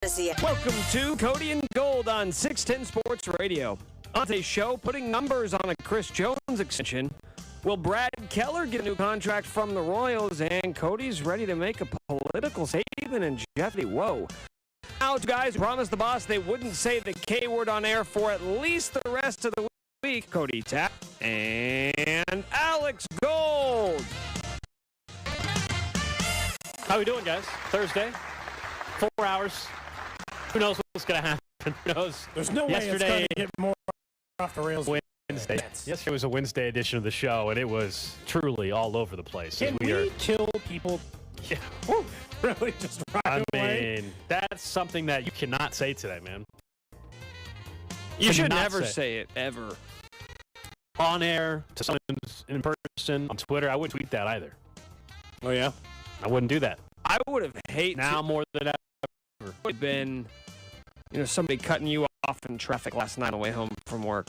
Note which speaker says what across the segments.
Speaker 1: Welcome to Cody and Gold on 610 Sports Radio. On today's show, putting numbers on a Chris Jones extension. Will Brad Keller get a new contract from the Royals? And Cody's ready to make a political statement in Jeopardy. Whoa. Now, guys promised the boss they wouldn't say the K word on air for at least the rest of the week. Cody Tapp and Alex Gold.
Speaker 2: How we doing, guys? Thursday, 4 hours. Who knows what's going to happen? Who knows?
Speaker 3: There's no way it's going to get more off the rails.
Speaker 2: Wednesday. Yesterday was a Wednesday edition of the show, and it was truly all over the place.
Speaker 3: Can we kill people?
Speaker 2: Yeah.
Speaker 3: Woo, really, just right away?
Speaker 2: I mean, that's something that you cannot say today, man.
Speaker 1: You should never say it, ever.
Speaker 2: On air, to someone in person, on Twitter, I wouldn't tweet that either.
Speaker 3: Oh, yeah?
Speaker 2: I wouldn't do that.
Speaker 1: I would have hated
Speaker 2: now more than ever.
Speaker 1: It would have been, somebody cutting you off in traffic last night on the way home from work.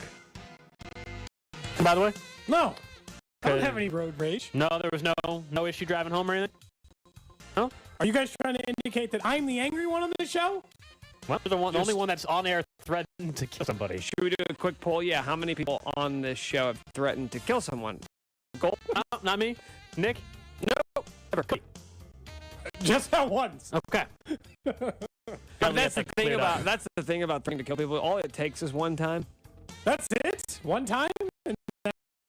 Speaker 2: By the way?
Speaker 3: No. I don't have any road rage.
Speaker 2: No, there was no issue driving home or anything? No?
Speaker 3: Are you guys trying to indicate that I'm the angry one on the show?
Speaker 2: Well, the only one that's on air threatened to kill somebody.
Speaker 1: Should we do a quick poll? Yeah, how many people on this show have threatened to kill someone? Gold?
Speaker 2: No, not me. Nick?
Speaker 1: No. Never.
Speaker 3: Just that once.
Speaker 2: Okay.
Speaker 1: That's the thing about threatening to kill people. All it takes is one time.
Speaker 3: That's it? One time? And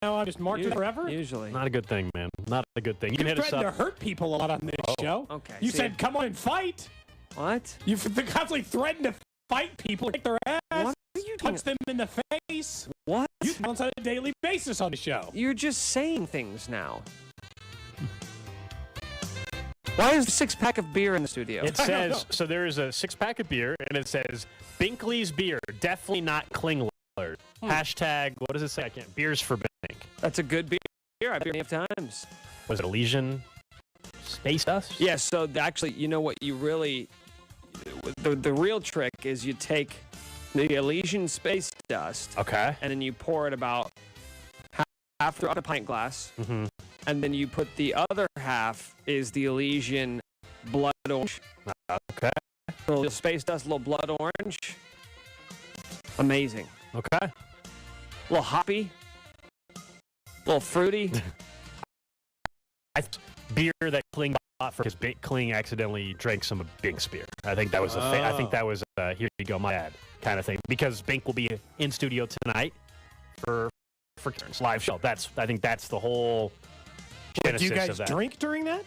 Speaker 3: now I'm just marked it forever?
Speaker 1: Usually.
Speaker 2: Not a good thing, man. Not a good thing. You can hit us
Speaker 3: threatened
Speaker 2: up.
Speaker 3: to hurt people a lot on this show.
Speaker 1: Okay.
Speaker 3: You said, come on and fight.
Speaker 1: What?
Speaker 3: You constantly threatened to fight people, kick their ass,
Speaker 1: What are you doing?
Speaker 3: punch them in the face.
Speaker 1: What?
Speaker 3: You bounce on a daily basis on the show.
Speaker 1: You're just saying things now. Why is a six-pack of beer in the studio?
Speaker 2: It says, so there is a six-pack of beer, and it says, Binkley's beer, definitely not Klingler. Hashtag, what does it say? I can't. Beers for Bink.
Speaker 1: That's a good beer. I've beer many times.
Speaker 2: Was it Elysian Space Dust?
Speaker 1: Yeah, so actually, you know what you really... The real trick is you take the Elysian Space Dust.
Speaker 2: Okay.
Speaker 1: And then you pour it about half through a pint glass.
Speaker 2: Mm-hmm.
Speaker 1: And then you put the other half is the Elysian Blood Orange.
Speaker 2: Okay.
Speaker 1: A little Space Dust, a little Blood Orange. Amazing.
Speaker 2: Okay.
Speaker 1: A little hoppy. A little fruity.
Speaker 2: Beer that Kling bought for his Kling accidentally drank some of Bink's beer. I think that was I think that was here you go, my ad kind of thing. Because Bink will be in studio tonight for live show. I think that's the whole genesis
Speaker 3: do you guys
Speaker 2: of that.
Speaker 3: drink during that?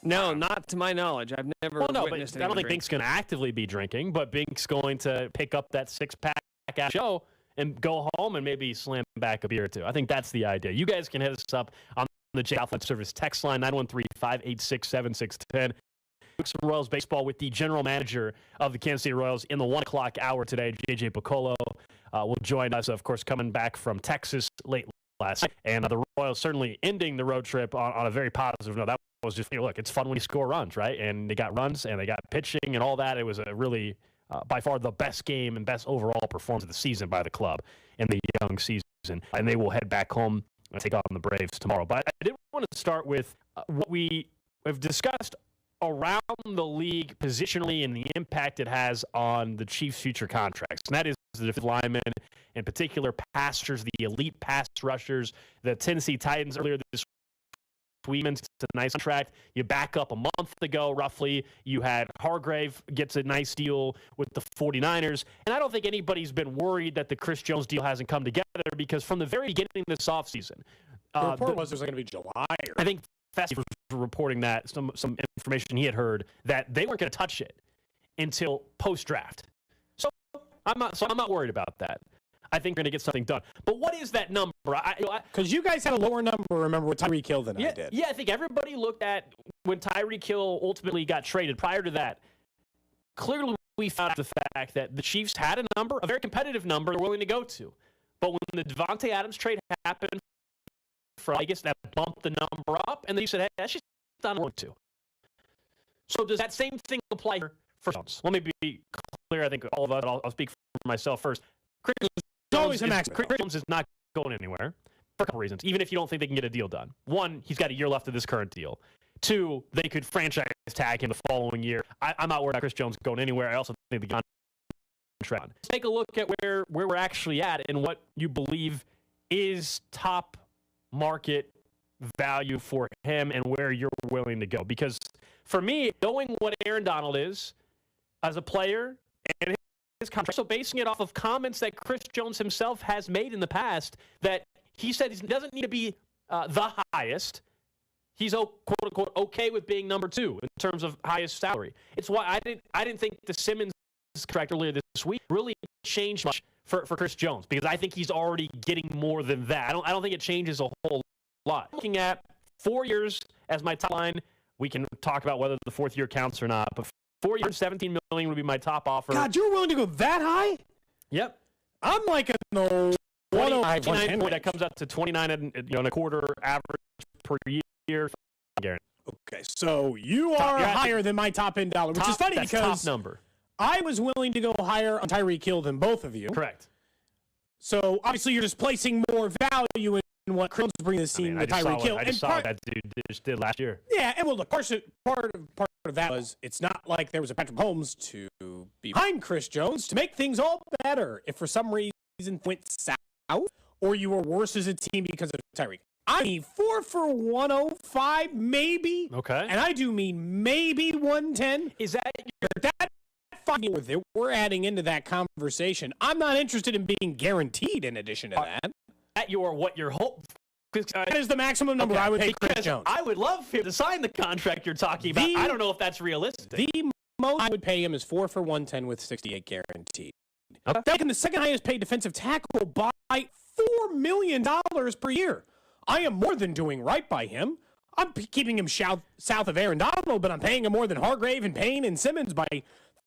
Speaker 1: No, not to my knowledge. I've never witnessed
Speaker 2: but I don't think Bink's going to actively be drinking, but Bink's going to pick up that six-pack at show and go home and maybe slam back a beer or two. I think that's the idea. You guys can hit us up on the J Alpha Service text line, 913-586-7610. Some Royals baseball with the general manager of the Kansas City Royals in the 1 o'clock hour today, J.J. Piccolo. Will join us, of course, coming back from Texas late last night. And the Royals certainly ending the road trip on a very positive note. That was just, look, it's fun when you score runs, right? And they got runs and they got pitching and all that. It was a really, by far, the best game and best overall performance of the season by the club in the young season. And they will head back home and take on the Braves tomorrow. But I did want to start with what we have discussed around the league positionally and the impact it has on the Chiefs' future contracts. And that is the defensive linemen, in particular, passers, the elite pass rushers. The Tennessee Titans earlier this week, it's a nice contract. You back up a month ago, roughly. You had Hargrave gets a nice deal with the 49ers. And I don't think anybody's been worried that the Chris Jones deal hasn't come together because from the very beginning of this offseason,
Speaker 3: the report was there's going to be July.
Speaker 2: I think Fessy was reporting that some information he had heard that they weren't going to touch it until post-draft. So I'm not worried about that. I think we're going to get something done. But what is that number?
Speaker 3: Because you guys had a lower number, remember, with Tyreek Hill than I did.
Speaker 2: Yeah, I think everybody looked at when Tyreek Hill ultimately got traded. Prior to that, clearly we found the fact that the Chiefs had a number, a very competitive number they're willing to go to. But when the Devontae Adams trade happened, I guess that bumped the number up, and then you said, hey, that's just not going to. So does that same thing apply for Jones? Let me be clear. I think all of us, I'll speak for myself first. Chris Jones is not going anywhere for a couple reasons, even if you don't think they can get a deal done. One, he's got a year left of this current deal. Two, they could franchise tag him the following year. I'm not worried about Chris Jones going anywhere. I also think the contract. Let's take a look at where we're actually at and what you believe is top market value for him and where you're willing to go. Because for me, knowing what Aaron Donald is as a player and his contract, so basing it off of comments that Chris Jones himself has made in the past, that he said he doesn't need to be the highest. He's quote unquote okay with being number 2 in terms of highest salary. It's why I didn't think the Simmons contract earlier this week really changed much for Chris Jones, because I think he's already getting more than that. I don't think it changes a whole lot. Looking at 4 years as my top line, we can talk about whether the 4th year counts or not, but 4 years, $17 million would be my top offer.
Speaker 3: God, you're willing to go that high?
Speaker 2: Yep.
Speaker 3: I'm like in the
Speaker 2: 109 point. That comes out to 29 and a quarter average per year.
Speaker 3: Okay, so you are higher than my top end dollar, which is funny because
Speaker 2: top number.
Speaker 3: I was willing to go higher on Tyreek Hill than both of you.
Speaker 2: Correct.
Speaker 3: So obviously you're just placing more value in what Jones bringing this team to Tyreek Hill.
Speaker 2: I just saw what that dude just did last year.
Speaker 3: Yeah, and well, look, part of that was it's not like there was a Patrick Mahomes to be behind Chris Jones to make things all better. If for some reason went south or you were worse as a team because of Tyreek. I mean, 4 for 105, maybe.
Speaker 2: Okay.
Speaker 3: And I do mean maybe 110.
Speaker 2: Is that
Speaker 3: that that we're adding into that conversation? I'm not interested in being guaranteed in addition to that.
Speaker 2: At what your hope?
Speaker 3: That is the maximum number I would pay Chris Jones.
Speaker 2: I would love him to sign the contract you're talking about. I don't know if that's realistic.
Speaker 3: The most I would pay him is 4 for 110 with 68 guaranteed. Second, the second highest paid defensive tackle by $4 million per year. I am more than doing right by him. I'm keeping him south of Aaron Donald, but I'm paying him more than Hargrave and Payne and Simmons by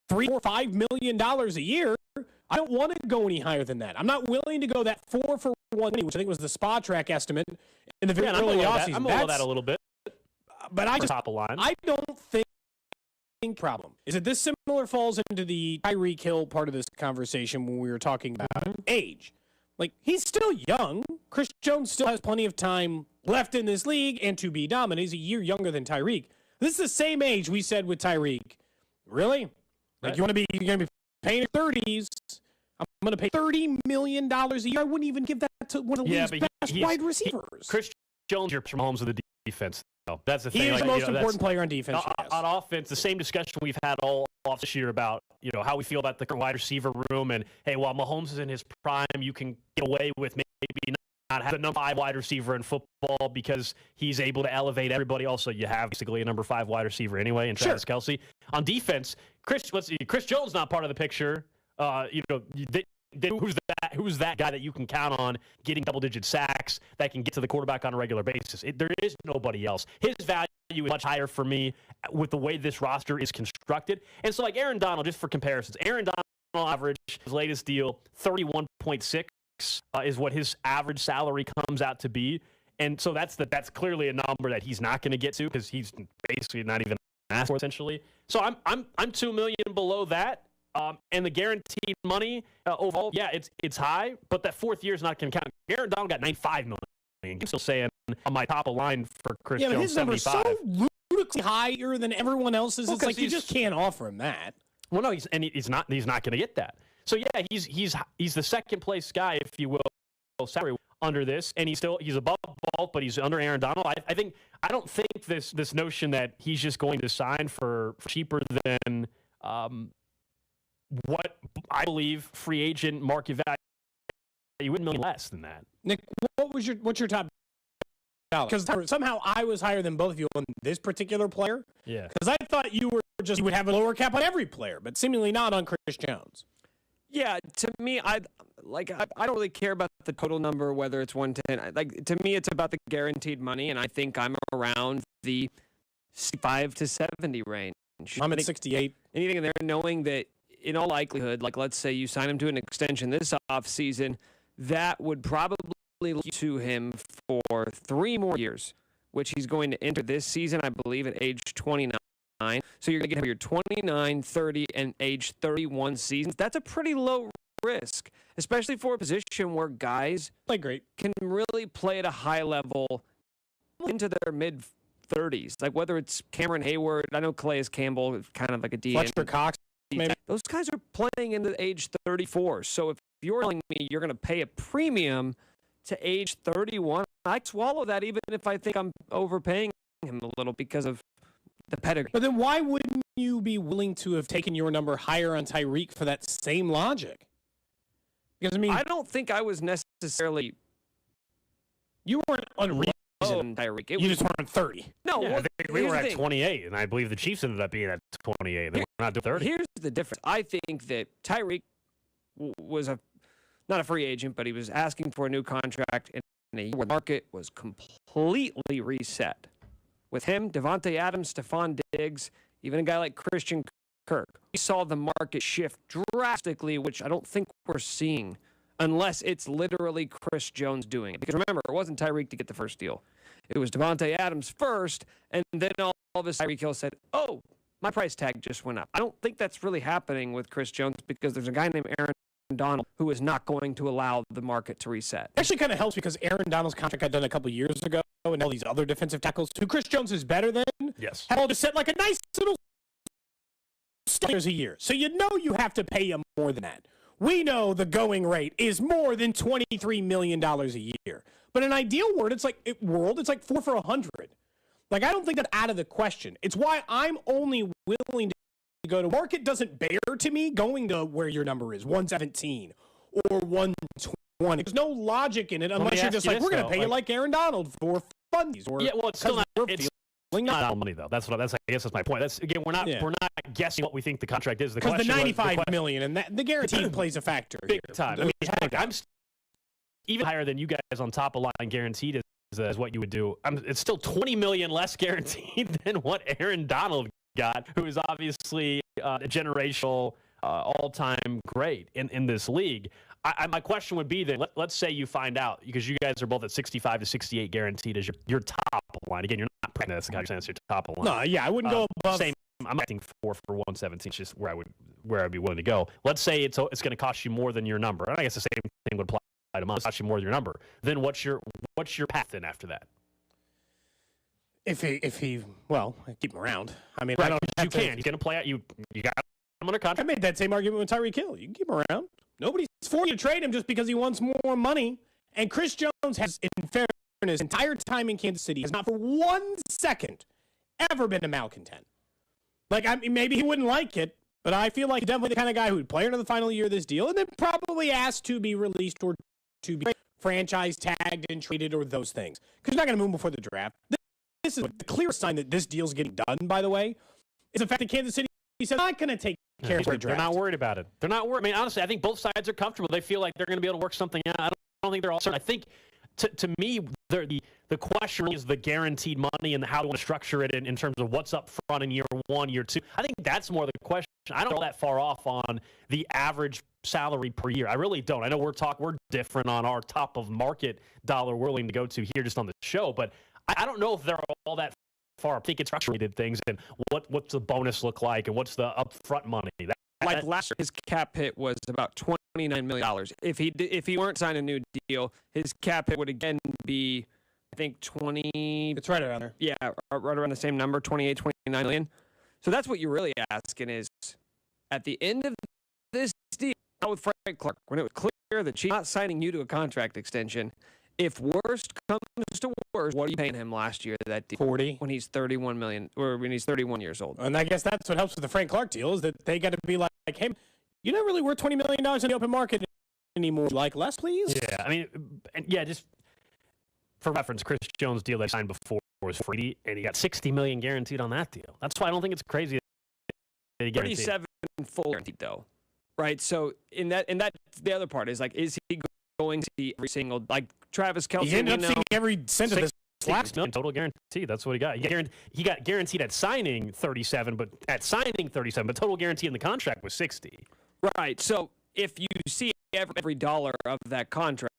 Speaker 3: $3 or $5 million a year. I don't want to go any higher than that. I'm not willing to go that 4 for 120, which I think was the Spa Track estimate in the very early offseason.
Speaker 2: I'm below that a little bit.
Speaker 3: But I just
Speaker 2: top of line.
Speaker 3: I don't think problem is that this similar falls into the Tyreek Hill part of this conversation when we were talking about age. Like, he's still young. Chris Jones still has plenty of time left in this league and to be dominant. He's a year younger than Tyreek. This is the same age we said with Tyreek. Really? Like, you're going to be paying your 30s. I'm going to pay $30 million a year. I wouldn't even give that to one of the league's best wide receivers.
Speaker 2: Chris Jones, you're Mahomes of the defense. though. That's the thing.
Speaker 3: He is the most important player on defense.
Speaker 2: On offense, the same discussion we've had all off this year about how we feel about the wide receiver room, and hey, while Mahomes is in his prime, you can get away with maybe not have the number 5 wide receiver in football because he's able to elevate everybody. Also, you have basically a number 5 wide receiver anyway, and Travis Kelce. On defense, Chris Jones not part of the picture. Who's that guy that you can count on getting double-digit sacks that can get to the quarterback on a regular basis? There is nobody else. His value is much higher for me with the way this roster is constructed. And so, like Aaron Donald, just for comparisons, Aaron Donald average, his latest deal, 31.6 is what his average salary comes out to be. And so that's clearly a number that he's not going to get to because he's basically not even asked for, essentially. So I'm $2 million below that. And the guaranteed money overall, yeah, it's high, but that 4th year is not going to count. Aaron Donald got $95 million. I'm still saying on my top of line for Chris Jones,
Speaker 3: his number's
Speaker 2: 75.
Speaker 3: So ludicrously higher than everyone else's. Well, it's like you just can't offer him that.
Speaker 2: Well, no, he's not going to get that. So yeah, he's the second place guy, if you will, salary under this, and he's above Bolt, but he's under Aaron Donald. I don't think this notion that he's just going to sign for cheaper than what I believe free agent market value, you wouldn't million less than that.
Speaker 3: Nick, what's your top dollar? Because somehow I was higher than both of you on this particular player.
Speaker 2: Yeah.
Speaker 3: Because I thought you would have a lower cap on every player, but seemingly not on Chris Jones.
Speaker 1: Yeah, to me, I don't really care about the total number, whether it's 110. To me, it's about the guaranteed money, and I think I'm around the 65 to 70 range.
Speaker 3: I'm at 68.
Speaker 1: Anything in there, knowing that in all likelihood, like let's say you sign him to an extension this offseason, that would probably lead to him for 3 more years, which he's going to enter this season, I believe, at age 29. So you're going to get him your 29, 30, and age 31 seasons. That's a pretty low risk, especially for a position where guys
Speaker 3: play great,
Speaker 1: can really play at a high level into their mid 30s. Like whether it's Cameron Hayward, I know Calais Campbell is kind of like a DN.
Speaker 3: Fletcher Cox, maybe.
Speaker 1: Those guys are playing into age 34. So if you're telling me you're going to pay a premium to age 31, I swallow that even if I think I'm overpaying him a little because of the pedigree.
Speaker 3: But then why wouldn't you be willing to have taken your number higher on Tyreek for that same logic? Because, I mean,
Speaker 1: I don't think I was necessarily.
Speaker 3: You weren't unreasonable
Speaker 1: on Tyreek.
Speaker 3: You just weren't 30.
Speaker 1: No,
Speaker 2: Yeah,
Speaker 1: well,
Speaker 2: I think we were at 28, and I believe the Chiefs ended up being at 28. They were not doing 30.
Speaker 1: Here's the difference. I think that Tyreek was not a free agent, but he was asking for a new contract in a year where the market was completely reset. With him, Devontae Adams, Stephon Diggs, even a guy like Christian Kirk, we saw the market shift drastically, which I don't think we're seeing unless it's literally Chris Jones doing it. Because remember, it wasn't Tyreek to get the first deal. It was Devontae Adams first, and then all of a sudden Tyreek Hill said, oh, my price tag just went up. I don't think that's really happening with Chris Jones because there's a guy named Aaron Donald who is not going to allow the market to reset.
Speaker 3: Actually kind of helps because Aaron Donald's contract got done a couple years ago, and all these other defensive tackles who Chris Jones is better than have all just set like a nice little $1 a year. So you know you have to pay him more than that. We know the going rate is more than $23 million a year. But in an ideal world, it's like 4 for 100. Like, I don't think that's out of the question. It's why I'm only willing to go to market doesn't bear to me going to where your number is, 117 or 120. There's no logic in it unless you're just like, we're going to pay you like Aaron Donald for fundies. Or
Speaker 2: yeah, well, it's still not. It's not all money though. I guess that's my point. That's again, we're not guessing what we think the contract is.
Speaker 3: Because the $95 million and the guarantee plays a factor.
Speaker 2: Big time. I mean, heck, I'm even higher than you guys on top of line guaranteed is what you would do. It's still $20 million less guaranteed than what Aaron Donald got, who is obviously a generational all-time great in this league. My question would be that let's say you find out, because you guys are both at 65 to 68 guaranteed as your top line. Again, you're not pregnant. That's the kind of your top line.
Speaker 3: No, yeah, I wouldn't go above.
Speaker 2: Same. I'm acting 4 for 117. It's just where I'd be willing to go. Let's say it's going to cost you more than your number, and I guess the same thing would apply to months. Cost you more than your number. Then what's your path then after that?
Speaker 3: If he keep him around. I mean,
Speaker 2: right,
Speaker 3: I don't.
Speaker 2: You can. He's going to play out. You got him under contract.
Speaker 3: I made that same argument with Tyreek Hill. You can keep him around. Nobody's forcing you to trade him just because he wants more money. And Chris Jones has, in fairness, entire time in Kansas City has not for 1 second ever been a malcontent. Like, I mean, maybe he wouldn't like it, but I feel like he's definitely the kind of guy who would play into the final year of this deal and then probably asked to be released or to be franchise tagged and traded or those things. Because you're not going to move him before the draft. This is the clear sign that this deal's getting done, by the way, is the fact that Kansas City said, I'm not going to take care of the draft.
Speaker 2: They're not worried about it. They're not worried. I mean, honestly, I think both sides are comfortable. They feel like they're going to be able to work something out. I don't think they're all certain. I think, to me, the question is the guaranteed money and how to want to structure it in terms of what's up front in year 1, year 2. I think that's more the question. I don't know that far off on the average salary per year. I really don't. I know we're different on our top of market dollar we're willing to go to here just on the show, but I don't know if they're all that far. I think it's structured things and what's the bonus look like and what's the upfront money.
Speaker 1: Like last year, his cap hit was about $29 million. If he weren't signing a new deal, his cap hit would again be, I think, 20.
Speaker 3: It's right around there.
Speaker 1: Yeah, right around the same number, 28, 29 million. So that's what you're really asking is, at the end of this deal, with Frank Clark, when it was clear that she's not signing you to a contract extension, if worst comes to worst, what are you paying him last year that deal?
Speaker 3: 40
Speaker 1: when he's 31 million, or when he's 31 years old.
Speaker 3: And I guess that's what helps with the Frank Clark deal is that they got to be like, hey, you're not really worth $20 million in the open market anymore. Like, less, please?
Speaker 2: Yeah, I mean, just for reference, Chris Jones' deal they signed before was free, and he got $60 million guaranteed on that deal. That's why I don't think it's crazy.
Speaker 1: 37 full guaranteed though, right? So in that the other part is like, is he going to see every single, like Travis Kelce?
Speaker 3: He ended up seeing every cent of this last
Speaker 2: million total guarantee. That's what he got. He got guaranteed at signing 37, but total guarantee in the contract was 60.
Speaker 1: Right. So if you see every dollar of that contract,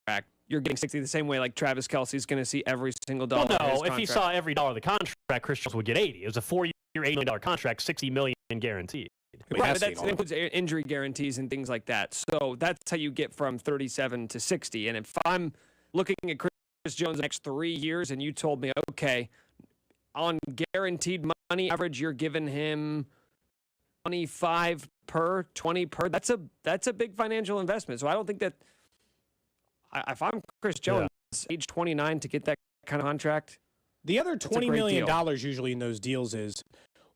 Speaker 1: you're getting 60 the same way like Travis Kelce's going to see every single dollar.
Speaker 2: Well, no,
Speaker 1: of his
Speaker 2: if
Speaker 1: contract.
Speaker 2: he saw every dollar of the contract, Chris Jones would get 80. It was a 4-year, $80 million contract, $60 million guaranteed.
Speaker 1: Right, but that includes injury guarantees and things like that. So that's how you get from 37 to 60. And if I'm looking at Chris Jones the next 3 years and you told me, okay, on guaranteed money average, you're giving him 25 per, 20 per. That's a big financial investment. So I don't think that if I'm Chris Jones, age 29, to get that kind of contract.
Speaker 3: The other $20 million usually in those deals is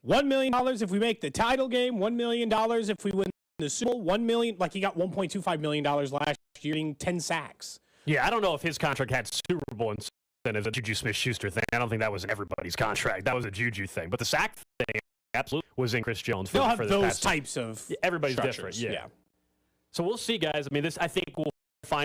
Speaker 3: $1 million if we make the title game, $1 million if we win the Super Bowl, $1 million. Like he got $1.25 million last year, getting 10 sacks.
Speaker 2: Yeah, I don't know if his contract had Super Bowl incentives, a Juju Smith-Schuster thing. I don't think that was in everybody's contract. That was a Juju thing. But the sack thing absolutely was in Chris Jones.
Speaker 3: They'll have those types of
Speaker 2: everybody's
Speaker 3: structures.
Speaker 2: different. Yeah. So we'll see, guys. I mean, this I think will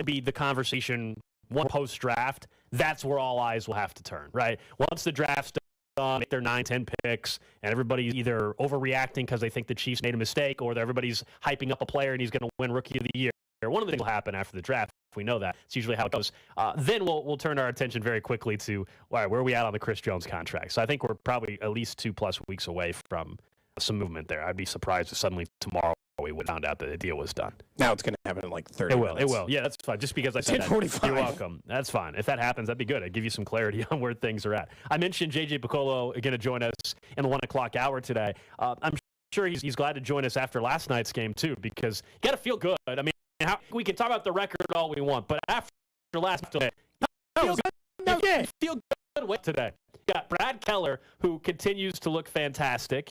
Speaker 2: be the conversation one post-draft. That's where all eyes will have to turn, right? Once the draft's done, make their 9-10 picks, and everybody's either overreacting because they think the Chiefs made a mistake, or everybody's hyping up a player and he's going to win Rookie of the Year. One of the things will happen after the draft. We know that. It's usually how it goes. Then we'll turn our attention very quickly to, all right, where are we at on the Chris Jones contract? So I think we're probably at least 2+ weeks away from some movement there. I'd be surprised if suddenly tomorrow we would found out that the deal was done.
Speaker 3: Now it's going to happen in like 30 minutes.
Speaker 2: It will. Yeah, that's fine. Just because I said that.
Speaker 3: 10:45.
Speaker 2: You're welcome. That's fine. If that happens, that'd be good. I'd give you some clarity on where things are at. I mentioned J.J. Piccolo going to join us in the 1 o'clock hour today. I'm sure he's glad to join us after last night's game, too, because you got to feel good. I mean, we can talk about the record all we want, but after last night, you feel good today. You got Brad Keller, who continues to look fantastic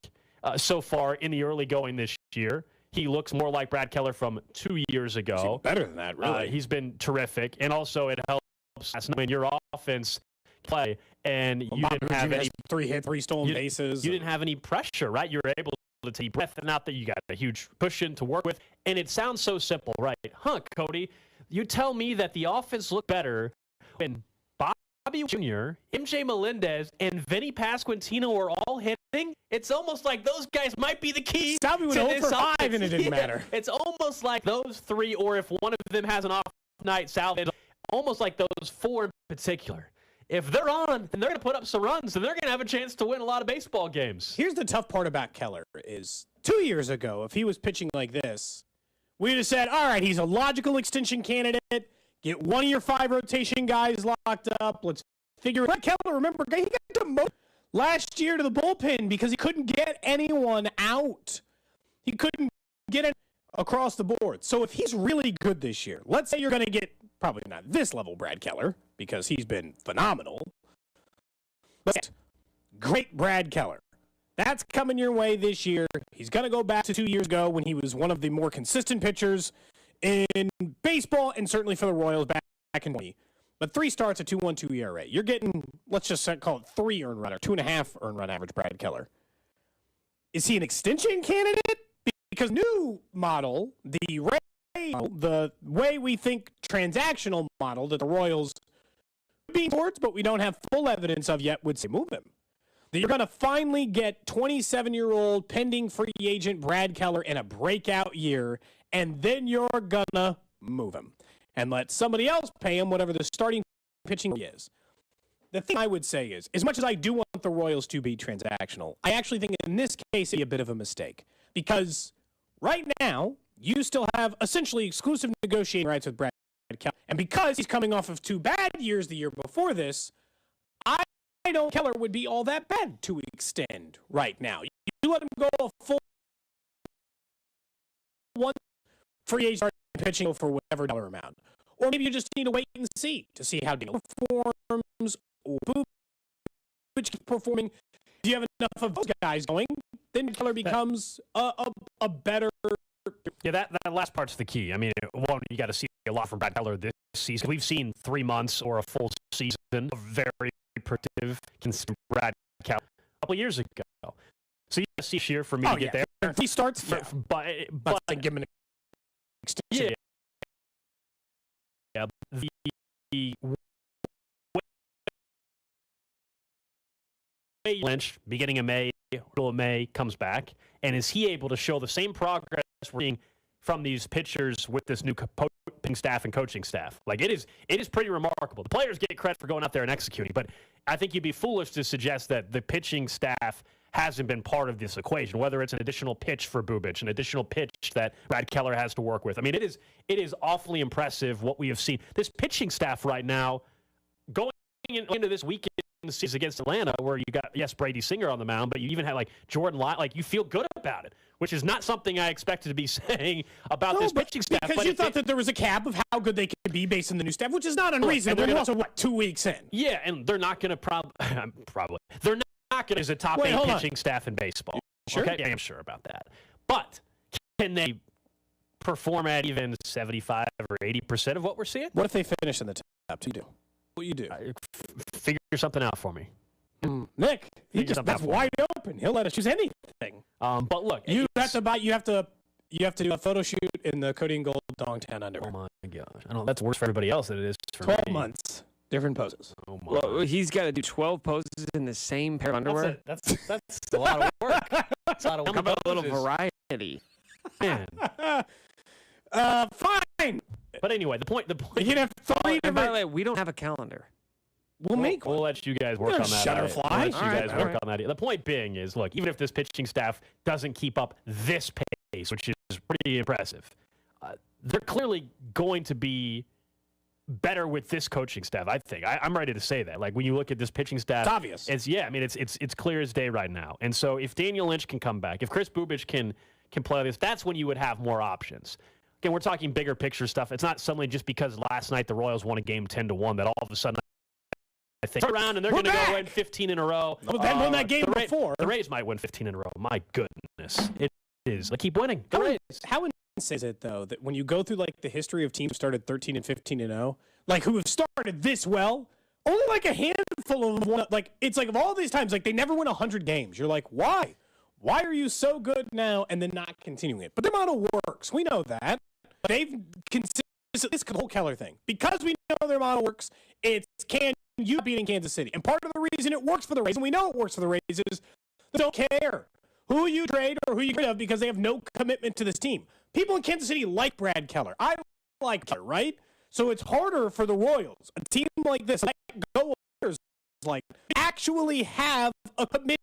Speaker 2: so far in the early going this year. He looks more like Brad Keller from 2 years ago.
Speaker 3: Better than that, really.
Speaker 2: He's been terrific. And also it helps when your offense play and you didn't have any
Speaker 3: 3 hit, 3 stolen bases.
Speaker 2: You didn't have any pressure, right? You were able to take breath, and not that you got a huge cushion to work with. And it sounds so simple, right? Cody, you tell me that the offense looked better when Bobby Jr., MJ Melendez, and Vinny Pasquantino are all hitting. It's almost like those guys might be the key.
Speaker 3: Salvi went 0 for 5 and it didn't matter.
Speaker 2: It's almost like those 3, or if one of them has an off night, Salvi, almost like those 4 in particular. If they're on and they're going to put up some runs, then they're going to have a chance to win a lot of baseball games.
Speaker 3: Here's the tough part about Keller is 2 years ago, if he was pitching like this, we'd have said, all right, he's a logical extension candidate. Get one of your 5 rotation guys locked up. Let's figure it out. Keller, remember, he got demoted last year to the bullpen because he couldn't get anyone out. He couldn't get it across the board. So if he's really good this year, let's say you're going to get probably not this level Brad Keller because he's been phenomenal. But great Brad Keller. That's coming your way this year. He's going to go back to 2 years ago when he was one of the more consistent pitchers in baseball and certainly for the Royals back in 20. But 3 starts, a 2.12 ERA. You're getting, let's just call it 3 earned run or 2.5 earned run average Brad Keller. Is he an extension candidate? Because new model, the way we think transactional model that the Royals are being towards, but we don't have full evidence of yet, would say move him. That you're going to finally get 27-year-old pending free agent Brad Keller in a breakout year, and then you're going to move him and let somebody else pay him whatever the starting pitching is. The thing I would say is, as much as I do want the Royals to be transactional, I actually think in this case it'd be a bit of a mistake. Because right now, you still have essentially exclusive negotiating rights with Brad Keller. And because he's coming off of 2 bad years the year before this, I don't Keller would be all that bad to extend right now. You let him go a full 1 free agent pitching for whatever dollar amount. Or maybe you just need to wait and see to see how Daniel performs or which keeps performing. If you have enough of those guys going, then Keller becomes a better.
Speaker 2: Yeah, that last part's the key. I mean, one, you got to see a lot from Brad Keller this season. We've seen 3 months or a full season of very productive, consistent Brad Keller a couple years ago. So you got to see this year for me to get there.
Speaker 3: If he starts,
Speaker 2: but
Speaker 3: give him an extension.
Speaker 2: Yeah, the Lynch, beginning of May, middle of May, comes back, and is he able to show the same progress we're seeing from these pitchers with this new pitching staff and coaching staff? Like, it is pretty remarkable. The players get credit for going out there and executing, but I think you'd be foolish to suggest that the pitching staff hasn't been part of this equation, whether it's an additional pitch for Bubic, an additional pitch that Brad Keller has to work with. I mean, it is awfully impressive what we have seen. This pitching staff right now, going into this weekend series against Atlanta where you got, yes, Brady Singer on the mound, but you even had like Jordan Lyle. Like, you feel good about it, which is not something I expected to be saying about this pitching staff.
Speaker 3: Because you thought that there was a cap of how good they could be based on the new staff, which is not unreasonable. They're also, 2 weeks in?
Speaker 2: Yeah, and they're not going to probably. They're not going to be a top 8 pitching staff in baseball.
Speaker 3: Sure.
Speaker 2: Okay? Yeah, I'm sure about that. But can they perform at even 75 or 80% of what we're seeing?
Speaker 3: What if they finish in the top 2? What you do?
Speaker 2: Figure something out for me.
Speaker 3: Nick, that's wide open. He'll let us choose anything.
Speaker 2: But look,
Speaker 3: you have to do a photo shoot in the Cody and Gold Dongtown underwear.
Speaker 2: Oh my gosh, I know that's worse for everybody else than it is for
Speaker 3: 12
Speaker 2: me.
Speaker 3: months, different poses.
Speaker 2: Oh my.
Speaker 1: Well, he's got to do 12 poses in the same pair of underwear.
Speaker 2: That's a lot of work. That's a lot of work.
Speaker 1: How about a little variety?
Speaker 2: Man.
Speaker 3: Fine.
Speaker 2: But anyway, the point.
Speaker 3: You can have 3
Speaker 1: And by the way, we don't have a calendar.
Speaker 3: We'll make one.
Speaker 2: We'll let you guys work on that.
Speaker 3: Shutterfly.
Speaker 2: We'll let you guys work on that. The point being is, look, even if this pitching staff doesn't keep up this pace, which is pretty impressive, they're clearly going to be better with this coaching staff, I think. I'm ready to say that. Like, when you look at this pitching staff,
Speaker 3: It's obvious.
Speaker 2: It's clear as day right now. And so if Daniel Lynch can come back, if Chris Bubich can play this, that's when you would have more options. Again, we're talking bigger picture stuff. It's not suddenly just because last night the Royals won a game 10-1 that all of a sudden I think turn around and they're going to go win 15 in a row.
Speaker 3: Well, they won that game before.
Speaker 2: The Rays might win 15 in a row. My goodness, it is. They keep winning.
Speaker 3: How insane is it though that when you go through like the history of teams who started 13 and 15 and 0, like who have started this well, only like a handful of them. Like it's like of all these times, like they never win 100 games. You're like, why? Why are you so good now and then not continuing it? But their model works. We know that. They've consistently, this whole Keller thing, because we know their model works, it's can you beating Kansas City. And part of the reason it works for the Rays, and we know it works for the Rays, is they don't care who you trade or who you get rid of because they have no commitment to this team. People in Kansas City like Brad Keller. I like Keller, right? So it's harder for the Royals, a team like this, like actually have a committed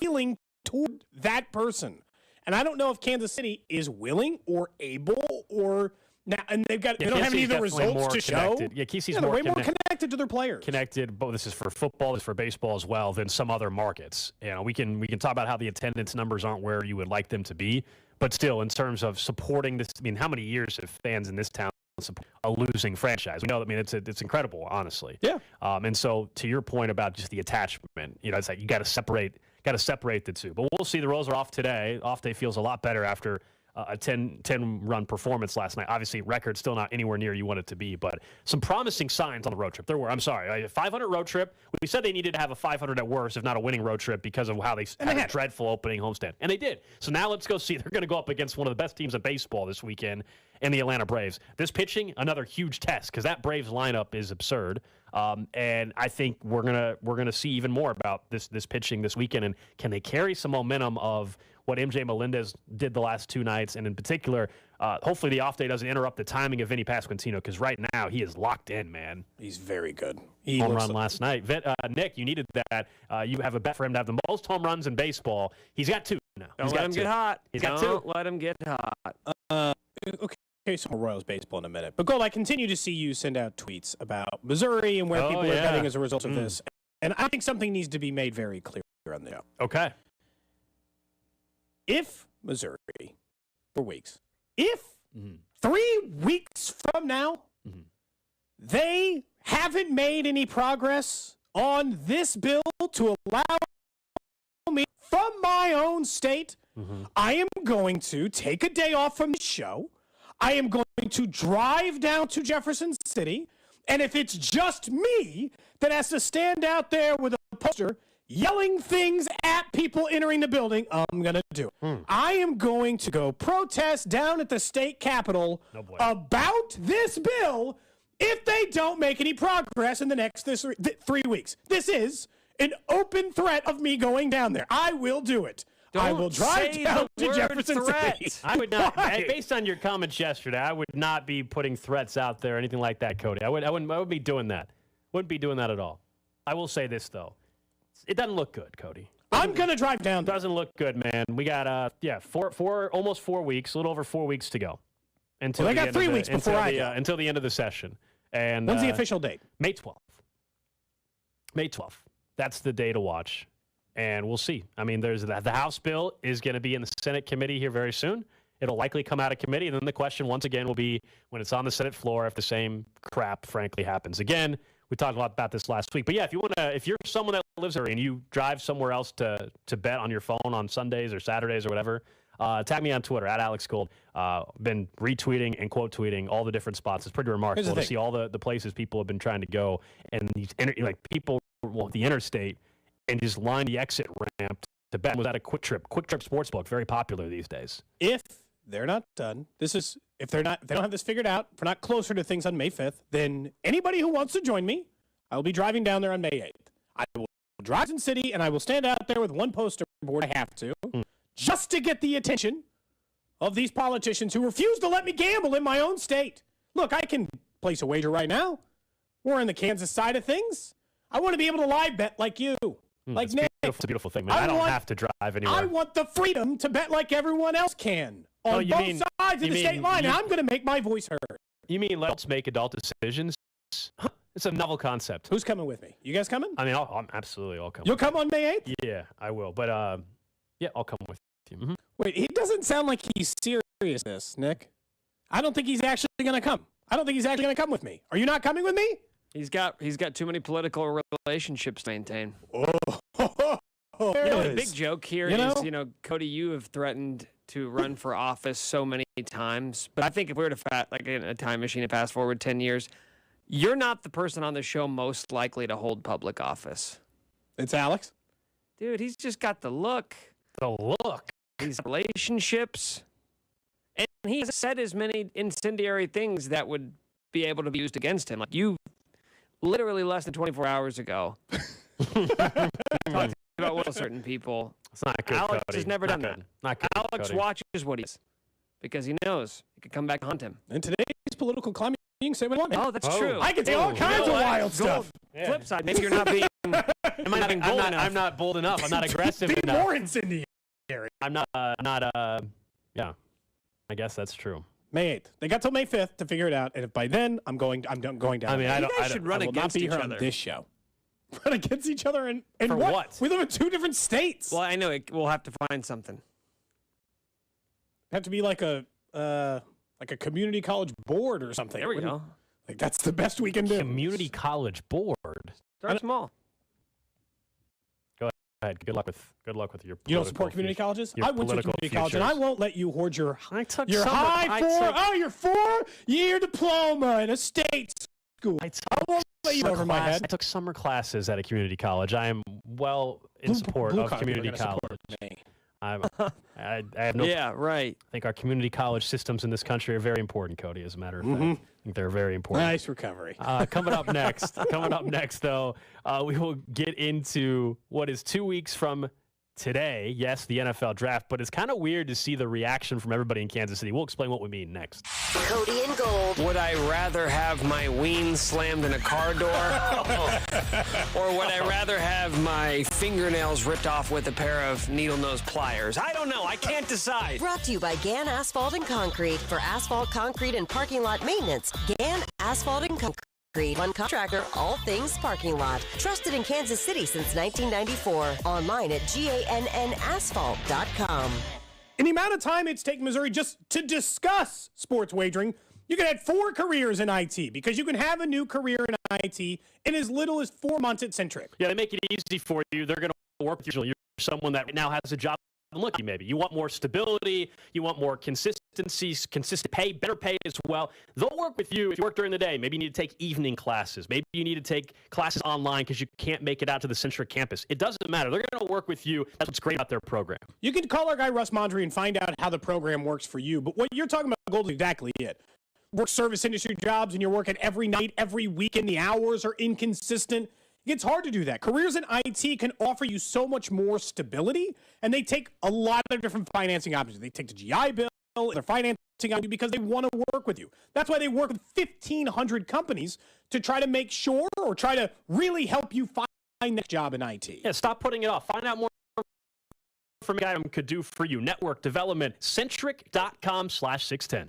Speaker 3: feeling toward that person. And I don't know if Kansas City is willing or able or now, and they don't have any of the results to show.
Speaker 2: Yeah, KC's
Speaker 3: they're way more connected to their players.
Speaker 2: Connected, but this is for football, this is for baseball as well, than some other markets. You know, we can talk about how the attendance numbers aren't where you would like them to be, but still, in terms of supporting this, I mean, how many years have fans in this town support a losing franchise? We know that. I mean, it's incredible, honestly.
Speaker 3: Yeah.
Speaker 2: And so, to your point about just the attachment, you know, it's like you got to separate the two. But we'll see. The Royals are off today. Off day feels a lot better after a 10-run performance last night. Obviously, record still not anywhere near you want it to be, but some promising signs on the road trip. There were, I'm sorry, a 500 road trip. We said they needed to have a 500 at worst, if not a winning road trip, because of how they had a dreadful opening homestand. And they did. So now let's go see. They're going to go up against one of the best teams in baseball this weekend in the Atlanta Braves. This pitching, another huge test, because that Braves lineup is absurd. And I think we're gonna see even more about this pitching this weekend. And can they carry some momentum of what MJ Melendez did the last 2 nights? And in particular, hopefully the off day doesn't interrupt the timing of Vinny Pasquantino, because right now he is locked in, man.
Speaker 3: He's very good.
Speaker 2: Home run last night. Nick, you needed that. You have a bet for him to have the most home runs in baseball. He's got 2 now.
Speaker 1: Don't let him get hot.
Speaker 2: He's got 2.
Speaker 1: Don't let him get hot.
Speaker 3: Okay, some Royals baseball in a minute. But, Gold, I continue to see you send out tweets about Missouri and where people are betting as a result of this. And I think something needs to be made very clear on the show.
Speaker 2: Okay.
Speaker 3: If Missouri, for weeks, if 3 weeks from now, they haven't made any progress on this bill to allow me from my own state, I am going to take a day off from the show. I am going to drive down to Jefferson City, and if it's just me that has to stand out there with a poster yelling things at people entering the building, I'm going to do it. I am going to go protest down at the state capitol about this bill if they don't make any progress in the next 3 weeks. This is an open threat of me going down there. I will do it. I will drive down to Jefferson City.
Speaker 2: I would not, based on your comments yesterday, I would not be putting threats out there or anything like that, Cody. I wouldn't be doing that. Wouldn't be doing that at all. I will say this, though. It doesn't look good, Cody.
Speaker 3: I'm going to drive down.
Speaker 2: Doesn't look good, man. We got, almost 4 weeks, a little over 4 weeks to go. Until
Speaker 3: they got 3 weeks before I go.
Speaker 2: Until the end of the session. And
Speaker 3: when's the official date?
Speaker 2: May 12th. May 12th. That's the day to watch. And we'll see. I mean, there's the House bill is going to be in the Senate committee here very soon. It'll likely come out of committee. And then the question, once again, will be when it's on the Senate floor if the same crap, frankly, happens again. We talked a lot about this last week. But yeah, if you're someone that lives there and you drive somewhere else to bet on your phone on Sundays or Saturdays or whatever, tag me on Twitter at Alex Gold. Been retweeting and quote tweeting all the different spots. It's pretty remarkable to see all the places people have been trying to go, and these people walk the interstate and just line the exit ramp to bet. Was at a Quick Trip Sportsbook, very popular these days.
Speaker 3: If they're not done, if they don't have this figured out, if we're not closer to things on May 5th, then anybody who wants to join me, I will be driving down there on May 8th. I will drive in city and I will stand out there with one poster board. I have to, just to get the attention of these politicians who refuse to let me gamble in my own state. Look, I can place a wager right now. We're in the Kansas side of things. I want to be able to live bet like you. Like Nick.
Speaker 2: It's a beautiful thing, man. I don't have to drive anywhere.
Speaker 3: I want the freedom to bet like everyone else can on both sides of the state line, and I'm going to make my voice heard.
Speaker 2: You mean let's make adult decisions? It's a novel concept.
Speaker 3: Who's coming with me? You guys coming?
Speaker 2: I mean, I'm absolutely all coming.
Speaker 3: You'll come on May 8th?
Speaker 2: Yeah, I will. But, yeah, I'll come with you. Mm-hmm.
Speaker 3: Wait, he doesn't sound like he's serious, Nick. I don't think he's actually going to come. I don't think he's actually going to come with me. Are you not coming with me?
Speaker 1: He's got too many political relationships to maintain.
Speaker 3: The
Speaker 1: big joke here is, Cody, you have threatened to run for office so many times, but I think if we were to in a time machine and fast forward 10 years, you're not the person on the show most likely to hold public office.
Speaker 3: It's Alex?
Speaker 1: Dude, he's just got the look.
Speaker 2: The look.
Speaker 1: These relationships. And he said as many incendiary things that would be able to be used against him. Like you literally less than 24 hours ago talked about certain people.
Speaker 2: It's not good,
Speaker 1: Alex
Speaker 2: Cody.
Speaker 1: has never done that.
Speaker 2: Not good,
Speaker 1: Alex
Speaker 2: Cody.
Speaker 1: watches what he is because he knows it could come back to haunt him.
Speaker 3: In today's political climate, you can say what you want.
Speaker 1: Oh, that's true.
Speaker 3: I can say all kinds of wild stuff.
Speaker 1: Yeah. Flip side, maybe you're not being
Speaker 2: I'm not bold enough. I'm not aggressive
Speaker 3: be
Speaker 2: enough.
Speaker 3: More incendiary.
Speaker 2: I'm not, yeah. I guess that's true.
Speaker 3: May 8th. They got till May 5th to figure it out, and if by then I'm going down.
Speaker 2: I mean,
Speaker 1: you guys should run against each other
Speaker 3: on this show. Run against each other and
Speaker 2: for what?
Speaker 3: We live in two different states.
Speaker 1: Well, I know we'll have to find something.
Speaker 3: Have to be like a community college board or something.
Speaker 1: There we go.
Speaker 3: Like that's the best we can do.
Speaker 2: Community college board.
Speaker 1: Start small.
Speaker 2: Go ahead. Good luck with your.
Speaker 3: You don't support community colleges? I went to a community college, and I won't let you hoard your
Speaker 2: I took
Speaker 3: your
Speaker 2: summer,
Speaker 3: high your 4-year diploma in a state school.
Speaker 2: I
Speaker 3: won't let you over my head.
Speaker 2: I took summer classes at a community college. I am well in support of community college. I have no.
Speaker 1: Yeah, right.
Speaker 2: I think our community college systems in this country are very important, Cody. As a matter of fact, I think they're very important.
Speaker 3: Nice recovery.
Speaker 2: Coming up next, though, we will get into what is 2 weeks from today. Yes, the NFL draft, but it's kind of weird to see the reaction from everybody in Kansas City. We'll explain what we mean next.
Speaker 4: Cody and Gold.
Speaker 1: Would I rather have my ween slammed in a car door? Or would I rather have my fingernails ripped off with a pair of needle-nose pliers? I don't know. I can't decide.
Speaker 4: Brought to you by Gann Asphalt and Concrete. For asphalt, concrete, and parking lot maintenance, Gann Asphalt and Concrete. One contractor, all things parking lot. Trusted in Kansas City since 1994. Online at GANNasphalt.com.
Speaker 3: In the amount of time it's taken Missouri just to discuss sports wagering, you can add 4 careers in IT because you can have a new career in IT in as little as 4 months at Centric.
Speaker 2: Yeah, they make it easy for you. They're going to work with you. You're someone that now has a job. Looking, maybe you want more stability, you want more consistency, consistent pay, better pay as well. They'll work with you if you work during the day. Maybe you need to take evening classes. Maybe you need to take classes online because you can't make it out to the Centric campus. It doesn't matter. They're going to work with you. That's what's great about their program.
Speaker 3: You can call our guy Russ Mondry and find out how the program works for you. But what you're talking about, Gold, is exactly it. Work service industry jobs and you're working every night, every weekend. The hours are inconsistent. It's hard to do that. Careers in IT can offer you so much more stability, and they take a lot of different financing options. They take the GI Bill, they're financing on you because they want to work with you. That's why they work with 1,500 companies to try to make sure or try to really help you find that job in IT.
Speaker 2: Yeah, stop putting it off. Find out more from a guy who could do for you. Network development, centric.com/610.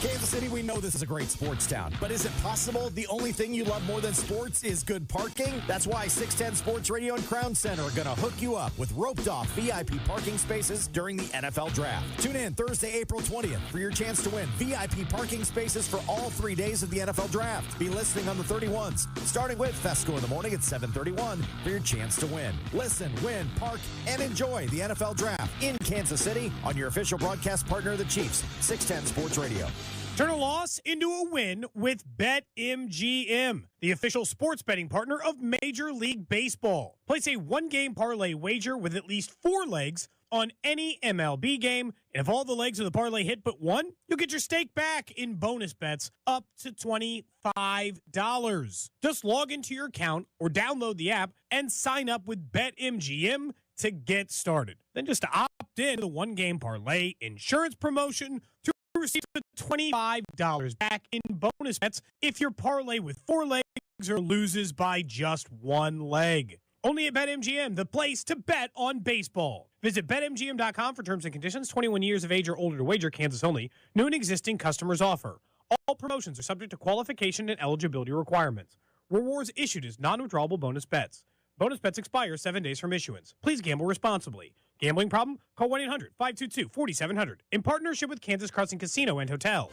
Speaker 5: Kansas City, we know this is a great sports town, but is it possible the only thing you love more than sports is good parking? That's why 610 Sports Radio and Crown Center are going to hook you up with roped-off VIP parking spaces during the NFL Draft. Tune in Thursday, April 20th for your chance to win VIP parking spaces for all 3 days of the NFL Draft. Be listening on the 31s, starting with Fesco in the morning at 7:31 for your chance to win. Listen, win, park, and enjoy the NFL Draft in Kansas City on your official broadcast partner of the Chiefs, 610 Sports Radio.
Speaker 3: Turn a loss into a win with BetMGM, the official sports betting partner of Major League Baseball. Place a one-game parlay wager with at least 4 legs on any MLB game, and if all the legs of the parlay hit but one, you'll get your stake back in bonus bets up to $25. Just log into your account or download the app and sign up with BetMGM to get started. Then just opt in to the one-game parlay insurance promotion to receive $25 back in bonus bets if your parlay with 4 legs or loses by just 1 leg. Only at BetMGM, the place to bet on baseball. Visit BetMGM.com for terms and conditions. 21 years of age or older to wager, Kansas only. New and existing customers offer. All promotions are subject to qualification and eligibility requirements. Rewards issued as non-withdrawable bonus bets. Bonus bets expire 7 days from issuance. Please gamble responsibly. Gambling problem? Call 1-800-522-4700 in partnership with Kansas Crossing Casino and Hotel.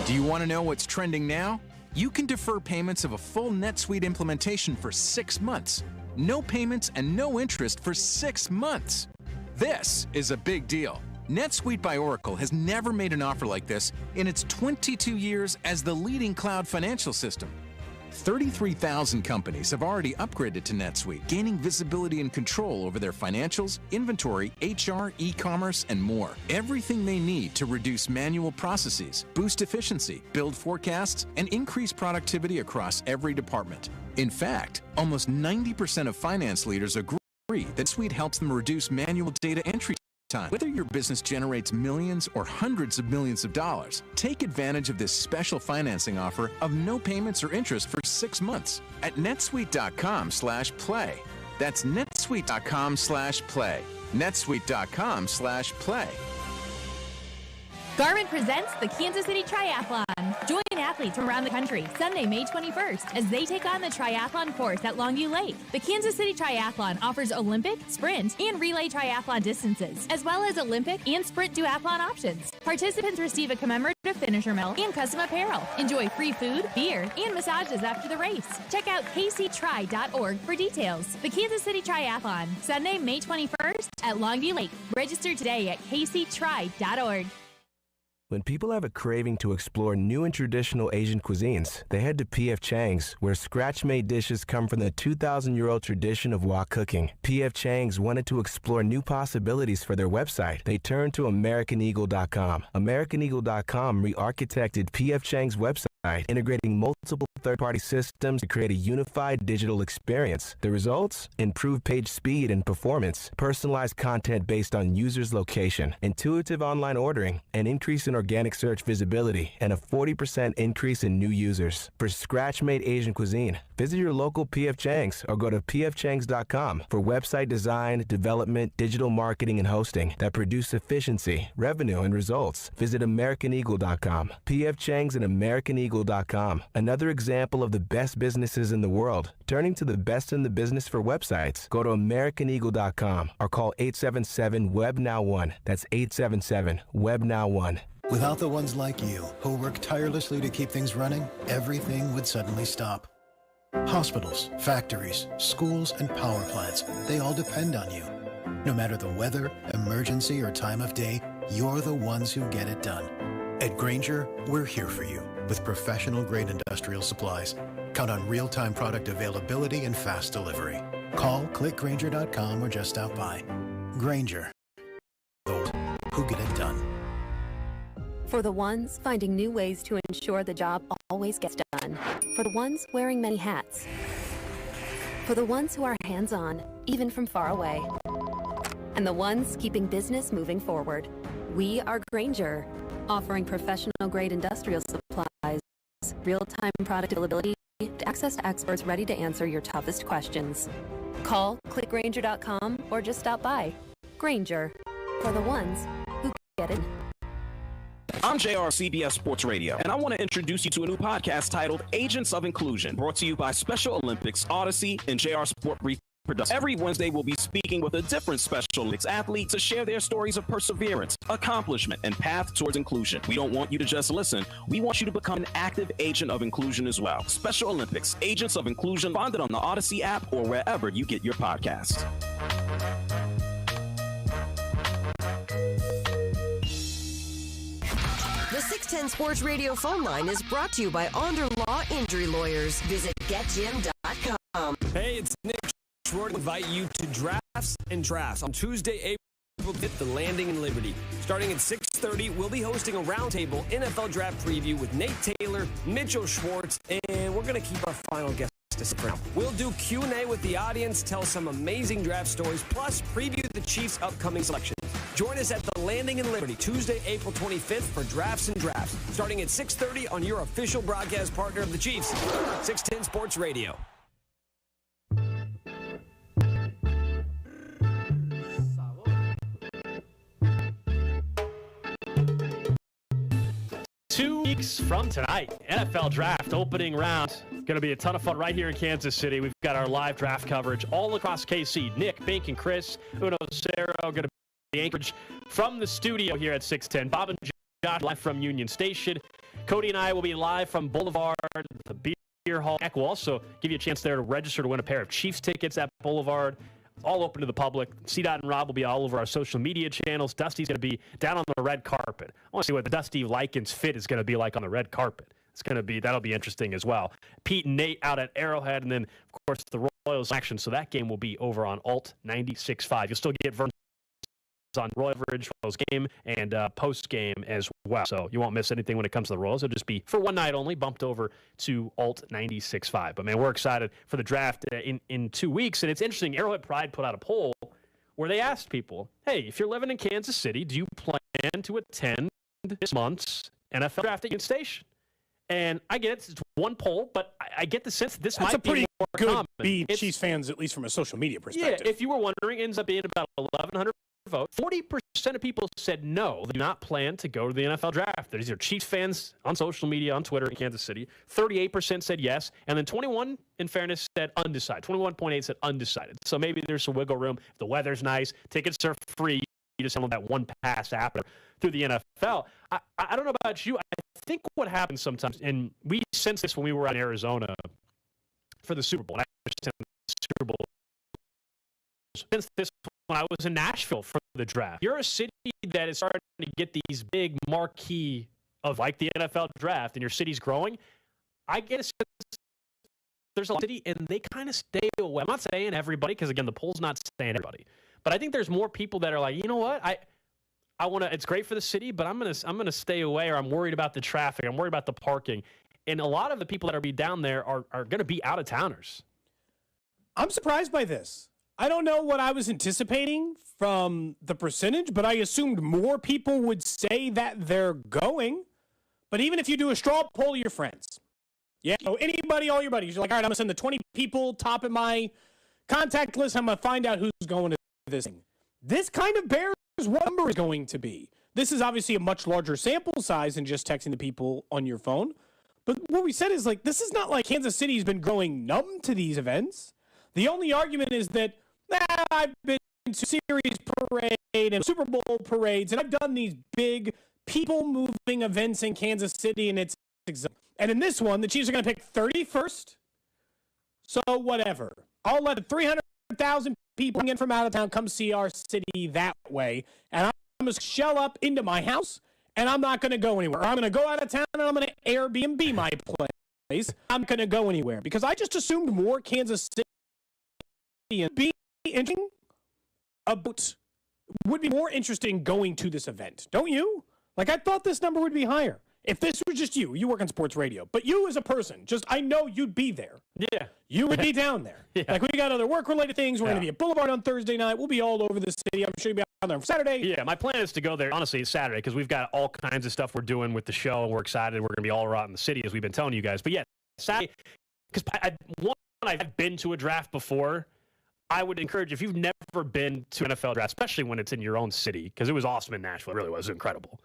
Speaker 6: Do you want to know what's trending now? You can defer payments of a full NetSuite implementation for 6 months. No payments and no interest for 6 months. This is a big deal. NetSuite by Oracle has never made an offer like this in its 22 years as the leading cloud financial system. 33,000 companies have already upgraded to NetSuite, gaining visibility and control over their financials, inventory, HR, e-commerce, and more. Everything they need to reduce manual processes, boost efficiency, build forecasts, and increase productivity across every department. In fact, almost 90% of finance leaders agree that NetSuite helps them reduce manual data entry time. Whether your business generates millions or hundreds of millions of dollars, take advantage of this special financing offer of no payments or interest for 6 months at netsuite.com/play. That's netsuite.com/play. netsuite.com/play.
Speaker 7: Garmin presents the Kansas City Triathlon. Join athletes from around the country Sunday, May 21st, as they take on the triathlon course at Longview Lake. The Kansas City Triathlon offers Olympic, sprint, and relay triathlon distances, as well as Olympic and sprint duathlon options. Participants receive a commemorative finisher medal and custom apparel. Enjoy free food, beer, and massages after the race. Check out kctri.org for details. The Kansas City Triathlon, Sunday, May 21st at Longview Lake. Register today at kctri.org.
Speaker 8: When people have a craving to explore new and traditional Asian cuisines, they head to P.F. Chang's, where scratch-made dishes come from the 2,000-year-old tradition of wok cooking. P.F. Chang's wanted to explore new possibilities for their website. They turned to AmericanEagle.com. AmericanEagle.com re-architected P.F. Chang's website, integrating multiple third-party systems to create a unified digital experience. The results? Improved page speed and performance, personalized content based on users' location, intuitive online ordering, an increase in organic search visibility, and a 40% increase in new users. For scratch-made Asian cuisine, visit your local P.F. Chang's or go to pfchangs.com for website design, development, digital marketing, and hosting that produce efficiency, revenue, and results. Visit AmericanEagle.com. P.F. Chang's and AmericanEagle.com. Another example of the best businesses in the world, turning to the best in the business for websites. Go to AmericanEagle.com or call 877-WEB-NOW1. That's 877-WEB-NOW1.
Speaker 9: Without the ones like you, who work tirelessly to keep things running, everything would suddenly stop. Hospitals, factories, schools, and power plants, they all depend on you. No matter the weather, emergency, or time of day, you're the ones who get it done. At Grainger, we're here for you with professional-grade industrial supplies. Count on real-time product availability and fast delivery. Call, clickgrainger.com, or just stop by. Grainger, those who get it done.
Speaker 10: For the ones finding new ways to ensure the job always gets done. For the ones wearing many hats. For the ones who are hands-on, even from far away. And the ones keeping business moving forward. We are Grainger, offering professional-grade industrial supplies, real-time product availability, and access to experts ready to answer your toughest questions. Call, clickgrainger.com, or just stop by. Grainger, for the ones who get it.
Speaker 11: I'm JR CBS Sports Radio, and I want to introduce you to a new podcast titled Agents of Inclusion, brought to you by Special Olympics, Odyssey, and JR Sport Brief. Every Wednesday, we'll be speaking with a different Special Olympics athlete to share their stories of perseverance, accomplishment, and path towards inclusion. We don't want you to just listen. We want you to become an active agent of inclusion as well. Special Olympics, Agents of Inclusion, find it on the Odyssey app or wherever you get your podcasts.
Speaker 4: The 610 Sports Radio phone line is brought to you by Onder Law Injury Lawyers. Visit getjim.com.
Speaker 1: Hey, it's Nick. We invite you to Drafts and Drafts on Tuesday, April 5th, the Landing in Liberty. Starting at 6:30, we'll be hosting a roundtable NFL draft preview with Nate Taylor, Mitchell Schwartz, and we're going to keep our final guest to stick around. We'll do Q&A with the audience, tell some amazing draft stories, plus preview the Chiefs' upcoming selections. Join us at the Landing in Liberty, Tuesday, April 25th for Drafts and Drafts, starting at 6:30 on your official broadcast partner of the Chiefs, 610 Sports Radio.
Speaker 2: From tonight, NFL draft opening round. Going to be a ton of fun right here in Kansas City. We've got our live draft coverage all across KC. Nick, Bink, and Chris, Uno, Cero, going to be Anchorage from the studio here at 610. Bob and Josh live from Union Station. Cody and I will be live from Boulevard, the Beer Hall. We'll also give you a chance there to register to win a pair of Chiefs tickets at Boulevard. All open to the public. C-Dot and Rob will be all over our social media channels. Dusty's going to be down on the red carpet. I want to see what the Dusty Likens fit is going to be like on the red carpet. That'll be interesting as well. Pete and Nate out at Arrowhead, and then, of course, the Royals action. So that game will be over on Alt 96.5. You'll still get Vern's on Royal Ridge Royals game and post game as well. So you won't miss anything when it comes to the Royals. It'll just be for one night only, bumped over to Alt 96.5. But man, we're excited for the draft in 2 weeks. And it's interesting. Arrowhead Pride put out a poll where they asked people, hey, if you're living in Kansas City, do you plan to attend this month's NFL draft at Union Station? And I get it's one poll, but I get the sense this might be more common.
Speaker 3: Be Chiefs fans, at least from a social media perspective.
Speaker 2: Yeah, if you were wondering, it ends up being about 1,100 votes. 40% of people said no, they do not plan to go to the NFL draft. These are Chiefs fans on social media, on Twitter in Kansas City. 38% said yes, and then 21, in fairness, said undecided. 21.8 said undecided. So maybe there's some wiggle room. If the weather's nice, tickets are free. You just download that one pass app through the NFL. I don't know about you. I think what happens sometimes, and we sensed this when we were in Arizona for the Super Bowl. And I understand the Super Bowl. Since this when I was in Nashville for the draft. You're a city that is starting to get these big marquee of like the NFL draft, and your city's growing. I get a sense there's a city, and they kind of stay away. I'm not saying everybody, because again, the poll's not saying everybody. But I think there's more people that are like, you know what, I want to. It's great for the city, but I'm gonna stay away, or I'm worried about the traffic. I'm worried about the parking, and a lot of the people that are be down there are going to be out of towners.
Speaker 3: I'm surprised by this. I don't know what I was anticipating from the percentage, but I assumed more people would say that they're going. But even if you do a straw poll of your friends, yeah, so anybody, all your buddies, you're like, all right, I'm gonna send the 20 people top of my contact list. I'm gonna find out who's going to this thing. This kind of bears what number is going to be. This is obviously a much larger sample size than just texting the people on your phone. But what we said is, like, this is not like Kansas City's been growing numb to these events. The only argument is that I've been to Series Parade and Super Bowl parades, and I've done these big people-moving events in Kansas City, and it's exhausting. And in this one, the Chiefs are going to pick 31st. So whatever. I'll let the 300,000 people in from out of town come see our city that way. And I'm going to shell up into my house, and I'm not going to go anywhere. I'm going to go out of town, and I'm going to Airbnb my place. I'm going to go anywhere. Because I just assumed more Kansas City and be interesting about would be more interesting going to this event. Don't you? Like, I thought this number would be higher. If this was just you work on sports radio, but you as a person, just, I know you'd be there.
Speaker 2: Yeah.
Speaker 3: You would be down there.
Speaker 2: Yeah.
Speaker 3: Like, we got other work-related things. We're going to be at Boulevard on Thursday night. We'll be all over the city. I'm sure you'll be out there on Saturday.
Speaker 2: Yeah, my plan is to go there, honestly, it's Saturday, because we've got all kinds of stuff we're doing with the show, and we're excited. We're going to be all around the city, as we've been telling you guys. But yeah, Saturday, because I've been to a draft before, I would encourage, if you've never been to an NFL draft, especially when it's in your own city, because it was awesome in Nashville. It really was incredible.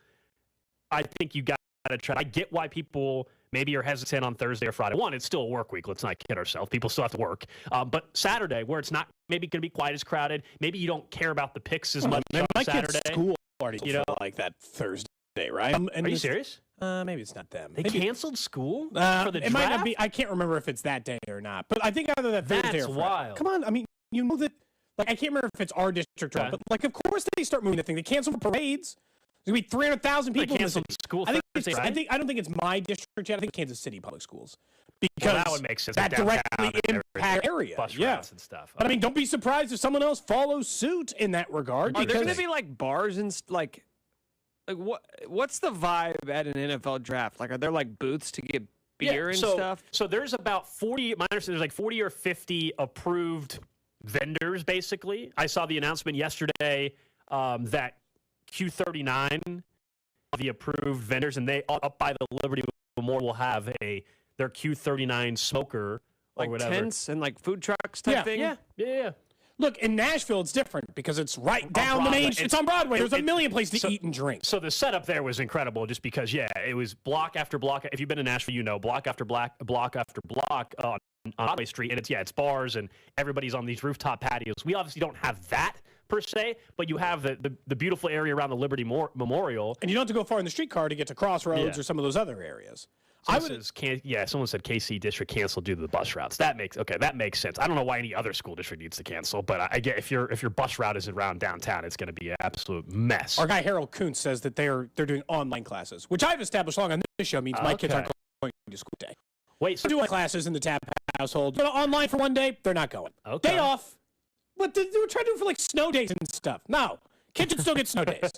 Speaker 2: I think you got to try. I get why people maybe are hesitant on Thursday or Friday. One, it's still a work week. Let's not kid ourselves. People still have to work. But Saturday, where it's not maybe going to be quite as crowded, maybe you don't care about the picks as much on Saturday.
Speaker 3: School already, like that Thursday, right?
Speaker 2: Are you serious?
Speaker 3: Maybe it's not them.
Speaker 2: They canceled school for the draft?
Speaker 3: It might not be. I can't remember if it's that day or not. But I think either that Thursday or Friday.
Speaker 2: Wild.
Speaker 3: Come on, I mean, you know that. Like, I can't remember if it's our district or not, but like, of course they start moving the thing. They cancel parades. There's gonna be 300,000 people.
Speaker 2: They canceled school. I
Speaker 3: don't think it's my district yet. I think Kansas City Public Schools, because
Speaker 2: that would make sense.
Speaker 3: That directly impacts area.
Speaker 2: Bus routes and stuff.
Speaker 3: But I mean, don't be surprised if someone else follows suit in that regard.
Speaker 1: Are there going to be like bars and like what's the vibe at an NFL draft? Like, are there like booths to get beer and stuff?
Speaker 2: So there's about 40. My understanding, there's like 40 or 50 approved vendors. Basically, I saw the announcement yesterday that Q39 the approved vendors, and they up by the Liberty Memorial will have their Q39 smoker,
Speaker 1: like
Speaker 2: or whatever.
Speaker 1: Tents and like food trucks type thing.
Speaker 2: Yeah.
Speaker 3: Look, in Nashville, it's different because it's right down the main. It's on Broadway. There's a million places to eat and drink.
Speaker 2: So the setup there was incredible, just because it was block after block. If you've been to Nashville, you know, block after block after block on Broadway Street, and it's bars and everybody's on these rooftop patios. We obviously don't have that per se, but you have the beautiful area around the Liberty Memorial,
Speaker 3: and you don't have to go far in the streetcar to get to Crossroads or some of those other areas.
Speaker 2: Someone said KC district canceled due to the bus routes. That makes sense. I don't know why any other school district needs to cancel, but I get if your bus route is around downtown, it's going to be an absolute mess.
Speaker 3: Our guy Harold Kuntz says that they're doing online classes, which I've established long on this show means my kids aren't going to school today.
Speaker 2: Wait, so
Speaker 3: doing classes in the Tap household, online for one day, they're not going.
Speaker 2: Okay.
Speaker 3: Day off. But they were trying to do it for like snow days and stuff. No. Kids should still get snow days.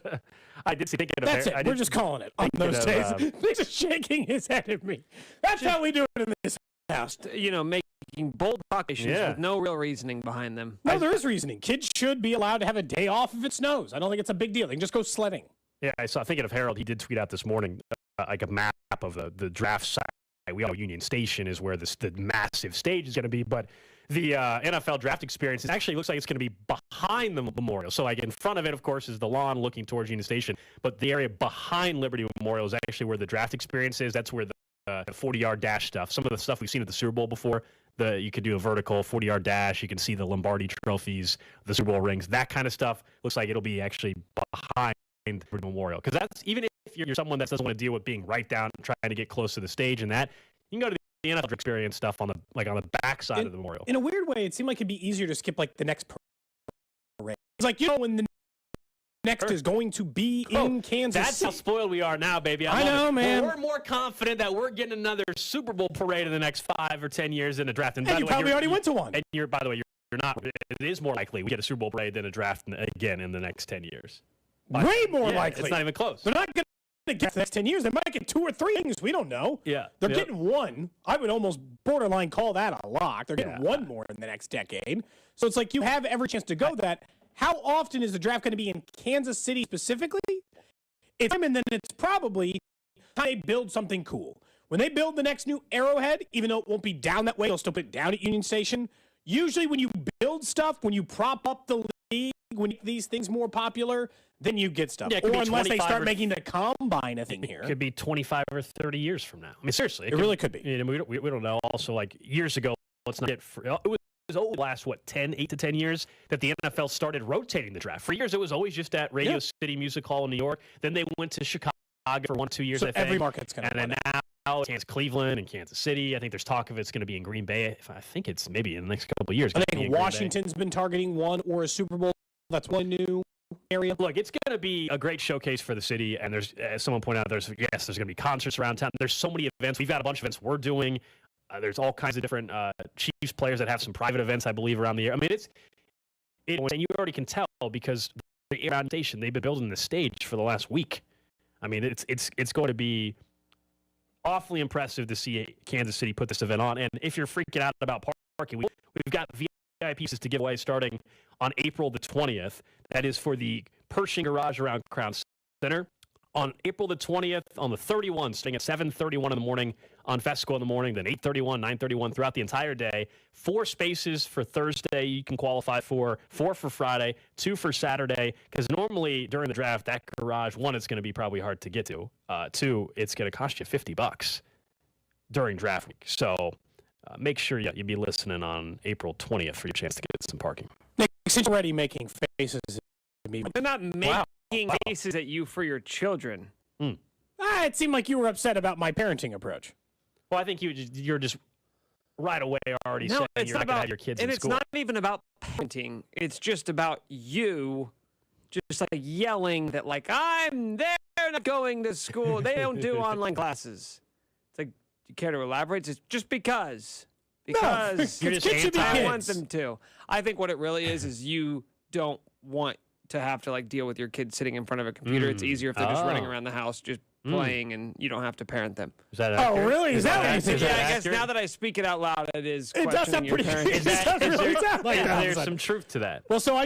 Speaker 2: I did see.
Speaker 3: That's it. We're just calling it on those days. He's just shaking his head at me. That's how we do it in this house.
Speaker 1: You know, making bold proclamations with no real reasoning behind them.
Speaker 3: No, there is reasoning. Kids should be allowed to have a day off if it snows. I don't think it's a big deal. They can just go sledding.
Speaker 2: Yeah, I saw. Thinking of Harold, he did tweet out this morning like a map of the draft site. We all know Union Station is where the massive stage is going to be, but the NFL draft experience actually looks like it's going to be behind the memorial. So, like, in front of it, of course, is the lawn looking towards Union Station, but the area behind Liberty Memorial is actually where the draft experience is. That's where the 40-yard dash stuff, some of the stuff we've seen at the Super Bowl before, you could do a vertical 40-yard dash. You can see the Lombardi trophies, the Super Bowl rings, that kind of stuff. Looks like it'll be actually behind the memorial. Because that's, even if you're someone that doesn't want to deal with being right down and trying to get close to the stage and that, you can go to the NFL experience stuff on the back side of the memorial.
Speaker 3: In a weird way, it seemed like it'd be easier to skip like the next parade. It's like, you know, when the next is going to be in Kansas
Speaker 2: That's
Speaker 3: City.
Speaker 2: how spoiled we are now, baby.
Speaker 3: I know, man.
Speaker 2: We're more confident that we're getting another Super Bowl parade in the next 5 or 10 years than a draft.
Speaker 3: And you probably already went to one.
Speaker 2: And by the way, you're not. It is more likely we get a Super Bowl parade than a draft again in the next 10 years.
Speaker 3: Way more likely.
Speaker 2: It's not even close.
Speaker 3: They're not going to get the next 10 years. They might get 2 or 3 things. We don't know.
Speaker 2: Yeah.
Speaker 3: They're getting one. I would almost borderline call that a lock. They're getting one more in the next decade. So it's like you have every chance to go that. How often is the draft going to be in Kansas City specifically? It's time, and then it's probably time they build something cool. When they build the next new Arrowhead, even though it won't be down that way, they'll still put it down at Union Station. Usually when you build stuff, when you prop up the league, when you make these things more popular, then you get stuff.
Speaker 2: Yeah,
Speaker 3: or unless they start making the combine a thing here.
Speaker 2: It could be 25 or 30 years from now. I mean, seriously.
Speaker 3: It really could be.
Speaker 2: You know, we don't know. Also, like, years ago, let's not get it was over the last, 8 to 10 years that the NFL started rotating the draft. For years, it was always just at Radio City Music Hall in New York. Then they went to Chicago for 1 or 2 years,
Speaker 3: so
Speaker 2: I think.
Speaker 3: Every market's going to.
Speaker 2: And then now it's Cleveland and Kansas City. I think there's talk of it's going to be in Green Bay. I think it's maybe in the next couple of years.
Speaker 3: I think Washington's been targeting one or a Super Bowl. That's one new area.
Speaker 2: Look, it's going to be a great showcase for the city. And there's, as someone pointed out, there's going to be concerts around town. There's so many events. We've got a bunch of events we're doing. There's all kinds of different Chiefs players that have some private events, I believe, around the year. I mean, and you already can tell because the around station, they've been building the stage for the last week. I mean, it's going to be awfully impressive to see Kansas City put this event on. And if you're freaking out about parking, we've got VIP pieces to give away starting on April the 20th. That is for the Pershing Garage around Crown Center. On April the 20th, on the 31, starting at 7:31 in the morning, on Fesco in the morning, then 8:31, 9:31 throughout the entire day. 4 spaces for Thursday you can qualify for, 4 for Friday, 2 for Saturday, because normally during the draft, that garage, 1, it's going to be probably hard to get to. 2, it's going to cost you $50 during draft week. So make sure you be listening on April 20th for your chance to get some parking.
Speaker 3: Nick, since you're already making faces at me.
Speaker 1: They're not making faces at you for your children.
Speaker 3: It seemed like you were upset about my parenting approach.
Speaker 2: Well, I think you're just right away already saying you're not going to have your kids in school.
Speaker 1: And it's not even about parenting. It's just about you just like yelling that like, they're not going to school. They don't do online classes. It's like, do you care to elaborate? It's just because. Because
Speaker 2: you're just
Speaker 1: I want them to. I think what it really is you don't want to have to like deal with your kids sitting in front of a computer. It's easier if they're just running around the house, just playing, and you don't have to parent them.
Speaker 2: Is that accurate?
Speaker 3: Really? Is that what you think?
Speaker 1: Yeah, I guess now that I speak it out loud, it is.
Speaker 3: It does sound pretty.
Speaker 1: Is
Speaker 2: there's some truth to that.
Speaker 3: Well, so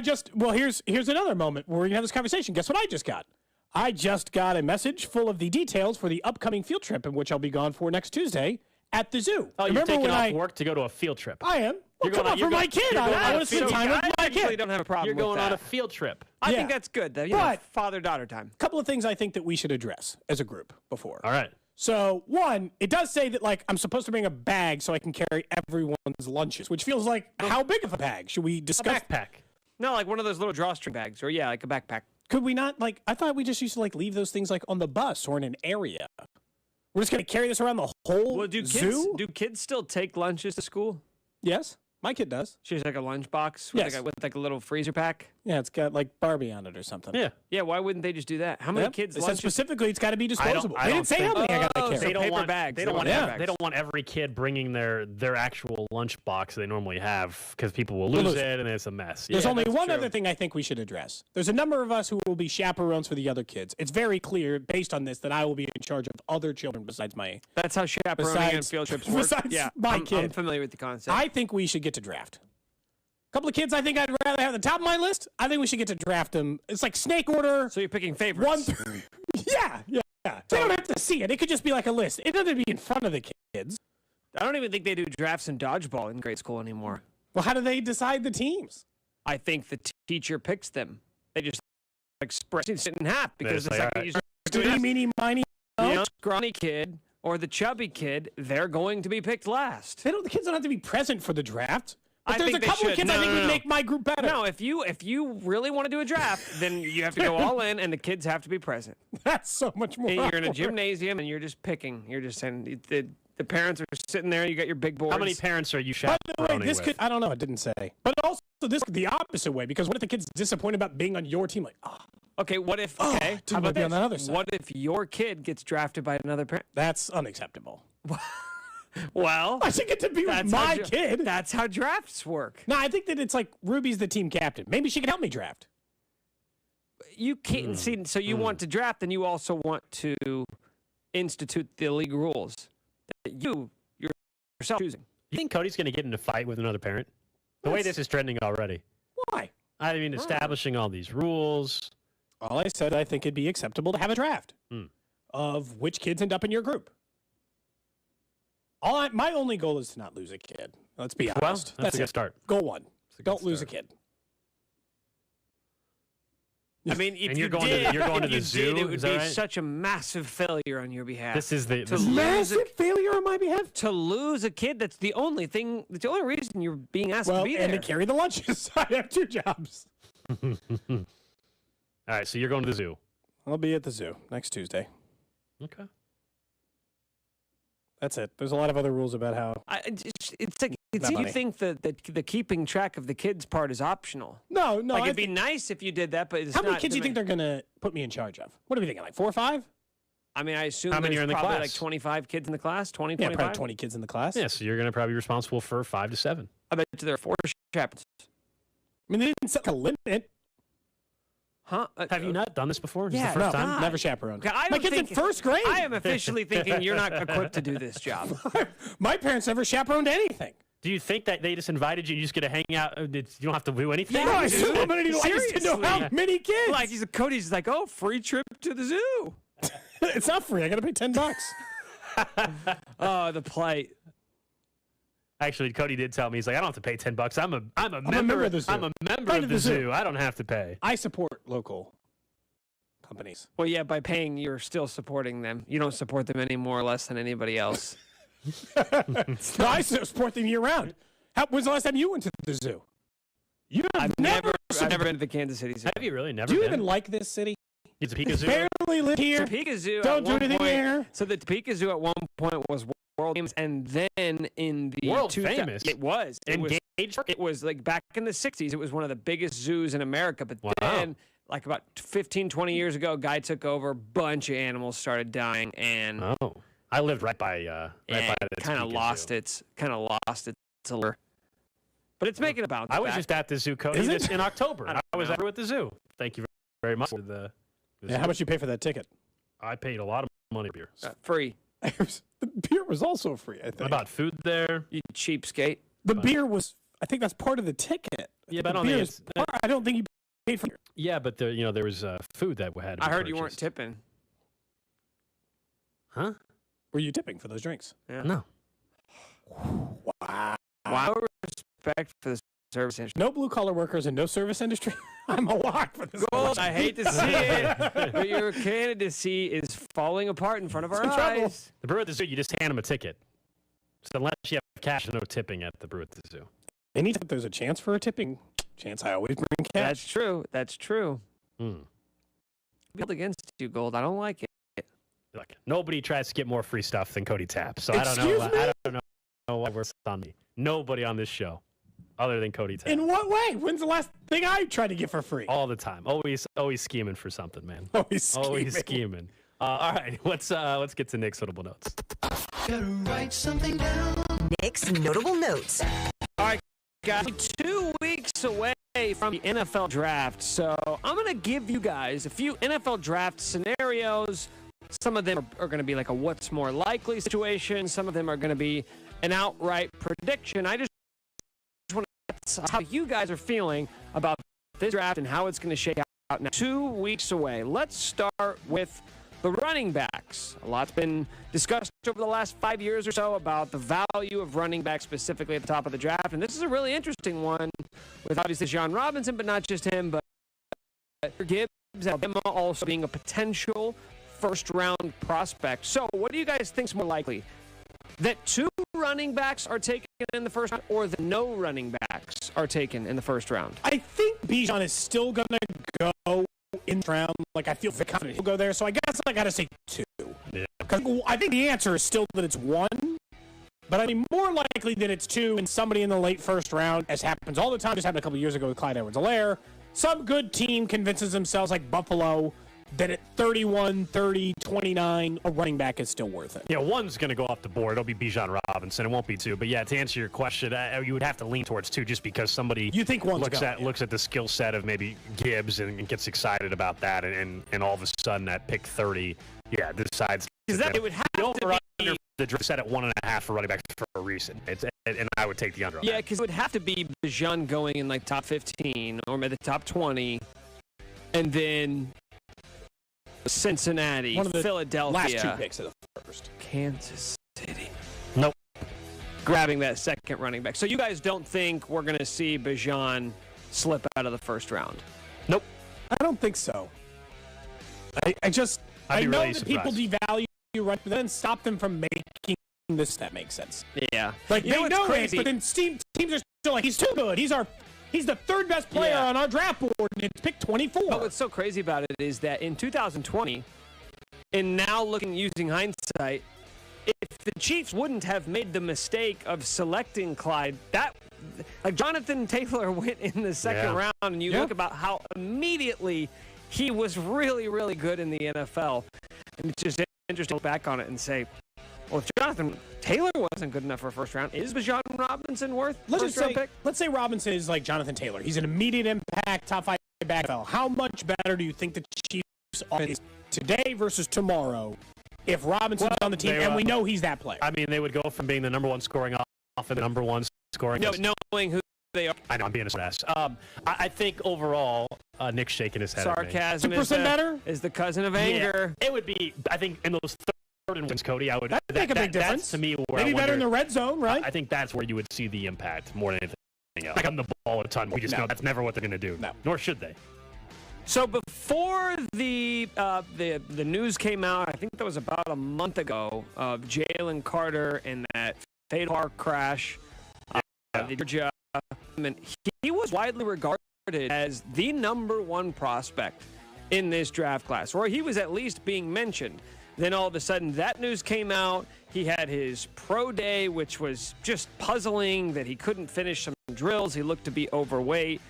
Speaker 3: here's another moment where we have this conversation. Guess what I just got? I just got a message full of the details for the upcoming field trip in which I'll be gone for next Tuesday at the zoo.
Speaker 2: Oh, you're taking off work to go to a field trip.
Speaker 3: I am. Well, come on, for my kid. I want to spend time with my kid.
Speaker 1: I don't have a problem
Speaker 2: You're going
Speaker 1: with that.
Speaker 2: on a field trip.
Speaker 1: I think that's good, though. Father-daughter time.
Speaker 3: A couple of things I think that we should address as a group before.
Speaker 2: All right.
Speaker 3: So, one, it does say that, like, I'm supposed to bring a bag so I can carry everyone's lunches, which feels like, how big of a bag? Should we discuss?
Speaker 2: A backpack.
Speaker 1: No, like one of those little drawstring bags, or like a backpack.
Speaker 3: Could we not, like, I thought we just used to, like, leave those things, like, on the bus or in an area. We're just going to carry this around the whole zoo?
Speaker 1: Do kids still take lunches to school?
Speaker 3: Yes. My kid does.
Speaker 1: She's like a lunchbox with like a little freezer pack.
Speaker 3: Yeah, it's got like Barbie on it or something.
Speaker 2: Yeah.
Speaker 1: Yeah, why wouldn't they just do that? How many kids?
Speaker 3: They said specifically it's got to be disposable. They didn't say how many I got to carry.
Speaker 2: They don't want
Speaker 1: bags.
Speaker 2: They don't want every kid bringing their actual lunch box they normally have because people will lose it and it's a mess.
Speaker 3: There's only one other thing I think we should address. There's a number of us who will be chaperones for the other kids. It's very clear based on this that I will be in charge of other children besides my.
Speaker 1: That's how chaperoning and field trips work.
Speaker 3: Besides my kid.
Speaker 1: I'm familiar with the concept.
Speaker 3: I think we should get to draft. Couple of kids I think I'd rather have at the top of my list. I think we should get to draft them. It's like snake order.
Speaker 1: So you're picking favorites.
Speaker 3: 1 through. Yeah. They don't have to see it. It could just be like a list. It doesn't have to be in front of the kids.
Speaker 1: I don't even think they do drafts in dodgeball in grade school anymore.
Speaker 3: Well, how do they decide the teams?
Speaker 1: I think the teacher picks them. They just like spread it in half because the second you
Speaker 3: Meeny,
Speaker 1: the scrawny kid or the chubby kid, they're going to be picked last.
Speaker 3: The kids don't have to be present for the draft. But there's a
Speaker 1: think
Speaker 3: couple of kids I think would make my group better.
Speaker 1: No, if you really want to do a draft, then you have to go all in, and the kids have to be present.
Speaker 3: That's so much more.
Speaker 1: And you're in a gymnasium, and you're just picking. You're just saying the parents are sitting there. You got your big boards.
Speaker 2: How many parents are you chaperoning with?
Speaker 3: I don't know. It didn't say. But also, this the opposite way because what if the kid's disappointed about being on your team? Like,
Speaker 1: okay, what if? How about
Speaker 3: be on that other side?
Speaker 1: What if your kid gets drafted by another parent?
Speaker 3: That's unacceptable.
Speaker 1: Well,
Speaker 3: I should get to be with my kid.
Speaker 1: That's how drafts work.
Speaker 3: No, I think that it's like Ruby's the team captain. Maybe she can help me draft.
Speaker 1: You can't see. So you want to draft, and you also want to institute the league rules that you're yourself choosing.
Speaker 2: You think Cody's going to get in a fight with another parent? The way this is trending already.
Speaker 3: Why?
Speaker 2: I mean, establishing all these rules.
Speaker 3: All I said, I think it'd be acceptable to have a draft of which kids end up in your group. My only goal is to not lose a kid. Let's be honest.
Speaker 2: That's a good start.
Speaker 3: Goal 1. Don't lose a kid.
Speaker 1: I mean, if
Speaker 2: you're going to the zoo,
Speaker 1: it would be such a massive failure on your behalf.
Speaker 2: This is the
Speaker 3: massive failure on my behalf.
Speaker 1: To lose a kid, that's the only thing. That's the only reason you're being asked to be there.
Speaker 3: And to carry the lunches. I have 2 jobs.
Speaker 2: All right, so you're going to the zoo.
Speaker 3: I'll be at the zoo next Tuesday.
Speaker 2: Okay.
Speaker 3: That's it. There's a lot of other rules about how.
Speaker 1: It's like you think that the keeping track of the kids part is optional.
Speaker 3: No.
Speaker 1: Like it'd be nice if you did that, but it's
Speaker 3: how many
Speaker 1: not
Speaker 3: kids do you think they're gonna put me in charge of? What are we thinking? Like 4 or 5?
Speaker 1: I mean, I assume
Speaker 2: how many
Speaker 1: there's
Speaker 2: are in the
Speaker 1: probably
Speaker 2: class?
Speaker 1: Like 25 kids in the class. 20,
Speaker 3: Yeah,
Speaker 1: 25?
Speaker 3: probably 20 kids in the class.
Speaker 2: Yeah, so you're going to probably be responsible for 5 to 7.
Speaker 1: I bet you there are 4 chaperones.
Speaker 3: I mean, they didn't set a limit.
Speaker 1: Huh?
Speaker 2: Have you not done this before? This
Speaker 1: Yeah,
Speaker 2: is the first time?
Speaker 3: Never chaperoned.
Speaker 1: Okay,
Speaker 3: My kid's in 1st grade.
Speaker 1: I am officially thinking you're not equipped to do this job.
Speaker 3: My parents never chaperoned anything.
Speaker 2: Do you think that they just invited you? You just get to hang out. You don't have to do anything.
Speaker 3: No, I assume I'm gonna need. I just didn't know how many kids.
Speaker 1: Like Cody's like, oh, free trip to the zoo.
Speaker 3: It's not free. I got to pay $10.
Speaker 1: Oh, the plight.
Speaker 2: Actually, Cody did tell me, he's like, I don't have to pay $10. I'm a member
Speaker 3: of the zoo.
Speaker 2: I'm a member of the zoo. I don't have to pay.
Speaker 3: I support local companies.
Speaker 1: Well, yeah, by paying, you're still supporting them. You don't support them any more or less than anybody else.
Speaker 3: No, I support them year round. When's the last time you went to the zoo?
Speaker 1: I've never been to the Kansas City Zoo.
Speaker 2: Have you really never
Speaker 3: Do you
Speaker 2: been?
Speaker 3: even like this city?
Speaker 2: It's a Topeka Zoo.
Speaker 3: Barely live here.
Speaker 1: Topeka Zoo.
Speaker 3: Don't do anything there.
Speaker 1: So the Topeka Zoo at one point was world famous, and then in the
Speaker 2: World famous?
Speaker 1: it was.
Speaker 2: Engaged?
Speaker 1: It was like back in the 60s. It was one of the biggest zoos in America. But then, like about 15, 20 years ago, a guy took over. Bunch of animals started dying, and
Speaker 2: I lived right by the
Speaker 1: kind of lost
Speaker 2: Zoo.
Speaker 1: its allure. But it's making a bounce
Speaker 2: I was
Speaker 1: back.
Speaker 2: just at the zoo, Cody, in October. I was there at the zoo. Thank you very much for the
Speaker 3: Yeah, how much you pay for that ticket?
Speaker 2: I paid a lot of money for beer.
Speaker 1: Free.
Speaker 3: The beer was also free, I think.
Speaker 2: What about food there?
Speaker 1: You cheapskate.
Speaker 3: The beer was, I think that's part of the ticket.
Speaker 2: Yeah, but
Speaker 3: I don't think you paid for it.
Speaker 2: Yeah, but there was food that had to be
Speaker 1: I heard you weren't
Speaker 2: purchased.
Speaker 1: tipping.
Speaker 2: Huh?
Speaker 3: Were you tipping for those drinks?
Speaker 1: Yeah.
Speaker 2: No.
Speaker 3: Wow.
Speaker 1: Wow. Respect for the service industry.
Speaker 3: No blue-collar workers and no service industry? I'm a lock for this.
Speaker 1: Gold, I hate to see it, but your candidacy is falling apart in front of our eyes.
Speaker 2: The brewer at the zoo, you just hand them a ticket. So unless you have cash, no tipping at the brewer at the zoo.
Speaker 3: Anytime there's a chance for a tipping chance, I always bring cash.
Speaker 1: That's true. That's true. Built against you, Gold. I don't like it.
Speaker 2: Look, nobody tries to get more free stuff than Cody Tapp. So I don't know why we're on me. Nobody on this show, other than Cody Tapp.
Speaker 3: In what way? When's the last thing I tried to get for free?
Speaker 2: All the time. Always scheming for something, man.
Speaker 3: Always scheming.
Speaker 2: All right, let's get to Nick's notable notes.
Speaker 12: Gotta write something down.
Speaker 4: Nick's notable notes.
Speaker 1: All right, guys, 2 weeks away from the NFL draft, so I'm going to give you guys a few NFL draft scenarios. Some of them are going to be like a what's more likely situation. Some of them are going to be an outright prediction. I just want to know how you guys are feeling about this draft and how it's going to shake out now. 2 weeks away. Let's start with the running backs. A lot's been discussed over the last 5 years or so about the value of running backs specifically at the top of the draft. And this is a really interesting one with obviously John Robinson, but not just him, but Gibbs, Alabama also being a potential first-round prospect. So what do you guys think is more likely? That 2 running backs are taken in the first round or that no running backs are taken in the first round?
Speaker 3: I think Bijan is still going to go in the round. Like, I feel very confident he'll go there. So I guess I got to say 2.
Speaker 2: Yeah.
Speaker 3: Because I think the answer is still that it's 1. But I mean, more likely that it's 2 and somebody in the late first round, as happens all the time. Just happened a couple years ago with Clyde Edwards-Helaire. Some good team convinces themselves, like Buffalo, that at 31, 30, 29, a running back is still worth it.
Speaker 2: Yeah, 1's going to go off the board. It'll be Bijan Robinson. It won't be 2. But yeah, to answer your question, you would have to lean towards 2 just because somebody looks at the skill set of maybe Gibbs and gets excited about that, and all of a sudden at pick 30, decides.
Speaker 1: Because it would have to be
Speaker 2: the draft set at 1.5 for running backs for a reason. And I would take the under.
Speaker 1: Yeah, because it would have to be Bijan going in like top 15 or maybe the top 20, and then Cincinnati,
Speaker 3: one of the
Speaker 1: Philadelphia.
Speaker 3: Last 2 picks of the first.
Speaker 1: Kansas City.
Speaker 2: Nope.
Speaker 1: Grabbing that second running back. So you guys don't think we're going to see Bijan slip out of the first round?
Speaker 2: Nope.
Speaker 3: I don't think so. I know
Speaker 2: really
Speaker 3: that people devalue run, but then stop them from making this. That makes sense.
Speaker 1: Yeah.
Speaker 3: Like,
Speaker 1: you
Speaker 3: they know
Speaker 1: crazy?
Speaker 3: it, but then teams are still like, he's too good. He's the 3rd best player on our draft board, and it's pick 24.
Speaker 1: But what's so crazy about it is that in 2020, and now using hindsight, if the Chiefs wouldn't have made the mistake of selecting Clyde, like Jonathan Taylor went in the second round, and you look about how immediately he was really, really good in the NFL. And it's just interesting to look back on it and say, well, if Jonathan Taylor wasn't good enough for a first round, is Bijan Robinson worth first round pick?
Speaker 3: Let's say Robinson is like Jonathan Taylor. He's an immediate impact, top 5 back. How much better do you think the Chiefs offense today versus tomorrow if Robinson's on the team and we know he's that player?
Speaker 2: I mean, they would go from being the number 1 scoring off to the number 1 scoring.
Speaker 1: No, knowing who they are.
Speaker 2: I know I'm being a smartass. I think overall, Nick's shaking his head.
Speaker 1: Sarcasm
Speaker 3: 2% better
Speaker 1: is the cousin of anger.
Speaker 2: Yeah, it would be. I think in those third and wins, Cody, I would.
Speaker 3: That'd make a big difference.
Speaker 2: That's to me where
Speaker 3: maybe better in the red zone, right?
Speaker 2: I think that's where you would see the impact more than anything else. Like on the ball a ton. We just know that's never what they're going to do.
Speaker 3: No.
Speaker 2: Nor should they.
Speaker 1: So before the news came out, I think that was about a month ago, of Jalen Carter and that fatal car crash. Georgia, and he was widely regarded as the number one prospect in this draft class, or he was at least being mentioned. Then all of a sudden that news came out. He had his pro day, which was just puzzling that he couldn't finish some drills. He looked to be overweight.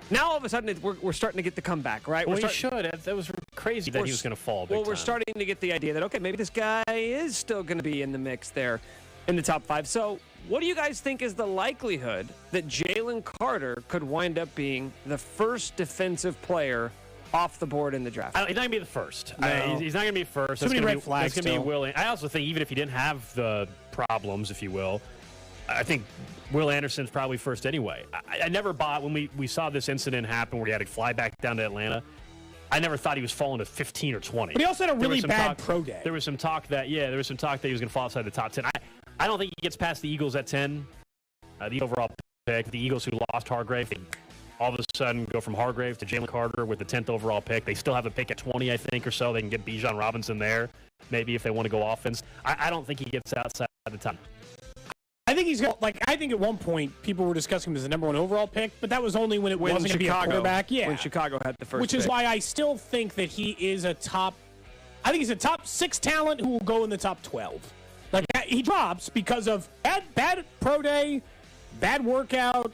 Speaker 1: Now all of a sudden we're starting to get the comeback, right?
Speaker 2: Well, he should. That was crazy that he was going to fall.
Speaker 1: Well, we're starting to get the idea that, okay, maybe this guy is still going to be in the mix there in the top 5. So what do you guys think is the likelihood that Jalen Carter could wind up being the first defensive player off the board in the draft?
Speaker 2: He's not going to be the first.
Speaker 1: No.
Speaker 2: He's not going to be first.
Speaker 3: Too many red flags.
Speaker 2: That's going to be Will. I also think even if he didn't have the problems, if you will, I think Will Anderson's probably first anyway. I never bought when we saw this incident happen where he had to fly back down to Atlanta. I never thought he was falling to 15 or 20.
Speaker 3: But he also had a really bad pro day.
Speaker 2: There was some talk that he was going to fall outside the top 10. I don't think he gets past the Eagles at 10, the overall pick. The Eagles who lost Hargrave, all of a sudden go from Hargrave to Jalen Carter with the 10th overall pick. They still have a pick at 20, I think, or so. They can get Bijan Robinson there, maybe if they want to go offense. I don't think he gets outside the top.
Speaker 3: I think he's got, I think at one point people were discussing him as the number 1 overall pick, but that was only when it wasn't going to be a quarterback. Yeah.
Speaker 1: When Chicago had the first
Speaker 3: Which
Speaker 1: pick.
Speaker 3: is why I still think that he is I think he's a top 6 talent who will go in the top 12. He drops because of bad pro day, bad workout,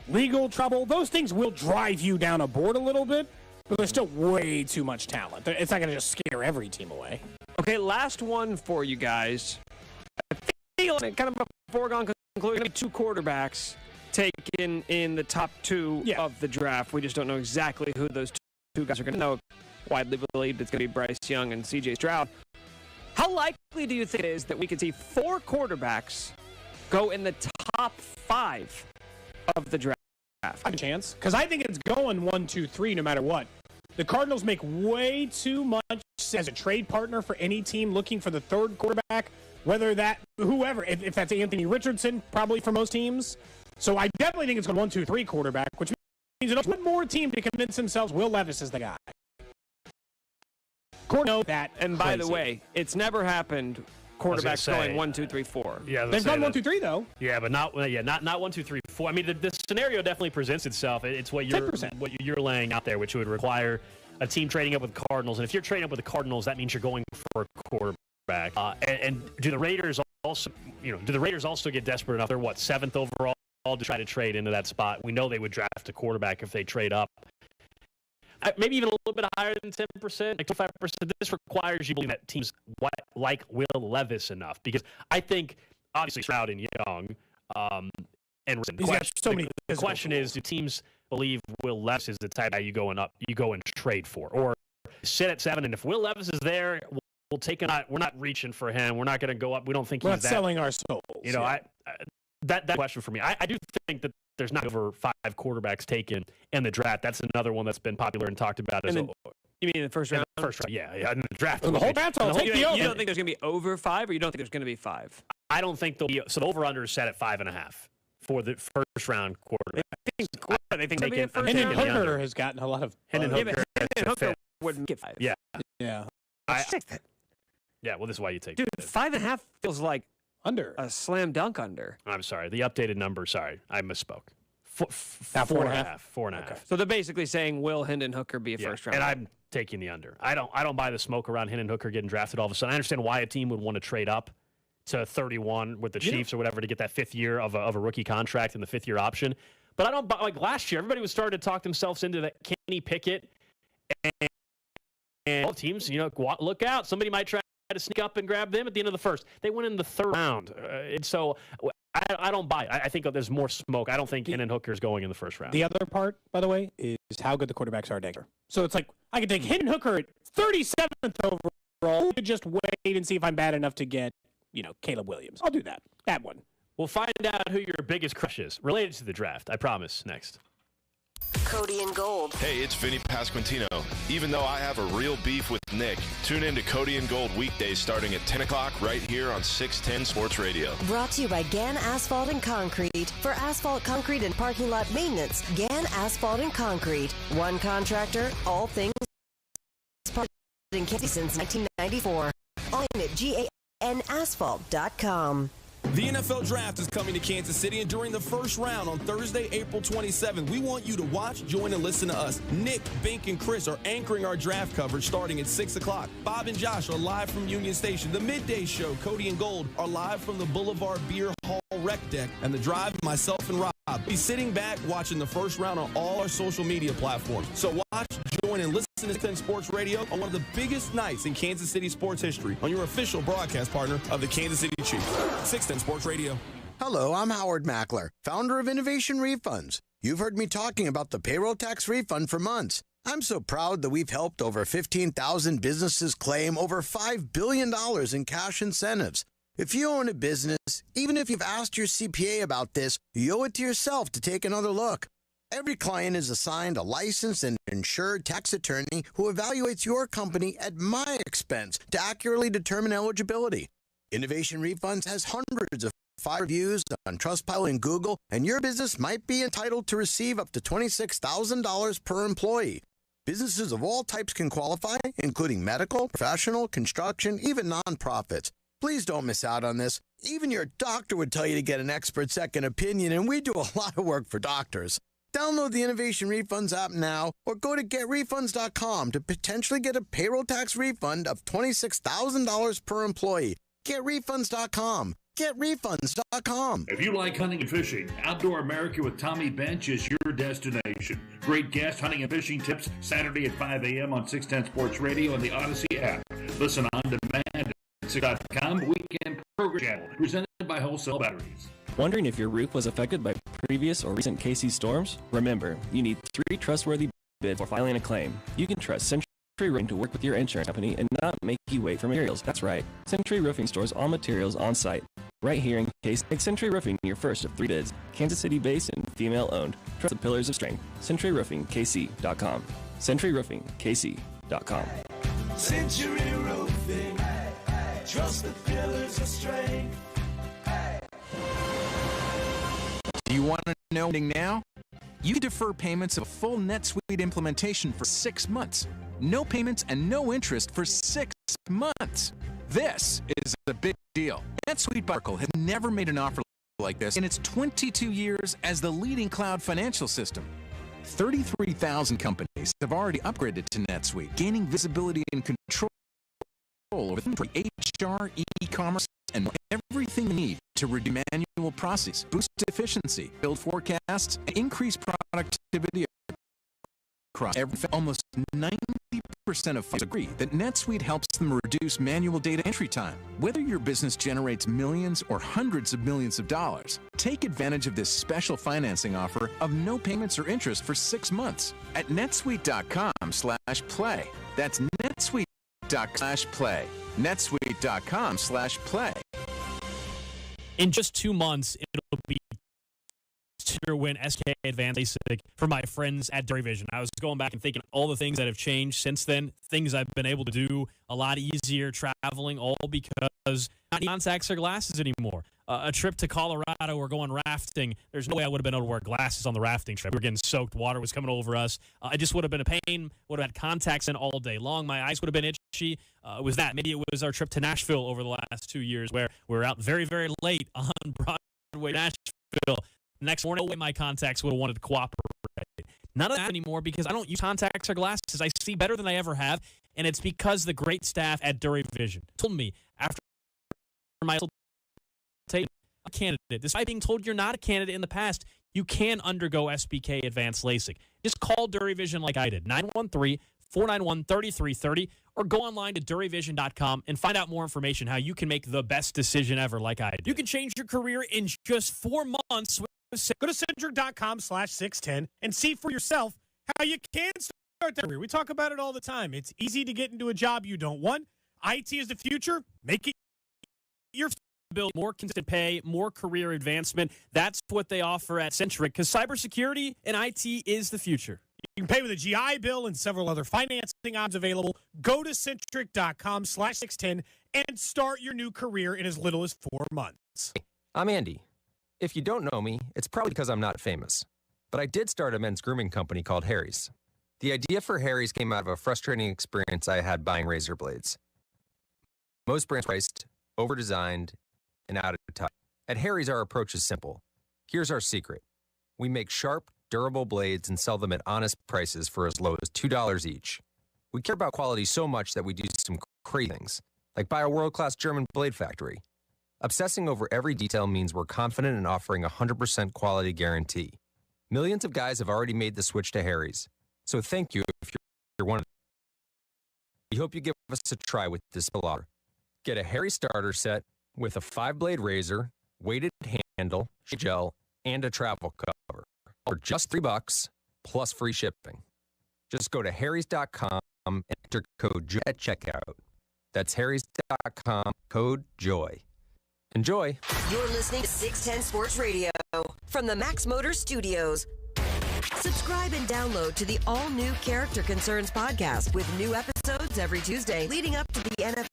Speaker 3: legal trouble. Those things will drive you down a board a little bit, but there's still way too much talent. It's not going to just scare every team away.
Speaker 1: Okay, last one for you guys. I feel like kind of a foregone conclusion. 2 quarterbacks taken in the top 2 of the draft. We just don't know exactly who those 2 guys are going to know. Widely believed it's going to be Bryce Young and C.J. Stroud. How likely do you think it is that we could see 4 quarterbacks go in the top 5 of the draft?
Speaker 3: I have a chance, because I think it's going 1, 2, 3 no matter what. The Cardinals make way too much as a trade partner for any team looking for the 3rd quarterback, whether that, whoever, if that's Anthony Richardson, probably for most teams. So I definitely think it's going 1, 2, 3 quarterback, which means it's one more team to convince themselves Will Levis is the guy. Know that.
Speaker 1: And by the way, it's never happened. Quarterbacks going 1, 2, 3, 4.
Speaker 2: Yeah,
Speaker 3: they've gone 1, 2, 3 though.
Speaker 2: Yeah, but not 1, 2, 3, 4. I mean, the scenario definitely presents itself. It's what you're laying out there, which would require a team trading up with the Cardinals. And if you're trading up with the Cardinals, that means you're going for a quarterback. And do the Raiders also get desperate enough? They're 7th overall to try to trade into that spot. We know they would draft a quarterback if they trade up. Maybe even a little bit higher than 10%, like 25%. This requires you to believe that teams like Will Levis enough, because I think obviously Stroud and Young and the question is, do teams believe Will Levis is the type that you go and trade for, or sit at 7, and if Will Levis is there, we'll take it. We're not reaching for him. We're not going to go up. We don't think
Speaker 3: we're
Speaker 2: he's
Speaker 3: not selling our souls.
Speaker 2: That question for me. I do think that there's not over 5 quarterbacks taken in the draft. That's another one that's been popular and talked about.
Speaker 1: You mean in the first round?
Speaker 2: First round, yeah. In the draft.
Speaker 3: The whole draft, I'll take the over.
Speaker 1: You don't think there's going to be over 5, or you don't think there's going to be 5?
Speaker 2: I don't think there'll be. So the over-under is set at 5.5 for the first round quarterback.
Speaker 1: They think they can.
Speaker 3: Hendon Hooker has gotten a lot of.
Speaker 2: Hendon Hooker
Speaker 1: would get 5.
Speaker 2: Yeah.
Speaker 3: Yeah.
Speaker 2: Yeah. Well, this is why you take.
Speaker 1: Dude, 5.5 feels like
Speaker 3: under
Speaker 1: a slam dunk under.
Speaker 2: I'm sorry. The updated number. Sorry, I misspoke. 4.5. 4.5.
Speaker 1: Okay. So they're basically saying, will Hendon Hooker be a first round?
Speaker 2: And I'm taking the under. I don't buy the smoke around Hendon Hooker getting drafted all of a sudden. I understand why a team would want to trade up to 31 with the Chiefs or whatever to get that 5th year of a rookie contract and the 5th year option. But I don't buy, like last year, everybody was starting to talk themselves into that Kenny Pickett and all teams, look out. Somebody might try to sneak up and grab them at the end of the first. They went in the 3rd round. And so I don't buy it. I think there's more smoke. I don't think Hendon Hooker's going in the 1st round.
Speaker 3: The other part, by the way, is how good the quarterbacks are next year. So it's like, I could take Hendon Hooker at 37th overall. I could just wait and see if I'm bad enough to get, Caleb Williams. I'll do that. That one.
Speaker 2: We'll find out who your biggest crush is related to the draft. I promise. Next.
Speaker 4: Cody and Gold.
Speaker 13: Hey, it's Vinny Pasquantino. Even though I have a real beef with Nick, tune in to Cody and Gold weekdays starting at 10 o'clock right here on 610 Sports Radio.
Speaker 4: Brought to you by Gann Asphalt and Concrete. For asphalt, concrete, and parking lot maintenance, Gann Asphalt and Concrete. One contractor, all things in Kansas since 1994. Online at GANasphalt.com.
Speaker 14: The NFL Draft is coming to Kansas City, and during the first round on Thursday, April 27th, we want you to watch, join, and listen to us. Nick, Bink, and Chris are anchoring our draft coverage starting at 6 o'clock. Bob and Josh are live from Union Station. The Midday Show, Cody and Gold, are live from the Boulevard Beer Hall Rec Deck. And The Drive, myself and Rob, be sitting back watching the first round on all our social media platforms. So watch, join, and listen to 10 Sports Radio on one of the biggest nights in Kansas City sports history on your official broadcast partner of the Kansas City Chiefs. 610 Sports Radio.
Speaker 15: Hello, I'm Howard Mackler, founder of Innovation Refunds. You've heard me talking about the payroll tax refund for months. I'm so proud that we've helped over 15,000 businesses claim over $5 billion in cash incentives. If you own a business, even if you've asked your CPA about this, you owe it to yourself to take another look. Every client is assigned a licensed and insured tax attorney who evaluates your company at my expense to accurately determine eligibility. Innovation Refunds has hundreds of 5 reviews on Trustpilot and Google, and your business might be entitled to receive up to $26,000 per employee. Businesses of all types can qualify, including medical, professional, construction, even nonprofits. Please don't miss out on this. Even your doctor would tell you to get an expert second opinion, and we do a lot of work for doctors. Download the Innovation Refunds app now or go to getrefunds.com to potentially get a payroll tax refund of $26,000 per employee. GetRefunds.com. GetRefunds.com.
Speaker 16: If you like hunting and fishing, Outdoor America with Tommy Bench is your destination. Great guest hunting and fishing tips Saturday at 5 a.m. on 610 Sports Radio and the Odyssey app. Listen on demand at 6.com weekend program channel presented by Wholesale Batteries.
Speaker 17: Wondering if your roof was affected by previous or recent KC storms? Remember, you need 3 trustworthy bids for filing a claim. You can trust Century Roofing to work with your insurance company and not make you wait for materials. That's right. Century Roofing stores all materials on site. Right here in KC. Make Century Roofing your first of 3 bids. Kansas City based and female owned. Trust the pillars of strength. CenturyRoofingKC.com. CenturyRoofingKC.com.
Speaker 12: Century Roofing. Trust the pillars of strength.
Speaker 6: Do you want to know now? You can defer payments of a full NetSuite implementation for 6 months. No payments and no interest for 6 months. This is a big deal. NetSuite by Oracle has never made an offer like this in its 22 years as the leading cloud financial system. 33,000 companies have already upgraded to NetSuite, gaining visibility and control over HR, e-commerce, and everything you need to reduce manual processes, boost efficiency, build forecasts, and increase productivity across almost 90% of firms agree that NetSuite helps them reduce manual data entry time. Whether your business generates millions or hundreds of millions of dollars, take advantage of this special financing offer of no payments or interest for 6 months at netsuite.com/play. That's netsuite.com/play. netsuite.com/play.
Speaker 2: In just 2 months, it'll be to win SK Advanced Basic for my friends at Dairy Vision. I was going back and thinking all the things that have changed since then, things I've been able to do a lot easier traveling, all because not contacts or glasses anymore. A trip to Colorado or going rafting, there's no way I would have been able to wear glasses on the rafting trip. We were getting soaked. Water was coming over us. It just would have been a pain. Would have had contacts in all day long. My eyes would have been itchy. It was that. Maybe it was our trip to Nashville over the last 2 years where we were out very, very late on Broadway, Nashville. Next morning, my contacts would have wanted to cooperate. None of that anymore because I don't use contacts or glasses. I see better than I ever have, and it's because the great staff at Dairy Vision told me after my a candidate, despite being told you're not a candidate in the past, you can undergo SBK Advanced LASIK. Just call Dairy Vision like I did, 913-491-3330, or go online to DurryVision.com and find out more information how you can make the best decision ever like I did.
Speaker 3: You can change your career in just 4 months. Go to Centric.com/610 and see for yourself how you can start that career. We talk about it all the time. It's easy to get into a job you don't want. IT is the future. Make it your
Speaker 18: ability, more consistent pay, more career advancement. That's what they offer at Centric, because cybersecurity and IT is the future.
Speaker 3: You can pay with a GI Bill and several other financing options available. Go to Centric.com/610 and start your new career in as little as 4 months.
Speaker 19: I'm Andy. If you don't know me, it's probably because I'm not famous. But I did start a men's grooming company called Harry's. The idea for Harry's came out of a frustrating experience I had buying razor blades. Most brands priced, over-designed, and out of touch. At Harry's, our approach is simple. Here's our secret. We make sharp, durable blades and sell them at honest prices for as low as $2 each. We care about quality so much that we do some crazy things, like buy a world-class German blade factory. Obsessing over every detail means we're confident in offering a 100% quality guarantee. Millions of guys have already made the switch to Harry's, so thank you if you're one of them. We hope you give us a try with this offer. Get a Harry starter set with a 5-blade razor, weighted handle, gel, and a travel cover for just $3 plus free shipping. Just go to harrys.com and enter code JOY at checkout. That's harrys.com, code JOY. Enjoy.
Speaker 4: You're listening to 610 Sports Radio from the Max Motor Studios. Subscribe and download to the all-new Character Concerns podcast with new episodes every Tuesday leading up to the NFL.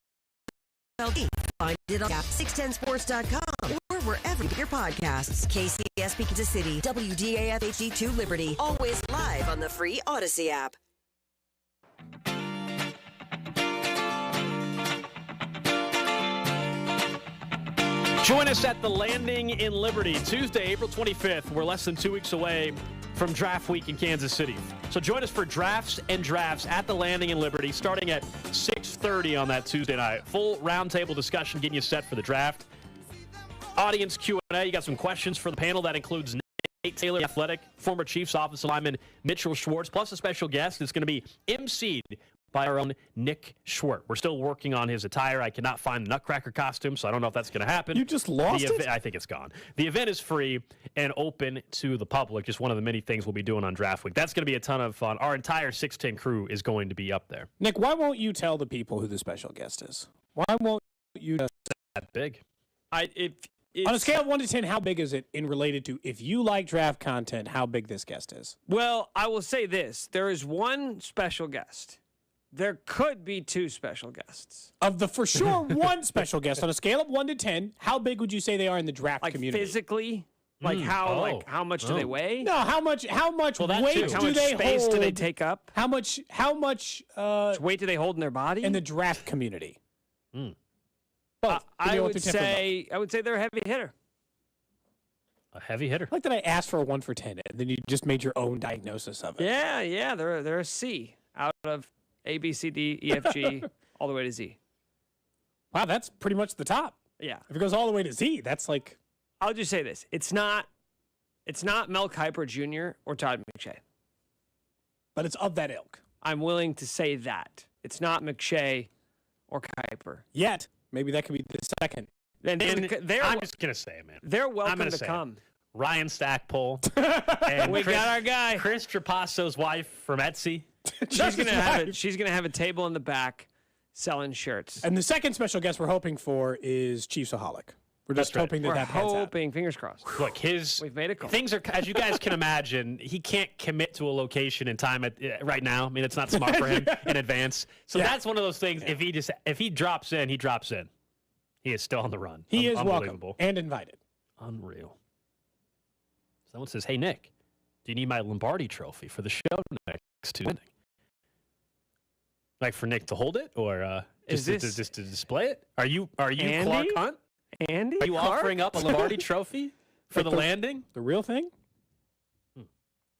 Speaker 4: Find it on 610sports.com or wherever you get your podcasts. KCSP Kansas City, WDAF HD2 Liberty, always live on the free Odyssey app.
Speaker 2: Join us at the Landing in Liberty, Tuesday, April 25th. We're less than 2 weeks away from Draft Week in Kansas City. So join us for drafts and drafts at the Landing in Liberty, starting at 6:30 on that Tuesday night. Full roundtable discussion getting you set for the draft. Audience Q&A. You got some questions for the panel. That includes Nate Taylor, Athletic, former Chiefs offensive lineman Mitchell Schwartz, plus a special guest. It's going to be emceed by our own Nick Schwartz. We're still working on his attire. I cannot find the Nutcracker costume, so I don't know if that's going to happen.
Speaker 3: You just lost it?
Speaker 2: I think it's gone. The event is free and open to the public. Just one of the many things we'll be doing on Draft Week. That's going to be a ton of fun. Our entire 610 crew is going to be up there.
Speaker 3: Nick, why won't you tell the people who the special guest is? Why won't you just
Speaker 2: that big?
Speaker 3: On a scale of 1 to 10, how big is it in related to if you like draft content, how big this guest is?
Speaker 1: Well, I will say this. There is one special guest. There could be 2 special guests.
Speaker 3: Of the for sure one special guest, on a scale of 1 to 10, how big would you say they are in the draft community?
Speaker 1: Physically? How much do they weigh?
Speaker 3: No, how much weight
Speaker 1: how
Speaker 3: do
Speaker 1: much
Speaker 3: they
Speaker 1: space
Speaker 3: hold?
Speaker 1: do they take up?
Speaker 3: How much
Speaker 1: weight do they hold in their body?
Speaker 3: In the draft community.
Speaker 1: I would say they're a heavy hitter.
Speaker 2: A heavy hitter.
Speaker 3: I like that I asked for a 1 for 10, and then you just made your own diagnosis of it.
Speaker 1: Yeah, they're a C out of A, B, C, D, E, F, G, all the way to Z.
Speaker 3: Wow, that's pretty much the top.
Speaker 1: Yeah.
Speaker 3: If it goes all the way to Z, that's like...
Speaker 1: I'll just say this. It's not Mel Kiper Jr. or Todd McShay.
Speaker 3: But it's of that ilk.
Speaker 1: I'm willing to say that. It's not McShay or Kiper.
Speaker 3: Yet. Maybe that could be the second.
Speaker 2: I'm just going to say it, man.
Speaker 1: They're welcome to come.
Speaker 2: Ryan Stackpole. And
Speaker 1: we got our guy.
Speaker 2: Chris Trapasso's wife from Etsy.
Speaker 1: She's gonna have a table in the back selling shirts.
Speaker 3: And the second special guest we're hoping for is Chiefsaholic. We're just hoping that that pans out.
Speaker 1: Fingers crossed.
Speaker 2: Look,
Speaker 1: we've made a call.
Speaker 2: Things are, as you guys can imagine, he can't commit to a location and time right now. I mean, it's not smart for him in advance. So that's one of those things. Yeah. If he drops in, he drops in. He is still on the run.
Speaker 3: He is welcome and invited.
Speaker 2: Unreal. Someone says, "Hey Nick, do you need my Lombardi trophy for the show next Tuesday?" Like for Nick to hold it, or just to display it? Are you
Speaker 1: Andy?
Speaker 2: Clark Hunt?
Speaker 1: Andy?
Speaker 2: Are you
Speaker 1: Clark?
Speaker 2: offering up a Lombardi trophy for the landing?
Speaker 3: The real thing?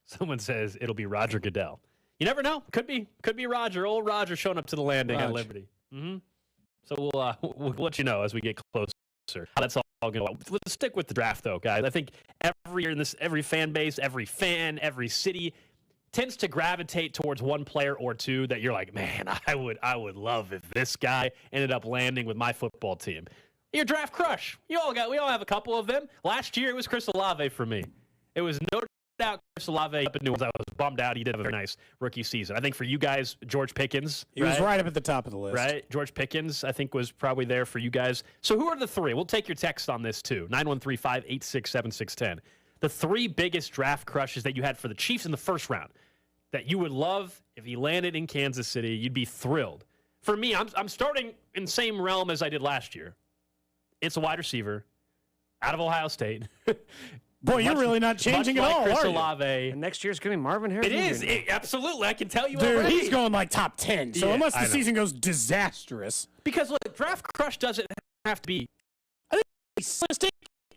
Speaker 2: Someone says it'll be Roger Goodell. You never know. Could be Roger. Old Roger showing up to the landing at Liberty. Mm-hmm. So we'll let you know as we get closer how that's all going to go. Let's stick with the draft, though, guys. I think every year every fan base, every fan, every city tends to gravitate towards one player or two that you're like, man, I would love if this guy ended up landing with my football team. Your draft crush. We all have a couple of them. Last year it was Chris Olave for me. It was Notre out Chris Olave up in New Orleans. I was bummed out. He did have a very nice rookie season. I think for you guys, George Pickens.
Speaker 3: He was right up at the top of the list.
Speaker 2: Right? George Pickens, I think, was probably there for you guys. So who are the three? We'll take your text on this, too. 913-586-7610. The three biggest draft crushes that you had for the Chiefs in the first round that you would love if he landed in Kansas City. You'd be thrilled. For me, I'm starting in the same realm as I did last year. It's a wide receiver out of Ohio State.
Speaker 3: Boy, you're really not changing at all,
Speaker 2: Chris
Speaker 3: are you?
Speaker 2: Olave.
Speaker 1: And next year's going to be Marvin Harrison.
Speaker 2: It is. Absolutely. I can tell you
Speaker 3: Dude,
Speaker 2: already.
Speaker 3: he's going like top 10. So
Speaker 2: Yeah,
Speaker 3: unless the
Speaker 2: I know.
Speaker 3: season goes disastrous.
Speaker 2: Because, look, draft crush doesn't have to be.
Speaker 3: I think it's realistic.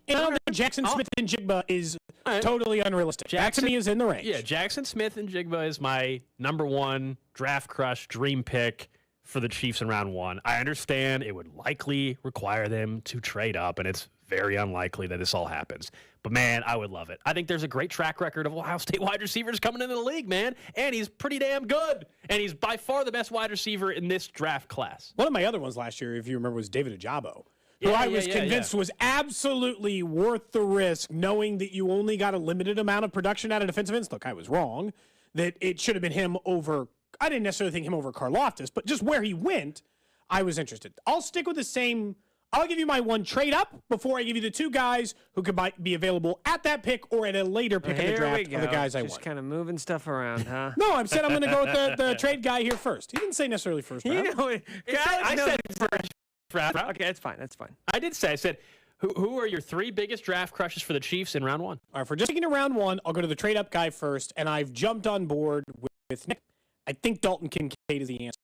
Speaker 3: And I don't think Jackson Smith and Jigba is totally unrealistic. That to me is in the range.
Speaker 2: Yeah, Jackson Smith and Jigba is my number one draft crush dream pick for the Chiefs in round one. I understand it would likely require them to trade up, and it's very unlikely that this all happens. But, man, I would love it. I think there's a great track record of Ohio State wide receivers coming into the league, man. And he's pretty damn good. And he's by far the best wide receiver in this draft class.
Speaker 3: One of my other ones last year, if you remember, was David Ojabo, who I was convinced was absolutely worth the risk, knowing that you only got a limited amount of production out of defensive ends. Look, I was wrong. That it should have been him over. I didn't necessarily think him over Karlaftis, but just where he went, I was interested. I'll stick with the same. I'll give you my one trade up before I give you the two guys who could be available at that pick or at a later pick in the draft of the guys I want.
Speaker 1: Just kind of moving stuff around, huh?
Speaker 3: No, I'm saying I'm going to go with the trade guy here first. He didn't say necessarily first round.
Speaker 1: You know,
Speaker 2: I said first round.
Speaker 1: Okay, that's fine. That's fine.
Speaker 2: I did say, I said, who are your three biggest draft crushes for the Chiefs in round one?
Speaker 3: All right, for just taking a round one, I'll go to the trade up guy first, and I've jumped on board with Nick. I think Dalton Kincaid is the answer.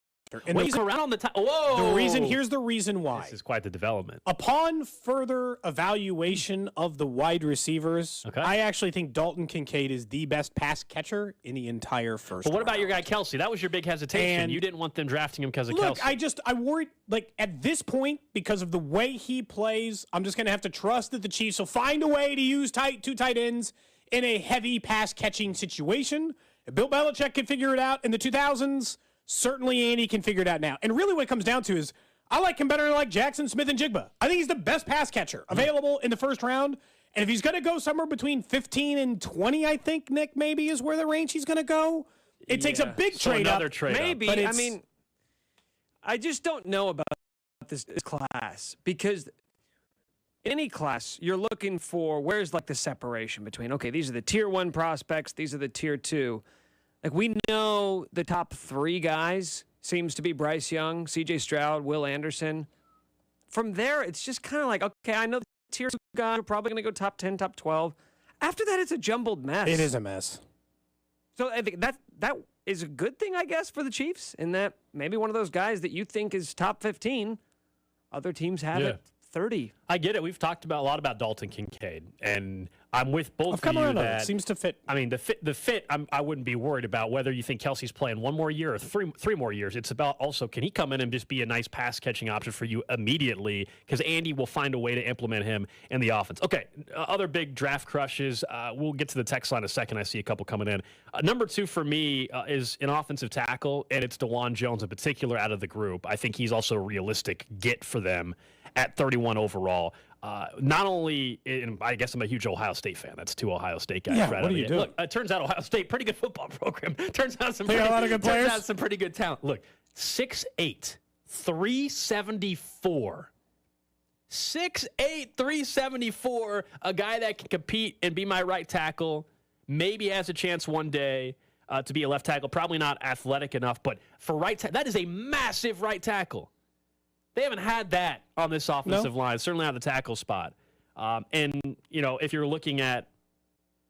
Speaker 3: And
Speaker 2: Wait, around on the top. Whoa!
Speaker 3: Here's the reason why.
Speaker 2: This is quite the development.
Speaker 3: Upon further evaluation of the wide receivers, I actually think Dalton Kincaid is the best pass catcher in the entire first
Speaker 2: But what
Speaker 3: round.
Speaker 2: about your guy Kelsey? That was your big hesitation.
Speaker 3: And
Speaker 2: you didn't want them drafting him because of
Speaker 3: Look,
Speaker 2: Kelsey.
Speaker 3: I worried, like, at this point, because of the way he plays, I'm just going to have to trust that the Chiefs will find a way to use two tight ends in a heavy pass-catching situation. If Bill Belichick can figure it out in the 2000s, certainly Andy can figure it out now. And really what it comes down to is I like him better than like Jackson Smith and Jigba. I think he's the best pass catcher available in the first round. And if he's going to go somewhere between 15 and 20, I think, Nick, maybe is where the range he's going to go. It takes a big trade up.
Speaker 1: Maybe.
Speaker 3: But
Speaker 1: I mean, I just don't know about this class because in any class, you're looking for where's like the separation between, okay, these are the tier one prospects, these are the tier two. Like we know the top three guys seems to be Bryce Young, C.J. Stroud, Will Anderson. From there, it's just kind of like, okay, I know the tier two guys are probably going to go top 10, top 12. After that, it's a jumbled mess.
Speaker 3: It is a mess.
Speaker 1: So I think that is a good thing, I guess, for the Chiefs in that maybe one of those guys that you think is top 15, other teams have it 30.
Speaker 2: I get it. We've talked a lot about Dalton Kincaid, and I'm with both
Speaker 3: I've come
Speaker 2: of you
Speaker 3: around on it.
Speaker 2: that
Speaker 3: Seems to fit.
Speaker 2: I mean, the fit. I wouldn't be worried about whether you think Kelsey's playing one more year or three more years. It's about also can he come in and just be a nice pass catching option for you immediately because Andy will find a way to implement him in the offense. Okay, other big draft crushes. We'll get to the text line in a second. I see a couple coming in. Number two for me is an offensive tackle, and it's DeJuan Jones in particular out of the group. I think he's also a realistic get for them at 31 overall. Not only, I guess I'm a huge Ohio State fan. That's two Ohio State guys.
Speaker 3: Yeah,
Speaker 2: right
Speaker 3: what
Speaker 2: out
Speaker 3: are you
Speaker 2: of
Speaker 3: doing?
Speaker 2: Look, it turns out Ohio State, pretty good football program. Turns out some
Speaker 3: They got a lot of good players.
Speaker 2: Turns out some pretty good talent. Look, 6'8", 374. 6'8", 374, a guy that can compete and be my right tackle. Maybe has a chance one day to be a left tackle. Probably not athletic enough, but for right tackle, that is a massive right tackle. They haven't had that on this offensive line, certainly not the tackle spot. And, you know, if you're looking at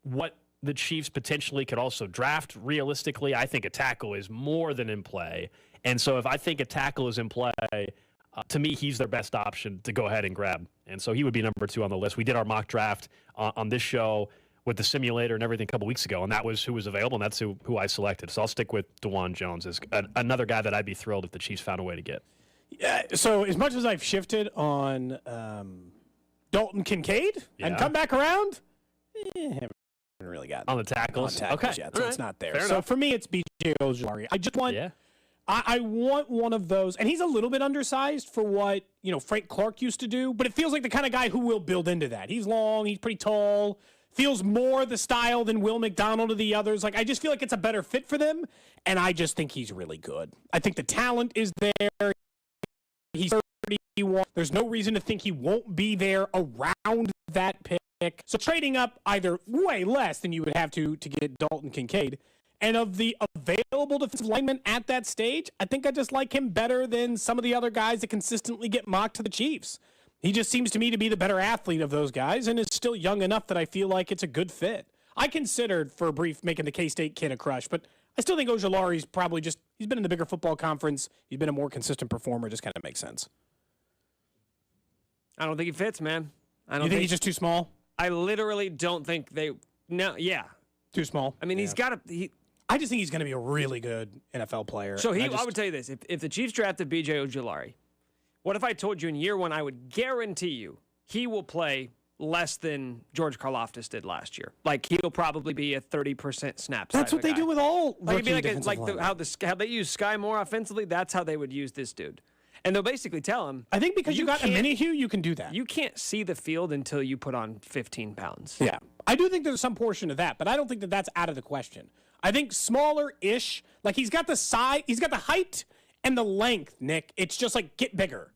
Speaker 2: what the Chiefs potentially could also draft realistically, I think a tackle is more than in play. And so if I think a tackle is in play, to me, he's their best option to go ahead and grab. And so he would be number two on the list. We did our mock draft on this show with the simulator and everything a couple weeks ago, and that was who was available, and that's who I selected. So I'll stick with DeJuan Jones as another guy that I'd be thrilled if the Chiefs found a way to get.
Speaker 3: Yeah, so as much as I've shifted on Dalton Kincaid and come back around, haven't really got
Speaker 2: on the tackles
Speaker 3: yet, so it's not there.
Speaker 2: Fair
Speaker 3: So
Speaker 2: enough.
Speaker 3: for me, it's B.J. Ojulari. I just want, I want one of those, and he's a little bit undersized for what Frank Clark used to do, but it feels like the kind of guy who will build into that. He's long, he's pretty tall, feels more the style than Will McDonald or the others. Like, I just feel like it's a better fit for them, and I just think he's really good. I think the talent is there. He's 31. There's no reason to think he won't be there around that pick. So trading up either way less than you would have to get Dalton Kincaid. And of the available defensive linemen at that stage, I think I just like him better than some of the other guys that consistently get mocked to the Chiefs. He just seems to me to be the better athlete of those guys and is still young enough that I feel like it's a good fit. I considered for a brief making the K-State kid a crush, but I still think Ojulari's probably just, he's been in the bigger football conference. He's been a more consistent performer. Just kind of makes sense.
Speaker 1: I don't think he fits, man. I don't
Speaker 3: You think he's just too small?
Speaker 1: I literally don't think
Speaker 3: Too small.
Speaker 1: I mean, he's got to.
Speaker 3: I just think he's going to be a really good NFL player.
Speaker 1: So I would tell you this: if the Chiefs drafted B.J. Ojulari, what if I told you in year one I would guarantee you he will play less than George Karlaftis did last year? Like he'll probably be a 30% snap.
Speaker 3: That's what they do with all
Speaker 1: like
Speaker 3: rookie
Speaker 1: it'd be how they use Sky Moore offensively. That's how they would use this dude. And they'll basically tell him.
Speaker 3: I think because you got a Minihue, you can do that.
Speaker 1: You can't see the field until you put on 15 pounds.
Speaker 3: Yeah. I do think there's some portion of that, but I don't think that that's out of the question. I think smaller-ish, like he's got the size, he's got the height and the length, Nick. It's just like get bigger.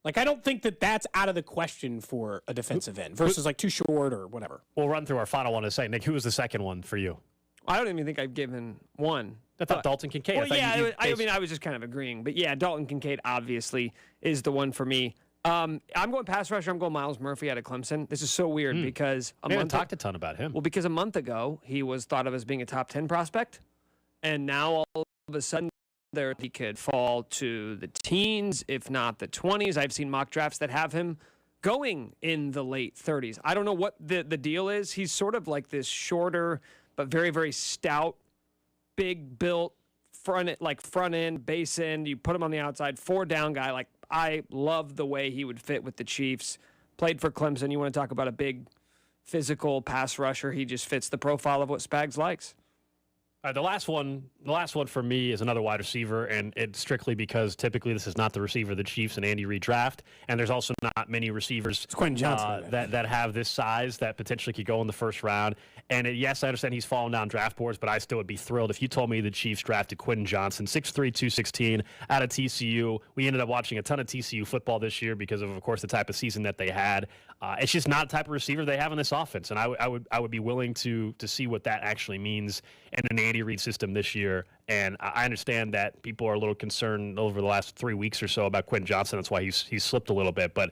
Speaker 3: Like I don't think that that's out of the question for a defensive end versus like too short or whatever.
Speaker 2: We'll run through our final one and say, Nick, who was the second one for you?
Speaker 1: I don't even think I've given one.
Speaker 2: I thought Dalton Kincaid.
Speaker 1: Well, I was just kind of agreeing. But yeah, Dalton Kincaid obviously is the one for me. I'm going pass rusher. I'm going Miles Murphy out of Clemson. This is so weird because
Speaker 2: we haven't talked a ton about him.
Speaker 1: Well, because a month ago he was thought of as being a top 10 prospect, and now all of a sudden he could fall to the teens, if not the 20s. I've seen mock drafts that have him going in the late 30s. I don't know what the deal is. He's sort of like this shorter but very, very stout, big built front end, base end. You put him on the outside, 4-down guy. Like I love the way he would fit with the Chiefs. Played for Clemson. You want to talk about a big physical pass rusher? He just fits the profile of what Spags likes.
Speaker 2: The last one for me is another wide receiver, and it's strictly because typically this is not the receiver the Chiefs and Andy Reid draft, and there's also not many receivers that have this size that potentially could go in the first round. And yes, I understand he's fallen down draft boards, but I still would be thrilled if you told me the Chiefs drafted Quentin Johnson, 6'3", 216, out of TCU. We ended up watching a ton of TCU football this year because of course, the type of season that they had. It's just not the type of receiver they have in this offense, and I would be willing to see what that actually means in an Andy Reid system this year. And I understand that people are a little concerned over the last 3 weeks or so about Quentin Johnson. That's why he's slipped a little bit. But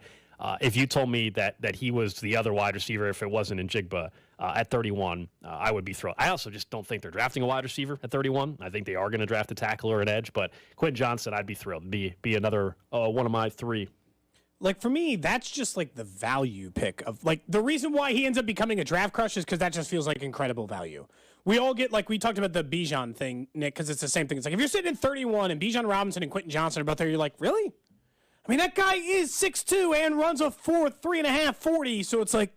Speaker 2: if you told me that he was the other wide receiver, if it wasn't in Njigba at 31, I would be thrilled. I also just don't think they're drafting a wide receiver at 31. I think they are going to draft a tackle or an edge. But Quentin Johnson, I'd be thrilled. Be another one of my three.
Speaker 3: Like, for me, that's just, like, the value pick of, like, the reason why he ends up becoming a draft crush is because that just feels like incredible value. We all get, like, we talked about the Bijan thing, Nick, because it's the same thing. It's like, if you're sitting at 31 and Bijan Robinson and Quentin Johnson are both there, you're like, really? I mean, that guy is 6'2" and runs a 3.5 40, so it's like,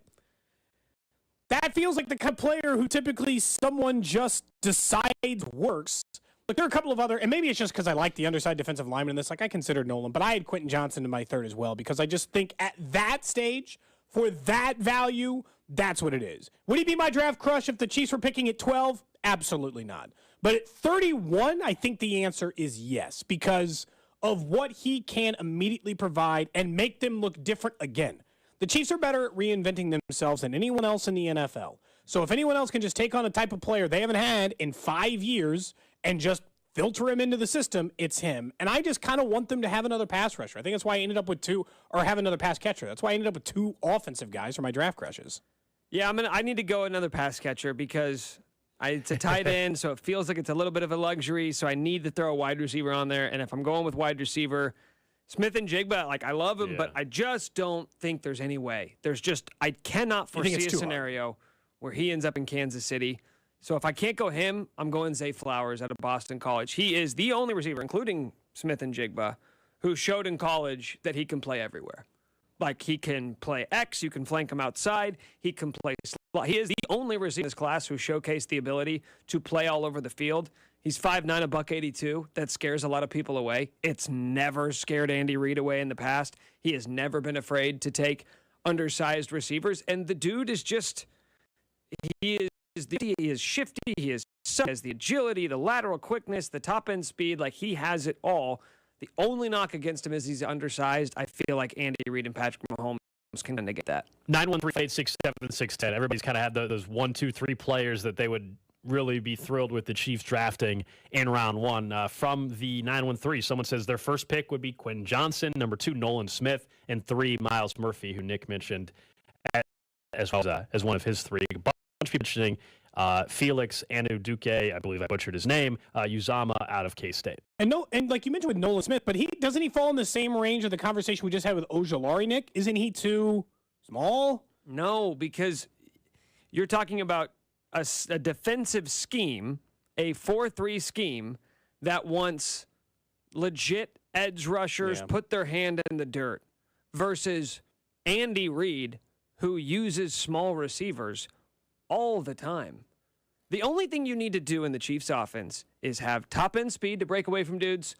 Speaker 3: that feels like the kind of player who typically someone just decides works. Like, there are a couple of other, and maybe it's just because I like the underside defensive lineman in this. Like, I considered Nolan, but I had Quentin Johnson in my third as well because I just think at that stage, for that value, that's what it is. Would he be my draft crush if the Chiefs were picking at 12? Absolutely not. But at 31, I think the answer is yes because of what he can immediately provide and make them look different again. The Chiefs are better at reinventing themselves than anyone else in the NFL. So if anyone else can just take on a type of player they haven't had in 5 years and just filter him into the system, it's him. And I just kind of want them to have another pass rusher. I think that's why I ended up with two, or have another pass catcher. That's why I ended up with two offensive guys for my draft crushes.
Speaker 1: Yeah, I need to go another pass catcher because it's a tight end, so it feels like it's a little bit of a luxury, so I need to throw a wide receiver on there. And if I'm going with wide receiver, Smith and Jigba, like, I love him, but I just don't think there's any way. I cannot foresee a scenario where he ends up in Kansas City. So if I can't go him, I'm going Zay Flowers out of Boston College. He is the only receiver, including Smith and Jigba, who showed in college that he can play everywhere. Like, he can play X, you can flank him outside, he can play slot. He is the only receiver in this class who showcased the ability to play all over the field. He's 5'9", $182. That scares a lot of people away. It's never scared Andy Reid away in the past. He has never been afraid to take undersized receivers. And the dude is just... he is shifty. He has the agility, the lateral quickness, the top end speed. Like, he has it all. The only knock against him is he's undersized. I feel like Andy Reid and Patrick Mahomes can kind of get that.
Speaker 2: 913-867-610. Everybody's kind of had those 1, 2, 3 players that they would really be thrilled with the Chiefs drafting in round 1. From the 913, someone says their first pick would be Quinn Johnson, number 2, Nolan Smith, and 3, Miles Murphy, who Nick mentioned as well as one of his 3. A bunch of people mentioning Felix Anuduke, I believe I butchered his name, Uzama out of K-State.
Speaker 3: And like you mentioned with Nolan Smith, but doesn't he fall in the same range of the conversation we just had with Ojulari, Nick? Isn't he too small?
Speaker 1: No, because you're talking about a defensive scheme, a 4-3 scheme that wants legit edge rushers put their hand in the dirt versus Andy Reid, who uses small receivers all the time. The only thing you need to do in the Chiefs offense is have top-end speed to break away from dudes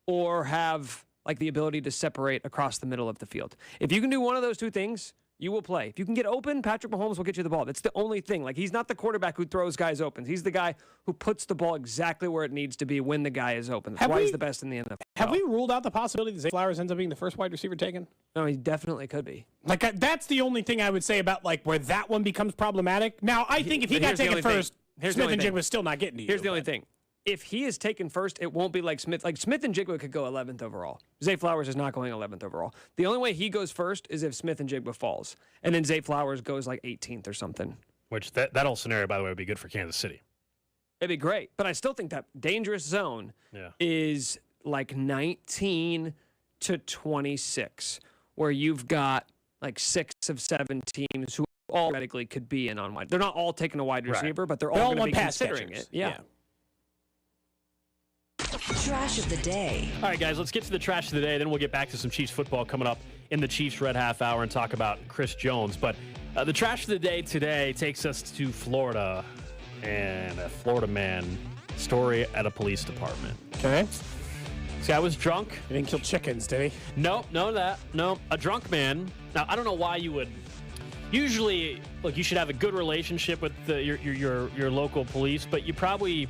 Speaker 1: or have like the ability to separate across the middle of the field. If you can do one of those 2 things, you will play. If you can get open, Patrick Mahomes will get you the ball. That's the only thing. Like, he's not the quarterback who throws guys open. He's the guy who puts the ball exactly where it needs to be when the guy is open. That's why he's the best in the NFL.
Speaker 3: Have we ruled out the possibility that Zay Flowers ends up being the first wide receiver taken?
Speaker 1: No, he definitely could be.
Speaker 3: Like, that's the only thing I would say about, like, where that one becomes problematic. Now, I think if he got taken first, Smith and Jigba still not getting to you.
Speaker 1: Here's the only thing. If he is taken first, it won't be like Smith. Like, Smith and Jigba could go 11th overall. Zay Flowers is not going 11th overall. The only way he goes first is if Smith and Jigba falls. And then Zay Flowers goes like 18th or something.
Speaker 2: Which that whole scenario, by the way, would be good for Kansas City.
Speaker 1: It'd be great. But I still think that dangerous zone is like 19 to 26, where you've got like 6 of 7 teams who all theoretically could be in on wide. They're not all taking a wide receiver, but they're all going to be considering it. Yeah.
Speaker 4: Trash of the day.
Speaker 2: All right, guys, let's get to the trash of the day. Then we'll get back to some Chiefs football coming up in the Chiefs Red Half Hour and talk about Chris Jones. But the trash of the day today takes us to Florida and a Florida man story at a police department.
Speaker 3: Okay.
Speaker 2: This guy was drunk.
Speaker 3: He didn't kill chickens, did he?
Speaker 2: No, a drunk man. Now, I don't know why you would. Usually, look, you should have a good relationship with your local police, but you probably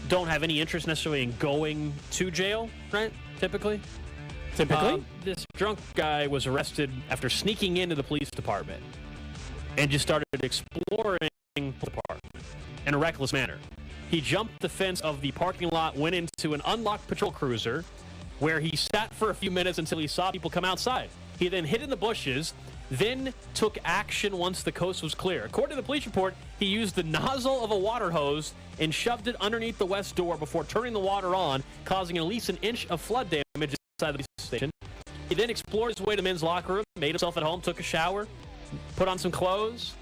Speaker 2: don't have any interest necessarily in going to jail, right? Typically. This drunk guy was arrested after sneaking into the police department and just started exploring the department in a reckless manner. He jumped the fence of the parking lot, went into an unlocked patrol cruiser where he sat for a few minutes until he saw people come outside. He then hid in the bushes, then took action once the coast was clear. According to the police report, he used the nozzle of a water hose and shoved it underneath the west door before turning the water on, causing at least an inch of flood damage inside the police station. He then explored his way to the men's locker room, made himself at home, took a shower, put on some clothes.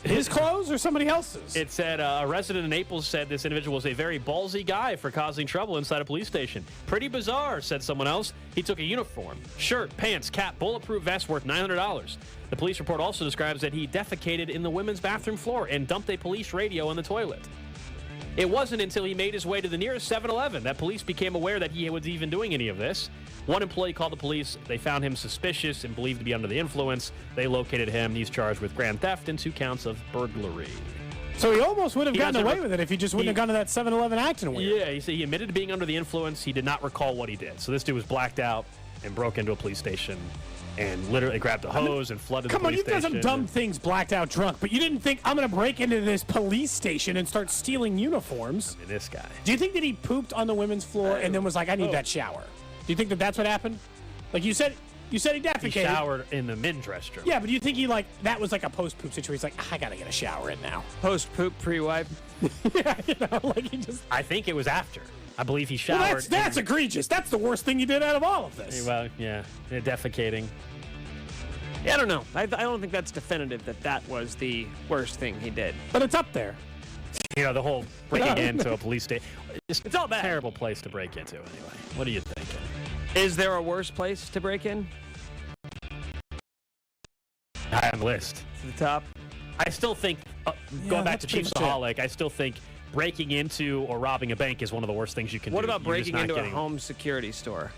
Speaker 3: His clothes or somebody else's?
Speaker 2: It said a resident in Naples said this individual was a very ballsy guy for causing trouble inside a police station. Pretty bizarre, said someone else. He took a uniform, shirt, pants, cap, bulletproof vest worth $900. The police report also describes that he defecated in the women's bathroom floor and dumped a police radio in the toilet. It wasn't until he made his way to the nearest 7-Eleven that police became aware that he was even doing any of this. One employee called the police. They found him suspicious and believed to be under the influence. They located him. He's charged with grand theft and 2 counts of burglary.
Speaker 3: So he almost would have gotten away with it if he just wouldn't have gone to that 7-Eleven acting weird.
Speaker 2: Yeah, he admitted to being under the influence. He did not recall what he did. So this dude was blacked out and broke into a police station and literally grabbed a hose and flooded the police station.
Speaker 3: Come on, you've done some dumb things blacked out drunk, but you didn't think, I'm going to break into this police station and start stealing uniforms.
Speaker 2: I mean, this guy.
Speaker 3: Do you think that he pooped on the women's floor and then was like, I need that shower? Do you think that that's what happened? Like you said he defecated.
Speaker 2: He showered in the men's restroom.
Speaker 3: Yeah, but do you think that was like a post-poop situation? He's like, I got to get a shower in now.
Speaker 1: Post-poop, pre-wipe?
Speaker 3: Yeah, like he just...
Speaker 2: I think it was after. I believe he showered.
Speaker 3: Well, that's egregious. That's the worst thing you did out of all of this.
Speaker 2: Well, yeah, defecating.
Speaker 1: Yeah, I don't know. I don't think that's definitive that was the worst thing he did.
Speaker 3: But it's up there.
Speaker 2: You know, the whole breaking into a police station. It's all bad. Terrible place to break into anyway. What are you thinking?
Speaker 1: Is there a worse place to break in?
Speaker 2: High on the list.
Speaker 1: To the top?
Speaker 2: I still think, going back to Chiefsaholic, I still think breaking into or robbing a bank is one of the worst things you can do.
Speaker 1: What about breaking into a home security store?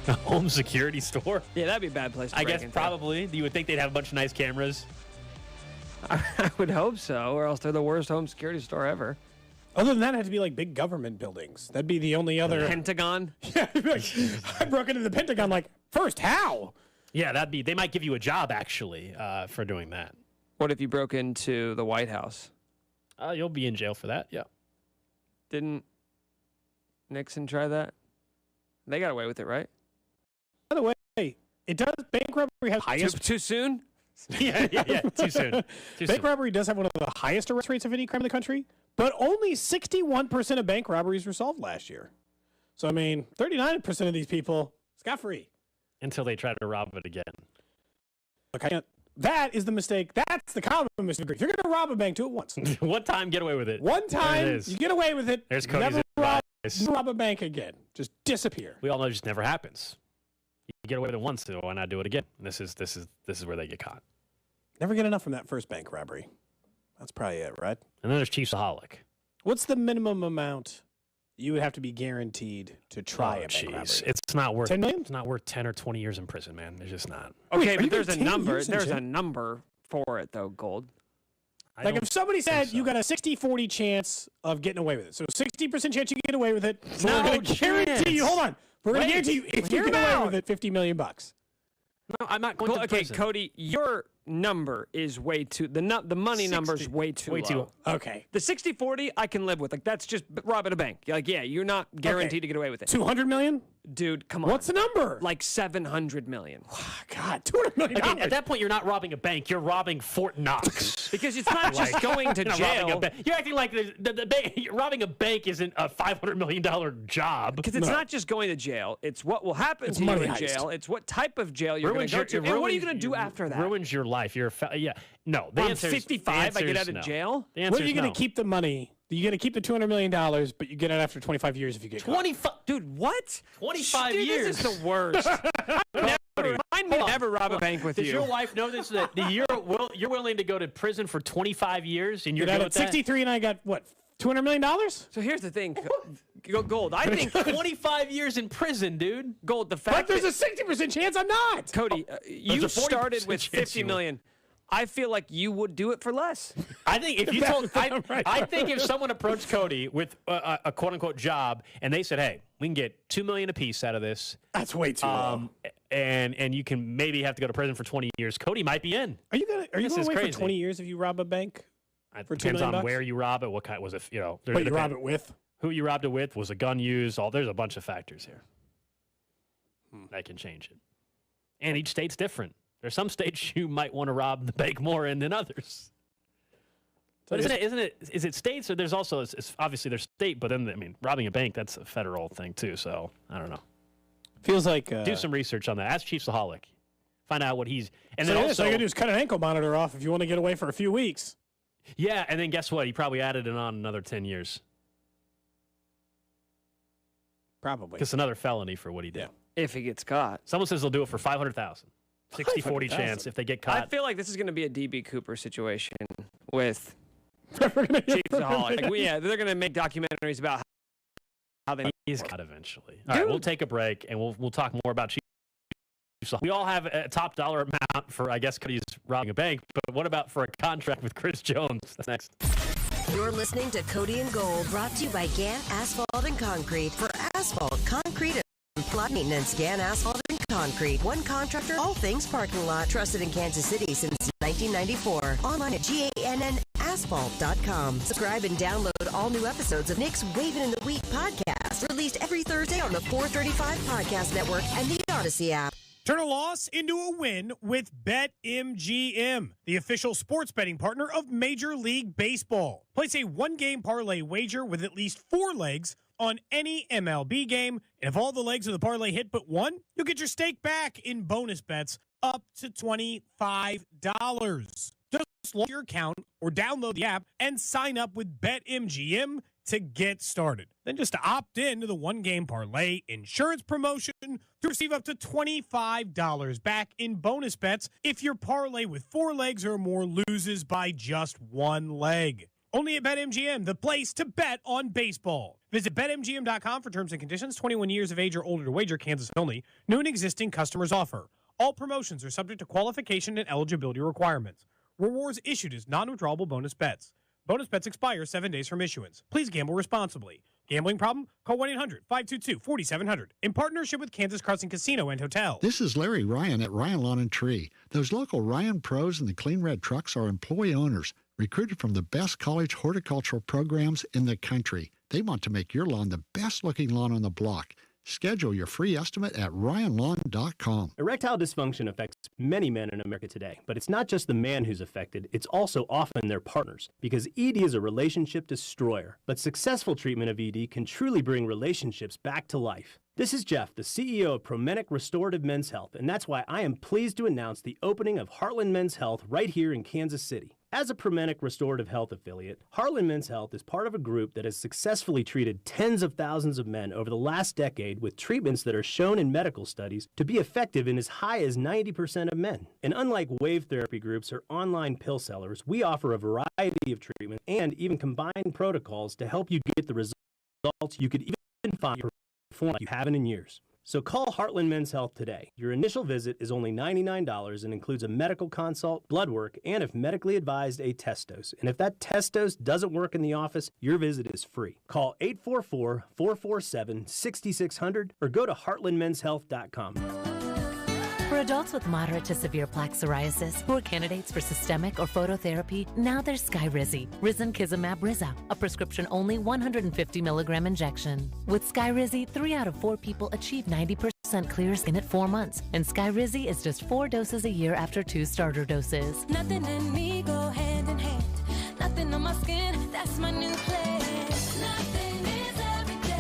Speaker 2: A home security store?
Speaker 1: Yeah, that'd be a bad place to break into.
Speaker 2: I guess probably. You would think they'd have a bunch of nice cameras.
Speaker 1: I would hope so, or else they're the worst home security store ever.
Speaker 3: Other than that, it had to be like big government buildings. That'd be the only other.
Speaker 1: Pentagon?
Speaker 3: Yeah, like, I broke into the Pentagon. Like, first, how?
Speaker 2: Yeah, they might give you a job actually for doing that.
Speaker 1: What if you broke into the White House?
Speaker 2: You'll be in jail for that. Yeah.
Speaker 1: Didn't Nixon try that? They got away with it, right?
Speaker 3: By the way, it does. Bank robbery has highest.
Speaker 1: Too soon?
Speaker 2: yeah. Too soon.
Speaker 3: Bank robbery does have one of the highest arrest rates of any crime in the country, but only 61% of bank robberies were solved last year. So, I mean, 39% of these people scot-free.
Speaker 2: Until they try to rob it again.
Speaker 3: Look, that is the mistake. That's the common mistake. If you're going to rob a bank, do it once.
Speaker 2: One time, get away with it.
Speaker 3: One time, you get away with it.
Speaker 2: There's Cody's
Speaker 3: never
Speaker 2: advice.
Speaker 3: rob a bank again. Just disappear.
Speaker 2: We all know it just never happens. You get away with it once, so why not do it again? And this is where they get caught.
Speaker 3: Never get enough from that first bank robbery. That's probably it, right?
Speaker 2: And then there's Chiefsaholic.
Speaker 3: What's the minimum amount you would have to be guaranteed to try a bank robbery?
Speaker 2: It's not worth
Speaker 3: 10 million?
Speaker 2: It's not worth 10 or 20 years in prison, man. It's just not.
Speaker 1: Okay,
Speaker 3: Wait,
Speaker 1: but there's a
Speaker 3: 10
Speaker 1: number.
Speaker 3: years in
Speaker 1: There's
Speaker 3: jail?
Speaker 1: a number for it, though, Gold.
Speaker 3: Like if somebody said you got a 60-40 chance of getting away with it. So 60% chance you get away with it. So we're going to guarantee you, hold on. We're going to guarantee you, if you get away with it, $50 million.
Speaker 2: No, I'm not going to prison.
Speaker 1: Cody, your number is way too the money number's way too low.
Speaker 3: Okay.
Speaker 1: The 60-40 I can live with. Like that's just robbing a bank. Like yeah, you're not guaranteed to get away with it.
Speaker 3: 200 million?
Speaker 1: Dude, come on.
Speaker 3: What's the number?
Speaker 1: Like 700 million.
Speaker 3: God, $200 million.
Speaker 2: Again, at that point, you're not robbing a bank. You're robbing Fort Knox.
Speaker 1: Because it's not just going to
Speaker 2: You're not
Speaker 1: jail.
Speaker 2: robbing a bank. You're acting like the bank, robbing a bank isn't a $500 million job.
Speaker 1: Because it's not just going to jail. It's what will happen to you
Speaker 3: money
Speaker 1: in
Speaker 3: heist.
Speaker 1: jail. It's what type of jail you're going to go to. And what are you going to do after that?
Speaker 2: Ruins your life. You're no. The
Speaker 1: I'm
Speaker 2: answer is
Speaker 1: 55. I get out of
Speaker 2: no.
Speaker 1: jail.
Speaker 2: The answer
Speaker 3: What are you
Speaker 2: is
Speaker 3: going to keep the money? You're going to keep the $200 million, but you get out after 25 years if you get caught.
Speaker 2: 25.
Speaker 1: Dude, what?
Speaker 2: 25
Speaker 1: Dude,
Speaker 2: years.
Speaker 1: This is the worst. Remind me to never rob a bank with
Speaker 2: Does
Speaker 1: you.
Speaker 2: your wife know this? That you're willing to go to prison for 25 years, and you're
Speaker 3: Get out
Speaker 2: good
Speaker 3: at
Speaker 2: with that?
Speaker 3: 63 and I got, what, $200 million?
Speaker 1: So here's the thing, Gold. I think
Speaker 2: 25 years in prison, dude.
Speaker 1: Gold. The
Speaker 3: But
Speaker 1: fact
Speaker 3: there's
Speaker 1: that,
Speaker 3: a 60% chance I'm not.
Speaker 1: Cody, you
Speaker 2: a 40%
Speaker 1: started with
Speaker 2: chance
Speaker 1: 50
Speaker 2: you
Speaker 1: million. I feel like you would do it for less.
Speaker 2: I think if you told,
Speaker 3: Right.
Speaker 2: I think if someone approached Cody with a quote unquote job and they said, "Hey, we can get $2 million a piece out of this,"
Speaker 3: That's way too low.
Speaker 2: and you can maybe have to go to prison for 20 years. Cody might be in.
Speaker 3: Are you going
Speaker 2: This
Speaker 3: to
Speaker 2: is
Speaker 3: wait
Speaker 2: crazy.
Speaker 3: for 20 years if you rob a bank?
Speaker 2: It
Speaker 3: For $2
Speaker 2: depends
Speaker 3: million
Speaker 2: on where you rob it. What kind was it? You know,
Speaker 3: What you rob it with?
Speaker 2: who you robbed it with. Was a gun used? There's a bunch of factors here that can change it. And each state's different. There's some states you might want to rob the bank more in than others. But is it states or there's also, it's obviously there's state, but then, I mean, robbing a bank, that's a federal thing too. So I don't know.
Speaker 3: Feels like.
Speaker 2: Do some research on that. Ask Chiefsaholic. Find out what he's, and
Speaker 3: So
Speaker 2: then
Speaker 3: all
Speaker 2: also,
Speaker 3: you got to do is cut an ankle monitor off if you want to get away for a few weeks.
Speaker 2: yeah. And then guess what? He probably added it on another 10 years.
Speaker 3: Probably.
Speaker 2: Because another felony for what he did.
Speaker 1: If he gets caught.
Speaker 2: Someone says they'll do it for 500,000. 60-40 chance if they get
Speaker 1: I
Speaker 2: caught.
Speaker 1: feel like this is going to be a DB Cooper situation with Chiefsaholic. They're going to make documentaries about how they.
Speaker 2: He's got eventually. All right, we'll take a break and we'll talk more about Chiefsaholic. We all have a top dollar amount for, I guess, Cody's robbing a bank, but what about for a contract with Chris Jones? That's next.
Speaker 4: You're listening to Cody and Gold, brought to you by GAN Asphalt and Concrete. For asphalt, concrete, and plot maintenance, GAN Asphalt and Concrete. One contractor, all things parking lot. Trusted in Kansas City since 1994. Online at GANNasphalt.com. Subscribe and download all new episodes of Nick's Waving in the Wheat podcast. Released every Thursday on the 435 Podcast Network and the Odyssey app.
Speaker 3: Turn a loss into a win with BetMGM, the official sports betting partner of Major League Baseball. Place a one-game parlay wager with at least 4 legs on any MLB game, and if all the legs of the parlay hit but one, you'll get your stake back in bonus bets up to $25. Just log your account or download the app and sign up with BetMGM to get started. Then just to opt in to the one-game parlay insurance promotion to receive up to $25 back in bonus bets if your parlay with 4 legs or more loses by just 1 leg. Only at BetMGM, the place to bet on baseball. Visit BetMGM.com for terms and conditions. 21 years of age or older to wager, Kansas only. New and existing customers offer. All promotions are subject to qualification and eligibility requirements. Rewards issued as non-withdrawable bonus bets. Bonus bets expire 7 days from issuance. Please gamble responsibly. Gambling problem? Call 1-800-522-4700 in partnership with Kansas Crossing Casino and Hotel.
Speaker 20: This is Larry Ryan at Ryan Lawn and Tree. Those local Ryan pros and the Clean Red trucks are employee owners, recruited from the best college horticultural programs in the country. They want to make your lawn the best-looking lawn on the block. Schedule your free estimate at ryanlawn.com.
Speaker 21: Erectile dysfunction affects many men in America today, but it's not just the man who's affected, it's also often their partners, because ED is a relationship destroyer. But successful treatment of ED can truly bring relationships back to life. This is Jeff, the CEO of Promenic Restorative Men's Health, and that's why I am pleased to announce the opening of Heartland Men's Health right here in Kansas City. As a Promenic Restorative Health affiliate, Heartland Men's Health is part of a group that has successfully treated tens of thousands of men over the last decade with treatments that are shown in medical studies to be effective in as high as 90% of men. And unlike wave therapy groups or online pill sellers, we offer a variety of treatments and even combined protocols to help you get the results you could even find like you haven't in years. So call Heartland Men's Health today. Your initial visit is only $99 and includes a medical consult, blood work, and if medically advised, a test dose. And if that test dose doesn't work in the office, your visit is free. Call 844-447-6600 or go to heartlandmenshealth.com.
Speaker 22: For adults with moderate to severe plaque psoriasis who are candidates for systemic or phototherapy, now there's Skyrizi, Risankizumab Riza, a prescription-only 150 milligram injection. With Skyrizi, 3 out of 4 people achieve 90% clear skin at 4 months, and Skyrizi is just 4 doses a year after 2 starter doses.
Speaker 23: Nothing in me go hand in hand. Nothing on my skin, that's my new plan. Nothing is everyday.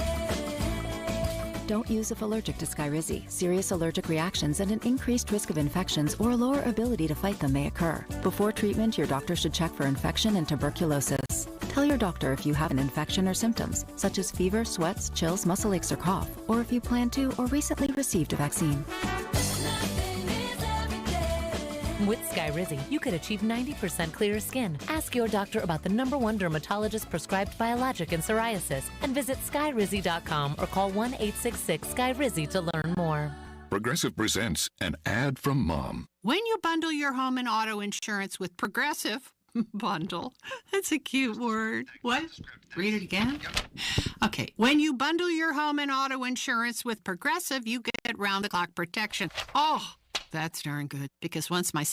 Speaker 24: Don't use if allergic to Skyrizi. Serious allergic reactions and an increased risk of infections or a lower ability to fight them may occur. Before treatment, your doctor should check for infection and tuberculosis. Tell your doctor if you have an infection or symptoms, such as fever, sweats, chills, muscle aches, or cough, or if you plan to or recently received a vaccine.
Speaker 22: With Skyrizi, you could achieve 90% clearer skin. Ask your doctor about the #1 dermatologist-prescribed biologic in psoriasis and visit Skyrizi.com or call 1-866-SKYRIZI to learn more.
Speaker 25: Progressive presents an ad from Mom.
Speaker 26: When you bundle your home and auto insurance with Progressive, bundle, that's a cute word. What? Read it again? Okay. When you bundle your home and auto insurance with Progressive, you get round-the-clock protection. Oh, that's darn good. Because once my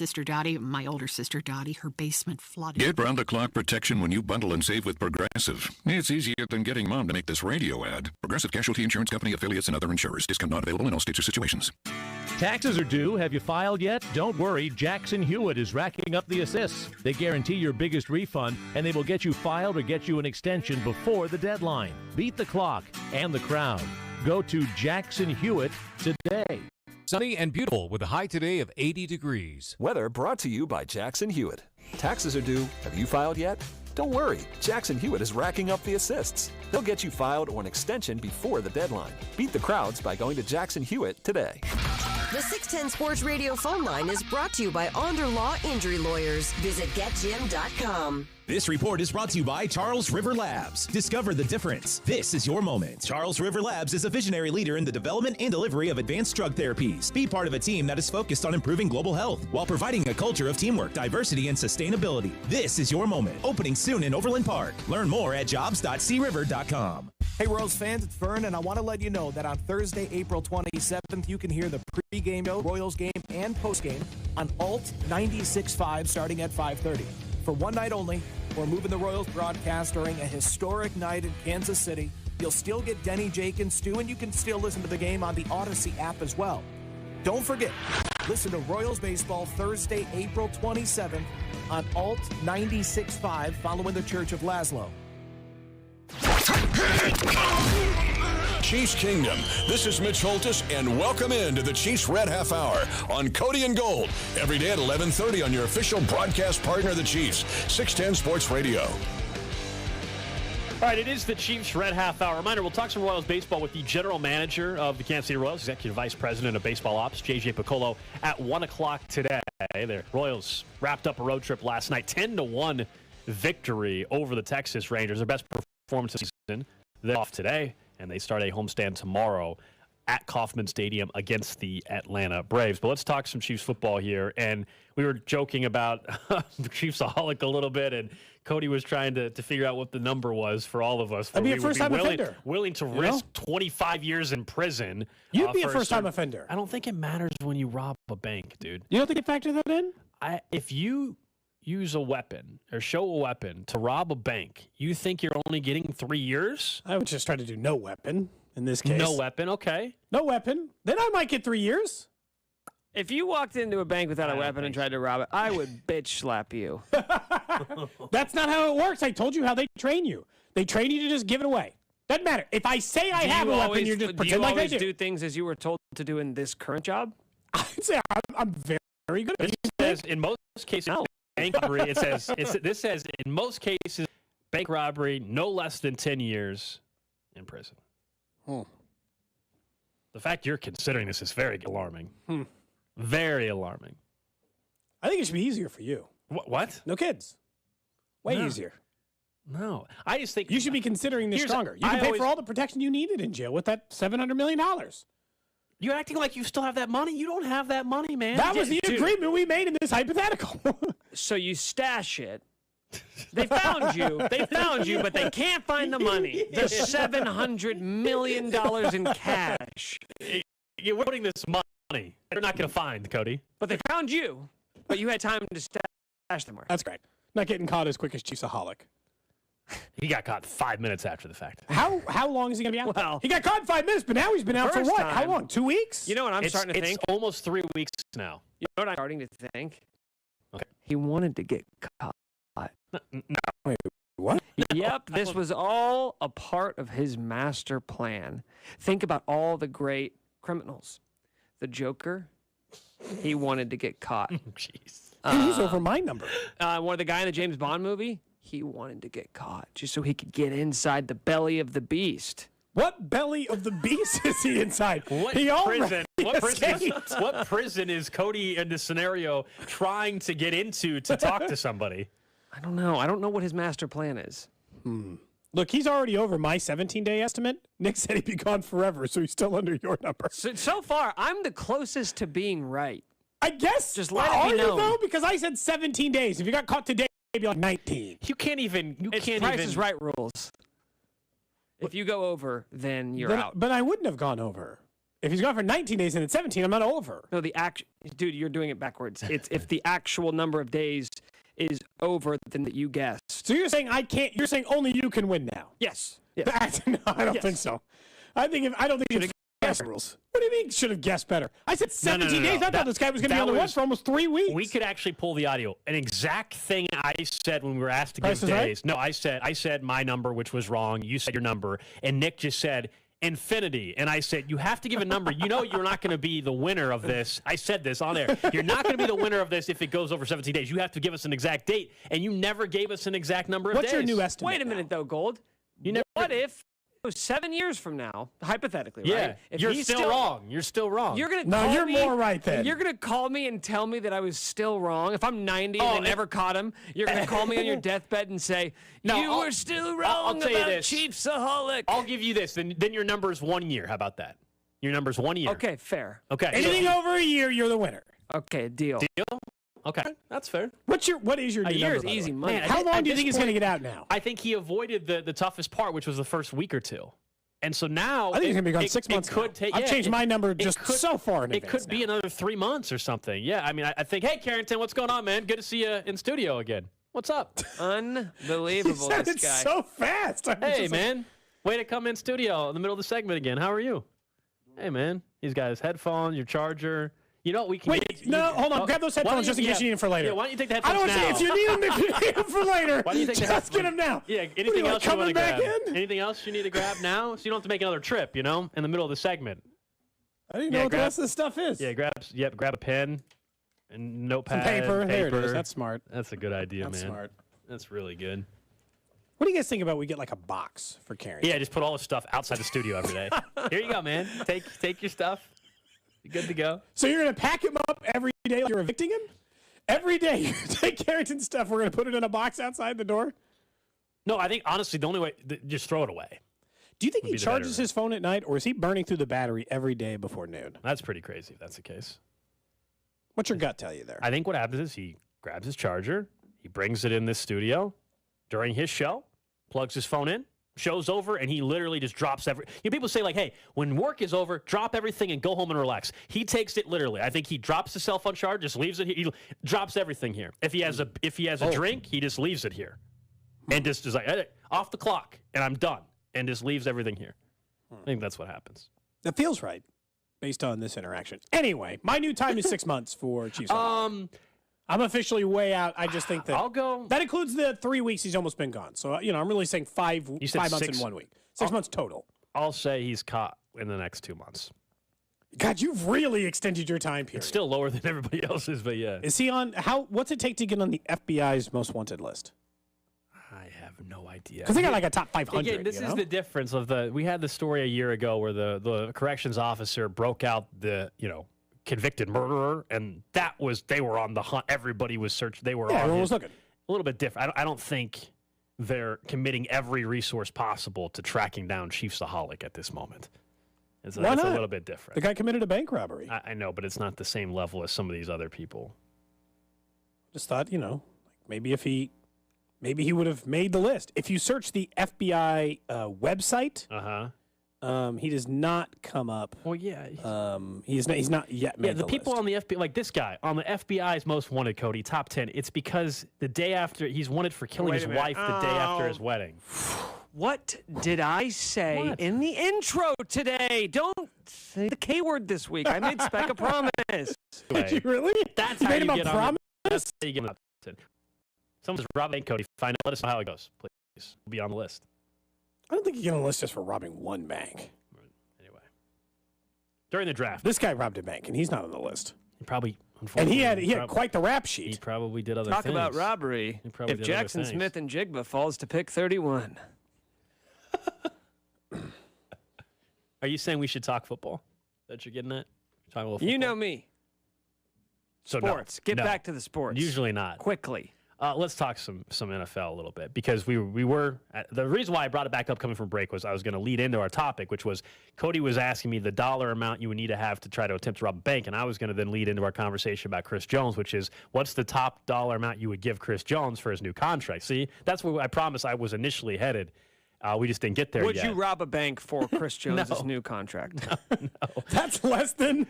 Speaker 26: older sister Dottie, her basement flooded.
Speaker 25: Get round-the-clock protection when you bundle and save with Progressive. It's easier than getting Mom to make this radio ad. Progressive Casualty Insurance Company affiliates and other insurers. Discount not available in all states or situations.
Speaker 27: Taxes are due. Have you filed yet? Don't worry. Jackson Hewitt is racking up the assists. They guarantee your biggest refund, and they will get you filed or get you an extension before the deadline. Beat the clock and the crowd. Go to Jackson Hewitt today.
Speaker 28: Sunny and beautiful with a high today of 80 degrees.
Speaker 29: Weather brought to you by Jackson Hewitt. Taxes are due. Have you filed yet? Don't worry. Jackson Hewitt is racking up the assists. They'll get you filed or an extension before the deadline. Beat the crowds by going to Jackson Hewitt today.
Speaker 4: The 610 Sports Radio phone line is brought to you by Onder Law Injury Lawyers. Visit getjim.com.
Speaker 30: This report is brought to you by Charles River Labs. Discover the difference. This is your moment. Charles River Labs is a visionary leader in the development and delivery of advanced drug therapies. Be part of a team that is focused on improving global health while providing a culture of teamwork, diversity, and sustainability. This is your moment. Opening soon in Overland Park. Learn more at jobs.criver.com.
Speaker 31: Hey, Royals fans, it's Vern, and I want to let you know that on Thursday, April 27th, you can hear the pregame show, Royals game, and postgame on Alt 96.5 starting at 5:30. For one night only, we're moving the Royals broadcast during a historic night in Kansas City. You'll still get Denny, Jake, and Stu, and you can still listen to the game on the Odyssey app as well. Don't forget, listen to Royals Baseball Thursday, April 27th on Alt 96.5 following the Church of Laszlo.
Speaker 32: Chiefs Kingdom. This is Mitch Holtis, and welcome into the Chiefs Red Half Hour on Cody and Gold. Every day at 11:30 on your official broadcast partner, the Chiefs, 610 Sports Radio.
Speaker 2: All right, it is the Chiefs Red Half Hour. Reminder, we'll talk some Royals baseball with the general manager of the Kansas City Royals, executive vice president of baseball ops, JJ Piccolo, at 1 o'clock today. The Royals wrapped up a road trip last night, 10-1 victory over the Texas Rangers, their best performance this season. They're off today, and they start a homestand tomorrow at Kauffman Stadium against the Atlanta Braves. But let's talk some Chiefs football here. And we were joking about the Chiefsaholic a little bit, and Cody was trying to figure out what the number was for all of us.
Speaker 3: I'd be a first-time offender.
Speaker 2: Willing to risk 25 years in prison.
Speaker 3: You'd be a first-time offender.
Speaker 2: I don't think it matters when you rob a bank, dude.
Speaker 3: You don't think it factors that in?
Speaker 2: If you use a weapon or show a weapon to rob a bank, you think you're only getting 3 years?
Speaker 3: I would just try to do no weapon in this case.
Speaker 2: No weapon, okay.
Speaker 3: No weapon. Then I might get 3 years.
Speaker 1: If you walked into a bank without a weapon and tried to rob it, I would bitch slap you.
Speaker 3: That's not how it works. I told you how they train you. They train you to just give it away. Doesn't matter. If I say I have a weapon, you're just pretend like I do.
Speaker 1: Do you always do things as you were told to do in this current job?
Speaker 3: I'd say I'm very good at it.
Speaker 2: It says in most cases, bank robbery, this says in most cases, bank robbery, no less than 10 years in prison. The fact you're considering this is very alarming. Very alarming.
Speaker 3: I think it should be easier for you.
Speaker 2: What?
Speaker 3: No kids. Way easier.
Speaker 2: No. I just think
Speaker 3: you should be considering this stronger. You can pay for all the protection you needed in jail with that $700 million.
Speaker 2: You're acting like you still have that money. You don't have that money, man.
Speaker 3: That was the agreement we made in this hypothetical.
Speaker 1: So you stash it. They found you, but they can't find the money. The $700 million in cash.
Speaker 2: You're putting this money. They're not going to find, Cody.
Speaker 1: But they found you, but you had time to stash them where.
Speaker 3: That's great. Not getting caught as quick as Chiefsaholic.
Speaker 2: He got caught 5 minutes after the fact.
Speaker 3: How long is he going to be out?
Speaker 1: Well,
Speaker 3: he got caught in 5 minutes, but now he's been out for what? How long? 2 weeks?
Speaker 1: You know what I'm starting to think?
Speaker 2: It's almost 3 weeks now.
Speaker 1: You know what I'm starting to think?
Speaker 2: Okay.
Speaker 1: He wanted to get caught.
Speaker 2: No.
Speaker 3: Wait, what?
Speaker 1: Yep, this was all a part of his master plan. Think about all the great criminals. The Joker, he wanted to get caught.
Speaker 3: Jeez. He's over my number.
Speaker 1: One of the guy in the James Bond movie, he wanted to get caught just so he could get inside the belly of the beast.
Speaker 3: What belly of the beast is he inside?
Speaker 2: What prison is Cody in this scenario trying to get into to talk to somebody?
Speaker 1: I don't know. I don't know what his master plan is.
Speaker 3: Look, he's already over my 17-day estimate. Nick said he'd be gone forever, so he's still under your number.
Speaker 1: So far, I'm the closest to being right.
Speaker 3: I guess.
Speaker 1: Just let it be known.
Speaker 3: Though? Because I said 17 days. If you got caught today, it'd be like 19.
Speaker 2: You can't even.
Speaker 1: It's Price is Right rules. If you go over, then you're out.
Speaker 3: But I wouldn't have gone over. If he's gone for 19 days and it's 17, I'm not over.
Speaker 1: No, dude, you're doing it backwards. It's if the actual number of days is over than that you guessed.
Speaker 3: So you're saying I can't. You're saying only you can win now.
Speaker 1: Yes.
Speaker 3: No, I don't think so. I don't think it's guess rules. What do you mean should have guessed better? I said 17 days. I thought this guy was going to be on the run for almost 3 weeks.
Speaker 2: We could actually pull the audio. An exact thing I said when we were asked to give days.
Speaker 3: Right?
Speaker 2: No, I said my number, which was wrong. You said your number, and Nick just said infinity. And I said, you have to give a number. You know you're not going to be the winner of this. I said this on air. You're not going to be the winner of this if it goes over 17 days. You have to give us an exact date, and you never gave us an exact number of days.
Speaker 3: What's your new estimate?
Speaker 1: Wait a minute, though, Gold. What if 7 years from now, hypothetically, right?
Speaker 2: If you're still wrong. You're still wrong.
Speaker 1: You're gonna
Speaker 3: you're more right then.
Speaker 1: You're gonna call me and tell me that I was still wrong. If I'm 90 and they never caught him, you're gonna call me on your deathbed and say you were still wrong.
Speaker 2: I'll tell you this.
Speaker 1: Chiefsaholic.
Speaker 2: I'll give you this. Then your number is 1 year. How about that? Your number's 1 year.
Speaker 1: Okay, fair.
Speaker 2: Okay.
Speaker 3: Anything over a year, you're the winner.
Speaker 1: Okay, deal.
Speaker 2: Okay, that's fair.
Speaker 3: What is your
Speaker 1: a
Speaker 3: new
Speaker 1: year
Speaker 3: number,
Speaker 1: is easy money.
Speaker 2: Man,
Speaker 3: how long do you think he's going to get out now?
Speaker 2: I think he avoided the toughest part, which was the first week or two. And so now
Speaker 3: I think he's going to be gone 6 months. I've changed my number so far in advance.
Speaker 2: It could be another 3 months or something. Yeah, I mean, I think, hey, Carrington, what's going on, man? Good to see you in studio again. What's up?
Speaker 1: Unbelievable,
Speaker 3: this
Speaker 1: guy.
Speaker 3: So fast.
Speaker 2: Hey, man. Way to come in studio in the middle of the segment again. How are you? Hey, man. He's got his headphones, your charger. You know what we can
Speaker 3: hold on. Grab those headphones just in case you need them for later.
Speaker 2: Yeah, why don't you take the headphones now?
Speaker 3: I don't want to say if you need them for later.
Speaker 2: Why don't you take
Speaker 3: just get them now.
Speaker 2: Yeah, anything else you want to grab?
Speaker 3: In?
Speaker 2: Anything else you need to grab now? So you don't have to make another trip, in the middle of the segment.
Speaker 3: I didn't know what the rest of this stuff is.
Speaker 2: Yeah, grab a pen and notepad.
Speaker 3: Some paper. There it is. That's smart.
Speaker 2: That's a good idea, man.
Speaker 3: That's smart.
Speaker 2: That's really good.
Speaker 3: What do you guys think about we get like a box for Carrington?
Speaker 2: Yeah, just put all the stuff outside the studio every day. Here you go, man. Take your stuff. You're good to go.
Speaker 3: So you're going to pack him up every day like you're evicting him? Every day you take Carrington's stuff, we're going to put it in a box outside the door?
Speaker 2: No, I think, honestly, the only way, just throw it away.
Speaker 3: Do you think he charges his phone at night, or is he burning through the battery every day before noon?
Speaker 2: That's pretty crazy if that's the case.
Speaker 3: What's your gut tell you there?
Speaker 2: I think what happens is he grabs his charger, he brings it in this studio during his show, plugs his phone in, show's over, and he literally just drops people say, like, hey, when work is over, drop everything and go home and relax. He takes it literally. I think he drops the cell phone charge, just leaves it here. He drops everything here. If he has a drink, he just leaves it here. And just is like, hey, off the clock, and I'm done. And just leaves everything here. I think that's what happens.
Speaker 3: That feels right, based on this interaction. Anyway, my new time is 6 months for Chiefs. I'm officially way out. I just think that
Speaker 2: I'll go.
Speaker 3: That includes the 3 weeks he's almost been gone. So, I'm really saying 5 months in 1 week. 6 months total.
Speaker 2: I'll say he's caught in the next 2 months.
Speaker 3: God, you've really extended your time period.
Speaker 2: It's still lower than everybody else's, but yeah.
Speaker 3: Is he on, what's it take to get on the FBI's most wanted list?
Speaker 2: I have no idea.
Speaker 3: Because they got like a top 500.
Speaker 2: Again, this is the difference of we had the story a year ago where the corrections officer broke out the, convicted murderer, and they were on the hunt. Everybody was searching. They were
Speaker 3: everyone was looking.
Speaker 2: A little bit different. I don't think they're committing every resource possible to tracking down Chiefsaholic at this moment. It's a little bit different.
Speaker 3: The guy committed a bank robbery.
Speaker 2: I know, but it's not the same level as some of these other people.
Speaker 3: Just thought, maybe he would have made the list. If you search the FBI website, he does not come up.
Speaker 2: Well, yeah.
Speaker 3: He's not yet made
Speaker 2: the people
Speaker 3: list.
Speaker 2: on the FBI, like this guy, on the FBI's most wanted, Cody, top 10, it's because the day after, he's wanted for killing his wife the day after his wedding.
Speaker 1: What did I say in the intro today? Don't say the K word this week. I made Speck a promise.
Speaker 3: Did you really?
Speaker 2: That's
Speaker 3: you
Speaker 2: how
Speaker 3: made
Speaker 2: you
Speaker 3: him
Speaker 2: get
Speaker 3: a
Speaker 2: on.
Speaker 3: promise?
Speaker 2: That's how you get on. Someone's robbing Cody. Find out. Let us know how it goes, please. We'll be on the list.
Speaker 3: I don't think you get on a list just for robbing one bank.
Speaker 2: Anyway, during the draft,
Speaker 3: this guy robbed a bank, and he's not on the list.
Speaker 2: He probably,
Speaker 3: and he had quite the rap sheet.
Speaker 2: He probably did other
Speaker 1: things. Talk about robbery. If Jackson Smith and Jigba falls to pick 31.
Speaker 2: Are you saying we should talk football? That you're getting at?
Speaker 1: You know me.
Speaker 2: So
Speaker 1: sports. Get back to the sports.
Speaker 2: Usually not.
Speaker 1: Quickly.
Speaker 2: Let's talk some NFL a little bit, because we were the reason why I brought it back up coming from break was I was going to lead into our topic, which was Cody was asking me the dollar amount you would need to have to try to attempt to rob a bank, and I was going to then lead into our conversation about Chris Jones, which is what's the top dollar amount you would give Chris Jones for his new contract. See, that's where I promised I was initially headed. We just didn't get there
Speaker 1: yet.
Speaker 2: Would
Speaker 1: you rob a bank for Chris Jones' new contract?
Speaker 2: No.
Speaker 3: That's less than,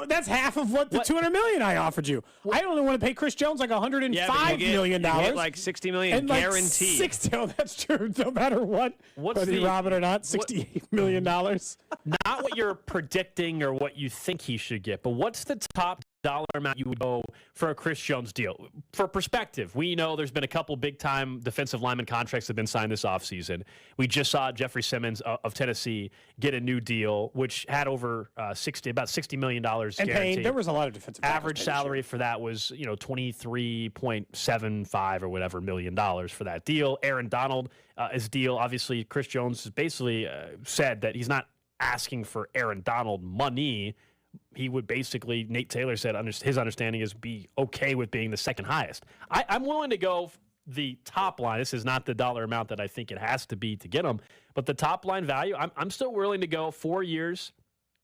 Speaker 3: that's half of what the $200 million I offered you. I only want to pay Chris Jones like $105 million.
Speaker 1: You get like $60 million
Speaker 3: and
Speaker 1: guaranteed.
Speaker 3: Like 60, that's true. No matter whether you rob it or not, $68 million.
Speaker 2: Not what you're predicting or what you think he should get, but what's the top dollar amount you would go for a Chris Jones deal? For perspective, we know there's been a couple big-time defensive lineman contracts that have been signed this offseason. We just saw Jeffrey Simmons of Tennessee get a new deal, which had over about $60 million guaranteed.
Speaker 3: And there was a lot of defensive
Speaker 2: average salary for that was $23.75 or whatever million for that deal. Aaron Donald, his deal, obviously Chris Jones has basically said that he's not asking for Aaron Donald money. He would basically, Nate Taylor said his understanding is be okay with being the second highest. I'm willing to go the top line. This is not the dollar amount that I think it has to be to get him, but the top line value, I'm still willing to go 4 years,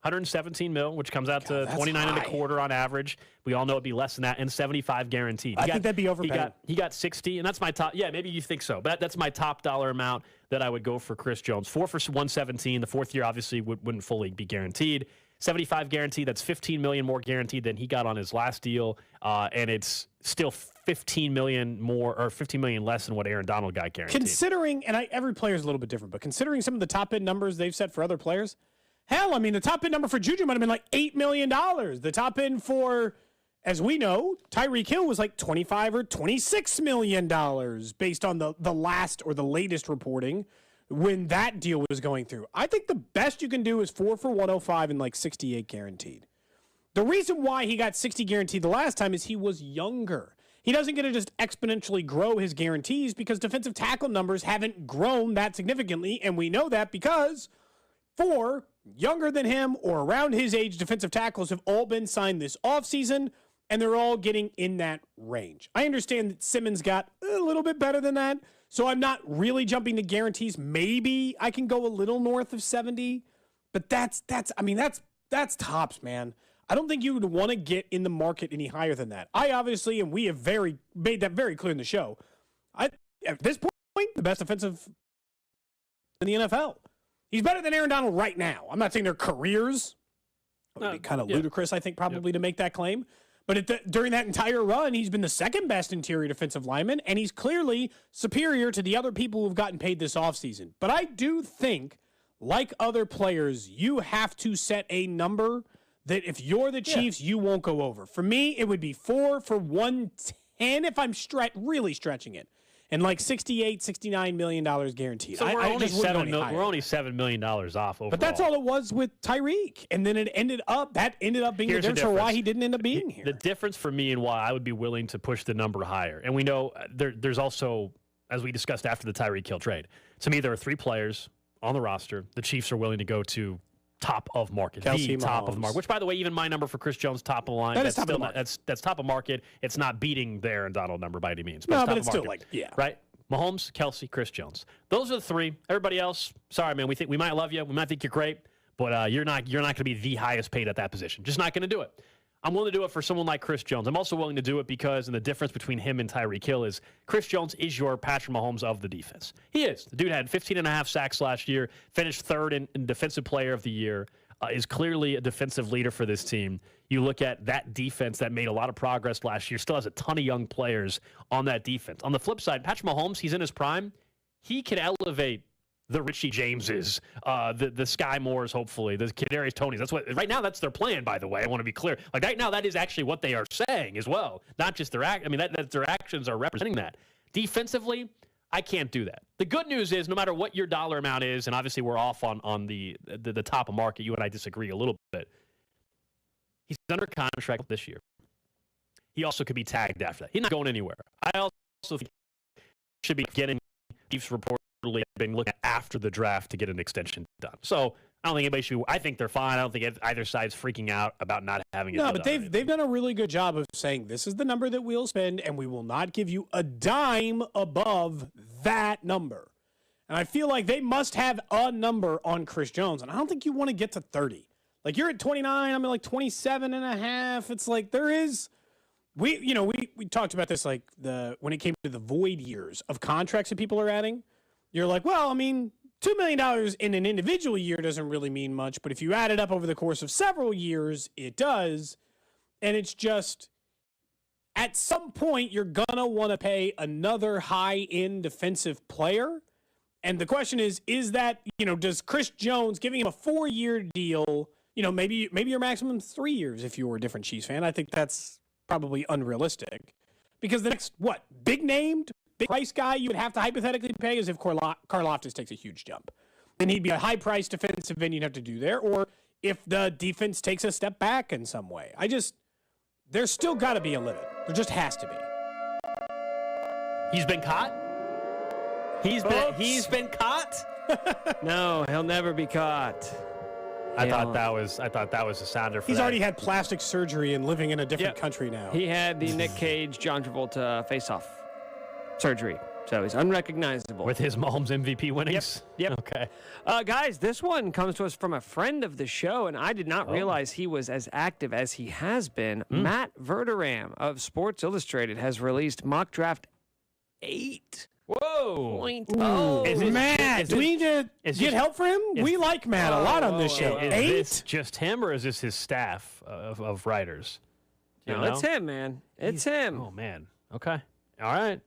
Speaker 2: $117 million, which comes out to 29 and a quarter on average. We all know it'd be less than that, and 75 guaranteed.
Speaker 3: I think that'd be overpaying.
Speaker 2: He got 60, and that's my top. Yeah, maybe you think so, but that's my top dollar amount that I would go for Chris Jones. 4 for 117. The fourth year obviously wouldn't fully be guaranteed. 75 guaranteed. That's $15 million more guaranteed than he got on his last deal, and it's still $15 million more or $15 million less than what Aaron Donald got guaranteed.
Speaker 3: Considering, and every player is a little bit different, but considering some of the top end numbers they've set for other players, hell, I mean, the top end number for Juju might have been like $8 million. The top end for, as we know, Tyreek Hill was like $25 or $26 million based on the last or the latest reporting when that deal was going through. I think the best you can do is 4 for 105 and like 68 guaranteed. The reason why he got 60 guaranteed the last time is he was younger. He doesn't get to just exponentially grow his guarantees because defensive tackle numbers haven't grown that significantly, and we know that because 4 younger than him or around his age defensive tackles have all been signed this offseason, and they're all getting in that range. I understand that Simmons got a little bit better than that, So I'm not really jumping to guarantees. Maybe I can go a little north of 70, but that's tops, man. I don't think you would want to get in the market any higher than that. I obviously, and we have made that very clear in the show, at this point, the best defensive in the NFL. He's better than Aaron Donald right now. I'm not saying their careers. It would be kind of ludicrous, I think, probably to make that claim. But during that entire run, he's been the second best interior defensive lineman, and he's clearly superior to the other people who've gotten paid this offseason. But I do think, like other players, you have to set a number that if you're the Chiefs, you won't go over. For me, it would be 4 for 110 if I'm really stretching it. And like $68, $69 million guaranteed.
Speaker 2: So we're only $7 million off overall.
Speaker 3: But that's all it was with Tyreek. And then that ended up being the difference for why he didn't end up being here.
Speaker 2: The difference for me and why I would be willing to push the number higher. And we know there's also, as we discussed after the Tyreek Hill trade, to me there are 3 players on the roster the Chiefs are willing to go to top of market.
Speaker 3: Kelsey,
Speaker 2: top
Speaker 3: Mahomes.
Speaker 2: of the market. Which, by the way, even my number for Chris Jones, top of the line.
Speaker 3: That's top of the market.
Speaker 2: That's top of market. It's not beating the Aaron Donald number by any means.
Speaker 3: No,
Speaker 2: but
Speaker 3: it's still like,
Speaker 2: right? Mahomes, Kelsey, Chris Jones. Those are the 3. Everybody else, sorry, man. We might love you. We might think you're great, but you're not going to be the highest paid at that position. Just not going to do it. I'm willing to do it for someone like Chris Jones. I'm also willing to do it because, and the difference between him and Tyreek Hill is Chris Jones is your Patrick Mahomes of the defense. He is. The dude had 15.5 sacks last year, finished 3rd in Defensive Player of the Year, is clearly a defensive leader for this team. You look at that defense that made a lot of progress last year, still has a ton of young players on that defense. On the flip side, Patrick Mahomes, he's in his prime. He can elevate the Richie Jameses, the Sky Moores, hopefully, the Kadarius Tonys. That's what right now. That's their plan, by the way. I want to be clear. Like right now, that is actually what they are saying as well. Not just their act. I mean, that their actions are representing that. Defensively, I can't do that. The good news is, no matter what your dollar amount is, and obviously we're off on the top of market. You and I disagree a little bit. He's under contract this year. He also could be tagged after that. He's not going anywhere. I also think he should be getting Chiefs reportedly been looking at after the draft to get an extension done. So I don't think anybody should. I think they're fine. I don't think either side's freaking out about not having it.
Speaker 3: No, but they've done a really good job of saying this is the number that we'll spend, and we will not give you a dime above that number. And I feel like they must have a number on Chris Jones, and I don't think you want to get to 30. Like you're at 29, I'm at like 27 and a half. It's like there is. We talked about this like when it came to the void years of contracts that people are adding. You're like, well, I mean, $2 million in an individual year doesn't really mean much, but if you add it up over the course of several years, it does. And it's just, at some point, you're going to want to pay another high-end defensive player. And the question is that, does Chris Jones, giving him a 4-year deal, maybe your maximum 3 years if you were a different Chiefs fan? I think that's probably unrealistic. Because the next, big price guy you would have to hypothetically pay is if Karlaftis takes a huge jump. Then he'd be a high-priced defensive end you'd have to do there. Or if the defense takes a step back in some way. There's still got to be a limit. There just has to be.
Speaker 2: He's been caught? He's been caught?
Speaker 1: No, he'll never be caught.
Speaker 2: I thought that was a sounder for
Speaker 3: He's
Speaker 2: that.
Speaker 3: already had plastic surgery and living in a different country now.
Speaker 1: He had the Nick Cage, John Travolta face-off surgery. So he's unrecognizable.
Speaker 2: With his Mahomes MVP winnings?
Speaker 1: Yep.
Speaker 2: Okay.
Speaker 1: Guys, this one comes to us from a friend of the show, and I did not realize he was as active as he has been. Matt Verderam of Sports Illustrated has released Mock Draft 8.
Speaker 2: Whoa.
Speaker 3: Matt, do we need to get help for him? We like Matt a lot on this show.
Speaker 2: Is
Speaker 3: 8?
Speaker 2: this just him, or is this his staff of writers?
Speaker 1: No, it's him, man. It's him.
Speaker 2: Oh, man. Okay. All right.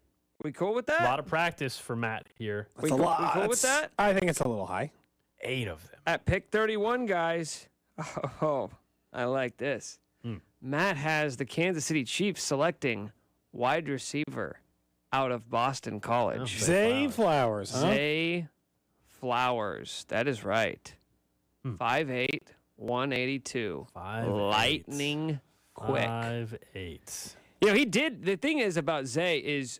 Speaker 1: We cool with that?
Speaker 2: A lot of practice for Matt here.
Speaker 3: That's a lot.
Speaker 1: We cool with that?
Speaker 3: I think it's a little high.
Speaker 2: 8 of them.
Speaker 1: At pick 31, guys. Oh, I like this. Matt has the Kansas City Chiefs selecting wide receiver out of Boston College.
Speaker 3: Zay Flowers, huh?
Speaker 1: Zay Flowers. That is right. 5'8", 182.
Speaker 2: 5'8".
Speaker 1: Lightning quick.
Speaker 2: 5'8".
Speaker 1: He did. The thing is about Zay is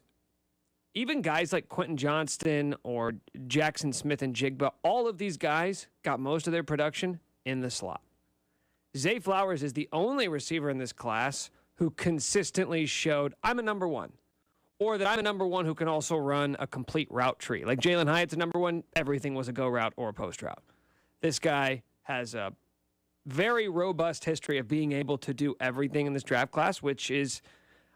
Speaker 1: even guys like Quentin Johnston or Jackson Smith and Jigba, all of these guys got most of their production in the slot. Zay Flowers is the only receiver in this class who consistently showed, I'm a number one. or that I'm a number one who can also run a complete route tree. Like Jalen Hyatt's a number one, everything was a go route or a post route. This guy has a very robust history of being able to do everything in this draft class, which is,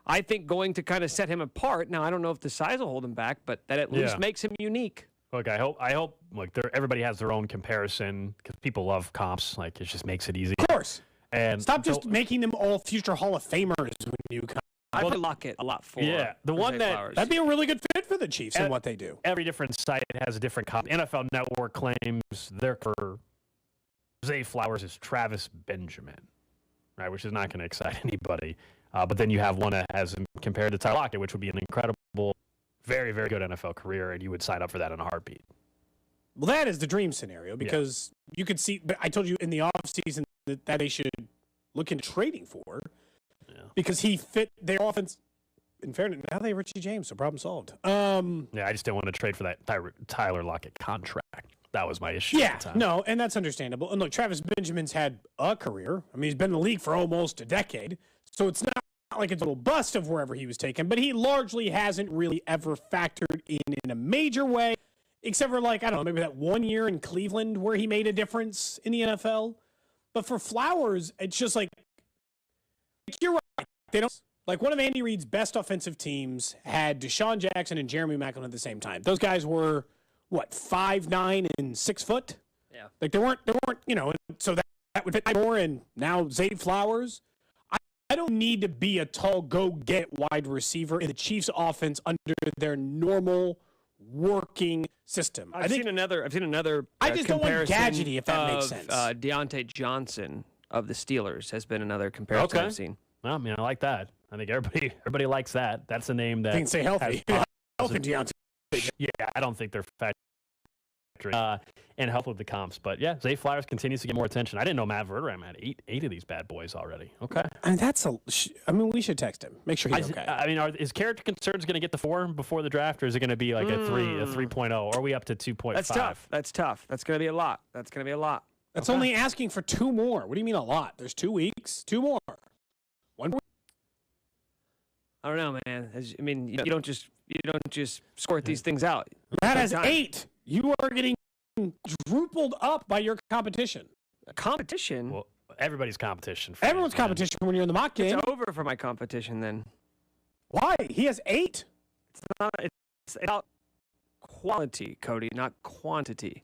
Speaker 1: I think, going to kind of set him apart. Now, I don't know if the size will hold him back, but that at least makes him unique.
Speaker 2: Look, I hope like everybody has their own comparison because people love comps. Like, it just makes it easy.
Speaker 3: Of course.
Speaker 2: And
Speaker 3: stop just making them all future Hall of Famers when you come.
Speaker 1: I would lock it a lot for.
Speaker 2: Yeah, the one
Speaker 3: that'd be a really good fit for the Chiefs and what they do.
Speaker 2: Every different site has a different comp. NFL Network claims their for Zay Flowers is Travis Benjamin, right? Which is not going to excite anybody. But then you have one that has him compared to Tyler Lockett, which would be an incredible, very, very good NFL career, and you would sign up for that in a heartbeat.
Speaker 3: Well, that is the dream scenario because you could see. But I told you in the offseason that they should look into trading for because he fit their offense. In fairness, now they have Richie James, so problem solved.
Speaker 2: Yeah, I just didn't want to trade for that Tyler Lockett contract. That was my issue.
Speaker 3: Yeah,
Speaker 2: at the time.
Speaker 3: no, and that's understandable. And look, Travis Benjamin's had a career. I mean, he's been in the league for almost a decade, so it's not like it's a little bust of wherever he was taken. But he largely hasn't really ever factored in a major way, except for like, I don't know, maybe that 1 year in Cleveland where he made a difference in the NFL. But for Flowers, it's just like you're right. They don't. Like, one of Andy Reid's best offensive teams had Deshaun Jackson and Jeremy Maclin at the same time. Those guys were, 5'9" and 6 foot?
Speaker 1: Yeah.
Speaker 3: Like, they weren't, so that would fit more. And now Zay Flowers. I don't need to be a tall go-get wide receiver in the Chiefs offense under their normal working system.
Speaker 1: I've seen another
Speaker 3: I just don't want
Speaker 1: comparison
Speaker 3: gadgety, if that makes
Speaker 1: of,
Speaker 3: sense.
Speaker 1: Deontay Johnson of the Steelers has been another comparison I've seen.
Speaker 2: Well, I mean, I like that. I think everybody likes that. That's a name that
Speaker 3: They can stay healthy. Healthy Deontay.
Speaker 2: Yeah, I don't think they're factoring and help with the comps. But yeah, Zay Flowers continues to get more attention. I didn't know Matt Verderam had eight of these bad boys already. Okay.
Speaker 3: I mean, we should text him. Make sure he's okay.
Speaker 2: I mean, is character concerns going to get the 4 before the draft, or is it going to be like a 3.0? Or are we up to 2.5?
Speaker 1: That's tough. That's going to be a lot.
Speaker 3: That's only asking for 2 more. What do you mean a lot? There's 2 weeks. 2 more. 1 week.
Speaker 1: I don't know, man. You don't just squirt these things out.
Speaker 3: That has 8. You are getting droopled up by your competition.
Speaker 1: Competition?
Speaker 2: Well, everybody's competition.
Speaker 3: Everyone's competition when you're in the mock game.
Speaker 1: It's over for my competition then.
Speaker 3: Why? He has 8.
Speaker 1: It's about quality, Cody, not quantity.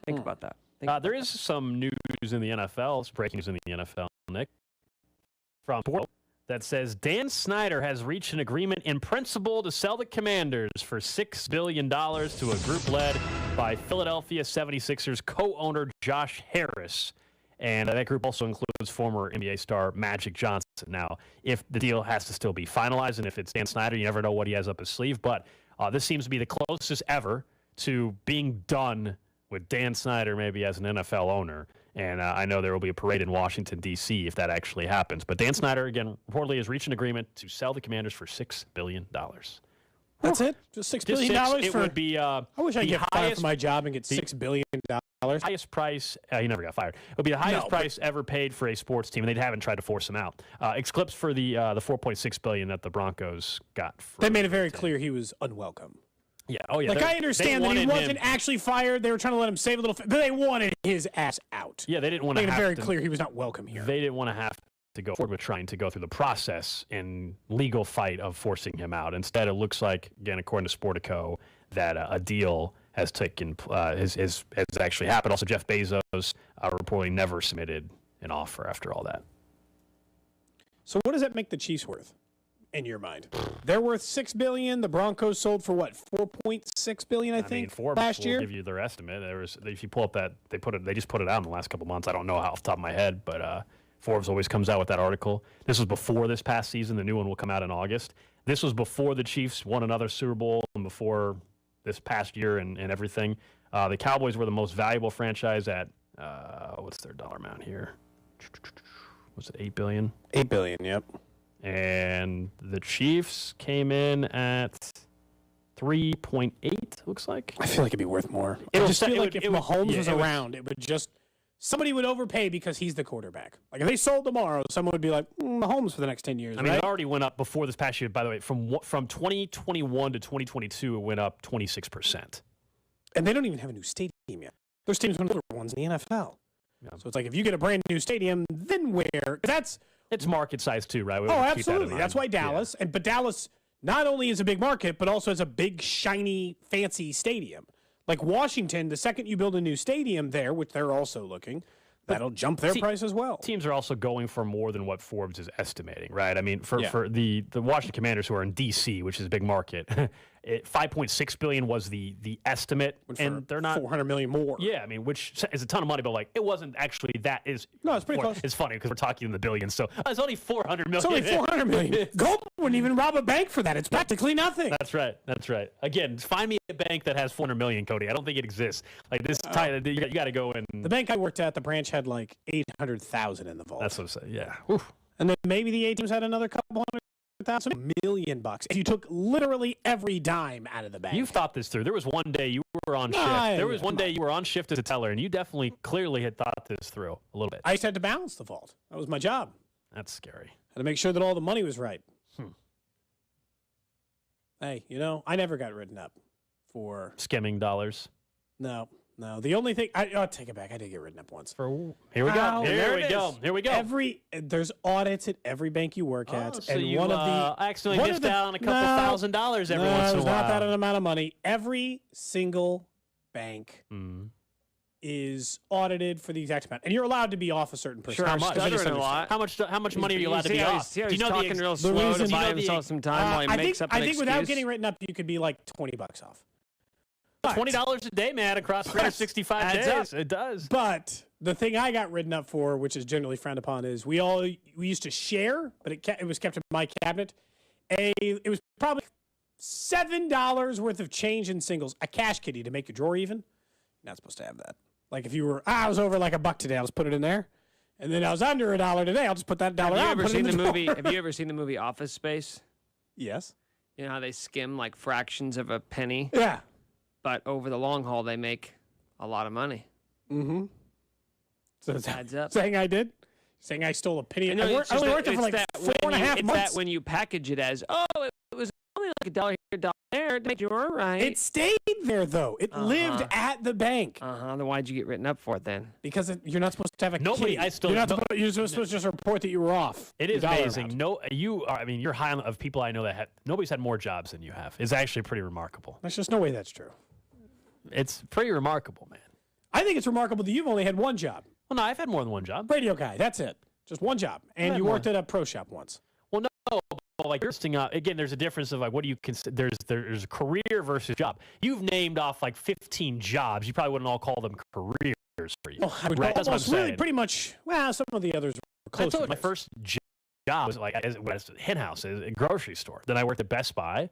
Speaker 1: Think about that.
Speaker 2: There is some news in the NFL. It's breaking news in the NFL, Nick. From that says Dan Snyder has reached an agreement in principle to sell the Commanders for $6 billion to a group led by Philadelphia 76ers co-owner Josh Harris. And that group also includes former NBA star Magic Johnson. Now, if the deal has to still be finalized, and if it's Dan Snyder, you never know what he has up his sleeve. But this seems to be the closest ever to being done with Dan Snyder maybe as an NFL owner. And I know there will be a parade in Washington, D.C. if that actually happens. But Dan Snyder, again, reportedly has reached an agreement to sell the Commanders for $6 billion.
Speaker 3: That's it? Just $6 billion?
Speaker 2: It would be
Speaker 3: I wish I could get fired from my job and get $6 billion.
Speaker 2: Highest price. He never got fired. It would be the highest price ever paid for a sports team, and they haven't tried to force him out. Except for the $4.6 billion that the Broncos got.
Speaker 3: They made it very clear he was unwelcome.
Speaker 2: Yeah. Oh, yeah.
Speaker 3: Like, I understand that he wasn't actually fired. They were trying to let him save a little, but they wanted his ass out.
Speaker 2: Yeah, they didn't want to
Speaker 3: have
Speaker 2: to.
Speaker 3: Made it very clear he was not welcome here.
Speaker 2: They didn't want to have to go forward with trying to go through the process and legal fight of forcing him out. Instead, it looks like, again, according to Sportico, that a deal has taken has actually happened. Also, Jeff Bezos reportedly never submitted an offer after all that.
Speaker 3: So, what does that make the Chiefs worth? In your mind, they're worth $6 billion. The Broncos sold for what, $4.6 billion? I think
Speaker 2: Forbes
Speaker 3: last year.
Speaker 2: Will give you their estimate. If you pull up that they just put it out in the last couple months. I don't know how off the top of my head, but Forbes always comes out with that article. This was before this past season. The new one will come out in August. This was before the Chiefs won another Super Bowl and before this past year and everything. The Cowboys were the most valuable franchise at what's their dollar amount here? Was it $8 billion?
Speaker 3: $8 billion. Yep.
Speaker 2: And the Chiefs came in at 3.8, looks like.
Speaker 3: I feel like it'd be worth more. I just feel like if Mahomes was around, it would just somebody would overpay because he's the quarterback. Like if they sold tomorrow, someone would be like, Mahomes for the next 10 years.
Speaker 2: I mean,
Speaker 3: right?
Speaker 2: it already went up before this past year. By the way, from 2021 to 2022, it went up 26%.
Speaker 3: And they don't even have a new stadium yet. Their stadium's one of the other ones in the NFL. Yeah. So it's like if you get a brand new stadium, then where?
Speaker 2: It's market size too, right?
Speaker 3: Absolutely. That's why Dallas. But Dallas not only is a big market, but also has a big, shiny, fancy stadium. Like Washington, the second you build a new stadium there, which they're also looking, that'll jump their price as well.
Speaker 2: Teams are also going for more than what Forbes is estimating, right? I mean, for the Washington Commanders, who are in D.C., which is a big market, $5.6 billion was the estimate, and they're not
Speaker 3: $400 million more.
Speaker 2: Yeah, I mean, which is a ton of money, but like it wasn't actually that.
Speaker 3: No, it's pretty close.
Speaker 2: It's funny because we're talking in the billions, so it's only $400 million.
Speaker 3: It's only $400 million. Gold wouldn't even rob a bank for that. It's practically nothing.
Speaker 2: That's right. That's right. Again, find me a bank that has $400 million, Cody. I don't think it exists. Like this, you got to go in.
Speaker 3: The bank I worked at, the branch had like 800,000 in the vault.
Speaker 2: That's what I'm saying. Yeah. Oof.
Speaker 3: And then maybe the ATMs had another couple $100,000, $1 million. If you took literally every dime out of the bank.
Speaker 2: You've thought this through. There was one day you were on shift. There was one day you were on shift as a teller, and you definitely, clearly had thought this through a little bit.
Speaker 3: I just had to balance the vault. That was my job.
Speaker 2: That's scary.
Speaker 3: Had to make sure that all the money was right. Hey, I never got written up for
Speaker 2: skimming dollars.
Speaker 3: No. The only thing I'll take it back. I did get written up once.
Speaker 2: Here we go. Here we go.
Speaker 3: There's audits at every bank you work at,
Speaker 2: so
Speaker 3: and
Speaker 2: you
Speaker 3: one of the
Speaker 2: accidentally missed out on a couple $1,000s every once in a while.
Speaker 3: Not that amount of money. Every single bank is audited for the exact amount, and you're allowed to be off a certain percentage.
Speaker 2: Sure, how much? How much money are you allowed to be off?
Speaker 1: Do you know talking real slow to buy himself some time while he makes up an
Speaker 3: I think
Speaker 1: excuse?
Speaker 3: without getting written up, you could be like $20 off.
Speaker 2: $20 a day, man, across 365 days. It does.
Speaker 3: But the thing I got written up for, which is generally frowned upon, is we used to share, but it was kept in my cabinet. It was probably $7 worth of change in singles, a cash kitty to make your drawer even. You're not supposed to have that. Like if you were, I was over like $1 today, I'll just put it in there. And then I was under $1 today, I'll just put that $1 out.
Speaker 1: Have you ever seen the movie Office Space?
Speaker 3: Yes.
Speaker 1: You know how they skim like fractions of a penny?
Speaker 3: Yeah.
Speaker 1: But over the long haul, they make a lot of money.
Speaker 3: Mm-hmm. So
Speaker 1: it adds up.
Speaker 3: Saying I did? Saying I stole a penny? I only worked there for like 4.5 months.
Speaker 1: It's that when you package it as, it was only like $1 here, $1 there to make you all right.
Speaker 3: It stayed there, though. It lived at the bank.
Speaker 1: Then why'd you get written up for it then?
Speaker 3: Because you're not supposed to have a kitty. You're supposed to just report that you were off.
Speaker 2: It is amazing. You're high of people I know that nobody's had more jobs than you have. It's actually pretty remarkable.
Speaker 3: There's just no way that's true.
Speaker 2: It's pretty remarkable, man.
Speaker 3: I think it's remarkable that you've only had one job.
Speaker 2: Well, no, I've had more than one job.
Speaker 3: Radio guy, that's it. Just one job. And you worked at a pro shop once.
Speaker 2: Well, no, but like again, there's a difference of like what do you consider? There's a career versus job. You've named off like 15 jobs. You probably wouldn't all call them careers for you.
Speaker 3: I would
Speaker 2: That's what I'm saying.
Speaker 3: Really pretty much. Well, some of the others were close.
Speaker 2: I told you my first job was like as a hen house, at a grocery store. Then I worked at Best Buy.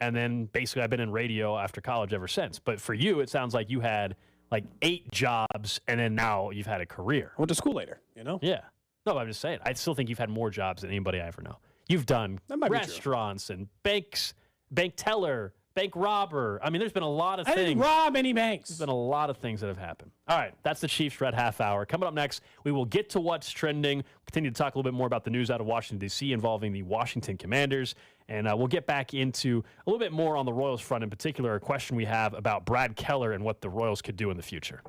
Speaker 2: And then basically I've been in radio after college ever since. But for you, it sounds like you had like 8 jobs and then now you've had a career.
Speaker 3: I went to school later,
Speaker 2: Yeah. No, I'm just saying. I still think you've had more jobs than anybody I ever know. You've done restaurants and banks, bank teller, bank robber. I mean, there's been a lot of things.
Speaker 3: I didn't rob any banks.
Speaker 2: There's been a lot of things that have happened. All right, that's the Chiefs Red Half Hour. Coming up next, we will get to what's trending. Continue to talk a little bit more about the news out of Washington, D.C. involving the Washington Commanders. And we'll get back into a little bit more on the Royals front, in particular, a question we have about Brad Keller and what the Royals could do in the future.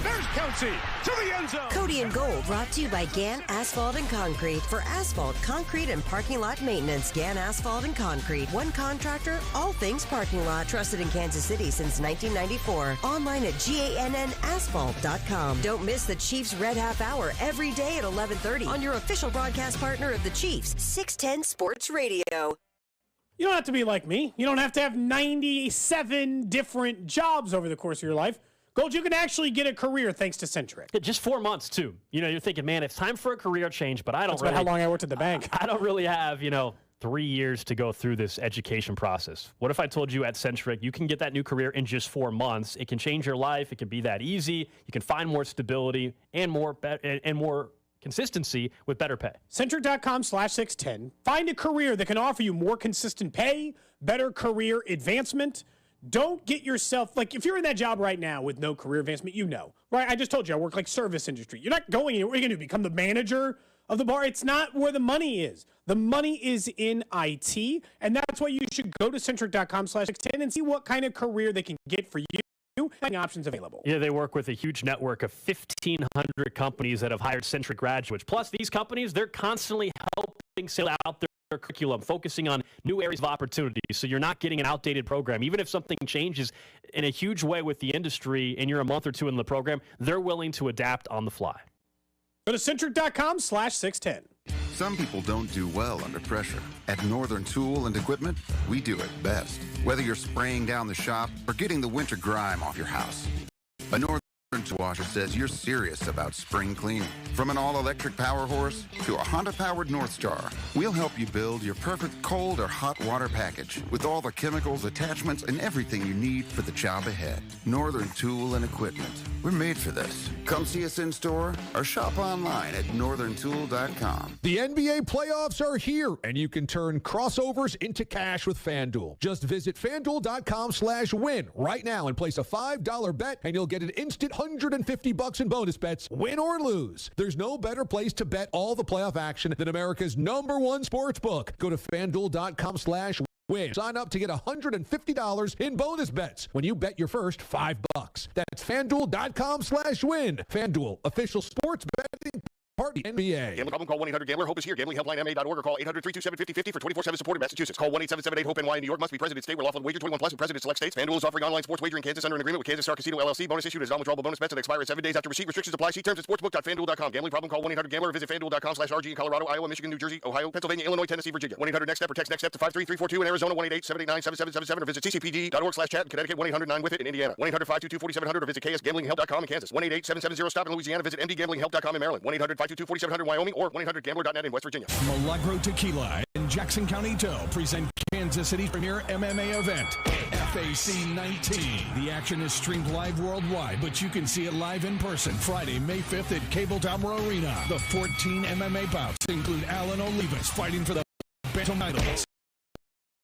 Speaker 5: There's Kelsey to the end zone.
Speaker 4: Cody and Gold brought to you by Gann Asphalt and Concrete. For asphalt, concrete, and parking lot maintenance, Gann Asphalt and Concrete. One contractor, all things parking lot. Trusted in Kansas City since 1994. Online at GANNasphalt.com. Don't miss the Chiefs Red Half Hour every day at 11:30 on your official broadcast partner of the Chiefs, 610 Sports Radio.
Speaker 3: You don't have to be like me. You don't have to have 97 different jobs over the course of your life. Gold, you can actually get a career thanks to Centric.
Speaker 2: Just 4 months, too. You're thinking, man, it's time for a career change, but I don't
Speaker 3: That's how long I worked at the bank.
Speaker 2: I don't really have, 3 years to go through this education process. What if I told you at Centric, you can get that new career in just 4 months? It can change your life. It can be that easy. You can find more stability and more consistency with better pay.
Speaker 3: Centric.com/610. Find a career that can offer you more consistent pay, better career advancement. Don't get yourself, like, if you're in that job right now with no career advancement, right? I just told you, I work like service industry. You're not going anywhere. What are you going to do? Become the manager of the bar? It's not where the money is. The money is in IT, and that's why you should go to centric.com/610 and see what kind of career they can get for you and options available.
Speaker 2: Yeah, they work with a huge network of 1,500 companies that have hired Centric graduates. Plus, these companies, they're constantly helping sell out their curriculum, focusing on new areas of opportunity. So you're not getting an outdated program. Even if something changes in a huge way with the industry and you're a month or two in the program, they're willing to adapt on the fly.
Speaker 3: Go to centric.com/610.
Speaker 6: Some people don't do well under pressure. At Northern Tool and Equipment, we do it best. Whether you're spraying down the shop or getting the winter grime off your house, a Northern washer says you're serious about spring cleaning. From an all-electric power horse to a Honda-powered North Star, we'll help you build your perfect cold or hot water package with all the chemicals, attachments, and everything you need for the job ahead. Northern Tool and Equipment. We're made for this. Come see us in store or shop online at northerntool.com.
Speaker 7: The NBA playoffs are here, and you can turn crossovers into cash with FanDuel. Just visit FanDuel.com/win right now and place a $5 bet, and you'll get an instant $150 in bonus bets, win or lose. There's no better place to bet all the playoff action than America's #1 sports book. Go to FanDuel.com/win. Sign up to get $150 in bonus bets when you bet your first $5. That's FanDuel.com/win. FanDuel, official sports betting partner, NBA.
Speaker 8: Gambling problem? Call 1-800-GAMBLER. HOPE is here. GamblingHelpLineMA.org or call 800-327-5050 for 24/7 support in Massachusetts. Call 1-877-8-HOPE-NY in New York. Must be present in state where lawful wager. 21 plus. Present in select states. FanDuel is offering online sports wagering in Kansas under an agreement with Kansas Star Casino LLC. Bonus issued as non-withdrawable bonus bets that expire 7 days after receipt. Restrictions apply. See terms at sportsbook.fanduel.com. Gambling problem? Call 1-800-GAMBLER. Visit FanDuel.com/RG in Colorado, Iowa, Michigan, New Jersey, Ohio, Pennsylvania, Illinois, Tennessee, Virginia. 1-800-NEXT-STEP or text NEXT-STEP to 53342 in Arizona. 1-888-789-7777 or visit ccpd.org/chat in Connecticut. 1-800-9-WITH-IT in Indiana. 1-800-522-4700 or visit KSGamblingHelp.com in Kansas. 1-888-770-STOP in Louisiana. Visit MDGamblingHelp.com in Maryland. 1-800-522-4700 in Wyoming or 1-800-GAMBLER.net in West Virginia.
Speaker 31: Milagro Tequila and Jackson County Doe present Kansas City's premier MMA event, FAC 19. The action is streamed live worldwide, but you can see it live in person Friday, May 5th at Cable Tower Arena. The 14 MMA bouts include Alan Olivas fighting for the bantam titles.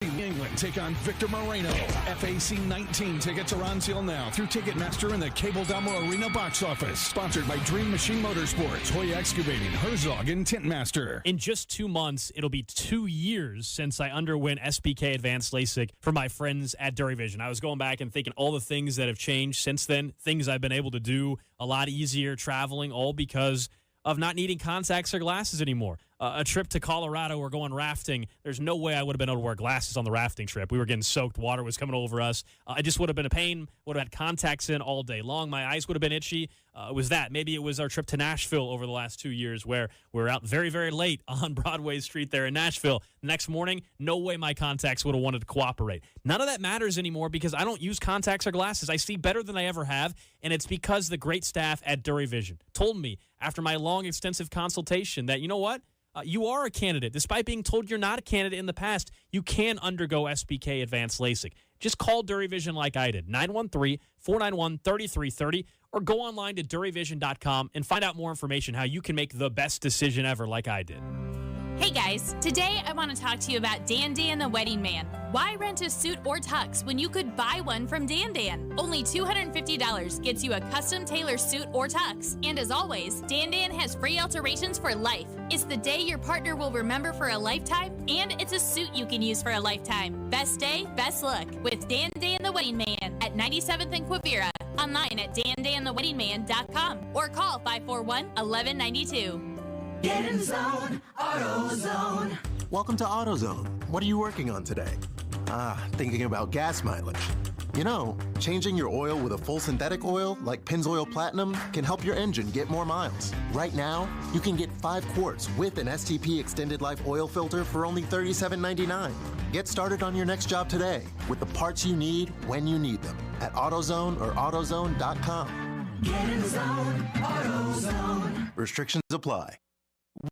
Speaker 31: England take on Victor Moreno. FAC 19 tickets are on sale now through Ticketmaster and the Cable Damo Arena box office. Sponsored by Dream Machine Motorsports, Hoya Excavating, Herzog, and Tintmaster.
Speaker 18: In just 2 months, it'll be 2 years since I underwent SBK Advanced LASIK for my friends at Dury Vision. I was going back and thinking all the things that have changed since then, things I've been able to do a lot easier traveling, all because of not needing contacts or glasses anymore. A trip to Colorado or going rafting, there's no way I would have been able to wear glasses on the rafting trip. We were getting soaked. Water was coming over us. It just would have been a pain. Would have had contacts in all day long. My eyes would have been itchy. It was that. Maybe it was our trip to Nashville over the last 2 years where we were out very, very late on Broadway Street there in Nashville. The next morning, no way my contacts would have wanted to cooperate. None of that matters anymore because I don't use contacts or glasses. I see better than I ever have, and it's because the great staff at Dury Vision told me after my long, extensive consultation that, you know what? You are a candidate. Despite being told you're not a candidate in the past, you can undergo SBK Advanced LASIK. Just call Dury Vision like I did, 913-491-3330, or go online to duryvision.com and find out more information how you can make the best decision ever like I did.
Speaker 9: Hey guys, today I want to talk to you about Dan Dan the Wedding Man. Why rent a suit or tux when you could buy one from Dan Dan? Only $250 gets you a custom tailored suit or tux. And as always, Dan Dan has free alterations for life. It's the day your partner will remember for a lifetime, and it's a suit you can use for a lifetime. Best day, best look with Dan Dan the Wedding Man at 97th and Quivira. Online at dandantheweddingman.com or call 541-1192.
Speaker 10: Get in zone, AutoZone.
Speaker 11: Welcome to AutoZone. What are you working on today? Thinking about gas mileage. You know, changing your oil with a full synthetic oil like Pennzoil Platinum can help your engine get more miles. Right now, you can get 5 quarts with an STP Extended Life Oil Filter for only $37.99. Get started on your next job today with the parts you need when you need them at AutoZone or AutoZone.com.
Speaker 10: Get in zone, AutoZone.
Speaker 11: Restrictions apply.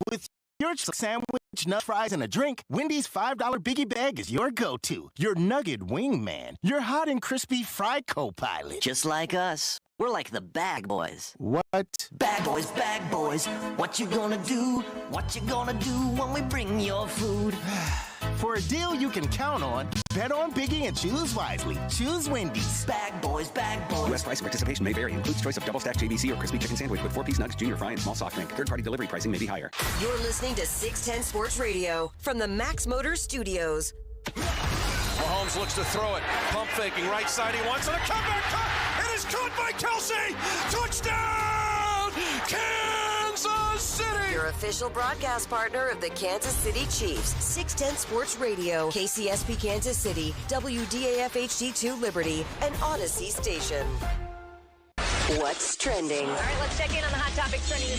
Speaker 12: With your sandwich, nut fries, and a drink, Wendy's $5 Biggie Bag is your go-to. Your nugget wingman. Your hot and crispy fry co-pilot.
Speaker 13: Just like us. We're like the bag boys.
Speaker 12: What?
Speaker 13: Bag boys, bag boys. What you gonna do? What you gonna do when we bring your food?
Speaker 12: For a deal you can count on, bet on Biggie and choose wisely. Choose Wendy's.
Speaker 13: Bag boys, bag boys.
Speaker 14: U.S. price and participation may vary. Includes choice of double-stacked JVC or crispy chicken sandwich with 4-piece nuggets, junior fry, and small soft drink. Third-party delivery pricing may be higher.
Speaker 4: You're listening to 610 Sports Radio from the Max Motors Studios.
Speaker 5: Mahomes looks to throw it. Pump faking right side. He wants it. A comeback cut. It is caught by Kelsey. Touchdown, Kansas City.
Speaker 4: Your official broadcast partner of the Kansas City Chiefs. 610 Sports Radio. KCSP Kansas City. WDAF HD2 Liberty. And Odyssey Station. What's trending?
Speaker 15: All right, let's check in on the hot topics trending.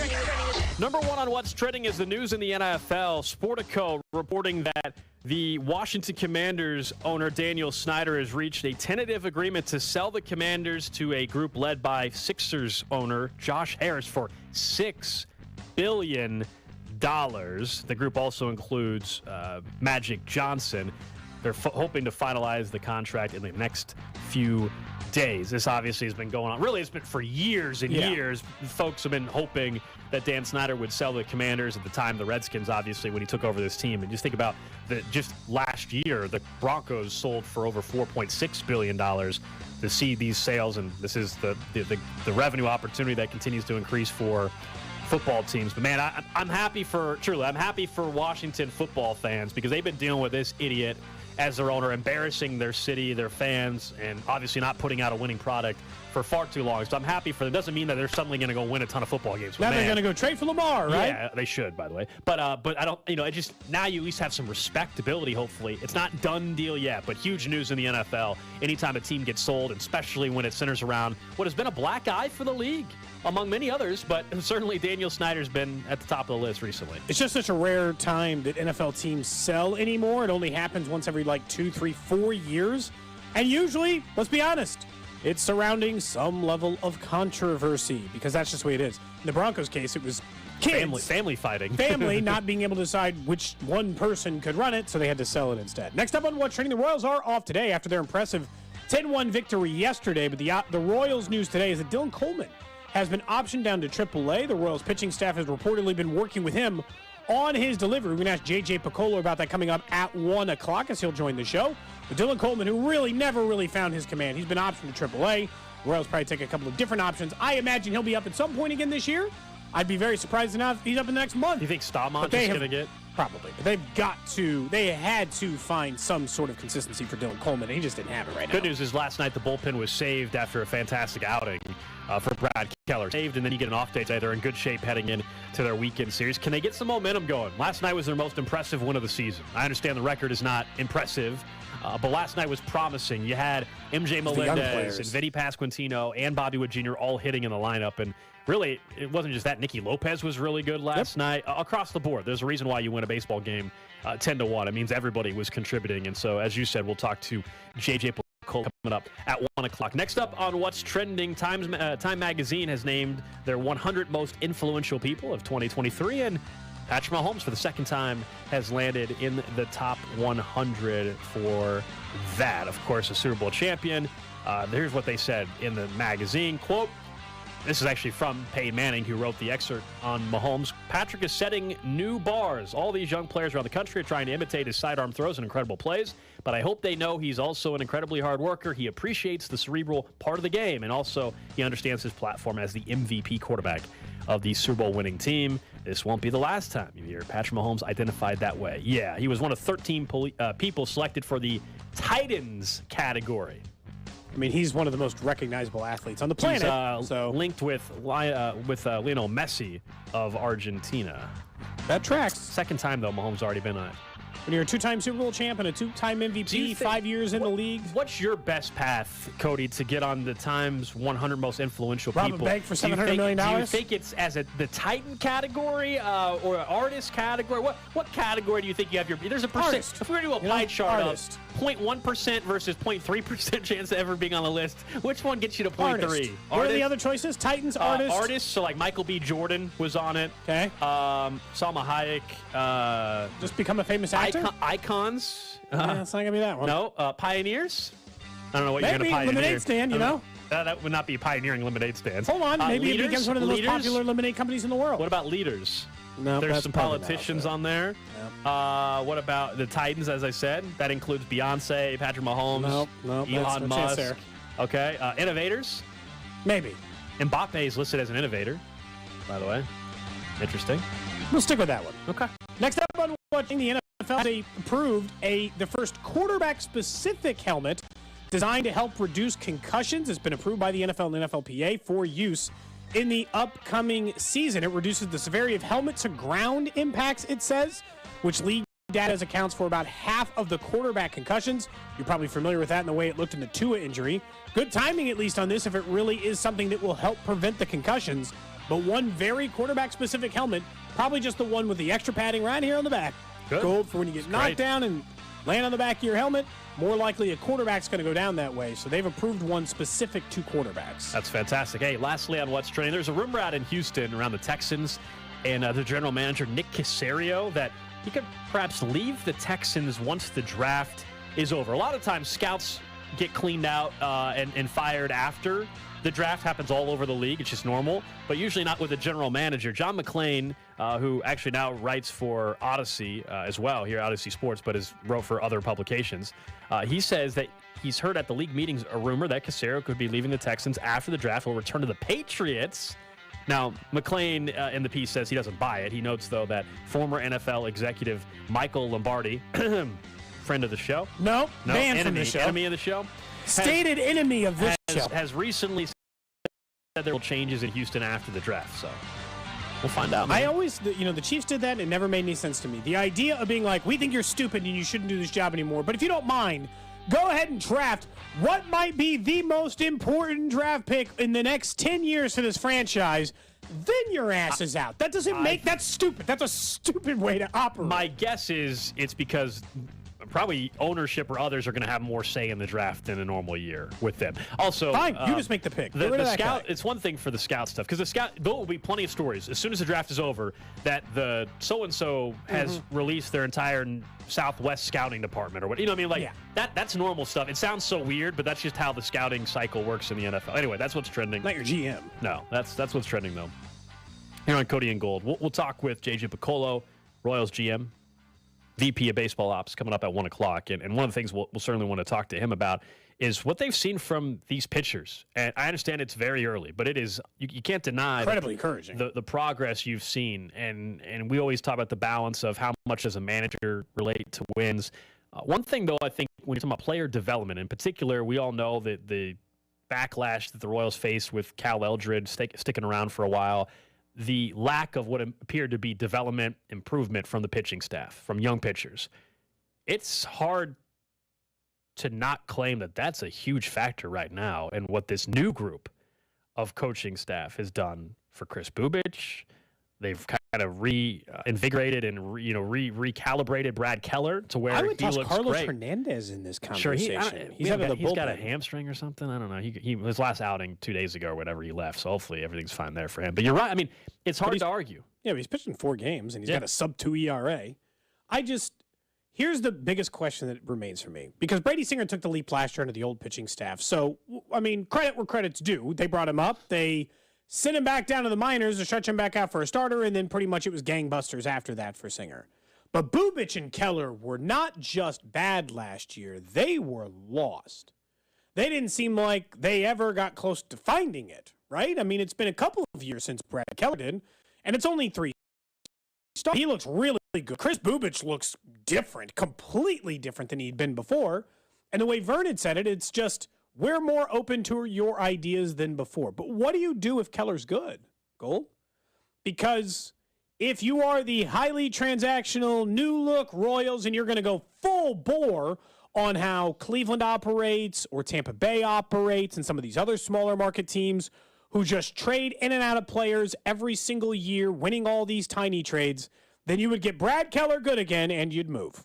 Speaker 2: Number one on what's trending is the news in the NFL. Sportico reporting that the Washington Commanders owner Daniel Snyder has reached a tentative agreement to sell the Commanders to a group led by Sixers owner Josh Harris for $6 billion. The group also includes Magic Johnson. They're hoping to finalize the contract in the next few days. This obviously has been going on. Really, it's been for years and years. Folks have been hoping that Dan Snyder would sell the Commanders. At the time, the Redskins, obviously, when he took over this team. And just think about just last year, the Broncos sold for over $4.6 billion to see these sales. And this is the revenue opportunity that continues to increase for football teams. But, man, I'm happy for Washington football fans because they've been dealing with this idiot as their owner, embarrassing their city, their fans, and obviously not putting out a winning product for far too long. So I'm happy for them. Doesn't mean that they're suddenly going to go win a ton of football games.
Speaker 3: Now they're going to go trade for Lamar, right?
Speaker 2: Yeah, they should, by the way. But I don't, it just, now you at least have some respectability, hopefully. It's not done deal yet, but huge news in the NFL. Anytime a team gets sold, especially when it centers around what has been a black eye for the league, among many others, but certainly Daniel Snyder's been at the top of the list recently.
Speaker 3: It's just such a rare time that NFL teams sell anymore. It only happens once every 2, 3, 4 years. And usually, let's be honest, it's surrounding some level of controversy because that's just the way it is. In the Broncos case, it was kids.
Speaker 2: Family fighting.
Speaker 3: Family not being able to decide which one person could run it, so they had to sell it instead. Next up on What's Trending, the Royals are off today after their impressive 10-1 victory yesterday. But the Royals news today is that Dylan Coleman has been optioned down to AAA. The Royals pitching staff has reportedly been working with him on his delivery. We're going to ask J.J. Piccolo about that coming up at 1 o'clock as he'll join the show. But Dylan Coleman, who never really found his command, he's been optioned to AAA. The Royals probably take a couple of different options. I imagine he'll be up at some point again this year. I'd be very surprised enough if he's up in the next month.
Speaker 2: You think Stamont is going to get?
Speaker 3: Probably. But they had to find some sort of consistency for Dylan Coleman, and he just didn't have it right now.
Speaker 2: Good news is last night the bullpen was saved after a fantastic outing for Brad Keller. Saved, and then you get an off day. They're in good shape heading into their weekend series. Can they get some momentum going? Last night was their most impressive win of the season. I understand the record is not impressive, but last night was promising. You had MJ Melendez and Vinny Pasquantino and Bobby Wood Jr. all hitting in the lineup, and really, it wasn't just that. Nicky Lopez was really good last night. Across the board, there's a reason why you win a baseball game 10-1. It means everybody was contributing. And so, as you said, we'll talk to J.J. Piccolo coming up at 1 o'clock. Next up on What's Trending, Time Magazine has named their 100 most influential people of 2023. And Patrick Mahomes, for the second time, has landed in the top 100 for that. Of course, a Super Bowl champion. Here's what they said in the magazine. Quote, this is actually from Peyton Manning, who wrote the excerpt on Mahomes. Patrick is setting new bars. All these young players around the country are trying to imitate his sidearm throws and incredible plays, but I hope they know he's also an incredibly hard worker. He appreciates the cerebral part of the game, and also he understands his platform as the MVP quarterback of the Super Bowl winning team. This won't be the last time you hear Patrick Mahomes identified that way. Yeah, he was one of 13 people selected for the Titans category.
Speaker 3: I mean, he's one of the most recognizable athletes on the planet.
Speaker 2: He's linked with Lionel Messi of Argentina.
Speaker 3: That tracks.
Speaker 2: Second time, though, Mahomes already been on it.
Speaker 3: When you're a two-time Super Bowl champ and a two-time MVP, 5 years in the league.
Speaker 2: What's your best path, Cody, to get on the Times 100 most influential people?
Speaker 3: Rob a bank for $700 million?
Speaker 2: Do you think it's as the Titan category or artist category? What category do you think you have your? There's a percent. If we were to do a pie chart of 0.1% versus 0.3% chance of ever being on the list, which one gets you to 0.3?
Speaker 3: What are the other choices? Titans, artists?
Speaker 2: Artists, so like Michael B. Jordan was on it.
Speaker 3: Okay.
Speaker 2: Salma Hayek.
Speaker 3: Just become a famous actor?
Speaker 2: Icons.
Speaker 3: It's not going to be that one.
Speaker 2: No. Pioneers. I don't know what you're going to pioneer.
Speaker 3: Lemonade stand, you know?
Speaker 2: That would not be pioneering lemonade stands.
Speaker 3: Hold on. Maybe it becomes one of the most popular lemonade companies in the world.
Speaker 2: What about leaders?
Speaker 3: No,
Speaker 2: There's
Speaker 3: that's
Speaker 2: some
Speaker 3: probably
Speaker 2: politicians
Speaker 3: not
Speaker 2: on there. What about the Titans, as I said? That includes Beyonce, Patrick Mahomes, Elon Musk.
Speaker 3: there.
Speaker 2: Okay. Innovators?
Speaker 3: Maybe.
Speaker 2: Mbappe is listed as an innovator, by the way. Interesting.
Speaker 3: We'll stick with that one.
Speaker 2: Okay.
Speaker 3: Next up on watching, the NFL they approved the first quarterback-specific helmet designed to help reduce concussions. It's been approved by the NFL and NFLPA for use in the upcoming season. It reduces the severity of helmet-to-ground impacts, it says, which league data accounts for about half of the quarterback concussions. You're probably familiar with that in the way it looked in the Tua injury. Good timing, at least, on this if it really is something that will help prevent the concussions. But one very quarterback-specific helmet, probably just the one with the extra padding right here on the back.
Speaker 2: Good.
Speaker 3: Gold for when you get knocked down and land on the back of your helmet. More likely a quarterback's going to go down that way. So they've approved one specific to quarterbacks.
Speaker 2: That's fantastic. Hey, lastly on What's Trending, there's a rumor out in Houston around the Texans and their general manager, Nick Caserio, that he could perhaps leave the Texans once the draft is over. A lot of times scouts get cleaned out and fired after the draft. Happens all over the league. It's just normal, but usually not with a general manager. John McClain, who actually now writes for Odyssey as well, here at Odyssey Sports, but has wrote for other publications. He says that he's heard at the league meetings a rumor that Caserio could be leaving the Texans after the draft, will return to the Patriots. Now, McClain in the piece says he doesn't buy it. He notes, though, that former NFL executive Michael Lombardi, friend of the show.
Speaker 3: No, banned from the show.
Speaker 2: Enemy of the show.
Speaker 3: Stated enemy of this show.
Speaker 2: Has recently said there will changes in Houston after the draft, so we'll find out. Man.
Speaker 3: I always, the Chiefs did that, and it never made any sense to me. The idea of being like, we think you're stupid and you shouldn't do this job anymore, but if you don't mind, go ahead and draft what might be the most important draft pick in the next 10 years for this franchise, then your ass is out. That doesn't that's stupid. That's a stupid way to operate.
Speaker 2: My guess is it's because probably ownership or others are going to have more say in the draft than a normal year with them. Also,
Speaker 3: fine, you just make the pick.
Speaker 2: The scout, it's one thing for the scout stuff because there will be plenty of stories as soon as the draft is over that the so-and-so has released their entire Southwest scouting department or what. You know what I mean? Like that's normal stuff. It sounds so weird, but that's just how the scouting cycle works in the NFL. Anyway, that's what's trending.
Speaker 3: Not your GM.
Speaker 2: No, that's what's trending though. Here on Cody and Gold, we'll talk with JJ Piccolo, Royals GM. VP of Baseball Ops coming up at 1 o'clock. And one of the things we'll certainly want to talk to him about is what they've seen from these pitchers. And I understand it's very early, but it is, you can't deny
Speaker 3: incredibly encouraging
Speaker 2: the progress you've seen. And we always talk about the balance of how much does a manager relate to wins. One thing, though, I think when you're talking about player development in particular, we all know that the backlash that the Royals faced with Cal Eldred sticking around for a while, the lack of what appeared to be development improvement from the pitching staff, from young pitchers. It's hard to not claim that that's a huge factor right now in what this new group of coaching staff has done for Chris Bubich. They've kind of reinvigorated and recalibrated Brad Keller to where
Speaker 3: I would
Speaker 2: he
Speaker 3: toss
Speaker 2: looks
Speaker 3: Carlos
Speaker 2: great.
Speaker 3: Hernandez in this
Speaker 2: Sure,
Speaker 3: conversation.
Speaker 2: he's got a hamstring or something. I don't know. He his last outing 2 days ago or whatever he left. So hopefully everything's fine there for him. But you're right. I mean, it's hard to argue.
Speaker 3: Yeah, but he's pitched in 4 games and he's got a sub-2 ERA. Here's the biggest question that remains for me. Because Brady Singer took the leap last year under the old pitching staff. So, I mean, credit where credit's due. They brought him up. They sent him back down to the minors to stretch him back out for a starter, and then pretty much it was gangbusters after that for Singer. But Bubich and Keller were not just bad last year. They were lost. They didn't seem like they ever got close to finding it, right? I mean, it's been a couple of years since Brad Keller did, and it's only 3 starts. He looks really good. Chris Bubich looks different, completely different than he'd been before. And the way Vernon said it, it's just, we're more open to your ideas than before. But what do you do if Keller's good, Gold? Because if you are the highly transactional, new-look Royals and you're going to go full bore on how Cleveland operates or Tampa Bay operates and some of these other smaller market teams who just trade in and out of players every single year, winning all these tiny trades, then you would get Brad Keller good again and you'd move.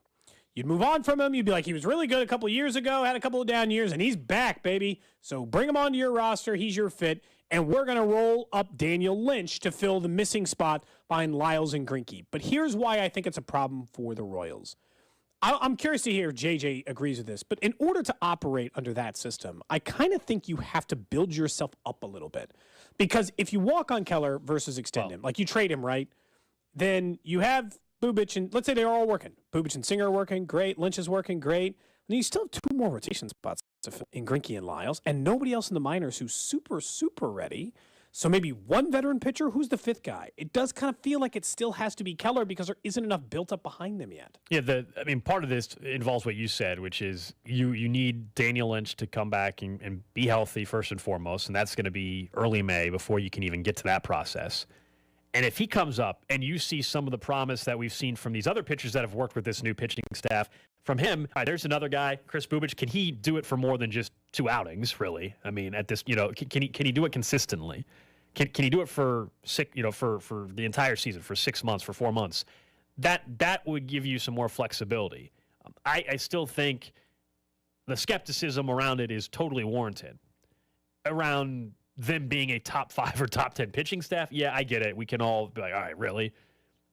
Speaker 3: You'd move on from him. You'd be like, he was really good a couple of years ago, had a couple of down years, and he's back, baby. So bring him onto your roster. He's your fit. And we're going to roll up Daniel Lynch to fill the missing spot behind Lyles and Greinke. But here's why I think it's a problem for the Royals. I'm curious to hear if JJ agrees with this. But in order to operate under that system, I kind of think you have to build yourself up a little bit. Because if you walk on Keller versus extend him, like you trade him, right? then you have Bubic and let's say they're all working. Bubic and Singer are working, great. Lynch is working, great. And you still have 2 more rotation spots in Greinke and Lyles, and nobody else in the minors who's super, super ready. So maybe one veteran pitcher. Who's the 5th guy? It does kind of feel like it still has to be Keller because there isn't enough built up behind them yet.
Speaker 2: Yeah, part of this involves what you said, which is you need Daniel Lynch to come back and be healthy first and foremost, and that's going to be early May before you can even get to that process. And if he comes up and you see some of the promise that we've seen from these other pitchers that have worked with this new pitching staff, from him, there's another guy, Chris Bubic. Can he do it for more than just 2 outings, really? I mean, at this, can he do it consistently? Can he do it for for the entire season, for 6 months, for 4 months? That would give you some more flexibility. I still think the skepticism around it is totally warranted. Around them being a top 5 or top 10 pitching staff, yeah, I get it. We can all be like, all right, really?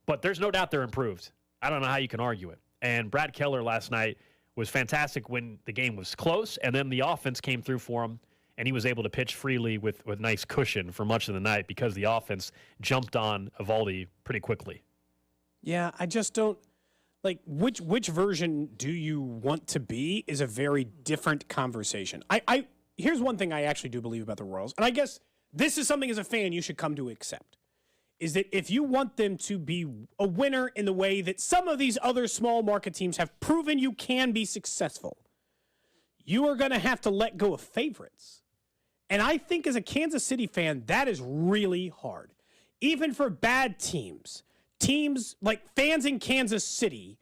Speaker 2: But there's no doubt they're improved. I don't know how you can argue it. And Brad Keller last night was fantastic when the game was close, and then the offense came through for him, and he was able to pitch freely with nice cushion for much of the night because the offense jumped on Eovaldi pretty quickly.
Speaker 3: Yeah, I just don't like which version do you want to be is a very different conversation. Here's one thing I actually do believe about the Royals, and I guess this is something as a fan you should come to accept, is that if you want them to be a winner in the way that some of these other small market teams have proven you can be successful, you are going to have to let go of favorites. And I think as a Kansas City fan, that is really hard. Even for bad teams like fans in Kansas City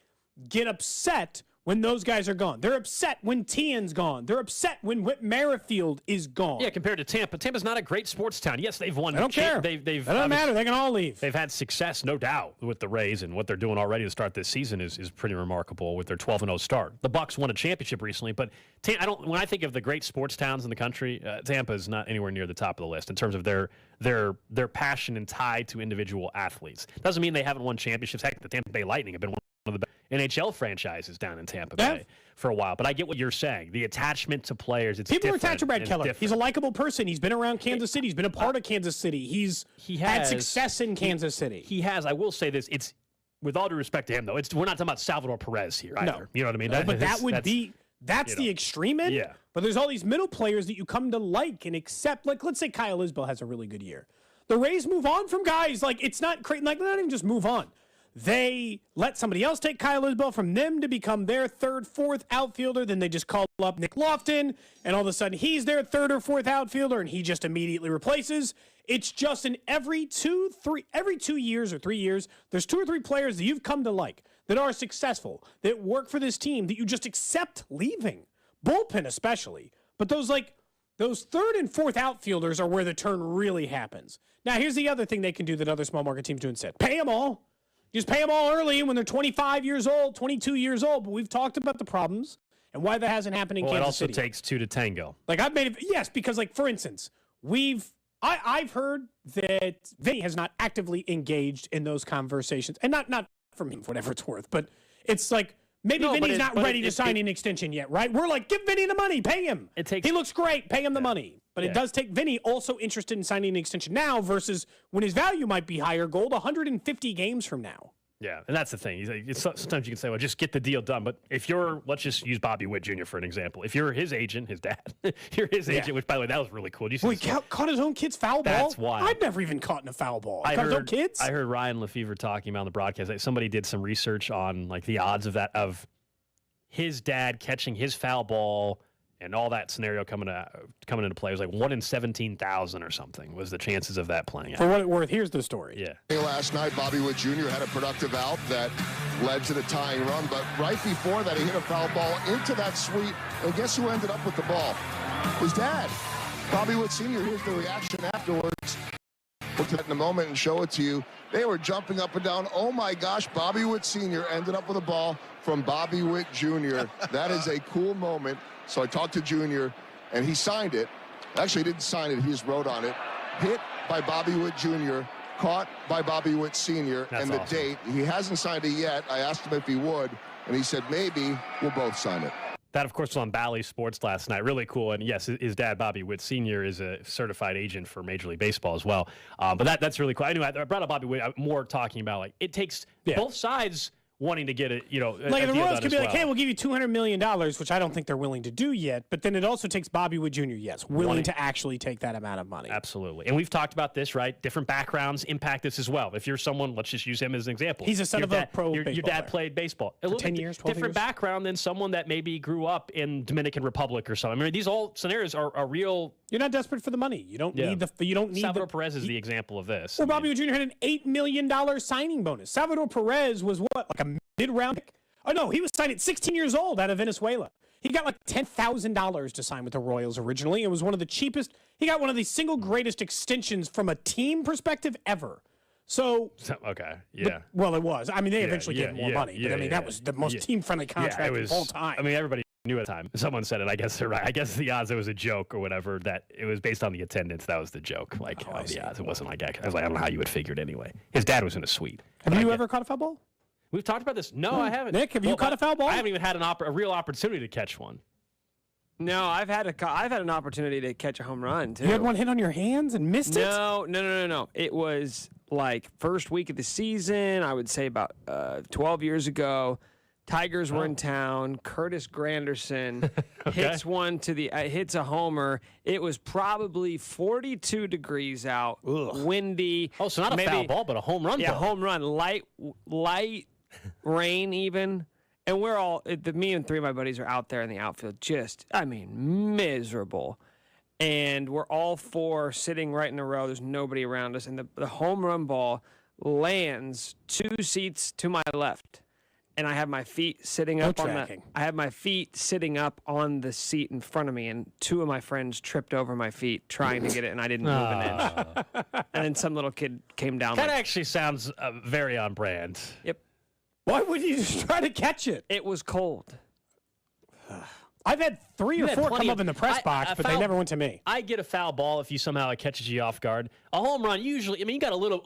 Speaker 3: get upset when those guys are gone. They're upset when Tien's gone. They're upset when Whit Merrifield is gone.
Speaker 2: Yeah, compared to Tampa. Tampa's not a great sports town. Yes, they've won.
Speaker 3: I don't care.
Speaker 2: It
Speaker 3: doesn't matter. They can all leave.
Speaker 2: They've had success, no doubt, with the Rays, and what they're doing already to start this season is pretty remarkable with their 12-0 start. The Bucs won a championship recently, but when I think of the great sports towns in the country, Tampa is not anywhere near the top of the list in terms of their passion and tie to individual athletes. Doesn't mean they haven't won championships. Heck, the Tampa Bay Lightning have been one of the best NHL franchises down in Tampa Bay for a while. But I get what you're saying. The attachment to players, it's
Speaker 3: People are
Speaker 2: different.
Speaker 3: attached to Brad Keller.
Speaker 2: Different.
Speaker 3: He's a likable person. He's been around Kansas City. He's been a part of Kansas City. He had success in Kansas City.
Speaker 2: He has. I will say this. It's, with all due respect to him, though, we're not talking about Salvador Perez here either.
Speaker 3: No.
Speaker 2: You know what I mean?
Speaker 3: No, but that's the extreme end.
Speaker 2: Yeah.
Speaker 3: But there's all these middle players that you come to like and accept. Like, let's say Kyle Isbell has a really good year. The Rays move on from guys. Like, it's not crazy. Like, not even just move on. They let somebody else take Kyle Isbell from them to become their 3rd, 4th outfielder. Then they just call up Nick Lofton, and all of a sudden he's their 3rd or 4th outfielder, and he just immediately replaces. It's just every 2 years or 3 years, there's 2 or 3 players that you've come to like that are successful, that work for this team, that you just accept leaving. Bullpen especially. But those 3rd and 4th outfielders are where the turn really happens. Now, here's the other thing they can do that other small market teams do instead. Pay them all. Just pay them all early when they're 25 years old, 22 years old. But we've talked about the problems and why that hasn't happened in Kansas City.
Speaker 2: It also takes 2 to tango.
Speaker 3: Like, I've made it, yes, because, like, for instance, I've heard that Vinny has not actively engaged in those conversations. And not from him, for whatever it's worth, but it's like, maybe Vinny's not ready to sign an extension yet, right? We're like, give Vinny the money, pay him. He looks great, pay him the money. But it does take Vinny also interested in signing an extension now versus when his value might be higher, Gold, 150 games from now.
Speaker 2: Yeah, and that's the thing. Sometimes you can say, well, just get the deal done. But if let's just use Bobby Witt Jr. for an example. If you're his agent, his dad, you're his agent, which, by the way, that was really cool.
Speaker 3: He caught his own kid's foul ball?
Speaker 2: That's wild.
Speaker 3: I've never even caught in a foul ball. Caught his own kids?
Speaker 2: I heard Ryan Lefevre talking about on the broadcast. Somebody did some research on like the odds of his dad catching his foul ball and all that scenario coming into play. It was like 1 in 17,000 or something was the chances of that playing out.
Speaker 3: For what it's worth, here's the story.
Speaker 2: Yeah.
Speaker 8: Last night, Bobby Witt Jr. had a productive out that led to the tying run, but right before that, he hit a foul ball into that sweep, and guess who ended up with the ball? His dad. Bobby Witt Sr., here's the reaction afterwards. Look at that in a moment and show it to you. They were jumping up and down. Oh, my gosh, Bobby Witt Sr. ended up with a ball from Bobby Witt Jr. That is a cool moment. So I talked to Junior, and he signed it. Actually, he didn't sign it. He just wrote on it. Hit by Bobby Witt Jr., caught by Bobby Witt Sr., and the date. He hasn't signed it yet. I asked him if he would, and he said maybe we'll both sign it.
Speaker 2: That, of course, was on Bally Sports last night. Really cool. And yes, his dad, Bobby Witt Sr., is a certified agent for Major League Baseball as well. But that's really cool. I brought up Bobby Witt more talking about, like, it takes both sides wanting to get it,
Speaker 3: like the Royals could be like, hey, we'll give you $200 million, which I don't think they're willing to do yet. But then it also takes Bobby Witt Jr., willing to actually take that amount of money.
Speaker 2: Absolutely. And we've talked about this, right? Different backgrounds impact this as well. If you're someone, let's just use him as an example.
Speaker 3: He's a son of a pro baseball
Speaker 2: Your dad
Speaker 3: player.
Speaker 2: played baseball.
Speaker 3: For 10 years, 12
Speaker 2: different
Speaker 3: years?
Speaker 2: background than someone that maybe grew up in Dominican Republic or something. I mean, these all scenarios are real.
Speaker 3: You're not desperate for the money. You don't need
Speaker 2: Salvador Perez is the example of this.
Speaker 3: Well, Bobby Witt Jr. had an $8 million signing bonus. Salvador Perez was what, like a mid-round pick? Oh, no, he was signed at 16 years old out of Venezuela. He got like $10,000 to sign with the Royals originally. It was one of the cheapest. He got one of the single greatest extensions from a team perspective ever.
Speaker 2: Okay, yeah.
Speaker 3: Well, it was. I mean, they eventually gave him more money. But, I mean, that was the most team-friendly contract of all time.
Speaker 2: I mean, everybody knew at the time. Someone said it. I guess they're right. I guess the odds it was a joke or whatever, that it was based on the attendance. That was the joke. Like, the odds. It wasn't like, I was like, I don't know how you would figure it anyway. His dad was in a suite.
Speaker 3: Have you ever caught a foul ball?
Speaker 2: We've talked about this. No, I haven't.
Speaker 3: Nick, have you caught a foul ball?
Speaker 2: I haven't even had a real opportunity to catch one.
Speaker 1: No, I've had an opportunity to catch a home run too.
Speaker 3: You had one hit on your hands and missed it?
Speaker 1: No. It was like first week of the season. I would say about 12 years ago. Tigers were in town. Curtis Granderson hits one to the hits a homer. It was probably 42 degrees out, windy.
Speaker 2: Oh, so not a foul ball, but a home run.
Speaker 1: Yeah, home run. Light rain even. And we're all, me and three of my buddies are out there in the outfield, miserable. And we're all four sitting right in a row. There's nobody around us. And the home run ball lands 2 seats to my left. And I have my feet sitting up on the seat in front of me. And 2 of my friends tripped over my feet trying to get it, and I didn't move an inch. And then some little kid came down.
Speaker 2: That actually sounds very on brand.
Speaker 1: Yep.
Speaker 3: Why wouldn't you just try to catch it?
Speaker 1: It was cold.
Speaker 3: I've had 3 or 4 come up in the press box, but they never went to me.
Speaker 2: I get a foul ball if you somehow it catches you off guard. A home run usually, you got a little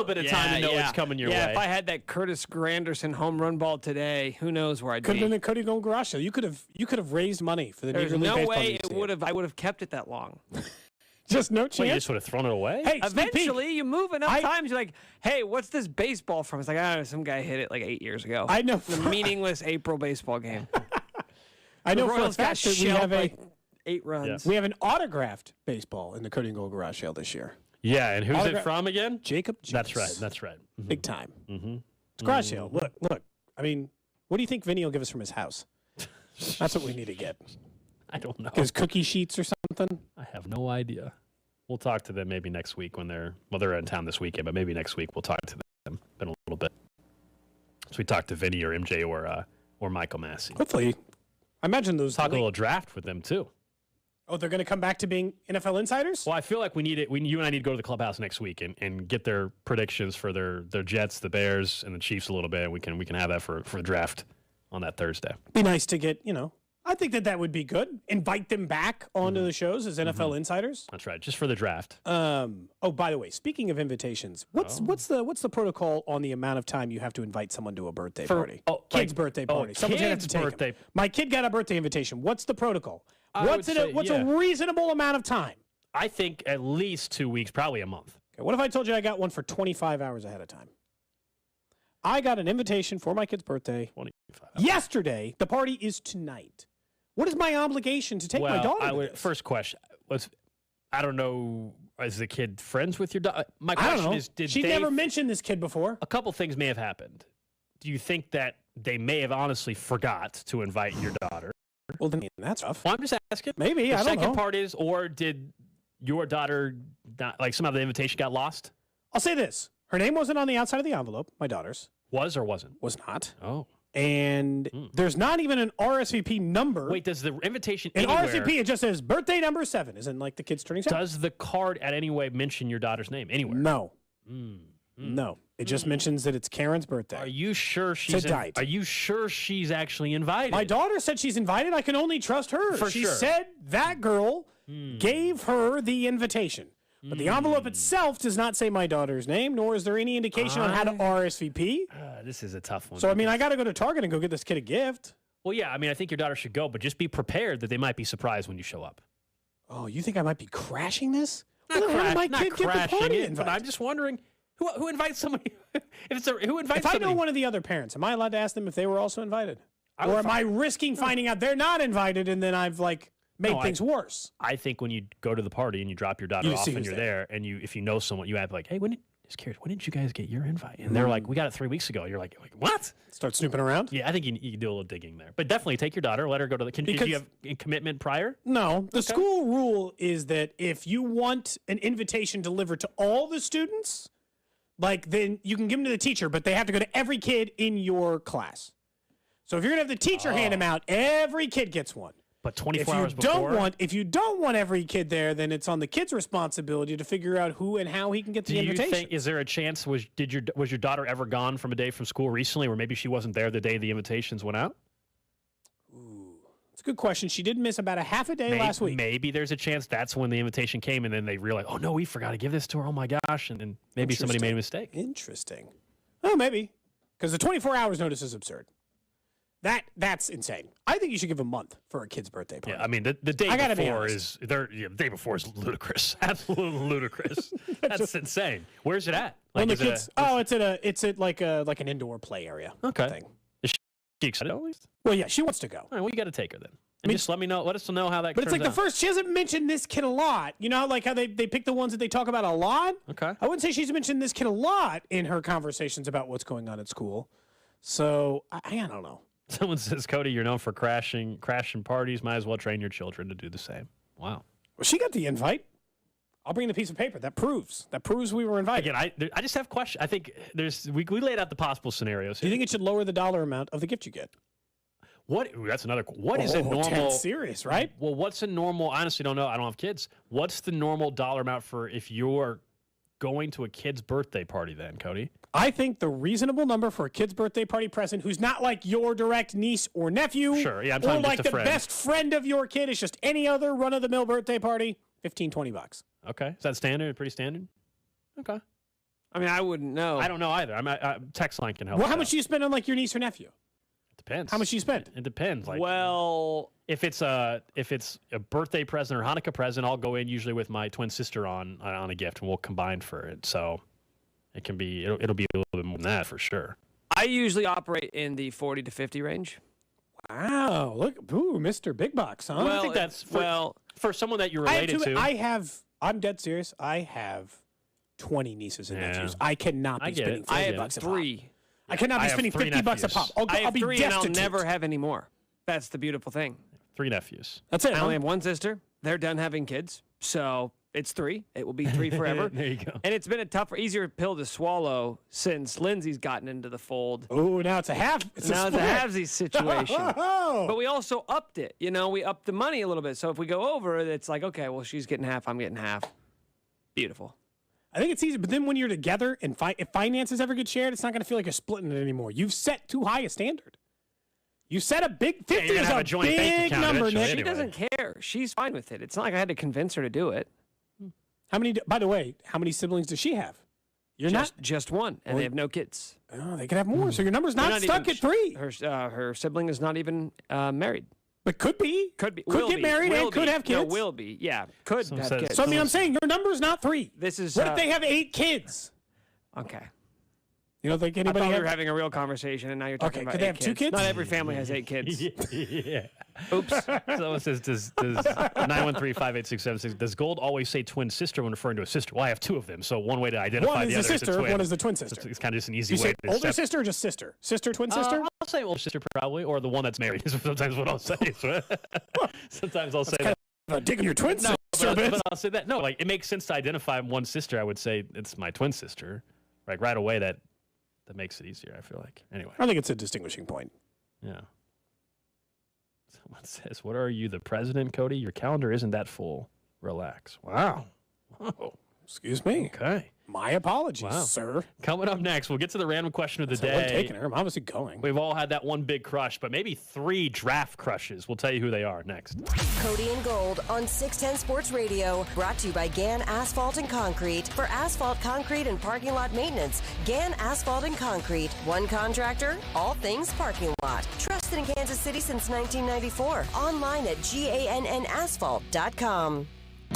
Speaker 2: bit of time to know it's coming your way.
Speaker 1: Yeah, if I had that Curtis Granderson home run ball today, who knows where I'd be.
Speaker 3: Could have been the Cody Gold Garage Show. You could have raised money for the
Speaker 1: There's
Speaker 3: Negro League
Speaker 1: no
Speaker 3: Baseball
Speaker 1: way
Speaker 3: Museum.
Speaker 1: I would have kept it that long.
Speaker 3: Just no chance.
Speaker 2: Well, you just would have thrown it away?
Speaker 3: Hey,
Speaker 1: eventually you move enough times, you're like, hey, what's this baseball from? It's like, I don't know, some guy hit it like 8 years ago.
Speaker 3: I know.
Speaker 1: The meaningless April baseball game.
Speaker 3: I know
Speaker 1: the
Speaker 3: for a
Speaker 1: Royals got
Speaker 3: fact that we have
Speaker 1: like 8 runs.
Speaker 3: We have an autographed baseball in the Cody Gold Garage Sale this year.
Speaker 2: Yeah, and who's it from again?
Speaker 3: Jacob Juice.
Speaker 2: That's right. Mm-hmm.
Speaker 3: Big time.
Speaker 2: Mm-hmm.
Speaker 3: It's garage sale. Look. I mean, what do you think Vinny will give us from his house? That's what we need to get.
Speaker 2: I don't know.
Speaker 3: His cookie sheets or something?
Speaker 2: I have no idea. We'll talk to them maybe next week when they're in town this weekend, but maybe next week we'll talk to them. Been a little bit. So we talk to Vinny or MJ or Michael Massey.
Speaker 3: Hopefully. I imagine those
Speaker 2: talk a little draft with them too.
Speaker 3: Oh, they're going to come back to being NFL insiders?
Speaker 2: Well, I feel like you and I need to go to the clubhouse next week and get their predictions for their Jets, the Bears, and the Chiefs a little bit. We can have that for a draft on that Thursday.
Speaker 3: Be nice to get, I think that would be good. Invite them back onto the shows as NFL insiders.
Speaker 2: That's right, just for the draft.
Speaker 3: Oh, by the way, speaking of invitations, what's the protocol on the amount of time you have to invite someone to a birthday party? Kid's birthday party. Someone's gonna have to take him. My kid got a birthday invitation. What's the protocol? What's a reasonable amount of time?
Speaker 2: I think at least 2 weeks, probably a month.
Speaker 3: Okay, what if I told you I got one for 25 hours ahead of time? I got an invitation for my kid's birthday
Speaker 2: 25
Speaker 3: yesterday. The party is tonight. What is my obligation to take my daughter to this?
Speaker 2: First question was, I don't know, is the kid friends with your daughter? My question is,
Speaker 3: She never mentioned this kid before.
Speaker 2: A couple things may have happened. Do you think that they may have honestly forgot to invite your daughter?
Speaker 3: Well, then that's rough.
Speaker 2: Well, I'm just asking.
Speaker 3: Maybe,
Speaker 2: I
Speaker 3: don't know.
Speaker 2: The second part is, or did your daughter not, somehow the invitation got lost?
Speaker 3: I'll say this. Her name wasn't on the outside of the envelope, my daughter's.
Speaker 2: Was or wasn't?
Speaker 3: Was not.
Speaker 2: Oh.
Speaker 3: And there's not even an RSVP number.
Speaker 2: Wait, does the invitation
Speaker 3: in
Speaker 2: anywhere,
Speaker 3: RSVP, it just says birthday number 7, isn't like the kid's turning 7.
Speaker 2: Does the card at any way mention your daughter's name anywhere?
Speaker 3: No. No. It just mentions that it's Karen's birthday.
Speaker 2: Are you sure she's Are you sure she's actually invited?
Speaker 3: My daughter said she's invited. I can only trust her. She said that girl gave her the invitation. But the envelope itself does not say my daughter's name, nor is there any indication on how to RSVP.
Speaker 2: This is a tough one.
Speaker 3: So, I mean, I got to go to Target and go get this kid a gift.
Speaker 2: Well, yeah, I mean, I think your daughter should go, but just be prepared that they might be surprised when you show up.
Speaker 3: Oh, you think I might be crashing this?
Speaker 2: Not,
Speaker 3: not
Speaker 2: crashing it, but I'm just wondering who invites somebody. Who invites?
Speaker 3: If I know one of the other parents, am I allowed to ask them if they were also invited, or am I risking finding out they're not invited and then I've made things worse?
Speaker 2: I think when you go to the party and you drop your daughter off and you're there, and if you know someone, you ask hey, just curious, when did you guys get your invite? And they're like, we got it 3 weeks ago. You're like, what?
Speaker 3: Start snooping around?
Speaker 2: Yeah, I think you can do a little digging there. But definitely take your daughter, let her go to the... Do you have a commitment prior?
Speaker 3: No. The school rule is that if you want an invitation delivered to all the students, then you can give them to the teacher, but they have to go to every kid in your class. So if you're going to have the teacher hand them out, every kid gets one.
Speaker 2: But 24 hours before?
Speaker 3: If you don't want every kid there, then it's on the kid's responsibility to figure out who and how he can get the invitation.
Speaker 2: Is there a chance, was your daughter ever gone from a day from school recently where maybe she wasn't there the day the invitations went out?
Speaker 3: Ooh, that's a good question. She did miss about a half a day last week.
Speaker 2: Maybe there's a chance that's when the invitation came and then they realized, oh, no, we forgot to give this to her. Oh, my gosh. And then maybe somebody made a mistake.
Speaker 3: Interesting. Oh, maybe. Because the 24 hours notice is absurd. That's insane. I think you should give a month for a kid's birthday party.
Speaker 2: Yeah, I mean the day before the day before is ludicrous, absolutely ludicrous. That's insane. Where's it at?
Speaker 3: It's at like an indoor play area.
Speaker 2: Okay.
Speaker 3: Thing.
Speaker 2: Is she excited at least?
Speaker 3: Well, yeah, she wants to go.
Speaker 2: All right, well, you got to take her then. And just let us know how that.
Speaker 3: But
Speaker 2: turns
Speaker 3: it's
Speaker 2: out.
Speaker 3: the first. She hasn't mentioned this kid a lot. You know, how they pick the ones that they talk about a lot.
Speaker 2: Okay.
Speaker 3: I wouldn't say she's mentioned this kid a lot in her conversations about what's going on at school. So I don't know.
Speaker 2: Someone says, Cody, you're known for crashing parties. Might as well train your children to do the same. Wow.
Speaker 3: Well, she got the invite. I'll bring the piece of paper. That proves we were invited.
Speaker 2: Again, I just have questions. I think we laid out the possible scenarios.
Speaker 3: Do you think it should lower the dollar amount of the gift you get?
Speaker 2: That's another. What is a normal?
Speaker 3: Serious, right?
Speaker 2: Well, what's a normal? I honestly don't know. I don't have kids. What's the normal dollar amount for if you're going to a kid's birthday party then, Cody?
Speaker 3: I think the reasonable number for a kid's birthday party present who's not like your direct niece or nephew,
Speaker 2: sure, yeah, I'm
Speaker 3: or
Speaker 2: talking
Speaker 3: like
Speaker 2: just a
Speaker 3: the
Speaker 2: friend.
Speaker 3: best friend of your kid, is just any other run-of-the-mill birthday party, $15-$20.
Speaker 2: Okay, is that standard? Pretty standard? Okay.
Speaker 1: I mean, I wouldn't know.
Speaker 2: I don't know either. Text line can help.
Speaker 3: Well, how much do you spend on like your niece or nephew?
Speaker 2: It depends.
Speaker 3: How much do you spend?
Speaker 2: It depends. If it's a birthday present or Hanukkah present, I'll go in usually with my twin sister on a gift, and we'll combine for it. So it can be it'll be a little bit more than that for sure.
Speaker 1: I usually operate in the 40 to 50 range.
Speaker 3: Wow, look, Mr. Big Box, huh?
Speaker 2: Well, I think that's for someone that you're related to.
Speaker 3: I'm dead serious. I have 20 nieces and nephews. I cannot be spending $50 a pop.
Speaker 1: 3.
Speaker 3: I cannot be spending $50 a pop.
Speaker 1: I have
Speaker 3: I'll be
Speaker 1: 3
Speaker 3: destitute.
Speaker 1: and I'll never have any more. That's the beautiful thing.
Speaker 2: 3 nephews.
Speaker 3: That's it.
Speaker 1: I only have one sister. They're done having kids, so it's 3. It will be 3 forever.
Speaker 2: There you go.
Speaker 1: And it's been a easier pill to swallow since Lindsay's gotten into the fold.
Speaker 3: Oh, now it's a half.
Speaker 1: Now it's a halvesies situation. But we also upped it. You know, we upped the money a little bit. So if we go over, it's like, okay, well, she's getting half, I'm getting half. Beautiful.
Speaker 3: I think it's easy, but then when you're together and if finances ever get shared, it's not going to feel like you're splitting it anymore. You've set too high a standard. You set a big 50 is a big number, Nick.
Speaker 1: She doesn't care. She's fine with it. It's not like I had to convince her to do it.
Speaker 3: By the way, how many siblings does she have?
Speaker 1: Just one, and they have no kids.
Speaker 3: Oh, they could have more. So your number's not stuck at 3.
Speaker 1: Her sibling is not even married.
Speaker 3: But could be.
Speaker 1: Could be.
Speaker 3: Could get married and could have kids.
Speaker 1: No, will be. Yeah, could have kids.
Speaker 3: So I'm saying your number's not 3.
Speaker 1: This is.
Speaker 3: What if they have 8 kids?
Speaker 1: Okay.
Speaker 3: You don't think anybody?
Speaker 1: I thought we were having a real conversation, and now you're talking about
Speaker 3: could they have 2 kids?
Speaker 1: Not every family has 8 kids.
Speaker 2: Yeah. Oops. Someone says, does 913-586-76, does Gold always say twin sister when referring to a sister? Well, I have 2 of them, so one way to identify
Speaker 3: one
Speaker 2: the
Speaker 3: is
Speaker 2: other
Speaker 3: the sister,
Speaker 2: is a twin.
Speaker 3: one is the twin sister.
Speaker 2: It's kind of just an easy
Speaker 3: You
Speaker 2: way.
Speaker 3: say older sister or just sister? Sister, twin sister?
Speaker 2: I'll say older sister probably, or the one that's married is sometimes what I'll say. Sometimes I'll say that.
Speaker 3: Digging your twin sister,
Speaker 2: but I'll say that. No, like it makes sense to identify one sister. I would say it's my twin sister. Like right away, that makes it easier, I feel like. Anyway.
Speaker 3: I think it's a distinguishing point.
Speaker 2: Yeah. Someone says, what are you, the president, Cody? Your calendar isn't that full. Relax. Wow.
Speaker 3: Whoa. Excuse me.
Speaker 2: Okay.
Speaker 3: My apologies, sir.
Speaker 2: Coming up next, we'll get to the random question of the day.
Speaker 3: I'm taking her. I'm obviously going.
Speaker 2: We've all had that one big crush, but maybe 3 draft crushes. We'll tell you who they are next.
Speaker 4: Cody and Gold on 610 Sports Radio. Brought to you by Gann Asphalt and Concrete. For asphalt, concrete, and parking lot maintenance, Gann Asphalt and Concrete. One contractor, all things parking lot. Trust Trusted in Kansas City since 1994. Online at GANNasphalt.com.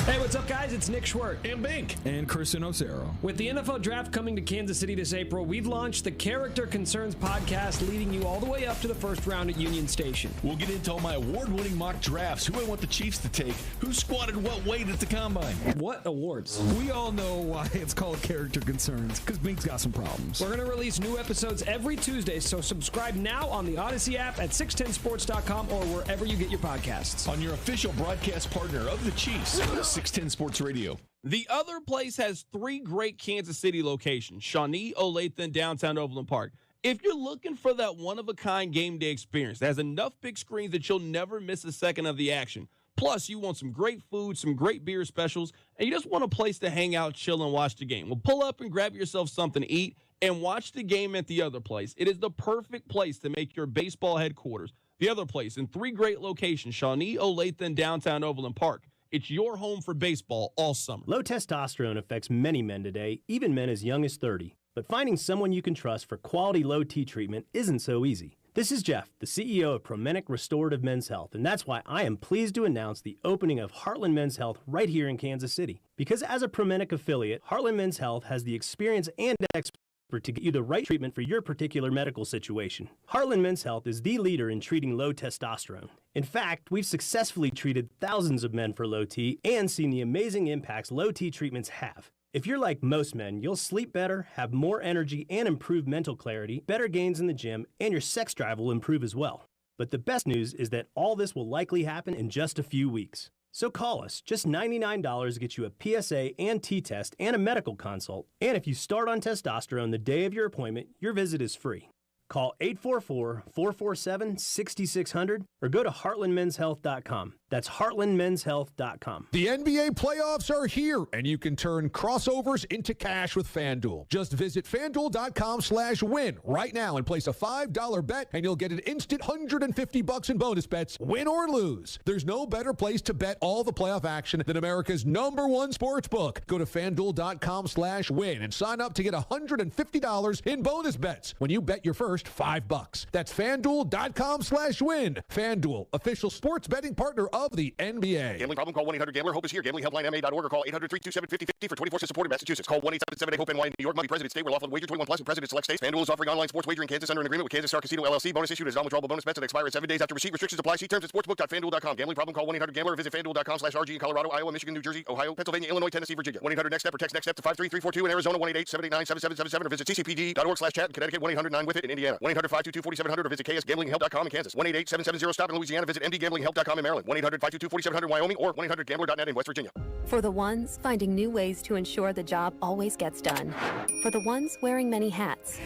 Speaker 1: Hey, what's up, guys? It's Nick Schwerdt.
Speaker 16: And Bink. And Kristen Osero.
Speaker 1: With the NFL Draft coming to Kansas City this April, we've launched the Character Concerns podcast, leading you all the way up to the first round at Union Station.
Speaker 16: We'll get into all my award-winning mock drafts, who I want the Chiefs to take, who squatted what weight at the Combine.
Speaker 1: What awards?
Speaker 16: We all know why it's called Character Concerns, because Bink's got some problems.
Speaker 1: We're going to release new episodes every Tuesday, so subscribe now on the Odyssey app at 610sports.com or wherever you get your podcasts.
Speaker 16: On your official broadcast partner of the Chiefs, 610 Sports Radio.
Speaker 17: The other place has 3 great Kansas City locations: Shawnee, Olathe, and downtown Overland Park. If you're looking for that one-of-a-kind game day experience that has enough big screens that you'll never miss a second of the action, plus you want some great food, some great beer specials, and you just want a place to hang out, chill, and watch the game, well, pull up and grab yourself something to eat and watch the game at the other place. It is the perfect place to make your baseball headquarters. The other place in 3 great locations: Shawnee, Olathe, and downtown Overland Park. It's your home for baseball all summer. Low testosterone affects many men today, even men as young as 30. But finding someone you can trust for quality low T treatment isn't so easy. This is Jeff, the CEO of Promenic Restorative Men's Health, and that's why I am pleased to announce the opening of Heartland Men's Health right here in Kansas City. Because as a Promenic affiliate, Heartland Men's Health has the experience and expertise to get you the right treatment for your particular medical situation. Heartland Men's Health is the leader in treating low testosterone. In fact, we've successfully treated thousands of men for low T and seen the amazing impacts low T treatments have. If you're like most men, you'll sleep better, have more energy, and improve mental clarity, better gains in the gym, and your sex drive will improve as well. But the best news is that all this will likely happen in just a few weeks. So call us. Just $99 gets you a PSA and T-test and a medical consult. And if you start on testosterone the day of your appointment, your visit is free. Call 844-447-6600 or go to heartlandmenshealth.com. That's heartlandmenshealth.com.
Speaker 7: The NBA playoffs are here, and you can turn crossovers into cash with FanDuel. Just visit FanDuel.com/win right now and place a $5 bet, and you'll get an instant $150 in bonus bets, win or lose. There's no better place to bet all the playoff action than America's #1 sports book. Go to FanDuel.com/win and sign up to get $150 in bonus bets when you bet your first $5. That's FanDuel.com/win. FanDuel, official sports betting partner of the NBA.
Speaker 8: Gambling problem? Call 1-800-GAMBLER. Hope is here. GamblingHelplineMA.org or call 800-327-5050 for 24/7 support in Massachusetts. Call 1-877-8-HOPE-NY in New York. Must be present state where lawful wager 21 plus with President select states. FanDuel is offering online sports wager in Kansas under an agreement with Kansas Star Casino LLC. Bonus issued as non-withdrawable bonus bets that expire in 7 days after receipt. Restrictions apply. See terms at sportsbook.fanduel.com. Gambling problem? Call 1-800-GAMBLER or visit FanDuel.com/RG in Colorado, Iowa, Michigan, New Jersey, Ohio, Pennsylvania, Illinois, Tennessee, Virginia. 1-800-NEXT-STEP or text NEXT-STEP to 53342 in Arizona. 1-888-789-7777 or visit ccpd.org/chat in Connecticut. 1-800-9-WITH-IT in Indiana. 1-800-522-4700 or visit KSGamblingHelp.com in Kansas. 1-888-770-STOP in Louisiana. Visit MDGamblingHelp.com in Maryland. 1-800-522-4700 in Wyoming or 1-800-GAMBLER.net in West Virginia.
Speaker 19: For the ones finding new ways to ensure the job always gets done. For the ones wearing many hats.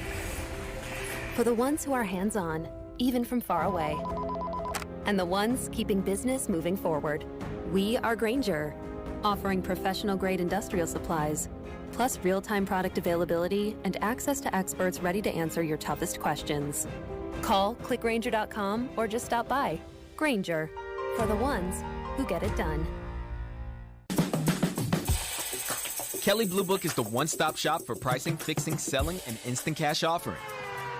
Speaker 19: For the ones who are hands-on, even from far away. And the ones keeping business moving forward. We are Grainger, offering professional-grade industrial supplies, plus real-time product availability and access to experts ready to answer your toughest questions. Call, click Grainger.com, or just stop by. Grainger, for the ones who get it done.
Speaker 20: Kelley Blue Book is the one-stop shop for pricing, fixing, selling, and instant cash offering.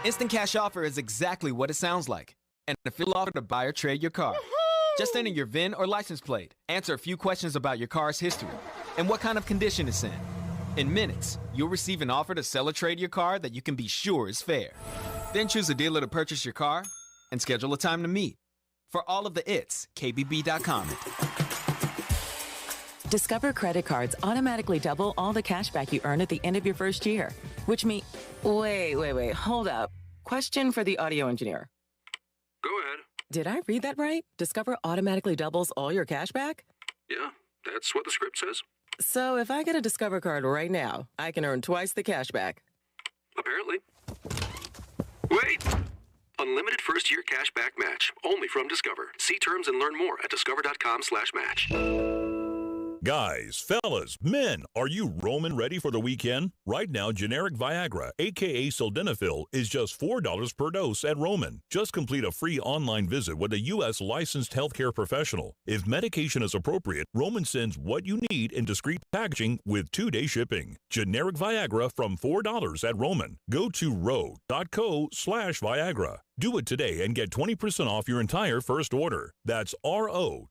Speaker 20: Instant Cash Offer is exactly what it sounds like. And if you'll offer to buy or trade your car, just enter your VIN or license plate, answer a few questions about your car's history, and what kind of condition it's in. In minutes, you'll receive an offer to sell or trade your car that you can be sure is fair. Then choose a dealer to purchase your car and schedule a time to meet. For all of the its, KBB.com.
Speaker 21: Discover credit cards automatically double all the cash back you earn at the end of your first year, which means... Wait, hold up. Question for the audio engineer.
Speaker 22: Go ahead.
Speaker 21: Did I read that right? Discover automatically doubles all your cash back?
Speaker 22: Yeah, that's what the script says.
Speaker 21: So if I get a Discover card right now, I can earn twice the cash back.
Speaker 22: Apparently. Wait! Unlimited first-year cash back match, only from Discover. See terms and learn more at discover.com/match.
Speaker 23: Guys, fellas, men, are you Roman ready for the weekend? Right now, generic Viagra, aka Sildenafil, is just $4 per dose at Roman. Just complete a free online visit with a U.S. licensed healthcare professional. If medication is appropriate, Roman sends what you need in discreet packaging with 2-day shipping. Generic Viagra from $4 at Roman. Go to ro.co/Viagra. Do it today and get 20% off your entire first order. That's ro.co/Viagra.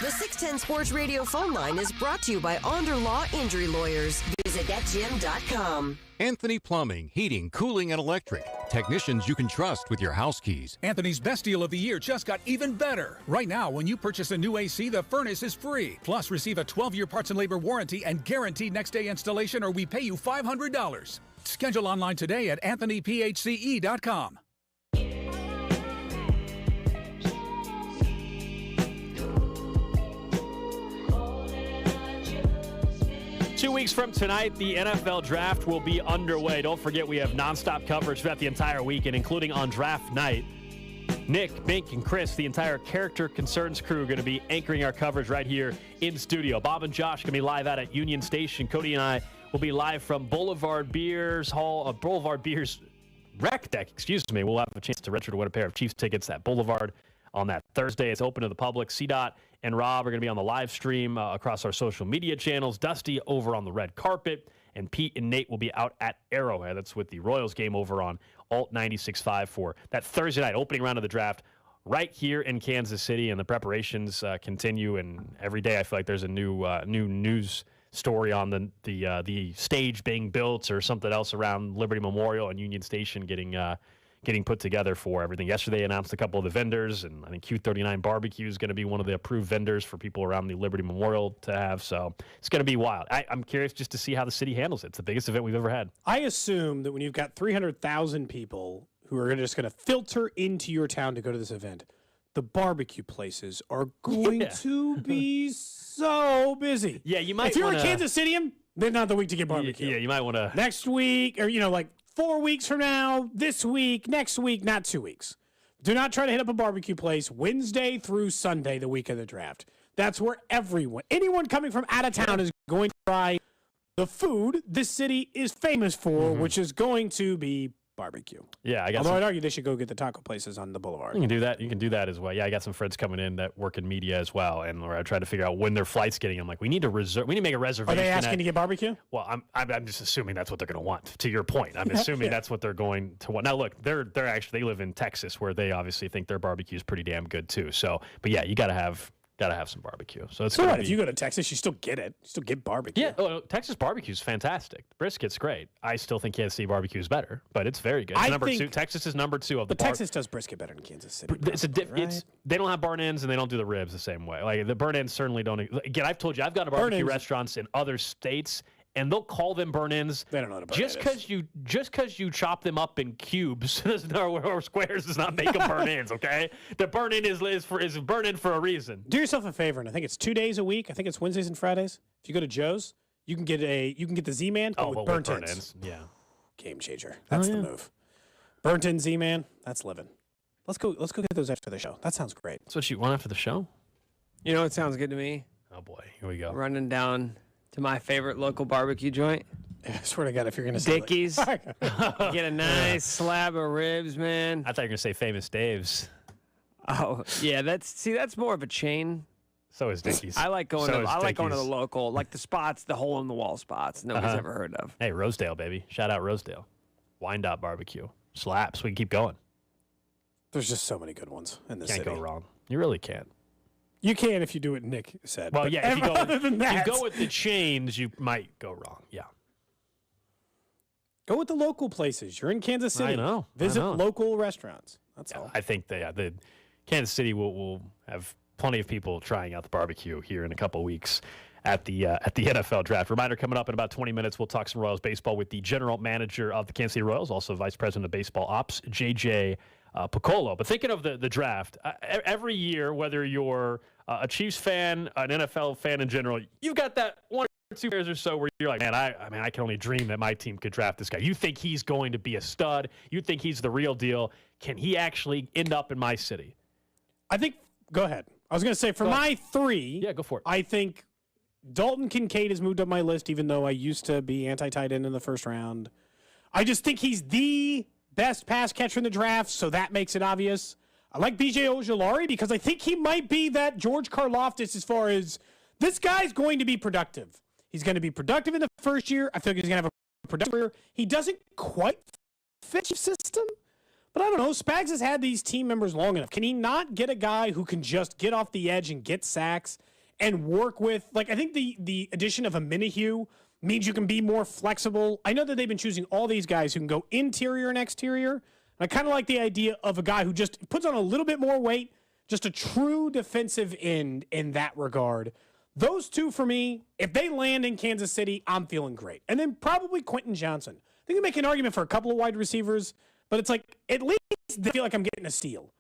Speaker 4: The 610 Sports Radio phone line is brought to you by Onder Law Injury Lawyers. Visit getjim.com.
Speaker 6: Anthony Plumbing, Heating, Cooling, and Electric. Technicians you can trust with your house keys.
Speaker 9: Anthony's best deal of the year just got even better. Right now, when you purchase a new AC, the furnace is free. Plus, receive a 12-year parts and labor warranty and guaranteed next-day installation, or we pay you $500. Schedule online today at anthonyphce.com.
Speaker 2: 2 weeks from tonight, the NFL draft will be underway. Don't forget, we have nonstop coverage throughout the entire weekend, including on draft night. Nick, Bink, and Chris, the entire Character Concerns crew, are going to be anchoring our coverage right here in studio. Bob and Josh are going to be live out at Union Station. Cody and I will be live from Boulevard Beers Rec Deck. We'll have a chance to register to win a pair of Chiefs tickets at Boulevard on that Thursday. It's open to the public. CDOT and Rob are going to be on the live stream across our social media channels. Dusty over on the red carpet. And Pete and Nate will be out at Arrowhead. That's with the Royals game over on Alt 96.5 for that Thursday night opening round of the draft right here in Kansas City. And the preparations continue. And every day I feel like there's a new news story on the stage being built or something else around Liberty Memorial and Union Station getting put together for everything. Yesterday, they announced a couple of the vendors, and I think Q39 Barbecue is going to be one of the approved vendors for people around the Liberty Memorial to have. So it's going to be wild. I'm curious just to see how the city handles it. It's the biggest event we've ever had.
Speaker 3: I assume that when you've got 300,000 people who are just going to filter into your town to go to this event, the barbecue places are going to be so busy.
Speaker 2: Yeah, you might.
Speaker 3: If you're in Kansas City, then not the week to get barbecue.
Speaker 2: Yeah, you might want to.
Speaker 3: Next week, or, 4 weeks from now, this week, next week, not 2 weeks. Do not try to hit up a barbecue place Wednesday through Sunday, the week of the draft. That's where anyone coming from out of town is going to try the food this city is famous for, which is going to be barbecue.
Speaker 2: Yeah,
Speaker 3: Although I'd argue they should go get the taco places on the boulevard.
Speaker 2: You can do that. You can do that as well. Yeah, I got some friends coming in that work in media as well, and we're trying to figure out when their flight's getting. I'm like, we need to make a reservation.
Speaker 3: Are they asking to get barbecue?
Speaker 2: Well, I'm just assuming that's what they're going to want. To your point, I'm assuming that's what they're going to want. Now, look, they live in Texas, where they obviously think their barbecue is pretty damn good too. So, but yeah, you got to have some barbecue. So it's
Speaker 3: if you go to Texas, you still get it. You still get barbecue.
Speaker 2: Yeah, Texas barbecue is fantastic. The brisket's great. I still think Kansas City barbecue is better, but it's very good. Texas is number 2 of the.
Speaker 3: But Texas does brisket better than Kansas City.
Speaker 2: They don't have burn ends and they don't do the ribs the same way. Like the burn ends certainly don't. Again, I've told you I've gone to barbecue restaurants in other states, and they'll call them burn-ins.
Speaker 3: They don't know what a burn
Speaker 2: Just because you chop them up in cubes or squares does not make them burn-ins, okay? The burn-in is burn-in for a reason.
Speaker 3: Do yourself a favor, and I think it's 2 days a week. I think it's Wednesdays and Fridays. If you go to Joe's, you can get the Z-Man with burnt ends.
Speaker 2: Yeah.
Speaker 3: Game changer. That's the move. Burnt in Z-Man, that's living. Let's go get those after the show. That sounds great.
Speaker 2: That's what you want after the show?
Speaker 1: You know what sounds good to me?
Speaker 2: Oh, boy. Here we go.
Speaker 1: Running down to my favorite local barbecue joint.
Speaker 3: I swear to God, if you're going to say
Speaker 1: Dickie's. Get a nice slab of ribs, man.
Speaker 2: I thought you were going to say Famous Dave's.
Speaker 1: Oh, yeah. That's more of a chain.
Speaker 2: So is Dickie's.
Speaker 1: I like going to the local, like the spots, the hole in the wall spots nobody's ever heard of.
Speaker 2: Hey, Rosedale, baby. Shout out Rosedale. Wyandotte barbecue. Slaps. We can keep going.
Speaker 3: There's just so many good ones in this city.
Speaker 2: Can't go wrong. You really can't.
Speaker 3: You can if you do what Nick said.
Speaker 2: Well, yeah, if you go with the chains, you might go wrong. Yeah.
Speaker 3: Go with the local places. You're in Kansas City.
Speaker 2: I know.
Speaker 3: Visit local restaurants. That's all.
Speaker 2: I think the Kansas City will have plenty of people trying out the barbecue here in a couple of weeks at the NFL draft. Reminder, coming up in about 20 minutes, we'll talk some Royals baseball with the general manager of the Kansas City Royals, also vice president of baseball ops, J.J. Piccolo. But thinking of the draft, every year, whether you're a Chiefs fan, an NFL fan in general, you've got that 1 or 2 years or so where you're like, man, I can only dream that my team could draft this guy. You think he's going to be a stud. You think he's the real deal. Can he actually end up in my city?
Speaker 3: Go ahead. I was going to say, for my 3,
Speaker 2: yeah, go for it.
Speaker 3: I think Dalton Kincaid has moved up my list, even though I used to be anti-tight end in the first round. I just think he's the best pass catcher in the draft, so that makes it obvious. I like B.J. Ojulari because I think he might be that George Karlaftis as far as this guy's going to be productive. He's going to be productive in the first year. I feel like he's going to have a productive career. He doesn't quite fit system. But I don't know. Spags has had these team members long enough. Can he not get a guy who can just get off the edge and get sacks and work with, like, I think the addition of a Minihue means you can be more flexible. I know that they've been choosing all these guys who can go interior and exterior. And I kind of like the idea of a guy who just puts on a little bit more weight, just a true defensive end in that regard. Those two, for me, if they land in Kansas City, I'm feeling great. And then probably Quentin Johnson. I think you make an argument for a couple of wide receivers, but it's like, at least they feel like I'm getting a steal.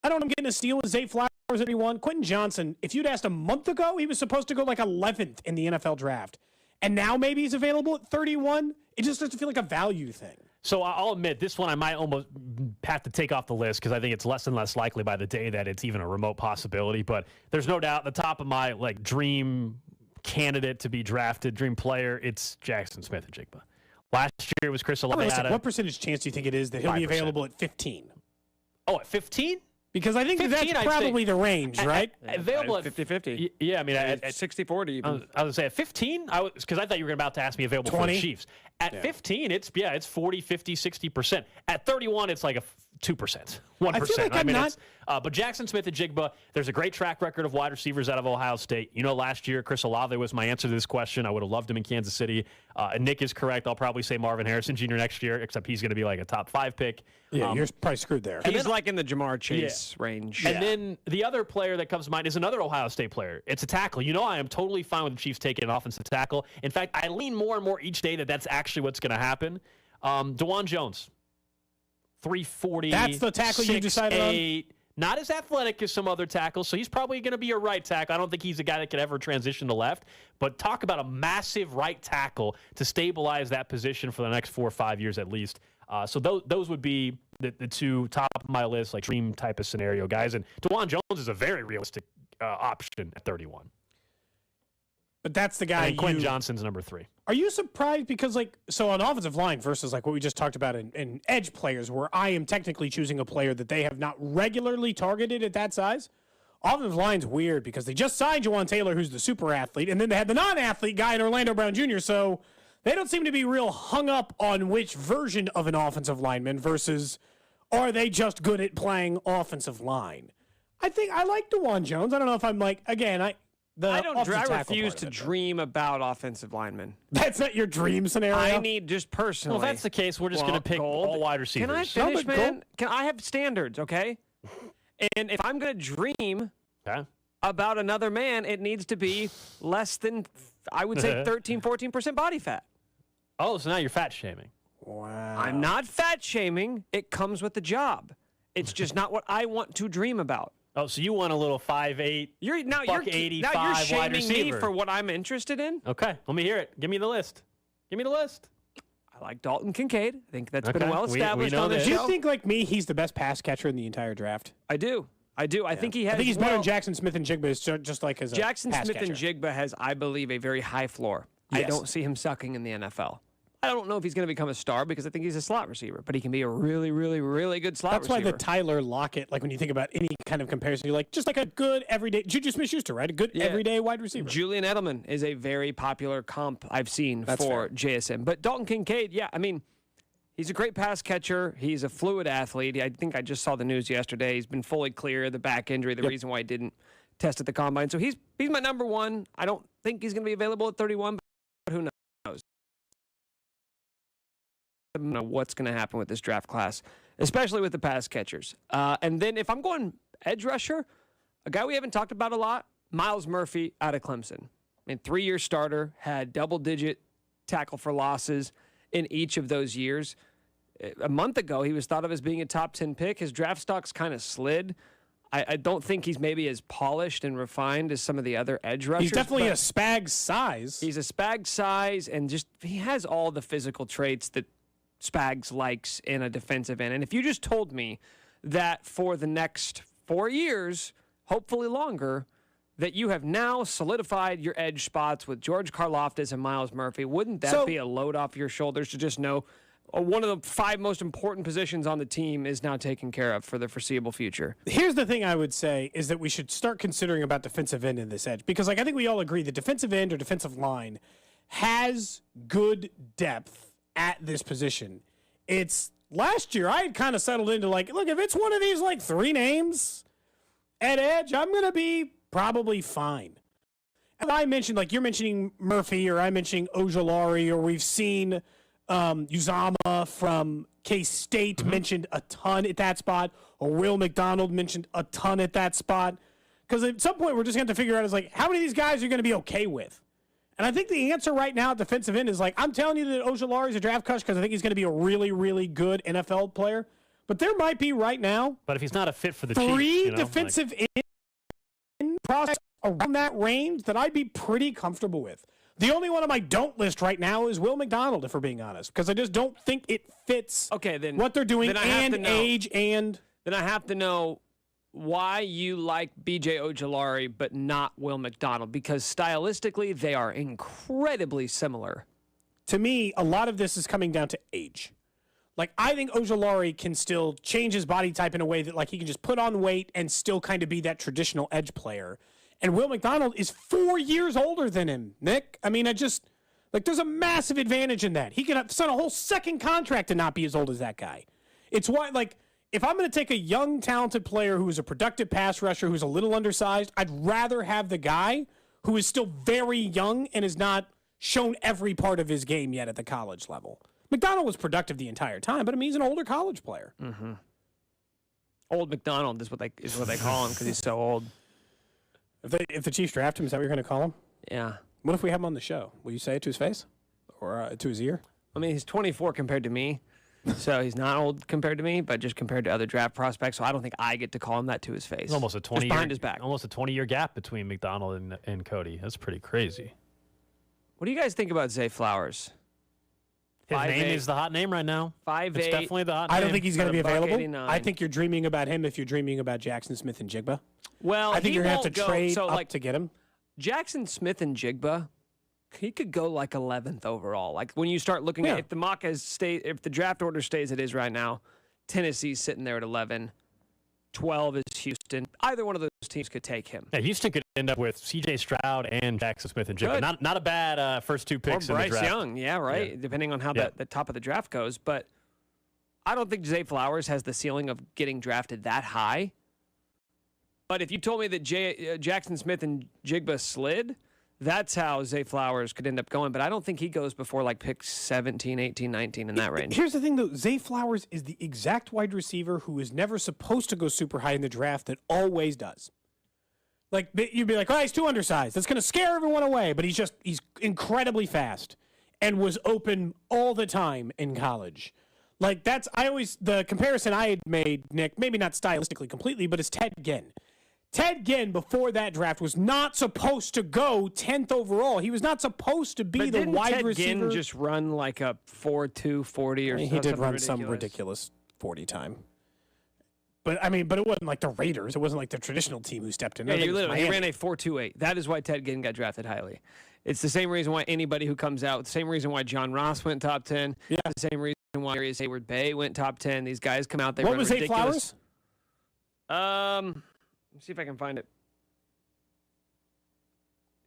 Speaker 3: I don't know, I'm getting a steal with Zay Flowers at 31. Quentin Johnson, if you'd asked a month ago, he was supposed to go like 11th in the NFL draft. And now maybe he's available at 31. It just doesn't feel like a value thing.
Speaker 2: So I'll admit, this one I might almost have to take off the list because I think it's less and less likely by the day that it's even a remote possibility. But there's no doubt the top of my dream candidate to be drafted, dream player, it's Jackson Smith-Njigba. Last year it was Chris Olave.
Speaker 3: What percentage chance do you think it is that he'll 5%. Be available at 15?
Speaker 2: Oh, at 15?
Speaker 3: Because I think that's probably the range, right?
Speaker 2: Available at
Speaker 1: 50-50.
Speaker 2: Yeah, I mean,
Speaker 1: at 60-40 even.
Speaker 2: I was going to say at 15, because I thought you were about to ask me available
Speaker 3: 20?
Speaker 2: for the Chiefs. At 15, it's 40, 50, 60%. At 31, it's like a 2%, 1%.
Speaker 3: I feel like I'm not...
Speaker 2: But Jackson Smith-Njigba, there's a great track record of wide receivers out of Ohio State. You know, last year, Chris Olave was my answer to this question. I would have loved him in Kansas City. And Nick is correct. I'll probably say Marvin Harrison Jr. next year, except he's going to be like a top 5 pick.
Speaker 3: Yeah, you're probably screwed there.
Speaker 1: He's like in the Jamar Chase range.
Speaker 2: And then the other player that comes to mind is another Ohio State player. It's a tackle. You know, I am totally fine with the Chiefs taking an offensive tackle. In fact, I lean more and more each day that that's actually what's going to happen. DeJuan Jones, 340.
Speaker 3: That's the tackle you decided on?
Speaker 2: Not as athletic as some other tackles, so he's probably going to be a right tackle. I don't think he's a guy that could ever transition to left, but talk about a massive right tackle to stabilize that position for the next 4 or 5 years at least. So those would be the two top of my list, like dream type of scenario guys. And DeJuan Jones is a very realistic option at 31.
Speaker 3: But that's the guy.
Speaker 2: And Quentin Johnson's number 3.
Speaker 3: Are you surprised? Because, so on offensive line versus what we just talked about in edge players, where I am technically choosing a player that they have not regularly targeted at that size, offensive line's weird because they just signed Jawan Taylor, who's the super athlete, and then they had the non-athlete guy in Orlando Brown Jr., so they don't seem to be real hung up on which version of an offensive lineman versus are they just good at playing offensive line. I think I like DeJuan Jones. I don't know if I'm like, again, I
Speaker 1: refuse to dream about offensive linemen.
Speaker 3: That's not your dream scenario?
Speaker 1: I need just personally.
Speaker 2: Well, if that's the case, we're just going to pick all wide receivers.
Speaker 1: Can I finish, man? Can I have standards, okay? And if I'm going to dream about another man, it needs to be less than, I would say, 13, 14% body fat.
Speaker 2: Oh, so now you're fat shaming.
Speaker 3: Wow.
Speaker 1: I'm not fat shaming. It comes with the job. It's just not what I want to dream about.
Speaker 2: Oh, so you want a little 5'8",
Speaker 1: you're
Speaker 2: 85
Speaker 1: now you're
Speaker 2: wide
Speaker 1: shaming
Speaker 2: receiver.
Speaker 1: me for what I'm interested in?
Speaker 2: Okay, let me hear it. Give me the list. Give me the list.
Speaker 1: I like Dalton Kincaid. I think that's been well established on this
Speaker 3: show.
Speaker 1: show.
Speaker 3: Do you think, like me, he's the best pass catcher in the entire draft?
Speaker 1: I do. I think he has.
Speaker 3: I think he's better than Jackson Smith-Njigba, just like as a
Speaker 1: Jackson
Speaker 3: pass catcher.
Speaker 1: Smith-Njigba has, I believe, a very high floor.
Speaker 3: Yes.
Speaker 1: I don't see him sucking in the NFL. I don't know if he's going to become a star because I think he's a slot receiver, but he can be a really, really, really good slot receiver.
Speaker 3: That's why the Tyler Lockett, like when you think about any kind of comparison, you're like, just like a good everyday, Juju Smith-Schuster, right? A good everyday wide receiver.
Speaker 1: Julian Edelman is a very popular comp I've seen for JSN. But Dalton Kincaid, I mean, he's a great pass catcher. He's a fluid athlete. I think I just saw the news yesterday. He's been fully clear of the back injury, the reason why he didn't test at the combine. So he's my number one. I don't think he's going to be available at 31, but who knows? I don't know what's going to happen with this draft class, especially with the pass catchers. And then if I'm going edge rusher, a guy we haven't talked about a lot, Myles Murphy out of Clemson. I mean, 3-year starter, had double-digit tackle for losses in each of those years. A month ago, he was thought of as being a top 10 pick. His draft stock's kind of slid. I don't think he's maybe as polished and refined as some of the other edge rushers.
Speaker 3: He's definitely a Spag size.
Speaker 1: He's a Spag size, and just he has all the physical traits that Spags likes in a defensive end. And if you just told me that for the next 4 years, hopefully longer, that you have now solidified your edge spots with George Karlaftis and Myles Murphy, wouldn't that be a load off your shoulders to just know one of the 5 most important positions on the team is now taken care of for the foreseeable future?
Speaker 3: Here's the thing I would say is that we should start considering about defensive end in this edge, because I think we all agree the defensive end or defensive line has good depth at this position. It's last year I had kind of settled into like, look, if it's one of these like 3 names at edge, I'm going to be probably fine. And I mentioned, like you're mentioning Murphy, or I'm mentioning Ojulari, or we've seen Uzama from K-State mentioned a ton at that spot, or Will McDonald mentioned a ton at that spot. Because at some point we're just going to have to figure out is like, how many of these guys are you going to be okay with? And I think the answer right now at defensive end is like, I'm telling you that Ojulari is a draft crush because I think he's going to be a really, really good NFL player. But there might be right now.
Speaker 2: But if he's not a fit for the
Speaker 3: 3
Speaker 2: Chiefs,
Speaker 3: defensive end prospects around that range that I'd be pretty comfortable with. The only one on my don't list right now is Will McDonald, if we're being honest, because I just don't think it fits
Speaker 1: then
Speaker 3: what they're doing and age and.
Speaker 1: Then I have to know why you like B.J. Ojulari but not Will McDonald, because stylistically they are incredibly similar.
Speaker 3: To me, a lot of this is coming down to age. Like, I think Ojulari can still change his body type in a way that, like, he can just put on weight and still kind of be that traditional edge player. And Will McDonald is 4 years older than him, Nick. I mean, there's a massive advantage in that. He could sign a whole second contract and not be as old as that guy. It's why, like, if I'm going to take a young, talented player who is a productive pass rusher who's a little undersized, I'd rather have the guy who is still very young and has not shown every part of his game yet at the college level. McDonald was productive the entire time, but I mean, he's an older college player.
Speaker 1: Mm-hmm. Old McDonald is what they call him because he's so old.
Speaker 3: If the Chiefs draft him, is that what you're going to call him?
Speaker 1: Yeah.
Speaker 3: What if we have him on the show? Will you say it to his face or to his ear?
Speaker 1: I mean, he's 24 compared to me, so he's not old compared to me, but just compared to other draft prospects. So I don't think I get to call him that to his face.
Speaker 2: It's almost a 20
Speaker 1: behind his back.
Speaker 2: Almost a 20-year gap between McDonald and Cody. That's pretty crazy.
Speaker 1: What do you guys think about Zay Flowers?
Speaker 2: His name is the hot name right now.
Speaker 1: 5'8".
Speaker 2: It's definitely the hot name.
Speaker 3: I don't think he's going to be available.
Speaker 1: 189.
Speaker 3: I think you're dreaming about him if you're dreaming about Jackson Smith and Jigba.
Speaker 1: Well,
Speaker 3: I think you're going to have to trade up
Speaker 1: like,
Speaker 3: to get him.
Speaker 1: Jackson Smith and Jigba, he could go like 11th overall. Like when you start looking at if the draft order stays it is right now, Tennessee's sitting there at 11. 12 is Houston. Either one of those teams could take him.
Speaker 2: Yeah, Houston could end up with C.J. Stroud and Jackson Smith and Jigba. Not a bad first 2 picks
Speaker 1: or
Speaker 2: in the
Speaker 1: Bryce
Speaker 2: draft.
Speaker 1: Young, right? Depending on how the top of the draft goes. But I don't think Zay Flowers has the ceiling of getting drafted that high. But if you told me that Jackson Smith and Jigba slid, that's how Zay Flowers could end up going. But I don't think he goes before like pick 17, 18, 19 in that range.
Speaker 3: Here's the thing, though. Zay Flowers is the exact wide receiver who is never supposed to go super high in the draft that always does. Like, you'd be like, oh, he's too undersized. That's going to scare everyone away. But he's incredibly fast and was open all the time in college. Like, the comparison I had made, Nick, maybe not stylistically completely, but it's Ted Ginn. Ted Ginn, before that draft, was not supposed to go 10th overall. He was not supposed to be the wide receiver.
Speaker 1: Ted Ginn just run like a 4.2 40 or something?
Speaker 3: He did run some ridiculous 40 time. But it wasn't like the Raiders. It wasn't like the traditional team who stepped in.
Speaker 1: Yeah, he ran a 4.28. That is why Ted Ginn got drafted highly. It's the same reason why anybody who comes out, the same reason why John Ross went top 10. Yeah. The same reason why Darius Hayward-Bay went top 10. These guys come out, they run ridiculous.
Speaker 3: What was Zay
Speaker 1: Flowers? Let's see if I can find it.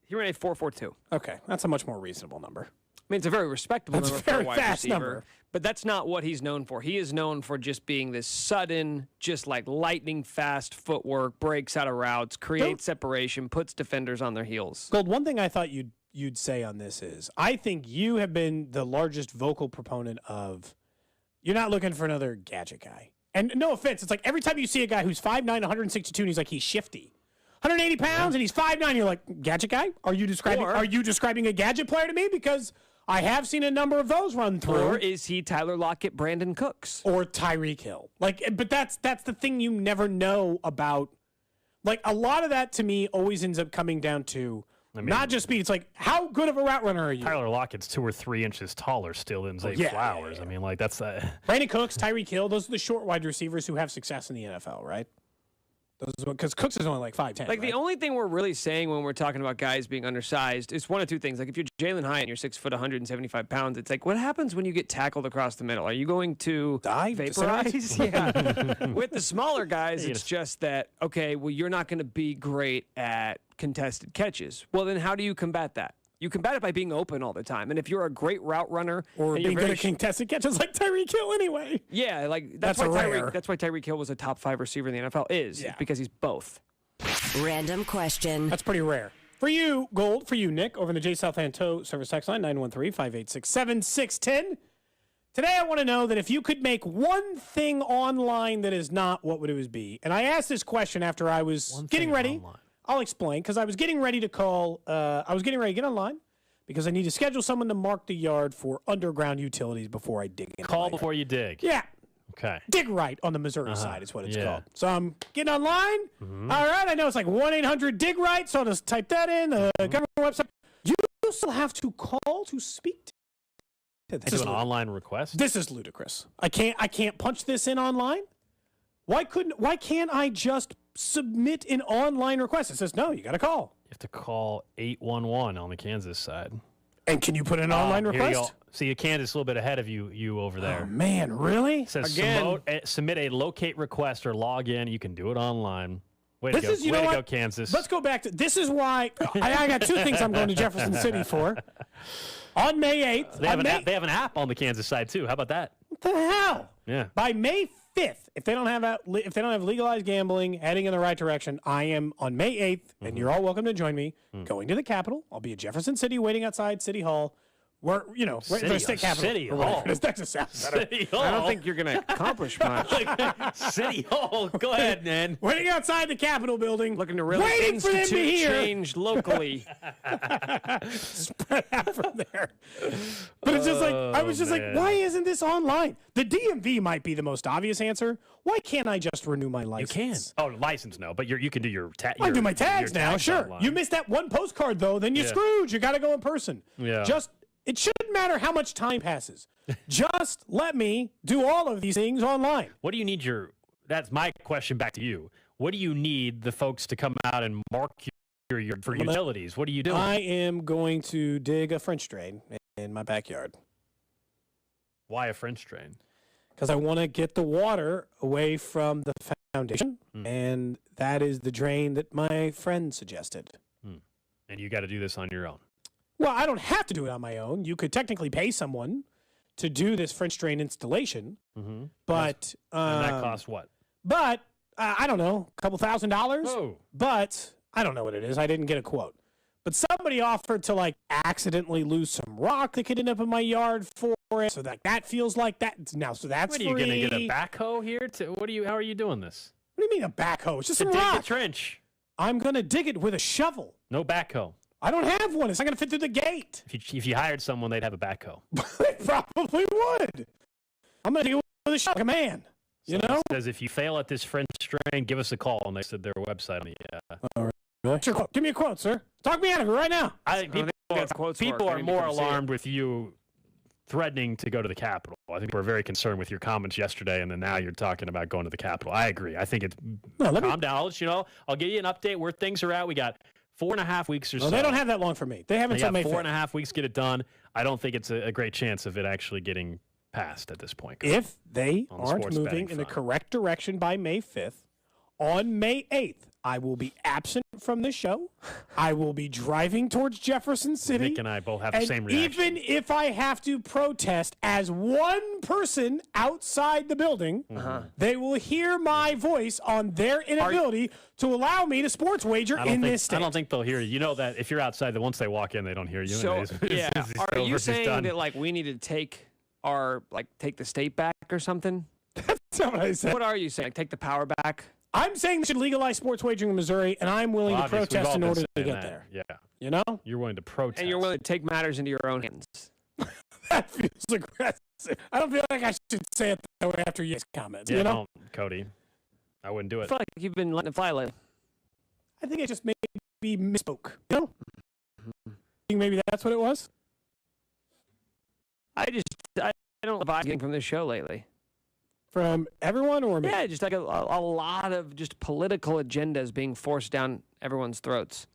Speaker 1: He ran a 4.42.
Speaker 3: Okay, that's a much more reasonable number.
Speaker 1: I mean, it's a very respectable number for a wide
Speaker 3: fast
Speaker 1: receiver.
Speaker 3: Number.
Speaker 1: But that's not what he's known for. He is known for just being this sudden, just like lightning fast footwork, breaks out of routes, creates separation, puts defenders on their heels.
Speaker 3: Gold, one thing I thought you'd say on this is, I think you have been the largest vocal proponent of, you're not looking for another gadget guy. And no offense, it's like every time you see a guy who's 5'9", 162, and he's like, he's shifty. 180 pounds, and he's 5'9", you're like, gadget guy? Are you describing a gadget player to me? Because I have seen a number of those run through.
Speaker 1: Or is he Tyler Lockett, Brandon Cooks?
Speaker 3: Or Tyreek Hill. But that's the thing you never know about. Like, a lot of that, to me, always ends up coming down to not just speed. It's like, how good of a route runner are you?
Speaker 2: Tyler Lockett's 2 or 3 inches taller still than Zay Flowers. I mean, like, that's
Speaker 3: Brandon Cooks, Tyreek Hill, those are the short wide receivers who have success in the NFL, right? Because Cooks is only like 5'10".
Speaker 1: Like, the only thing we're really saying when we're talking about guys being undersized is one of two things. Like, if you're Jalen Hyatt and you're 6 foot, 175 pounds, it's like, what happens when you get tackled across the middle? Are you going to vaporize? Yeah. With the smaller guys, it's just that, okay, well, you're not going to be great at contested catches. Well, then how do you combat that? You combat it by being open all the time. And if you're a great route runner
Speaker 3: or
Speaker 1: and
Speaker 3: being
Speaker 1: you're
Speaker 3: good at contested catches like Tyreek Hill anyway.
Speaker 1: Yeah, like
Speaker 3: That's
Speaker 1: why
Speaker 3: rare.
Speaker 1: That's why Tyreek Hill was a top 5 receiver in the NFL is because he's both.
Speaker 4: Random question.
Speaker 3: That's pretty rare. For you, Gold, for you, Nick, over in the J Southland Tow Service Text Line, 913-586-7610. Today I want to know that if you could make one thing online that is not, what would it be? And I asked this question after I was getting ready. Online. I'll explain, because I was getting ready to call, I was getting ready to get online because I need to schedule someone to mark the yard for underground utilities before I dig in.
Speaker 2: Call before you dig.
Speaker 3: Yeah.
Speaker 2: Okay.
Speaker 3: Dig right on the Missouri side is what it's called. So I'm getting online. All right, I know it's like 1-800-DIG right, so I'll just type that in, the government website. You still have to call to speak to
Speaker 2: Do an online request?
Speaker 3: This is ludicrous. I can't punch this in online. Why can't I just submit an online request? It says no, you got to call.
Speaker 2: You have to call 811 on the Kansas side.
Speaker 3: And can you put an online request?
Speaker 2: See, Kansas is a little bit ahead of you over there.
Speaker 3: Oh man, really?
Speaker 2: It says
Speaker 3: Again.
Speaker 2: submit a locate request or log in. You can do it online. Way to
Speaker 3: This
Speaker 2: go,
Speaker 3: is,
Speaker 2: go, Kansas.
Speaker 3: Let's go back to this is why I got two things I'm going to Jefferson City for. On May 8th.
Speaker 2: They have an app on the Kansas side too. How about that?
Speaker 3: What the hell?
Speaker 2: Yeah.
Speaker 3: By May 5th, if they don't have legalized gambling heading in the right direction, I am on May 8th, and you're all welcome to join me, going to the Capitol. I'll be at Jefferson City waiting outside City Hall. Where, the state capitol.
Speaker 2: City Hall.
Speaker 3: Does Texas sound better?
Speaker 2: City Hall.
Speaker 1: I don't think you're going to accomplish much.
Speaker 2: City Hall. Go ahead, man.
Speaker 3: Waiting outside the Capitol building.
Speaker 1: Looking to really
Speaker 3: waiting for them to
Speaker 1: institute
Speaker 3: hear.
Speaker 1: change locally.
Speaker 3: Spread out from there. But it's just like, I was just like, why isn't this online? The DMV might be the most obvious answer. Why can't I just renew my license?
Speaker 2: You can. Oh, license, no. But you can do your tag.
Speaker 3: I do my tags now, sure.
Speaker 2: Online.
Speaker 3: You missed that one postcard, though, then you're screwed. You got to go in person.
Speaker 2: Yeah.
Speaker 3: It shouldn't matter how much time passes. Just let me do all of these things online.
Speaker 2: What do you need that's my question back to you. What do you need the folks to come out and mark for utilities? What are you doing?
Speaker 3: I am going to dig a French drain in my backyard.
Speaker 2: Why a French drain?
Speaker 3: Because I want to get the water away from the foundation, and that is the drain that my friend suggested.
Speaker 2: And you got to do this on your own.
Speaker 3: Well, I don't have to do it on my own. You could technically pay someone to do this French drain installation, but
Speaker 2: and that costs what?
Speaker 3: But I don't know, a couple $1,000.
Speaker 2: Oh.
Speaker 3: But I don't know what it is. I didn't get a quote. But somebody offered to accidentally lose some rock that could end up in my yard for it, so that feels like that now. So that's
Speaker 2: free. What are you going to get a backhoe here? How are you doing this?
Speaker 3: What do you mean a backhoe? It's just
Speaker 2: to
Speaker 3: some
Speaker 2: dig
Speaker 3: rock.
Speaker 2: the trench.
Speaker 3: I'm going to dig it with a shovel.
Speaker 2: No backhoe.
Speaker 3: I don't have one. It's not going to fit through the gate.
Speaker 2: If you hired someone, they'd have a backhoe.
Speaker 3: They probably would. I'm going to dig it with a shovel like a man.
Speaker 2: So it says if you fail at this French drain, give us a call. And they said their website on the.
Speaker 3: All right. What's your quote? Give me a quote, sir. Talk me out of it right now.
Speaker 2: People are more alarmed with you threatening to go to the Capitol. I think we're very concerned with your comments yesterday, and then now you're talking about going to the Capitol. I agree. I think it's calm down. I'll let you know. I'll give you an update where things are at. We got 4.5 weeks or so.
Speaker 3: They don't have that long for me. They haven't until May 5th.
Speaker 2: 4.5 weeks to get it done. I don't think it's a great chance of it actually getting passed at this point.
Speaker 3: If they aren't moving in the correct direction by May 5th, on May 8th, I will be absent from the show. I will be driving towards Jefferson City.
Speaker 2: Nick and I both have the same reaction.
Speaker 3: Even if I have to protest as one person outside the building, they will hear my voice on their inability to allow me to sports wager in this state.
Speaker 2: I don't think they'll hear you. You know that if you're outside, that once they walk in, they don't hear you.
Speaker 1: So, are you saying that we need to take the state back or something?
Speaker 3: That's not what I said.
Speaker 1: What are you saying? Take the power back?
Speaker 3: I'm saying they should legalize sports wagering in Missouri, and I'm willing to protest in order to get there.
Speaker 2: Yeah.
Speaker 3: You know?
Speaker 2: You're willing to protest.
Speaker 1: And you're willing to take matters into your own hands.
Speaker 3: That feels aggressive. I don't feel like I should say it that way after your comments.
Speaker 2: Yeah,
Speaker 3: you know?
Speaker 2: Cody. I wouldn't do it.
Speaker 1: I feel like you've been letting it fly lately.
Speaker 3: I think I just maybe misspoke. You know? Think maybe that's what it was?
Speaker 1: I don't know vibes getting from this show lately.
Speaker 3: From everyone or me?
Speaker 1: Yeah, just like a lot of just political agendas being forced down everyone's throats.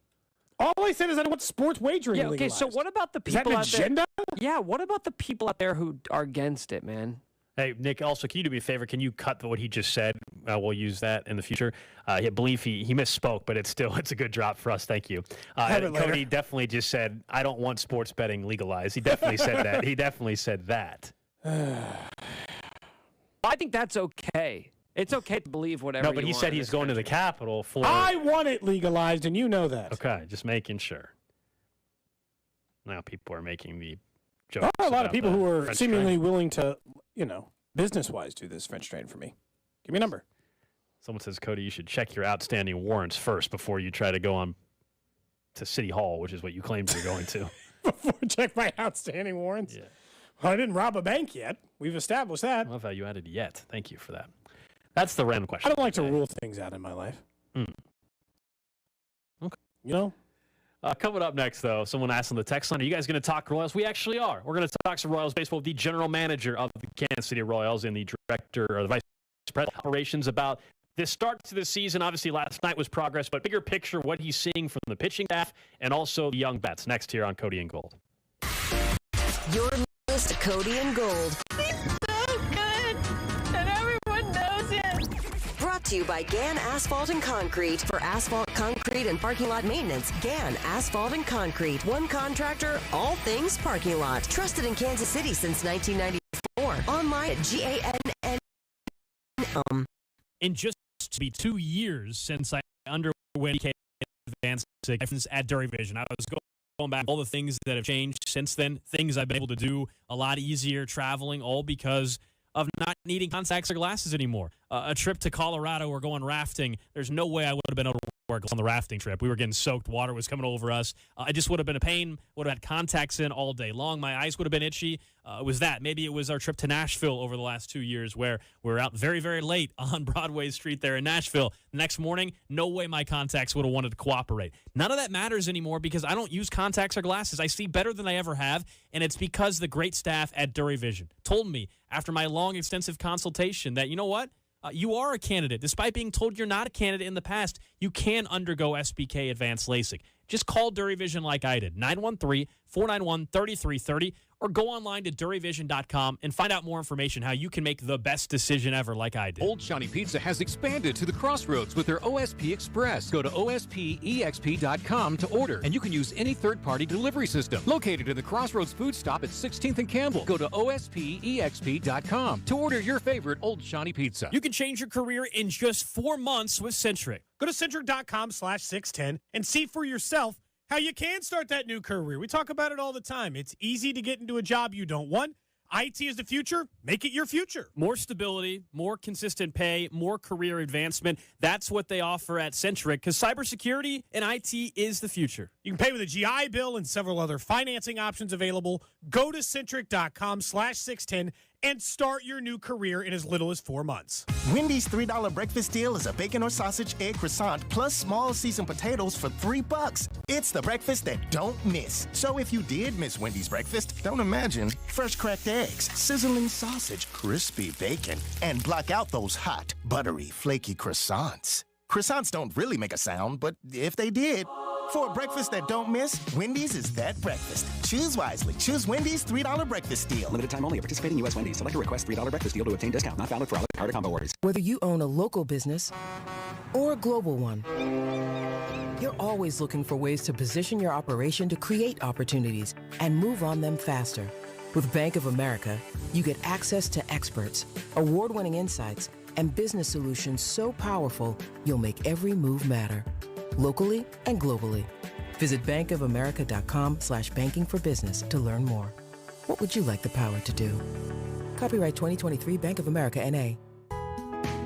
Speaker 3: All I said is I don't want sports wagering legalized.
Speaker 1: So what about the people
Speaker 3: is that an
Speaker 1: out
Speaker 3: agenda?
Speaker 1: there? Yeah, what about the people out there who are against it, man?
Speaker 2: Hey, Nick, also, can you do me a favor? Can you cut what he just said? We'll use that in the future. I believe he misspoke, but it's a good drop for us. Thank you. Cody definitely just said, I don't want sports betting legalized. He definitely said that. He definitely said that.
Speaker 1: I think that's okay. It's okay to believe whatever
Speaker 2: No, but he said he's going to the Capitol for...
Speaker 3: I want it legalized, and you know that.
Speaker 2: Okay, just making sure. Now people are making the jokes.
Speaker 3: There are a lot of people who are
Speaker 2: French
Speaker 3: seemingly
Speaker 2: train.
Speaker 3: willing to, business-wise do this French train for me. Give me a number.
Speaker 2: Someone says, Cody, you should check your outstanding warrants first before you try to go on to City Hall, which is what you claimed you're going to.
Speaker 3: Before I check my outstanding warrants?
Speaker 2: Yeah.
Speaker 3: Well, I didn't rob a bank yet. We've established that.
Speaker 2: I love how you added yet. Thank you for that. That's the random question.
Speaker 3: I don't like to rule things out in my life.
Speaker 2: Okay. Coming up next, though, someone asked on the text line, are you guys going to talk Royals? We actually are. We're going to talk some Royals baseball with the general manager of the Kansas City Royals and the director or the vice president of operations about this start to the season. Obviously, last night was progress, but bigger picture, what he's seeing from the pitching staff and also the young bats. Next here on Cody and Gold.
Speaker 4: You're listening to Cody and Gold.
Speaker 15: So good, and everyone knows it.
Speaker 4: Brought to you by Gann Asphalt and Concrete. For asphalt, concrete, and parking lot maintenance, Gann Asphalt and Concrete. One contractor, all things parking lot. Trusted in Kansas City since 1994. Online at GANN.
Speaker 10: In just to be 2 years since I underwent advanced at Dury Vision, I was going back all the things that have changed since then, things I've been able to do a lot easier traveling, all because of not needing contacts or glasses anymore. A trip to Colorado or going rafting, there's no way I would have been able to work on the rafting trip. We were getting soaked. Water was coming over us. It just would have been a pain. Would have had contacts in all day long. My eyes would have been itchy. It was that. Maybe it was our trip to Nashville over the last 2 years where we're out very, very late on Broadway Street there in Nashville. The next morning, no way my contacts would have wanted to cooperate. None of that matters anymore because I don't use contacts or glasses. I see better than I ever have, and it's because the great staff at Dury Vision told me after my long, extensive consultation that, you know what? You are a candidate. Despite being told you're not a candidate in the past, you can undergo SBK Advanced LASIK. Just call Dury Vision like I did, 913-491-3330, or go online to duryvision.com and find out more information how you can make the best decision ever like I did.
Speaker 6: Old Johnny Pizza has expanded to the Crossroads with their OSP Express. Go to ospexp.com to order, and you can use any third-party delivery system. Located in the Crossroads food stop at 16th and Campbell. Go to ospexp.com to order your favorite Old Johnny Pizza.
Speaker 10: You can change your career in just 4 months with Centric.
Speaker 3: Go to Centric.com/610 and see for yourself how you can start that new career. We talk about it all the time. It's easy to get into a job you don't want. IT is the future. Make it your future.
Speaker 10: More stability, more consistent pay, more career advancement. That's what they offer at Centric because cybersecurity and IT is the future.
Speaker 3: You can pay with a GI Bill and several other financing options available. Go to Centric.com/610 and start your new career in as little as 4 months.
Speaker 12: Wendy's $3 breakfast deal is a bacon or sausage egg croissant plus small seasoned potatoes for $3. It's the breakfast that don't miss. So if you did miss Wendy's breakfast, don't imagine fresh cracked eggs, sizzling sausage, crispy bacon, and block out those hot, buttery, flaky croissants. Croissants don't really make a sound, but if they did, for a breakfast that don't miss, Wendy's is that breakfast. Choose wisely. Choose Wendy's $3 breakfast deal.
Speaker 14: Limited time only. Participating U.S. Wendy's. Select a request $3 breakfast deal to obtain discount. Not valid for all card or combo orders.
Speaker 11: Whether you own a local business or a global one, you're always looking for ways to position your operation to create opportunities and move on them faster. With Bank of America, you get access to experts, award-winning insights, and business solutions so powerful, you'll make every move matter. Locally and globally. Visit bankofamerica.com/banking for business to learn more. What would you like the power to do? Copyright 2023 Bank of America, N.A.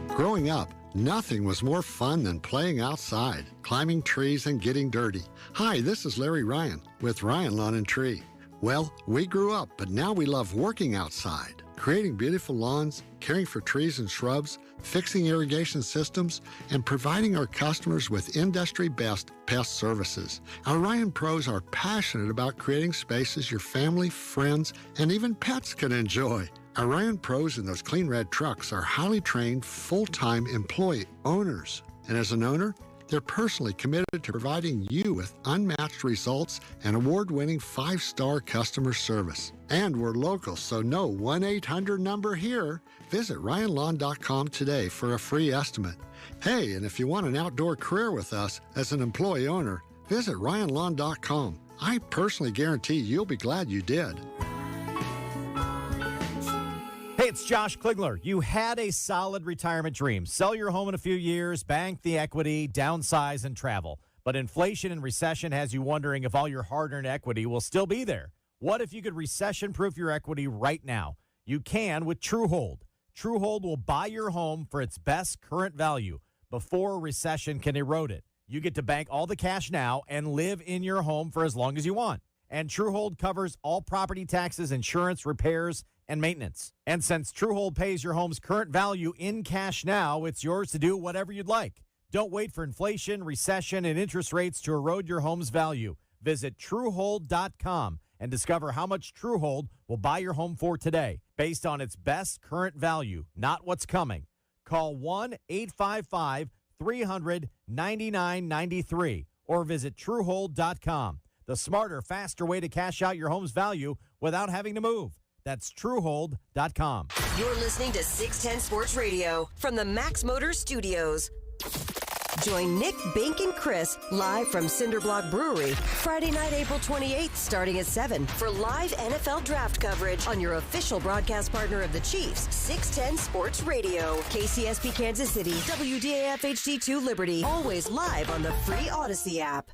Speaker 18: Growing up, nothing was more fun than playing outside, climbing trees and getting dirty. Hi, this is Larry Ryan with Ryan Lawn and Tree. Well, we grew up, but now we love working outside, creating beautiful lawns, caring for trees and shrubs, fixing irrigation systems, and providing our customers with industry-best pest services. Our Ryan Pros are passionate about creating spaces your family, friends, and even pets can enjoy. Our Ryan Pros in those clean red trucks are highly trained, full-time employee owners. And as an owner, They're personally committed to providing you with unmatched results and award-winning 5-star customer service. And we're local, so no 1-800 number here. Visit RyanLawn.com today for a free estimate. Hey, and if you want an outdoor career with us as an employee owner, visit RyanLawn.com. I personally guarantee you'll be glad you did.
Speaker 5: Hey, it's Josh Klingler. You had a solid retirement dream. Sell your home in a few years, bank the equity, downsize, and travel. But inflation and recession has you wondering if all your hard-earned equity will still be there. What if you could recession-proof your equity right now? You can with TrueHold. TrueHold will buy your home for its best current value before a recession can erode it. You get to bank all the cash now and live in your home for as long as you want. And TrueHold covers all property taxes, insurance, repairs, and maintenance. And since TrueHold pays your home's current value in cash now, it's yours to do whatever you'd like. Don't wait for inflation, recession, and interest rates to erode your home's value. Visit TrueHold.com and discover how much TrueHold will buy your home for today, based on its best current value, not what's coming. Call 1-855-300-9993 or visit TrueHold.com. The smarter, faster way to cash out your home's value without having to move. That's TrueHold.com.
Speaker 4: You're listening to 610 Sports Radio from the Max Motors Studios. Join Nick, Bink, and Chris live from Cinderblock Brewery Friday night, April 28th, starting at 7 for live NFL draft coverage on your official broadcast partner of the Chiefs, 610 Sports Radio. KCSP Kansas City, WDAF HD2 Liberty, always live on the free Odyssey app.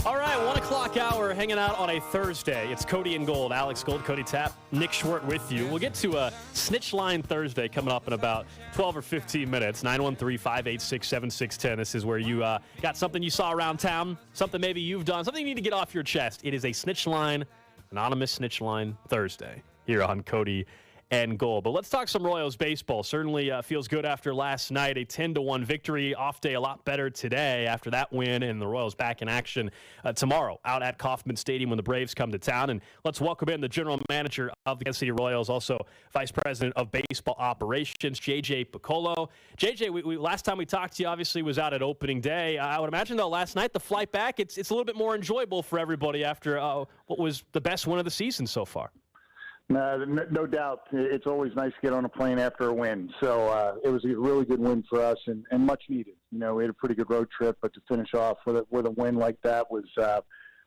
Speaker 2: All right, 1 o'clock hour, hanging out on a Thursday. It's Cody and Gold. Alex Gold, Cody Tapp, Nick Schwartz with you. We'll get to a Snitch Line Thursday coming up in about 12 or 15 minutes. 913-586-7610. This is where you got something you saw around town, something maybe you've done, something you need to get off your chest. It is a Snitch Line, anonymous Snitch Line Thursday here on Cody and Gold. But let's talk some Royals baseball. Certainly feels good after last night, a 10-1 victory. Off day a lot better today after that win, and the Royals back in action tomorrow out at Kauffman Stadium when the Braves come to town. And let's welcome in the general manager of the Kansas City Royals, also vice president of baseball operations, JJ Piccolo. JJ, we last time we talked to you obviously was out at opening day. I would imagine though last night the flight back it's a little bit more enjoyable for everybody after what was the best win of the season so far.
Speaker 13: No doubt. It's always nice to get on a plane after a win. So it was a really good win for us and much needed. You know, we had a pretty good road trip, but to finish off with a win like that was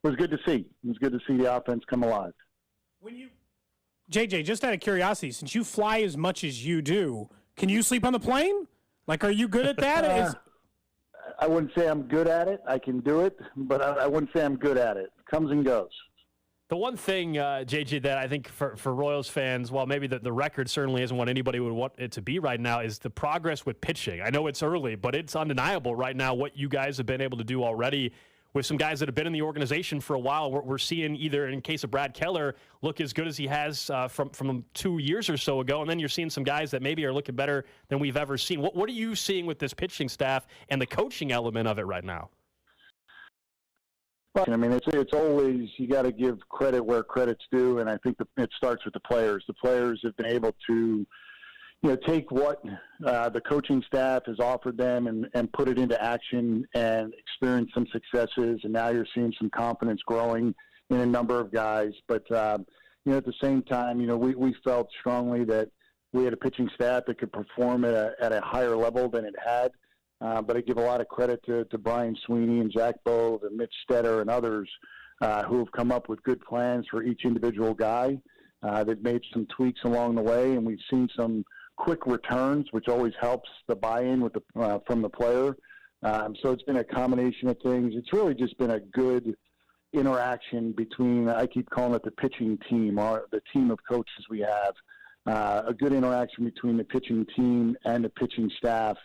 Speaker 13: good to see. It was good to see the offense come alive.
Speaker 3: JJ, just out of curiosity, since you fly as much as you do, can you sleep on the plane? Like, are you good at that?
Speaker 13: I wouldn't say I'm good at it. I can do it, but I wouldn't say I'm good at it. It comes and goes.
Speaker 2: The one thing, JJ, that I think for Royals fans, while maybe the record certainly isn't what anybody would want it to be right now, is the progress with pitching. I know it's early, but it's undeniable right now what you guys have been able to do already with some guys that have been in the organization for a while. We're seeing either, in case of Brad Keller, look as good as he has from 2 years or so ago, and then you're seeing some guys that maybe are looking better than we've ever seen. What are you seeing with this pitching staff and the coaching element of it right now?
Speaker 13: I mean, it's always, you got to give credit where credit's due, and I think it starts with the players. The players have been able to, take what the coaching staff has offered them and put it into action and experience some successes, and now you're seeing some confidence growing in a number of guys. But, at the same time, we felt strongly that we had a pitching staff that could perform at a higher level than it had. But I give a lot of credit to Brian Sweeney and Zach Bove and Mitch Stetter and others who have come up with good plans for each individual guy. They've made some tweaks along the way, and we've seen some quick returns, which always helps the buy-in from the player. So it's been a combination of things. It's really just been a good interaction between, I keep calling it the pitching team, or the team of coaches we have, a good interaction between the pitching team and the pitching staff.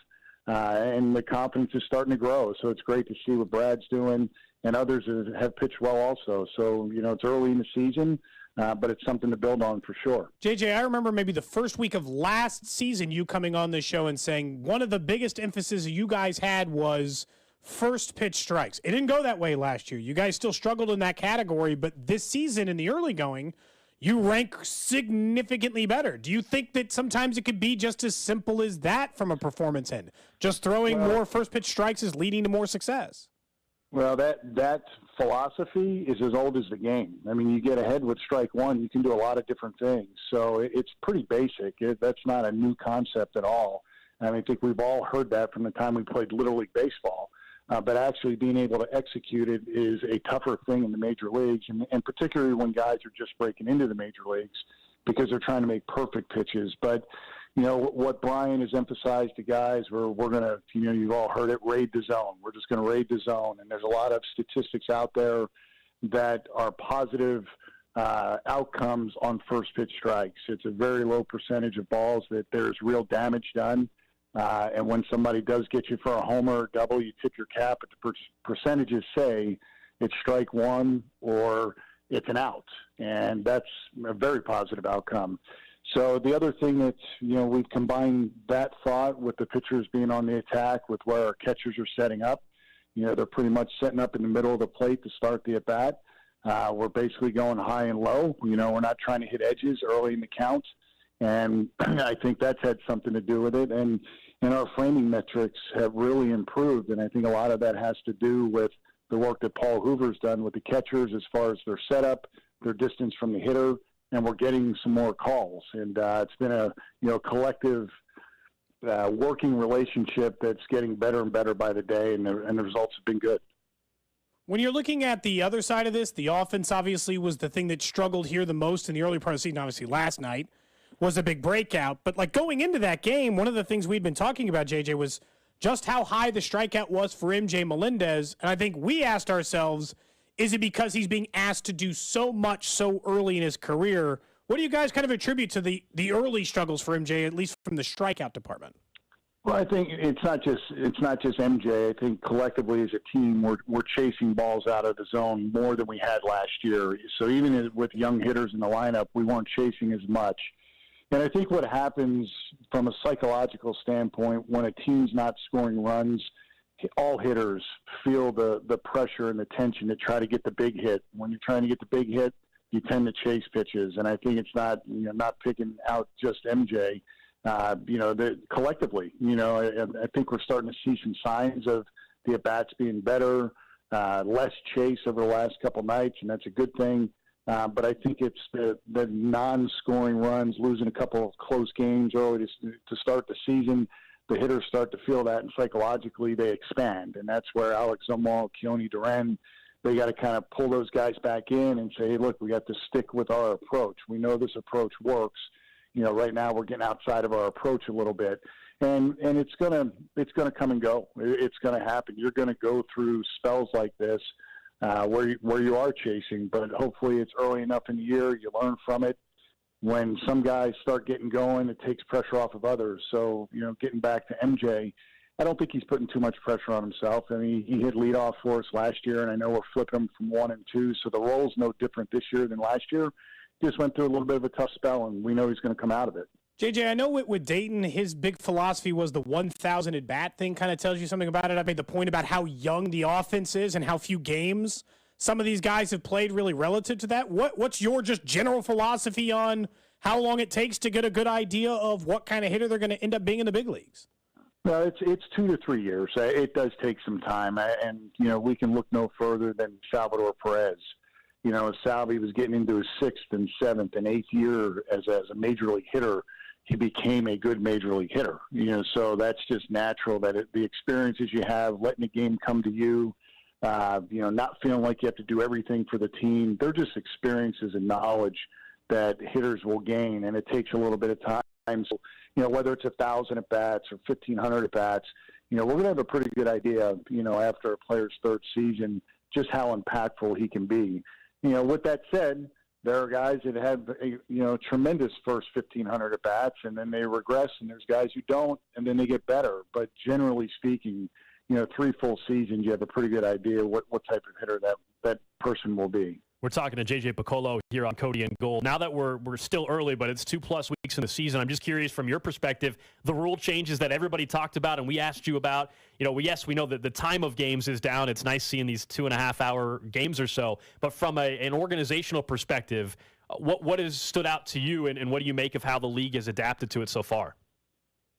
Speaker 13: And the confidence is starting to grow. So it's great to see what Brad's doing, and others have pitched well also. So, it's early in the season, but it's something to build on for sure.
Speaker 3: JJ, I remember maybe the first week of last season you coming on this show and saying one of the biggest emphases you guys had was first pitch strikes. It didn't go that way last year. You guys still struggled in that category, but this season in the early going, you rank significantly better. Do you think that sometimes it could be just as simple as that from a performance end? Just throwing more first pitch strikes is leading to more success.
Speaker 13: Well, that philosophy is as old as the game. I mean, you get ahead with strike one, you can do a lot of different things. So it's pretty basic. That's not a new concept at all. I mean, I think we've all heard that from the time we played Little League Baseball. But actually being able to execute it is a tougher thing in the major leagues, and particularly when guys are just breaking into the major leagues because they're trying to make perfect pitches. But, what Brian has emphasized to guys, we're going to, you've all heard it, raid the zone. We're just going to raid the zone. And there's a lot of statistics out there that are positive outcomes on first pitch strikes. It's a very low percentage of balls that there's real damage done. And when somebody does get you for a homer or double, you tip your cap, but the percentages say it's strike one or it's an out. And that's a very positive outcome. So the other thing that's, we've combined that thought with the pitchers being on the attack with where our catchers are setting up. They're pretty much setting up in the middle of the plate to start the at-bat. We're basically going high and low. We're not trying to hit edges early in the count. And I think that's had something to do with it. And our framing metrics have really improved. And I think a lot of that has to do with the work that Paul Hoover's done with the catchers as far as their setup, their distance from the hitter, and we're getting some more calls. And it's been a collective working relationship that's getting better and better by the day, and the results have been good.
Speaker 3: When you're looking at the other side of this, the offense obviously was the thing that struggled here the most in the early part of the season. Obviously last night was a big breakout. But like going into that game, one of the things we'd been talking about, JJ, was just how high the strikeout was for MJ Melendez. And I think we asked ourselves, is it because he's being asked to do so much so early in his career? What do you guys kind of attribute to the early struggles for MJ, at least from the strikeout department?
Speaker 13: Well, I think it's not just MJ. I think collectively as a team, we're chasing balls out of the zone more than we had last year. So even with young hitters in the lineup, we weren't chasing as much. And I think what happens from a psychological standpoint when a team's not scoring runs, all hitters feel the pressure and the tension to try to get the big hit. When you're trying to get the big hit, you tend to chase pitches. And I think it's not picking out just MJ. Collectively, I think we're starting to see some signs of the at-bats being better, less chase over the last couple nights, and that's a good thing. But I think it's the non-scoring runs, losing a couple of close games early to start the season. The hitters start to feel that, and psychologically they expand. And that's where Alex Zumwalt, Keone Duran, they got to kind of pull those guys back in and say, hey, look, we got to stick with our approach. We know this approach works. Right now we're getting outside of our approach a little bit. And it's gonna come and go. It's gonna happen. You're gonna go through spells like this where you are chasing, but hopefully it's early enough in the year. You learn from it. When some guys start getting going, it takes pressure off of others. So, getting back to MJ, I don't think he's putting too much pressure on himself. I mean, he hit leadoff for us last year, and I know we're flipping him from 1 and 2, so the role's no different this year than last year. He just went through a little bit of a tough spell, and we know he's going to come out of it.
Speaker 3: JJ, I know with Dayton, his big philosophy was the 1,000 at-bat thing. Kind of tells you something about it. I made the point about how young the offense is and how few games some of these guys have played really relative to that. What's your just general philosophy on how long it takes to get a good idea of what kind of hitter they're going to end up being in the big leagues?
Speaker 13: No, it's 2 to 3 years. It does take some time, and we can look no further than Salvador Perez. Salvi was getting into his 6th and 7th and 8th year as a major league hitter. He became a good major league hitter. So that's just natural that the experiences you have, letting the game come to you, not feeling like you have to do everything for the team. They're just experiences and knowledge that hitters will gain, and it takes a little bit of time. So, whether it's 1,000 at-bats or 1,500 at-bats, we're going to have a pretty good idea, after a player's 3rd season, just how impactful he can be. With that said, there are guys that have tremendous first 1,500 at-bats, and then they regress, and there's guys who don't, and then they get better. But generally speaking, 3 full seasons, you have a pretty good idea what type of hitter that person will be.
Speaker 2: We're talking to JJ Piccolo here on Cody and Gold. Now that we're still early, but it's 2+ weeks in the season, I'm just curious from your perspective, the rule changes that everybody talked about and we asked you about. Yes, we know that the time of games is down. It's nice seeing these 2.5-hour games or so. But from an organizational perspective, What has stood out to you, and what do you make of how the league has adapted to it so far?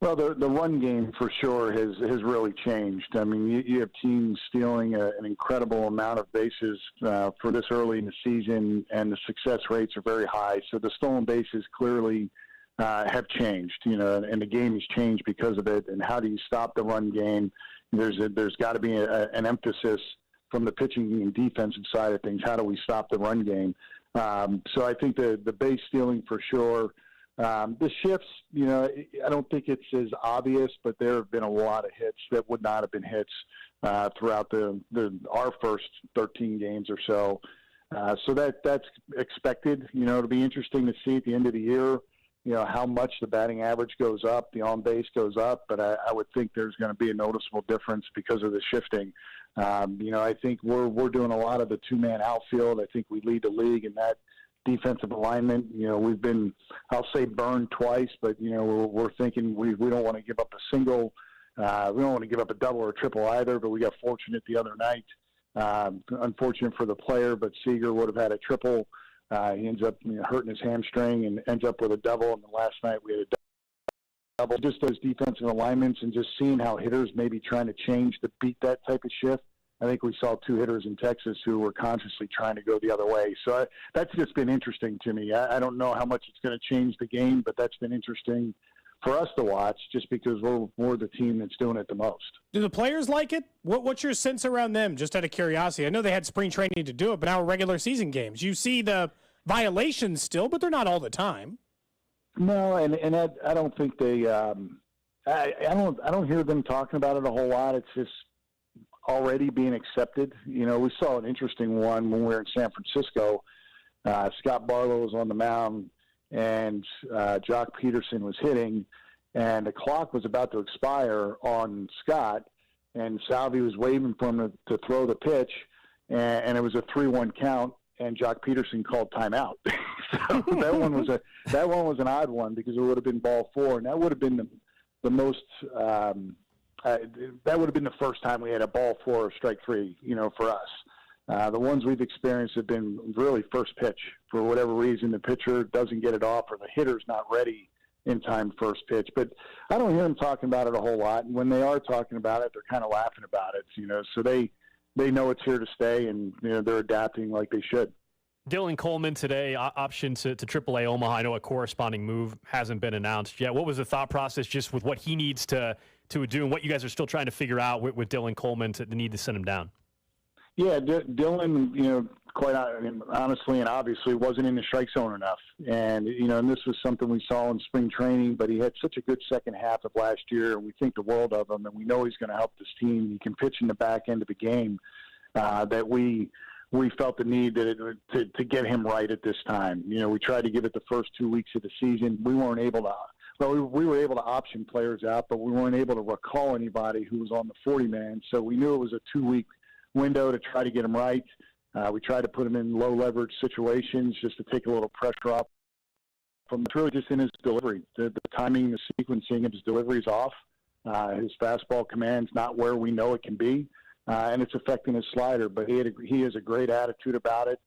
Speaker 13: Well, the run game for sure has really changed. I mean, you have teams stealing an incredible amount of bases for this early in the season, and the success rates are very high. So the stolen bases clearly have changed, and the game has changed because of it. And how do you stop the run game? There's got to be an emphasis from the pitching and defensive side of things. How do we stop the run game? So I think the base stealing for sure. The shifts, I don't think it's as obvious, but there have been a lot of hits that would not have been hits throughout our first 13 games or so. So that's expected. It'll be interesting to see at the end of the year, how much the batting average goes up, the on base goes up, but I would think there's going to be a noticeable difference because of the shifting. I think we're doing a lot of the two-man outfield. I think we lead the league in that defensive alignment. We've been, I'll say, burned twice, but we're thinking we don't want to give up a single. We don't want to give up a double or a triple either. But we got fortunate the other night. Unfortunate for the player, but Seager would have had a triple. He ends up hurting his hamstring and ends up with a double. And the last night we had a double. Just those defensive alignments and just seeing how hitters may be trying to change to beat that type of shift. I think we saw two hitters in Texas who were consciously trying to go the other way. So that's just been interesting to me. I don't know how much it's going to change the game, but that's been interesting for us to watch just because we're the team that's doing it the most.
Speaker 3: Do the players like it? What's your sense around them, just out of curiosity? I know they had spring training to do it, but now regular season games. You see the violations still, but they're not all the time.
Speaker 13: No, and I don't think they I don't hear them talking about it a whole lot. It's just already being accepted. We saw an interesting one when we were in San Francisco. Scott Barlow was on the mound, and Jock Peterson was hitting, and the clock was about to expire on Scott, and Salvi was waving for him to throw the pitch, and it was a 3-1 count, and Jock Peterson called timeout. So that one was an odd one because it would have been ball 4, and that would have been the most. That would have been the first time we had a ball 4 or strike 3, for us. The ones we've experienced have been really first pitch. For whatever reason, the pitcher doesn't get it off or the hitter's not ready in time first pitch. But I don't hear them talking about it a whole lot. And when they are talking about it, they're kind of laughing about it, So they know it's here to stay, and they're adapting like they should.
Speaker 2: Dylan Coleman today, option to AAA Omaha. I know a corresponding move hasn't been announced yet. What was the thought process just with what he needs to do and what you guys are still trying to figure out with Dylan Coleman to the need to send him down?
Speaker 13: Yeah, Dylan, quite honestly and obviously wasn't in the strike zone enough. And, and this was something we saw in spring training, but he had such a good second half of last year, and we think the world of him, and we know he's going to help this team. He can pitch in the back end of the game that we felt the need to get him right at this time. We tried to give it the first 2 weeks of the season. We weren't able to. Well, we were able to option players out, but we weren't able to recall anybody who was on the 40-man. So we knew it was a 2-week window to try to get him right. We tried to put him in low-leverage situations just to take a little pressure off. It's really just in his delivery. The timing, the sequencing of his delivery is off. His fastball command's not where we know it can be, and it's affecting his slider. But he has a great attitude about it.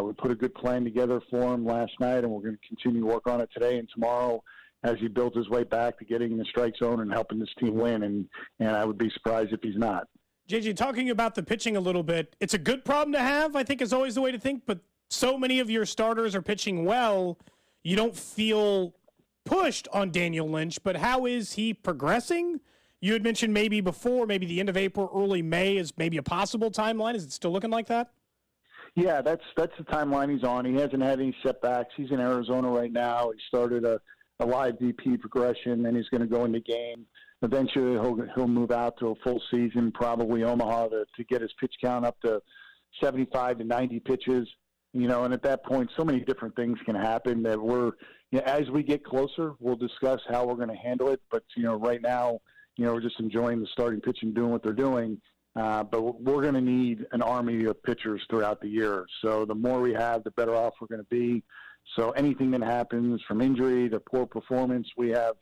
Speaker 13: We put a good plan together for him last night, and we're going to continue to work on it today and tomorrow as he builds his way back to getting in the strike zone and helping this team win. And I would be surprised if he's not.
Speaker 3: JJ, talking about the pitching a little bit, it's a good problem to have, I think is always the way to think, but so many of your starters are pitching well, you don't feel pushed on Daniel Lynch, but how is he progressing? You had mentioned maybe before, maybe the end of April, early May is maybe a possible timeline. Is it still looking like that?
Speaker 13: Yeah, that's the timeline he's on. He hasn't had any setbacks. He's in Arizona right now. He started a live VP progression, and he's going to go into game. Eventually, he'll move out to a full season, probably Omaha, to get his pitch count up to 75 to 90 pitches. And at that point, so many different things can happen that as we get closer, we'll discuss how we're going to handle it. But, right now, we're just enjoying the starting pitching, doing what they're doing. But we're going to need an army of pitchers throughout the year. So the more we have, the better off we're going to be. So anything that happens from injury to poor performance, we have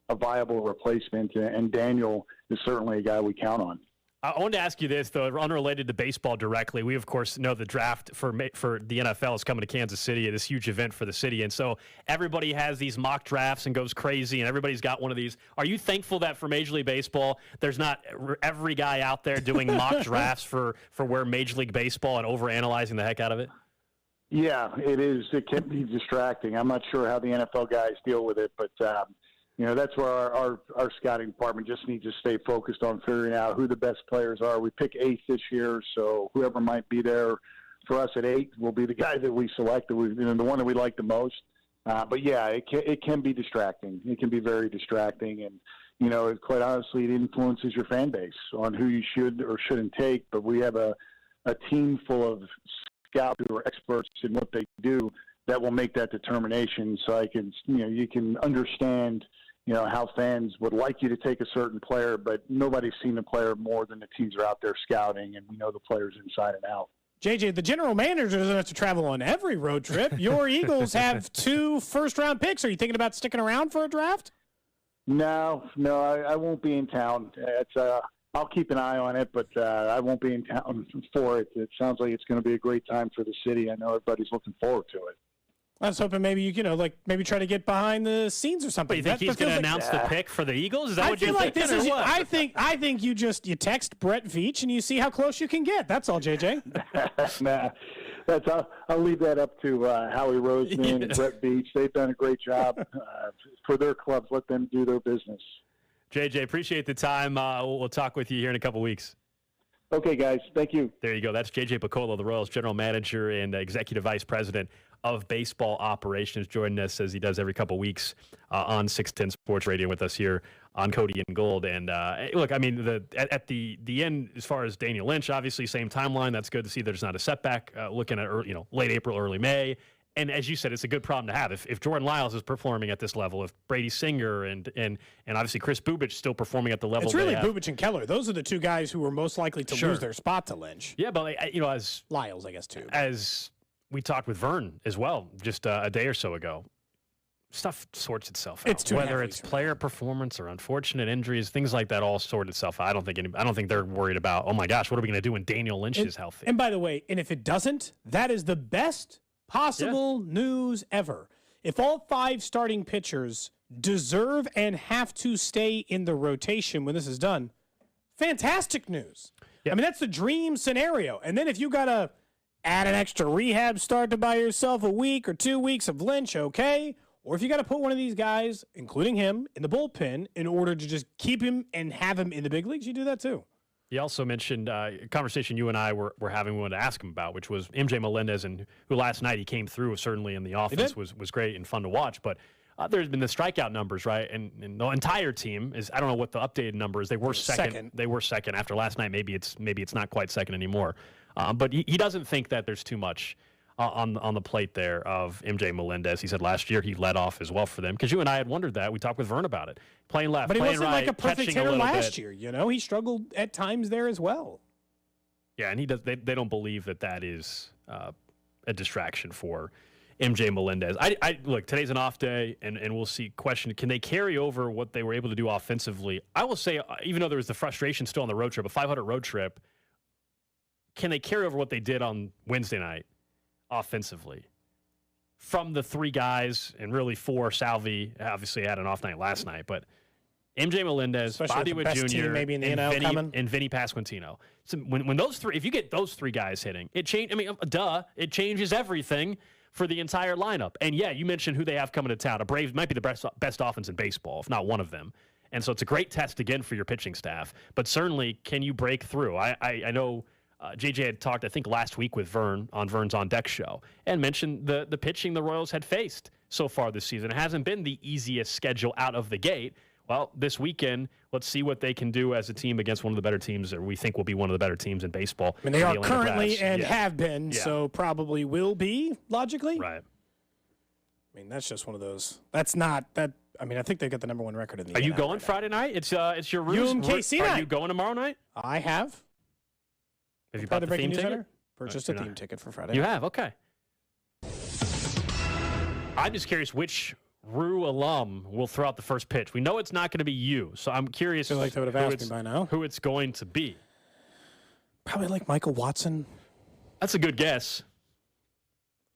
Speaker 13: a viable replacement. And Daniel is certainly a guy we count on.
Speaker 2: I wanted to ask you this, though, unrelated to baseball directly. We, of course, know the draft for the NFL is coming to Kansas City, this huge event for the city. And so everybody has these mock drafts and goes crazy, and everybody's got one of these. Are you thankful that for Major League Baseball, there's not every guy out there doing mock drafts for where Major League Baseball and overanalyzing the heck out of it?
Speaker 13: Yeah, it is. It can be distracting. I'm not sure how the NFL guys deal with it, but that's where our scouting department just needs to stay focused on figuring out who the best players are. We pick 8th this year, so whoever might be there for us at 8 will be the guy that we select, the one that we like the most. But yeah, it can be distracting. It can be very distracting, and quite honestly, it influences your fan base on who you should or shouldn't take. But we have a team full of scouts who are experts in what they do that will make that determination. So you can understand how fans would like you to take a certain player, but nobody's seen the player more than the teams are out there scouting, and we know the players inside and out.
Speaker 3: JJ, the general manager doesn't have to travel on every road trip. Your Eagles have 2 first-round picks. Are you thinking about sticking around for a draft?
Speaker 13: No, I won't be in town. I'll keep an eye on it, but I won't be in town for it. It sounds like it's going to be a great time for the city. I know everybody's looking forward to it.
Speaker 3: I was hoping maybe maybe try to get behind the scenes or something.
Speaker 2: But you think he's going to announce the pick for the Eagles? Is that what you're thinking?
Speaker 3: I think you text Brett Veach and you see how close you can get. That's all, JJ.
Speaker 13: Nah, I'll leave that up to Howie Roseman and Brett Veach. They've done a great job for their clubs. Let them do their business.
Speaker 2: JJ, appreciate the time. We'll talk with you here in a couple weeks.
Speaker 13: Okay, guys. Thank you.
Speaker 2: There you go. That's JJ Piccolo, the Royals general manager and executive vice president of baseball operations, joining us as he does every couple weeks on 610 Sports Radio with us here on Cody and Gold. And look, I mean, at the end, as far as Daniel Lynch, obviously same timeline. That's good to see there's not a setback. Looking at late April, early May. And as you said, it's a good problem to have. If Jordan Lyles is performing at this level, if Brady Singer and obviously Chris Bubich still performing at the level,
Speaker 3: it's really Bubich and Keller. Those are the 2 guys who are most likely to lose their spot to Lynch.
Speaker 2: Yeah, but as
Speaker 3: Lyles, I guess too.
Speaker 2: As we talked with Vern as well, just a day or so ago, stuff sorts itself out. Whether it's player performance or unfortunate injuries, things like that all sort itself out. I don't think they're worried about, oh my gosh, what are we going to do when Daniel Lynch is healthy?
Speaker 3: And by the way, if it doesn't, that is the best possible news ever. If all 5 starting pitchers deserve and have to stay in the rotation when this is done, fantastic news. I mean, that's the dream scenario. And then if you got to add an extra rehab start to buy yourself a week or 2 weeks of Lynch, okay. Or if you got to put one of these guys, including him, in the bullpen in order to just keep him and have him in the big leagues, you do that too.
Speaker 2: He also mentioned a conversation you and I were having, we wanted to ask him about, which was MJ Melendez, and who last night he came through, certainly in the offense was great and fun to watch. But there's been the strikeout numbers, right? And the entire team is, I don't know what the updated number is. They were second. They were second after last night. Maybe it's not quite second anymore. But he doesn't think that there's too much on the plate there of MJ Melendez. He said last year he led off as well for them, because you and I had wondered that. We talked with Vern about it. Playing left,
Speaker 3: but he
Speaker 2: playing
Speaker 3: wasn't
Speaker 2: right,
Speaker 3: like a perfect hitter last
Speaker 2: bit.
Speaker 3: year. He struggled at times there as well.
Speaker 2: Yeah, and he does. They don't believe that is a distraction for MJ Melendez. I look, today's an off day, and we'll see. Question: can they carry over what they were able to do offensively? I will say, even though there was the frustration still on the road trip, a 500 road trip, can they carry over what they did on Wednesday night offensively? From the 3 guys, and really 4, Salvi obviously had an off night last night, but MJ Melendez, Bobby Witt Jr.,
Speaker 3: maybe in the NL
Speaker 2: and Vinny Pasquantino. So when those 3, if you get those 3 guys hitting, it it changes everything for the entire lineup. And yeah, you mentioned who they have coming to town. A Braves might be the best offense in baseball, if not one of them. And so it's a great test again for your pitching staff. But certainly, can you break through? I know JJ had talked, I think, last week with Vern on Vern's On Deck show, and mentioned the pitching the Royals had faced so far this season. It hasn't been the easiest schedule out of the gate. Well, this weekend, let's see what they can do as a team against one of the better teams, or we think will be one of the better teams in baseball.
Speaker 3: I mean, they are currently and have been, so probably will be, logically.
Speaker 2: Right.
Speaker 3: I mean, that's just one of those. That's not that. I mean, I think they've got the number 1 record in the.
Speaker 2: Are you going
Speaker 3: right
Speaker 2: Friday night? It's your
Speaker 3: UMKC night.
Speaker 2: Are you going tomorrow night?
Speaker 3: I have.
Speaker 2: Have you bought the theme ticket?
Speaker 3: Purchased a theme ticket for Friday.
Speaker 2: You have? Okay. I'm just curious which Rue alum will throw out the first pitch. We know it's not going to be you, so I'm curious.
Speaker 3: I feel like they would have asked me by now.
Speaker 2: Who it's going to be.
Speaker 3: Probably like Michael Watson.
Speaker 2: That's a good guess.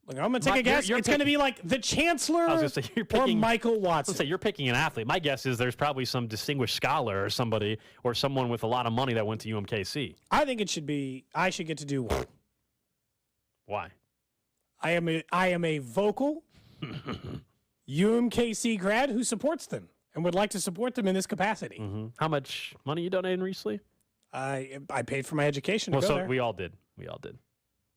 Speaker 3: Look, I'm going to take a guess. It's going to be like the Chancellor
Speaker 2: I was going to say, you're picking,
Speaker 3: or Michael Watson.
Speaker 2: Say you're picking an athlete. My guess is there's probably some distinguished scholar or somebody or someone with a lot of money that went to UMKC.
Speaker 3: I think it should be, I should get to do one.
Speaker 2: Why?
Speaker 3: I am a vocal UMKC grad who supports them and would like to support them in this capacity.
Speaker 2: Mm-hmm. How much money you donated recently?
Speaker 3: I paid for my education to go there.
Speaker 2: We all did. We all did.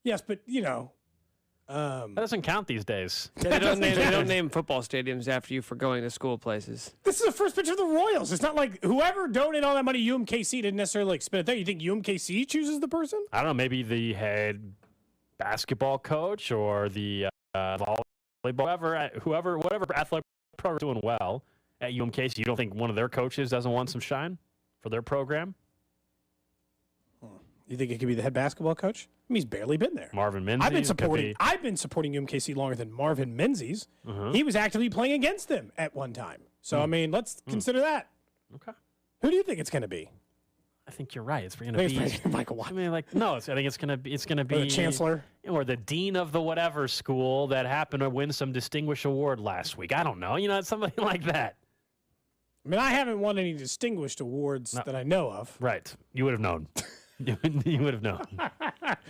Speaker 3: Yes, but,
Speaker 2: that doesn't count these days.
Speaker 1: They don't name football stadiums after you for going to school places.
Speaker 3: This is the first pitch of the Royals. It's not like whoever donated all that money, UMKC didn't necessarily spend it there. You think UMKC chooses the person?
Speaker 2: I don't know. Maybe the head basketball coach or the volleyball, whatever athletic program doing well at UMKC. You don't think one of their coaches doesn't want some shine for their program?
Speaker 3: You think it could be the head basketball coach? I mean, he's barely been there.
Speaker 2: Marvin Menzies.
Speaker 3: I've been supporting UMKC longer than Marvin Menzies. He was actively playing against them at one time. So I mean, let's consider that.
Speaker 2: Okay.
Speaker 3: Who do you think it's going to be?
Speaker 2: I think you're right. It's going to be
Speaker 3: Michael Watson.
Speaker 2: I mean, no. I think it's going to be
Speaker 3: or the chancellor
Speaker 2: or the dean of the whatever school that happened to win some distinguished award last week. I don't know. It's somebody like that.
Speaker 3: I mean, I haven't won any distinguished awards that I know of.
Speaker 2: Right. You would have known. You would have known.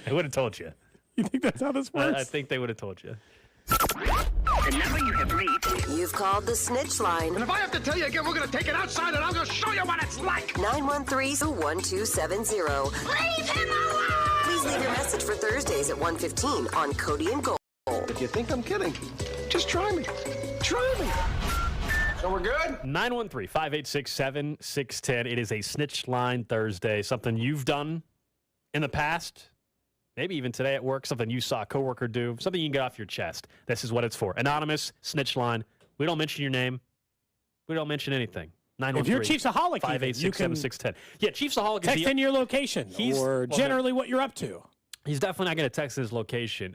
Speaker 2: They would have told you.
Speaker 3: You think that's how this works?
Speaker 2: I think they would have told you.
Speaker 4: The number you have reached. You've called the snitch line.
Speaker 7: And if I have to tell you again, we're going to take it outside and I'm going to show you what it's like.
Speaker 4: 913-1270. Leave him alone! Please leave your message for Thursdays at 1:15 on Cody and Gold.
Speaker 7: If you think I'm kidding, just try me. Try me. So we're good?
Speaker 2: 913-586-7610. It is a Snitch Line Thursday. Something you've done in the past, maybe even today at work, something you saw a coworker do, something you can get off your chest. This is what it's for. Anonymous, Snitch Line. We don't mention your name. We don't mention anything. 913
Speaker 3: if you're Chiefsaholic,
Speaker 2: 586-7610. Yeah, Chiefsaholic
Speaker 3: text in your location or generally what you're up to.
Speaker 2: He's definitely not going to text his location.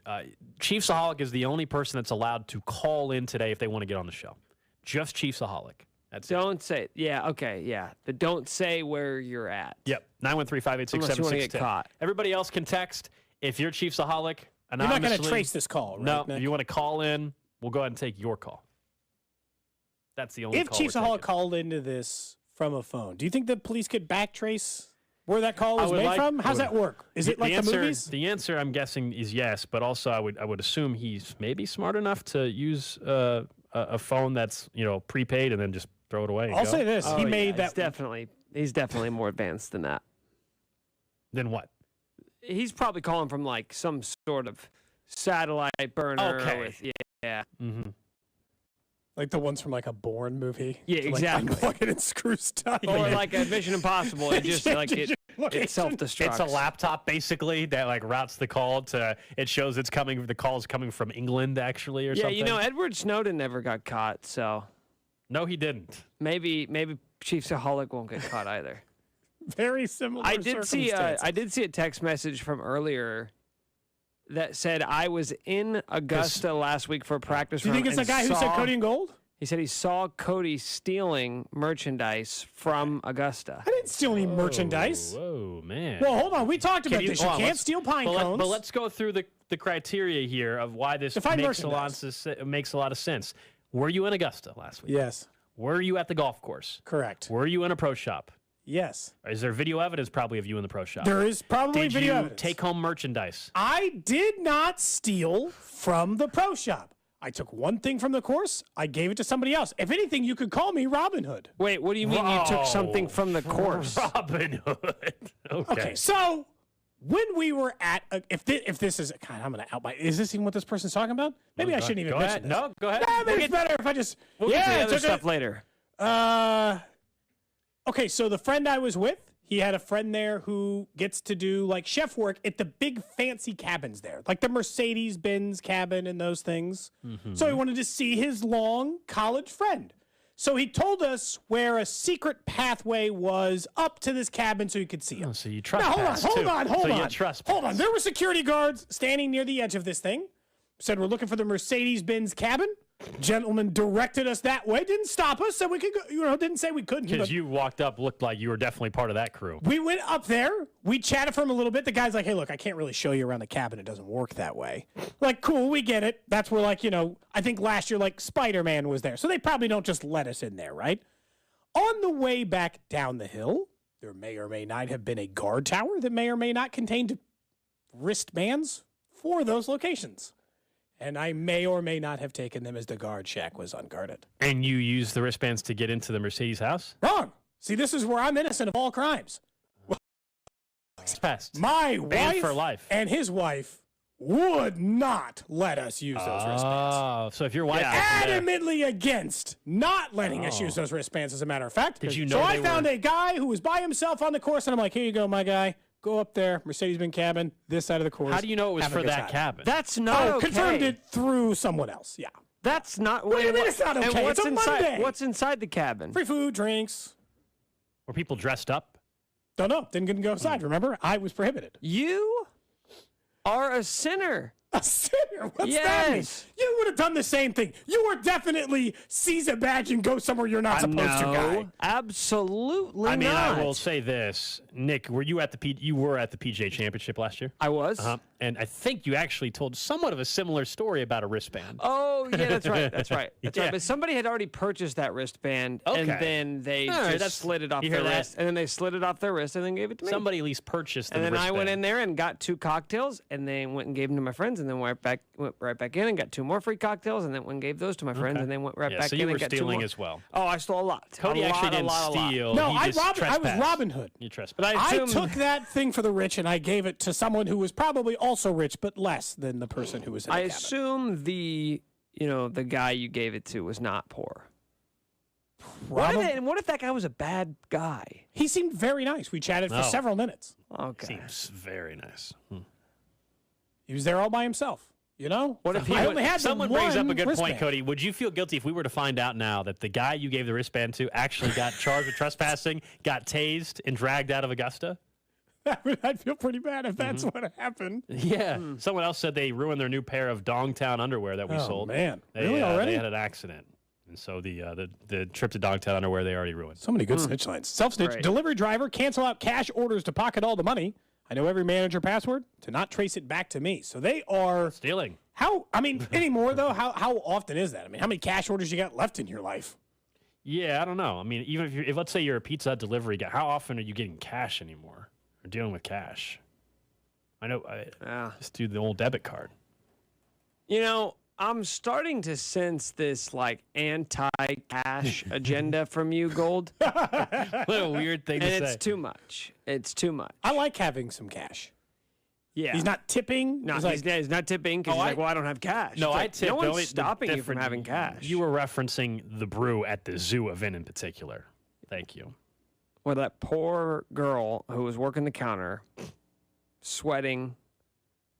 Speaker 2: Chiefsaholic is the only person that's allowed to call in today if they want to get on the show. Just Chiefsaholic. That's
Speaker 1: don't say. Yeah, okay, yeah. But don't say where you're at.
Speaker 2: Yep. 913-586-7610.
Speaker 1: Unless you want to get caught.
Speaker 2: Everybody else can text. If you're Chiefsaholic, anonymously.
Speaker 3: You're not going to trace this call, right?
Speaker 2: No.
Speaker 3: Nick?
Speaker 2: If you want to call in, we'll go ahead and take your call. That's the only
Speaker 3: If
Speaker 2: call we're
Speaker 3: Chiefsaholic
Speaker 2: taking.
Speaker 3: called into this from a phone, do you think the police could backtrace where that call was made from? How's that work? Is it like the movies?
Speaker 2: The answer, I'm guessing, is yes, but also I would assume he's maybe smart enough to use a phone that's prepaid and then just throw it away.
Speaker 3: I'll say this: he made that.
Speaker 1: He's definitely more advanced than that.
Speaker 2: Then what?
Speaker 1: He's probably calling from like some sort of satellite burner.
Speaker 2: Okay.
Speaker 1: Yeah.
Speaker 2: Mm-hmm.
Speaker 3: Like the ones from like a Bourne movie.
Speaker 1: Yeah, exactly.
Speaker 3: Like unplug it and screw stuff.
Speaker 1: Or like a Mission Impossible. It just like it self-destructs.
Speaker 2: It's a laptop basically that like routes the call to. It shows the call's coming from England actually or something.
Speaker 1: Yeah, Edward Snowden never got caught, so
Speaker 2: no, he didn't.
Speaker 1: Maybe Chiefsaholic won't get caught either.
Speaker 3: Very similar.
Speaker 1: I did see a text message from earlier that said I was in Augusta last week for a practice.
Speaker 3: Do you think it's the guy who said Cody and Gold?
Speaker 1: He said he saw Cody stealing merchandise from Augusta.
Speaker 3: I didn't steal any merchandise.
Speaker 2: Whoa, man.
Speaker 3: Well, hold on. We talked about this. You can't steal pine cones.
Speaker 2: But let's go through the criteria here of why this makes a lot of sense. Were you in Augusta last week?
Speaker 3: Yes.
Speaker 2: Were you at the golf course?
Speaker 3: Correct.
Speaker 2: Were you in a pro shop?
Speaker 3: Yes.
Speaker 2: Is there video evidence probably of you in the pro shop?
Speaker 3: There is probably video evidence.
Speaker 2: Did you take home merchandise?
Speaker 3: I did not steal from the pro shop. I took one thing from the course. I gave it to somebody else. If anything, you could call me Robin Hood.
Speaker 1: Wait, what do you mean you took something from the course?
Speaker 2: Robin Hood.
Speaker 3: Okay, so when we were at, if this is, God, I'm going to out my, is this even what this person's talking about? Maybe I shouldn't even mention this.
Speaker 2: No, go ahead.
Speaker 3: Nah, maybe it's better if I just,
Speaker 1: We'll get to the other stuff later.
Speaker 3: Okay, so the friend I was with, he had a friend there who gets to do like chef work at the big fancy cabins there, like the Mercedes-Benz cabin and those things. Mm-hmm. So he wanted to see his long college friend. So he told us where a secret pathway was up to this cabin so he could see him.
Speaker 2: Oh, so you trespassed
Speaker 3: hold on.
Speaker 2: You trespassed.
Speaker 3: Hold on. There were security guards standing near the edge of this thing. Said, we're looking for the Mercedes-Benz cabin. gentleman directed us that way. Didn't stop us, so we could go. Didn't say we couldn't.
Speaker 2: Because you walked up, looked like you were definitely part of that crew.
Speaker 3: We went up there. We chatted for him a little bit. The guy's like, "Hey, look, I can't really show you around the cabin. It doesn't work that way." Like, cool, we get it. That's where, I think last year, Spider-Man was there, so they probably don't just let us in there, right? On the way back down the hill, there may or may not have been a guard tower that may or may not contain wristbands for those locations. And I may or may not have taken them as the guard shack was unguarded.
Speaker 2: And you used the wristbands to get into the Mercedes house?
Speaker 3: Wrong. See, this is where I'm innocent of all crimes. My wife
Speaker 2: for life.
Speaker 3: and his wife would not let us use those wristbands.
Speaker 2: Oh, so if your wife
Speaker 3: Adamantly against not letting us use those wristbands, as a matter of fact.
Speaker 2: Did you know
Speaker 3: So I found a guy who was by himself on the course, and I'm like, here you go, my guy. Go up there, Mercedes-Benz cabin, this side of the course.
Speaker 2: How do you know it was
Speaker 3: have a
Speaker 2: for
Speaker 3: good
Speaker 2: that
Speaker 3: time.
Speaker 2: cabin?
Speaker 1: That's not okay.
Speaker 3: Confirmed it through someone else, yeah.
Speaker 1: That's not.
Speaker 3: What do you mean it's not okay?
Speaker 1: And what's
Speaker 3: It's a
Speaker 1: inside?
Speaker 3: Monday.
Speaker 1: What's inside the cabin?
Speaker 3: Free food, drinks.
Speaker 2: Were people dressed up?
Speaker 3: Don't know. Didn't go outside, remember? I was prohibited.
Speaker 1: You are a sinner.
Speaker 3: A sinner? What's that mean? You would have done the same thing. You were definitely seize a badge and go somewhere you're not supposed to, guy.
Speaker 1: Absolutely
Speaker 2: I mean,
Speaker 1: not.
Speaker 2: I will say this, Nick. Were you at the you were at the PGA Championship last year?
Speaker 1: I was,
Speaker 2: and I think you actually told somewhat of a similar story about a wristband.
Speaker 1: Oh yeah, that's right. That's right. That's right. But somebody had already purchased that wristband, and then they just slid it off their wrist, and then they slid it off their wrist, and then gave it to me.
Speaker 2: Somebody at least purchased the
Speaker 1: And then
Speaker 2: wristband.
Speaker 1: I went in there and got 2 cocktails, and then went and gave them to my friends, and then went right back in and got 2 more free cocktails, and then went and gave those to my friends, and then went back
Speaker 2: so
Speaker 1: in
Speaker 2: you were
Speaker 1: and got 2
Speaker 2: stealing
Speaker 1: more.
Speaker 2: as well.
Speaker 1: Oh, I stole a lot.
Speaker 2: Cody actually didn't steal.
Speaker 3: No,
Speaker 2: he
Speaker 3: I
Speaker 2: just
Speaker 3: was Robin Hood.
Speaker 2: You trespassed.
Speaker 1: But
Speaker 3: I took that thing for the rich and I gave it to someone who was probably also rich, but less than the person who was in the cabin.
Speaker 1: Assume the guy you gave it to was not poor. What if that guy was a bad guy?
Speaker 3: He seemed very nice. We chatted for several minutes.
Speaker 1: Okay.
Speaker 2: Seems very nice.
Speaker 3: He was there all by himself.
Speaker 1: What if
Speaker 3: I only had
Speaker 2: someone brings up a good
Speaker 3: wristband.
Speaker 2: point, Cody? Would you feel guilty if we were to find out now that the guy you gave the wristband to actually got charged with trespassing, got tased, and dragged out of Augusta?
Speaker 3: I'd feel pretty bad if that's what happened.
Speaker 2: Yeah. Someone else said they ruined their new pair of Dongtown underwear that we sold.
Speaker 3: Man. Really, already?
Speaker 2: They had an accident. And so the trip to Dongtown underwear they already ruined.
Speaker 3: So many good snitch lines. Self-snitch,
Speaker 1: Great.
Speaker 3: delivery driver, cancel out cash orders to pocket all the money. I know every manager password to not trace it back to me. So they are
Speaker 2: stealing.
Speaker 3: Anymore though, how often is that? I mean, how many cash orders you got left in your life?
Speaker 2: Yeah, I don't know. I mean, even if let's say you're a Pizza Hut delivery guy, how often are you getting cash anymore or dealing with cash? I know. Just do the old debit card.
Speaker 1: I'm starting to sense this anti-cash agenda from you, Gold.
Speaker 2: What a weird thing to say.
Speaker 1: And it's too much. It's too much.
Speaker 3: I like having some cash.
Speaker 1: Yeah.
Speaker 3: He's not tipping.
Speaker 1: No, he's not tipping because he's well, I don't have cash.
Speaker 2: No,
Speaker 1: it's
Speaker 2: I tip.
Speaker 1: No one's stopping you from having cash.
Speaker 2: You were referencing the brew at the zoo event in particular. Thank you.
Speaker 1: Well, that poor girl who was working the counter, sweating,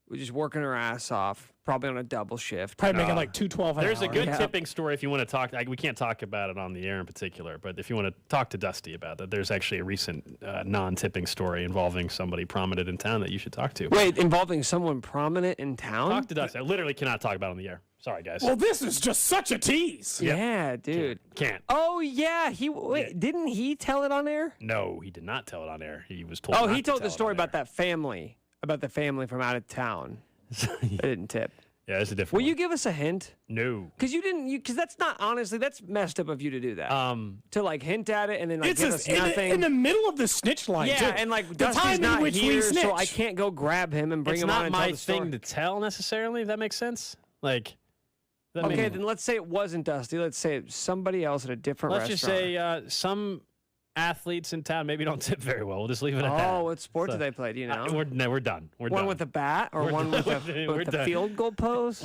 Speaker 1: was just working her ass off, probably on a double shift.
Speaker 3: Probably making like $2.12 an hour.
Speaker 2: There's a good tipping story if you want to talk. We can't talk about it on the air in particular, but if you want to talk to Dusty about that, there's actually a recent non-tipping story involving somebody prominent in town that you should talk to.
Speaker 1: Wait, involving someone prominent in town?
Speaker 2: Talk to Dusty. I literally cannot talk about it on the air. Sorry, guys.
Speaker 3: Well, this is just such a tease.
Speaker 1: Yeah, dude.
Speaker 2: Can't.
Speaker 1: Oh, yeah. Didn't he tell it on air?
Speaker 2: No, he did not tell it on air. He was told.
Speaker 1: Oh,
Speaker 2: not
Speaker 1: he
Speaker 2: to
Speaker 1: told
Speaker 2: tell
Speaker 1: the
Speaker 2: it
Speaker 1: story
Speaker 2: on
Speaker 1: about that family, about the family from out of town. I didn't tip.
Speaker 2: Yeah, that's a different.
Speaker 1: Will you give us a hint?
Speaker 2: No.
Speaker 1: Because because that's not, honestly, that's messed up of you to do that. To hint at it and then give us nothing.
Speaker 3: In the middle of the snitch line,
Speaker 1: yeah,
Speaker 3: too.
Speaker 1: and
Speaker 3: the
Speaker 1: Dusty's
Speaker 3: time
Speaker 1: not
Speaker 3: in which
Speaker 1: here,
Speaker 3: we snitch.
Speaker 1: so I can't go grab him and bring him on and tell the story.
Speaker 2: It's not my thing to tell necessarily, if that makes sense.
Speaker 1: Okay, then let's say it wasn't Dusty. Let's say it's somebody else at a different
Speaker 2: Let's
Speaker 1: restaurant.
Speaker 2: just say some athletes in town maybe don't tip very well. We'll just leave it at that.
Speaker 1: Oh, what sport do they play? Do you know?
Speaker 2: We're done. We're
Speaker 1: one
Speaker 2: done.
Speaker 1: with a bat or one with the field goal post?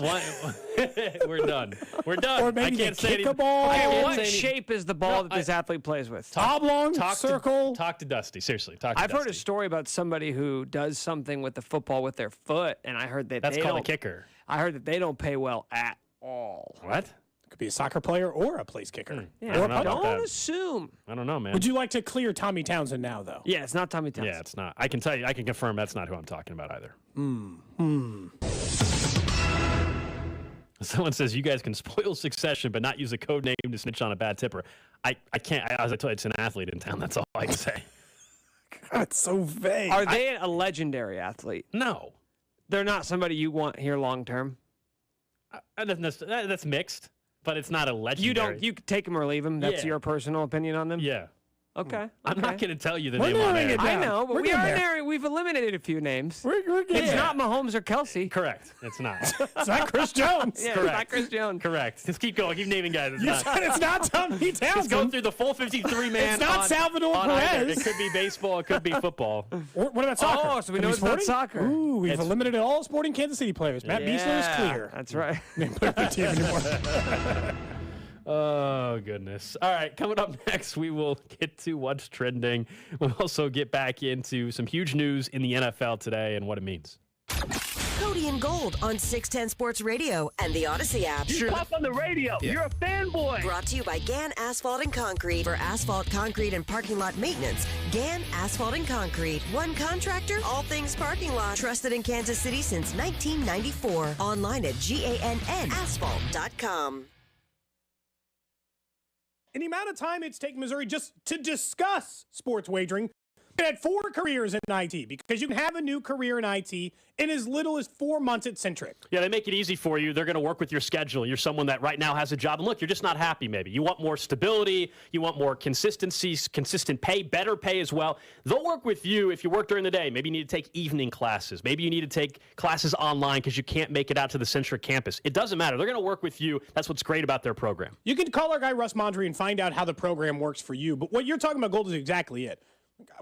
Speaker 2: We're done. We're done.
Speaker 3: Or maybe
Speaker 2: I can't
Speaker 3: they
Speaker 2: say
Speaker 3: kick a ball.
Speaker 1: Okay, what shape is the ball that this athlete plays with?
Speaker 3: Oblong, circle.
Speaker 2: Talk to Dusty. Seriously, talk to
Speaker 1: I've
Speaker 2: Dusty.
Speaker 1: heard a story about somebody who does something with the football with their foot, and I heard that
Speaker 2: That's
Speaker 1: they
Speaker 2: called a
Speaker 1: don't-
Speaker 2: kicker.
Speaker 1: I heard that they don't pay well at all.
Speaker 2: What?
Speaker 3: Could be a soccer player or a place kicker.
Speaker 1: Yeah,
Speaker 2: I don't know about
Speaker 1: don't
Speaker 2: that.
Speaker 1: assume.
Speaker 2: I don't know, man.
Speaker 3: Would you like to clear Tommy Townsend now, though?
Speaker 1: Yeah, it's not Tommy Townsend.
Speaker 2: Yeah, it's not. I can tell you. I can confirm that's not who I'm talking about either. Someone says you guys can spoil Succession, but not use a code name to snitch on a bad tipper. I can't. As I told you, it's an athlete in town. That's all I can say.
Speaker 3: God, it's so vague.
Speaker 1: Are they a legendary athlete?
Speaker 2: No.
Speaker 1: They're not somebody you want here long term?
Speaker 2: That's mixed, but it's not a legendary.
Speaker 1: You take them or leave them. That's
Speaker 2: Yeah.
Speaker 1: your personal opinion on them?
Speaker 2: Yeah.
Speaker 1: Okay.
Speaker 2: I'm not going to tell you the
Speaker 3: We're
Speaker 2: name on
Speaker 3: narrowing
Speaker 2: air.
Speaker 3: it
Speaker 1: I
Speaker 3: down.
Speaker 1: know, but
Speaker 3: We're
Speaker 1: we
Speaker 3: getting
Speaker 1: are
Speaker 3: there.
Speaker 1: there. We've eliminated a few names.
Speaker 3: We're getting
Speaker 1: It's
Speaker 3: there.
Speaker 1: not Mahomes or Kelsey.
Speaker 2: Correct. It's not.
Speaker 3: It's not Chris Jones.
Speaker 1: Yeah,
Speaker 2: Correct.
Speaker 1: it's not Chris Jones.
Speaker 2: Correct. Just keep going. Keep naming guys. It's
Speaker 3: You
Speaker 2: not.
Speaker 3: said it's not Tommy
Speaker 2: Just go
Speaker 3: Townsend.
Speaker 2: through the full 53 man.
Speaker 3: It's not Salvador
Speaker 2: on either.
Speaker 3: Perez.
Speaker 2: It could be baseball. It could be football.
Speaker 3: What about soccer?
Speaker 1: Oh, so we
Speaker 3: Could
Speaker 1: know
Speaker 3: it
Speaker 1: it's
Speaker 3: be
Speaker 1: not
Speaker 3: sporting?
Speaker 1: soccer.
Speaker 3: Ooh, we've
Speaker 2: It's-
Speaker 3: eliminated all sporting Kansas City players. Matt Beasler is clear.
Speaker 1: That's right.
Speaker 3: Team anymore.
Speaker 2: Oh, goodness. All right, coming up next, we will get to what's trending. We'll also get back into some huge news in the NFL today and what it means.
Speaker 4: Cody and Gold on 610 Sports Radio and the Odyssey app.
Speaker 15: You talk on the radio. You're a fanboy.
Speaker 4: Brought to you by Gann Asphalt and Concrete. For asphalt, concrete, and parking lot maintenance, Gann Asphalt and Concrete. One contractor, all things parking lot. Trusted in Kansas City since 1994. Online at GANNasphalt.com.
Speaker 3: In the amount of time it's taken Missouri just to discuss sports wagering, it had 4 careers in IT because you can have a new career in IT in as little as 4 months at Centric.
Speaker 2: Yeah, they make it easy for you. They're going to work with your schedule. You're someone that right now has a job. And look, you're just not happy maybe. You want more stability. You want more consistency, consistent pay, better pay as well. They'll work with you if you work during the day. Maybe you need to take evening classes. Maybe you need to take classes online because you can't make it out to the Centric campus. It doesn't matter. They're going to work with you. That's what's great about their program.
Speaker 3: You can call our guy Russ Mondry and find out how the program works for you. But what you're talking about, Gold, is exactly it.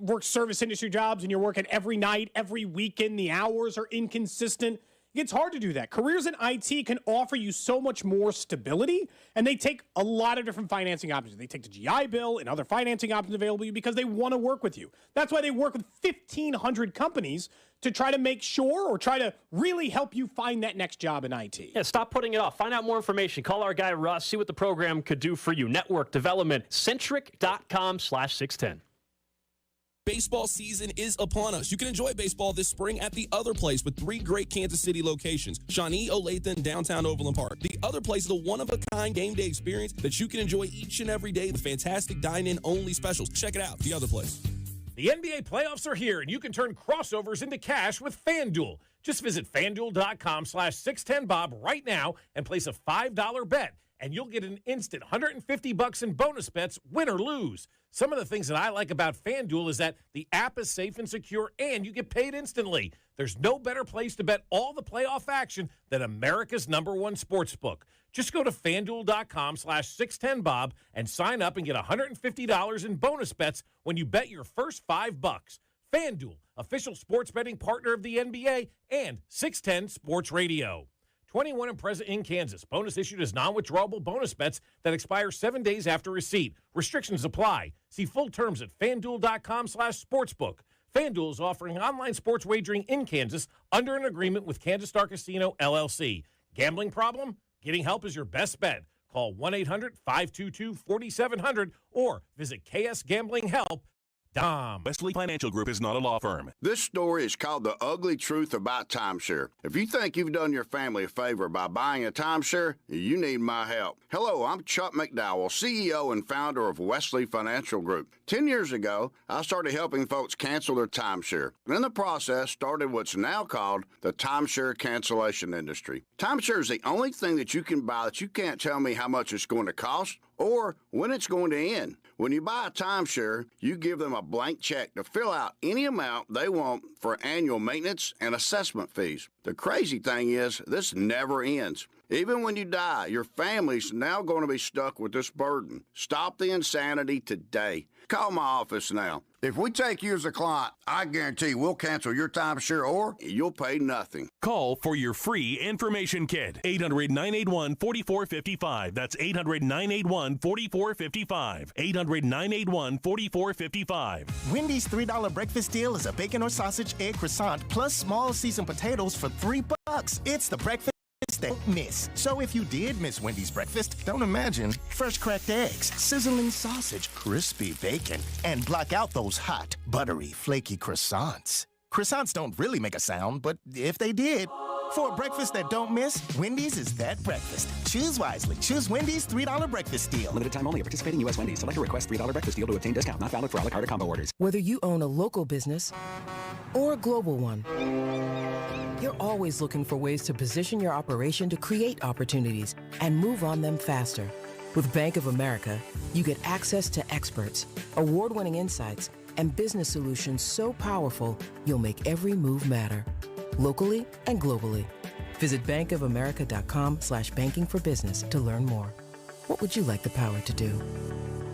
Speaker 3: Work service industry jobs and you're working every night, every weekend, the hours are inconsistent. It's hard to do that. Careers in IT can offer you so much more stability, and they take a lot of different financing options. They take the GI Bill and other financing options available to you because they want to work with you. That's why they work with 1,500 companies to try to make sure or try to really help you find that next job in IT.
Speaker 2: Yeah, stop putting it off. Find out more information. Call our guy Russ. See what the program could do for you. Network development, centric.com/610.
Speaker 8: Baseball season is upon us. You can enjoy baseball this spring at The Other Place with 3 great Kansas City locations. Shawnee, Olathe, and downtown Overland Park. The Other Place is a one-of-a-kind game day experience that you can enjoy each and every day with fantastic dine-in only specials. Check it out, The Other Place.
Speaker 16: The NBA playoffs are here, and you can turn crossovers into cash with FanDuel. Just visit FanDuel.com/610Bob right now and place a $5 bet, and you'll get an instant $150 in bonus bets, win or lose. Some of the things that I like about FanDuel is that the app is safe and secure, and you get paid instantly. There's no better place to bet all the playoff action than America's #1 sportsbook. Just go to FanDuel.com/610Bob and sign up and get $150 in bonus bets when you bet your first $5. FanDuel, official sports betting partner of the NBA and 610 Sports Radio. 21 and present in Kansas. Bonus issued as non-withdrawable bonus bets that expire 7 days after receipt. Restrictions apply. See full terms at FanDuel.com/sportsbook. FanDuel is offering online sports wagering in Kansas under an agreement with Kansas Star Casino, LLC. Gambling problem? Getting help is your best bet. Call 1-800-522-4700 or visit KSGamblingHelp.com.
Speaker 17: Wesley Financial Group is not a law firm.
Speaker 24: This story is called The Ugly Truth About Timeshare. If you think you've done your family a favor by buying a timeshare, you need my help. Hello, I'm Chuck McDowell, CEO and founder of Wesley Financial Group. 10 years ago, I started helping folks cancel their timeshare. And in the process, started what's now called the timeshare cancellation industry. Timeshare is the only thing that you can buy that you can't tell me how much it's going to cost or when it's going to end. When you buy a timeshare, you give them a blank check to fill out any amount they want for annual maintenance and assessment fees. The crazy thing is, this never ends. Even when you die, your family's now going to be stuck with this burden. Stop the insanity today. Call my office now. If we take you as a client, I guarantee we'll cancel your timeshare or you'll pay nothing.
Speaker 23: Call for your free information kit. 800-981-4455. That's 800-981-4455. 800-981-4455.
Speaker 12: Wendy's $3 breakfast deal is a bacon or sausage egg croissant plus small seasoned potatoes for $3. It's the breakfast don't miss. So if you did miss Wendy's breakfast, don't imagine fresh cracked eggs, sizzling sausage, crispy bacon, and block out those hot, buttery, flaky croissants. Croissants don't really make a sound, but if they did, For a breakfast that don't miss, Wendy's is that breakfast. Choose wisely. Choose Wendy's $3 breakfast deal.
Speaker 14: Limited time only at participating U.S. Wendy's. Select a request $3 breakfast deal to obtain discount. Not valid for a la carte or combo orders.
Speaker 11: Whether you own a local business or a global one, you're always looking for ways to position your operation to create opportunities and move on them faster. With Bank of America, you get access to experts, award-winning insights, and business solutions so powerful, you'll make every move matter. Locally and globally. Visit bankofamerica.com/banking for business to learn more. What would you like the power to do?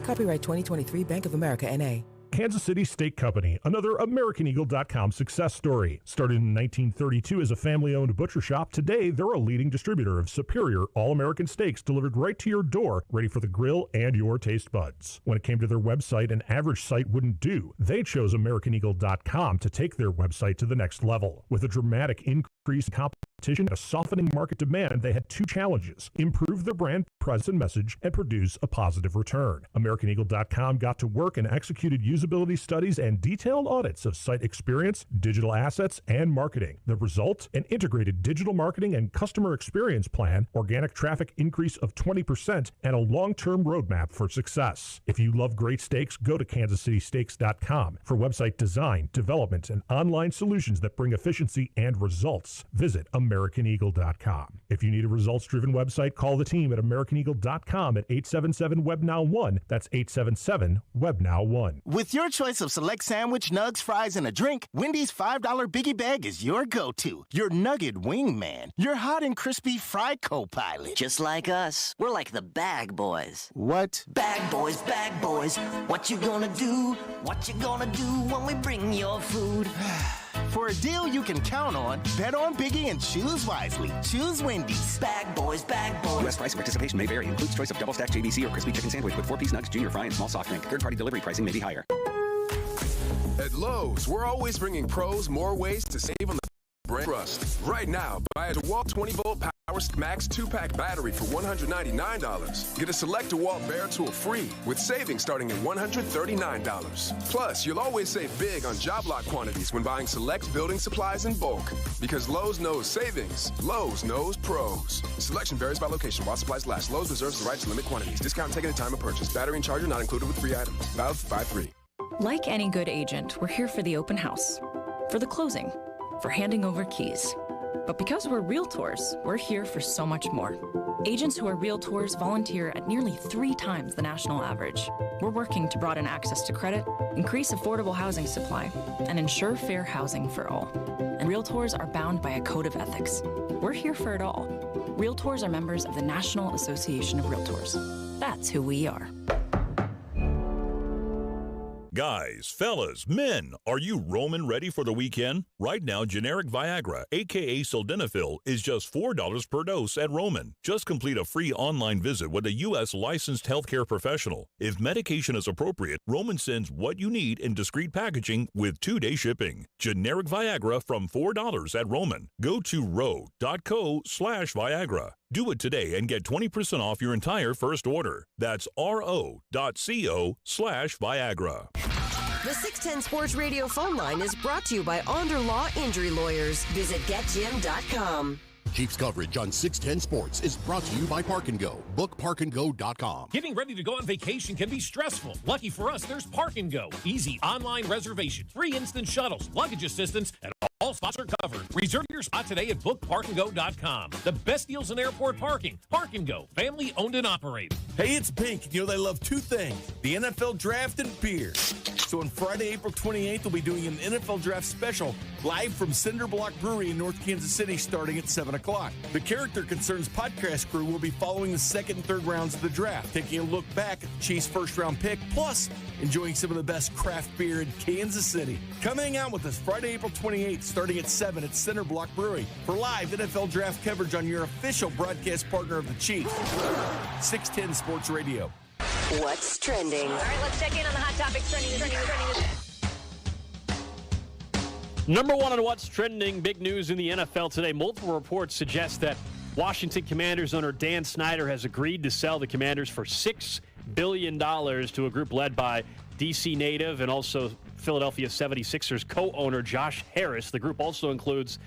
Speaker 11: Copyright 2023 Bank of America, N.A.
Speaker 19: Kansas City Steak Company, another AmericanEagle.com success story. Started in 1932 as a family-owned butcher shop, today they're a leading distributor of superior all-American steaks delivered right to your door, ready for the grill and your taste buds. When it came to their website, an average site wouldn't do. They chose AmericanEagle.com to take their website to the next level. With a dramatic increase in competition and a softening market demand, they had two challenges: improve their brand presence and message and produce a positive return. AmericanEagle.com got to work and executed usability studies and detailed audits of site experience, digital assets, and marketing. The result? An integrated digital marketing and customer experience plan, organic traffic increase of 20%, and a long-term roadmap for success. If you love great steaks, go to kansascitysteaks.com for website design, development, and online solutions that bring efficiency and results. Visit AmericanEagle.com. If you need a results-driven website, call the team at AmericanEagle.com at 877-WEBNOW1. That's 877-WEBNOW1.
Speaker 12: With your choice of select sandwich, nugs, fries, and a drink, Wendy's $5 Biggie Bag is your go-to. Your nugget wingman. Your hot and crispy fry co-pilot.
Speaker 20: Just like us. We're like the bag boys.
Speaker 12: What?
Speaker 20: Bag boys, what you gonna do? What you gonna do when we bring your food?
Speaker 12: For a deal you can count on, bet on Biggie and choose wisely. Choose Wendy's.
Speaker 20: Bag boys, bag boys.
Speaker 14: U.S. price and participation may vary. Includes choice of double-stacked JBC or crispy chicken sandwich with 4-piece nugs, junior fry, and small soft drink. Third-party delivery pricing may be higher.
Speaker 21: At Lowe's, we're always bringing pros more ways to save on the brand trust. Right now, buy a DeWalt 20-volt Power Max 2-pack battery for $199. Get a select DeWalt Bear Tool free with savings starting at $139. Plus, you'll always save big on job lot quantities when buying select building supplies in bulk. Because Lowe's knows savings, Lowe's knows pros. Selection varies by location while supplies last. Lowe's reserves the right to limit quantities. Discount taken at time of purchase. Battery and charger not included with free items. Valid 5-3.
Speaker 22: Like any good agent, we're here for the open house, for the closing, for handing over keys. But because we're realtors, we're here for so much more. Agents who are realtors volunteer at nearly 3 times the national average. We're working to broaden access to credit, increase affordable housing supply, and ensure fair housing for all. And realtors are bound by a code of ethics. We're here for it all. Realtors are members of the National Association of Realtors. That's who we are.
Speaker 23: Guys, fellas, men, are you Roman ready for the weekend? Right now, generic Viagra, aka Sildenafil, is just $4 per dose at Roman. Just complete a free online visit with a U.S. licensed healthcare professional. If medication is appropriate, Roman sends what you need in discreet packaging with 2-day shipping. Generic Viagra from $4 at Roman. Go to ro.co/Viagra. Do it today and get 20% off your entire first order. That's ro.co/Viagra.
Speaker 4: The 610 Sports Radio phone line is brought to you by Onder Law Injury Lawyers. Visit getjim.com.
Speaker 25: Chiefs coverage on 610 Sports is brought to you by Park & Go. Book parkandgo.com.
Speaker 16: Getting ready to go on vacation can be stressful. Lucky for us, there's Park & Go. Easy online reservation, free instant shuttles, luggage assistance, and all spots are covered. Reserve your spot today at bookparkandgo.com. The best deals in airport parking. Park & Go, family owned and operated.
Speaker 26: Hey, it's Pink. You know they love 2 things, the NFL Draft and beer. So on Friday, April 28th, we'll be doing an NFL Draft special live from Cinder Block Brewery in North Kansas City starting at 7 o'clock. The Character Concerns podcast crew will be following the 2nd and 3rd rounds of the draft, taking a look back at the Chiefs' first-round pick, plus enjoying some of the best craft beer in Kansas City. Come hang out with us Friday, April 28th, starting at 7 at Cinder Block Brewery for live NFL Draft coverage on your official broadcast partner of the Chiefs, 610 Sports Radio.
Speaker 4: What's trending?
Speaker 15: All right, let's check in on the hot topics trending today.
Speaker 2: Number 1 on what's trending, big news in the NFL today. Multiple reports suggest that Washington Commanders owner Dan Snyder has agreed to sell the Commanders for $6 billion to a group led by D.C. native and also Philadelphia 76ers co-owner Josh Harris. The group also includes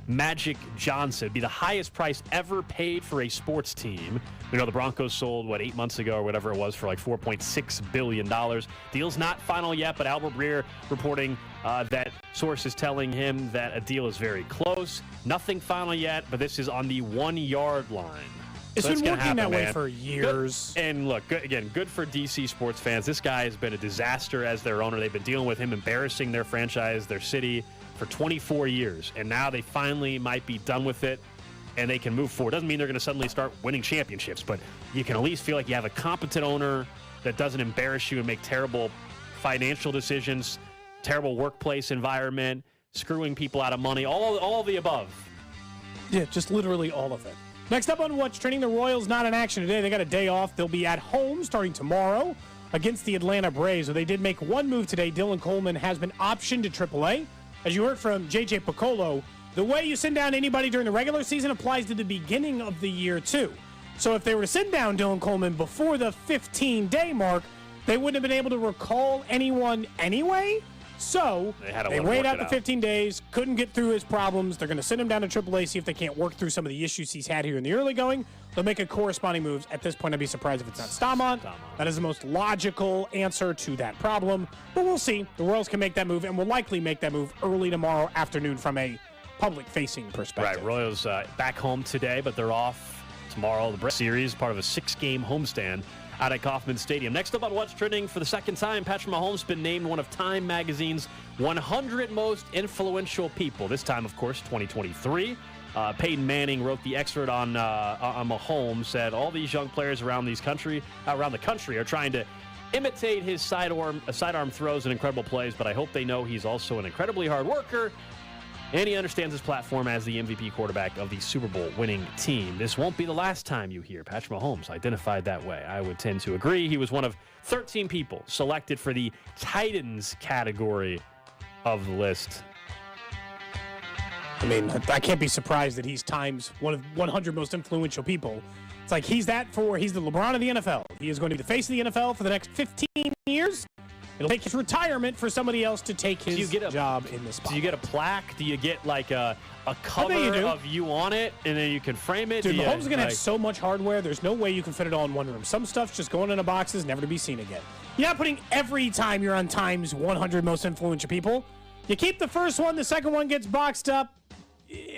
Speaker 2: Magic Johnson. It'd be the highest price ever paid for a sports team. We know the Broncos sold, 8 months ago or whatever it was, for like $4.6 billion. Deal's not final yet, but Albert Breer reporting that sources telling him that a deal is very close. Nothing final yet, but this is on the 1 yard line.
Speaker 3: It's
Speaker 2: So
Speaker 3: been
Speaker 2: gonna
Speaker 3: working
Speaker 2: happen,
Speaker 3: that way
Speaker 2: man.
Speaker 3: for years.
Speaker 2: Good. And look, good for DC sports fans. This guy has been a disaster as their owner. They've been dealing with him embarrassing their franchise, their city, for 24 years. And now they finally might be done with it, and they can move forward. Doesn't mean they're going to suddenly start winning championships, but you can at least feel like you have a competent owner that doesn't embarrass you and make terrible financial decisions, terrible workplace environment, screwing people out of money, all the above.
Speaker 3: Yeah, just literally all of it. Next up on What's Trending, the Royals not in action today. They got a day off. They'll be at home starting tomorrow against the Atlanta Braves. So they did make one move today. Dylan Coleman has been optioned to AAA. As you heard from J.J. Piccolo, the way you send down anybody during the regular season applies to the beginning of the year, too. So if they were to send down Dylan Coleman before the 15-day mark, they wouldn't have been able to recall anyone anyway. So they wait out the 15 days, couldn't get through his problems. They're going to send him down to AAA, see if they can't work through some of the issues he's had here in the early going. They'll make a corresponding moves. At this point, I'd be surprised if it's not Stamont. That is the most logical answer to that problem. But we'll see. The Royals can make that move and will likely make that move early tomorrow afternoon from a public-facing perspective.
Speaker 2: Right, Royals back home today, but they're off tomorrow. The Braves series, part of a 6-game homestand out at Kauffman Stadium. Next up on What's Trending, for the second time, Patrick Mahomes has been named one of Time Magazine's 100 most influential people. This time, of course, 2023. Peyton Manning wrote the excerpt on Mahomes, said all these young players around the country are trying to imitate his sidearm throws and incredible plays, but I hope they know he's also an incredibly hard worker, and he understands his platform as the MVP quarterback of the Super Bowl winning team. This won't be the last time you hear Patrick Mahomes identified that way. I would tend to agree. He was one of 13 people selected for the Titans category of the list.
Speaker 3: I mean, I can't be surprised that he's Time's one of 100 most influential people. It's like he's the LeBron of the NFL. He is going to be the face of the NFL for the next 15 years. It'll take his retirement for somebody else to take his job in this spot.
Speaker 2: Do you get a plaque? Do you get like a cover of you on it, and then you can frame it?
Speaker 3: Dude, Mahomes is going to have so much hardware, there's no way you can fit it all in one room. Some stuff's just going into boxes, never to be seen again. You're not putting every time you're on Time's 100 most influential people. You keep the first one, the second one gets boxed up,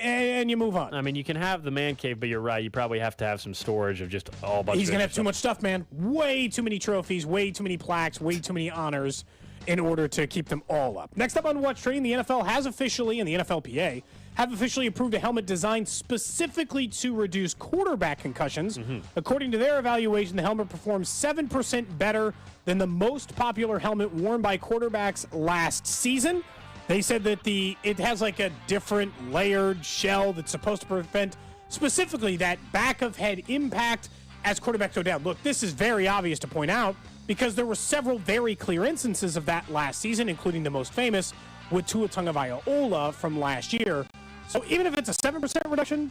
Speaker 3: and you move on.
Speaker 2: I mean, you can have the man cave, but you're right. You probably have to have some storage of just all bunch.
Speaker 3: He's going to have too much stuff, man. Way too many trophies, way too many plaques, way too many honors in order to keep them all up. Next up on What's Trending, the NFL has officially, and the NFLPA, have officially approved a helmet designed specifically to reduce quarterback concussions. According to their evaluation, the helmet performs 7% better than the most popular helmet worn by quarterbacks last season. They said that it has like a different layered shell that's supposed to prevent specifically that back of head impact as quarterbacks go down. Look, this is very obvious to point out because there were several very clear instances of that last season, including the most famous with Tua Tagovailoa from last year. So even if it's a 7% reduction,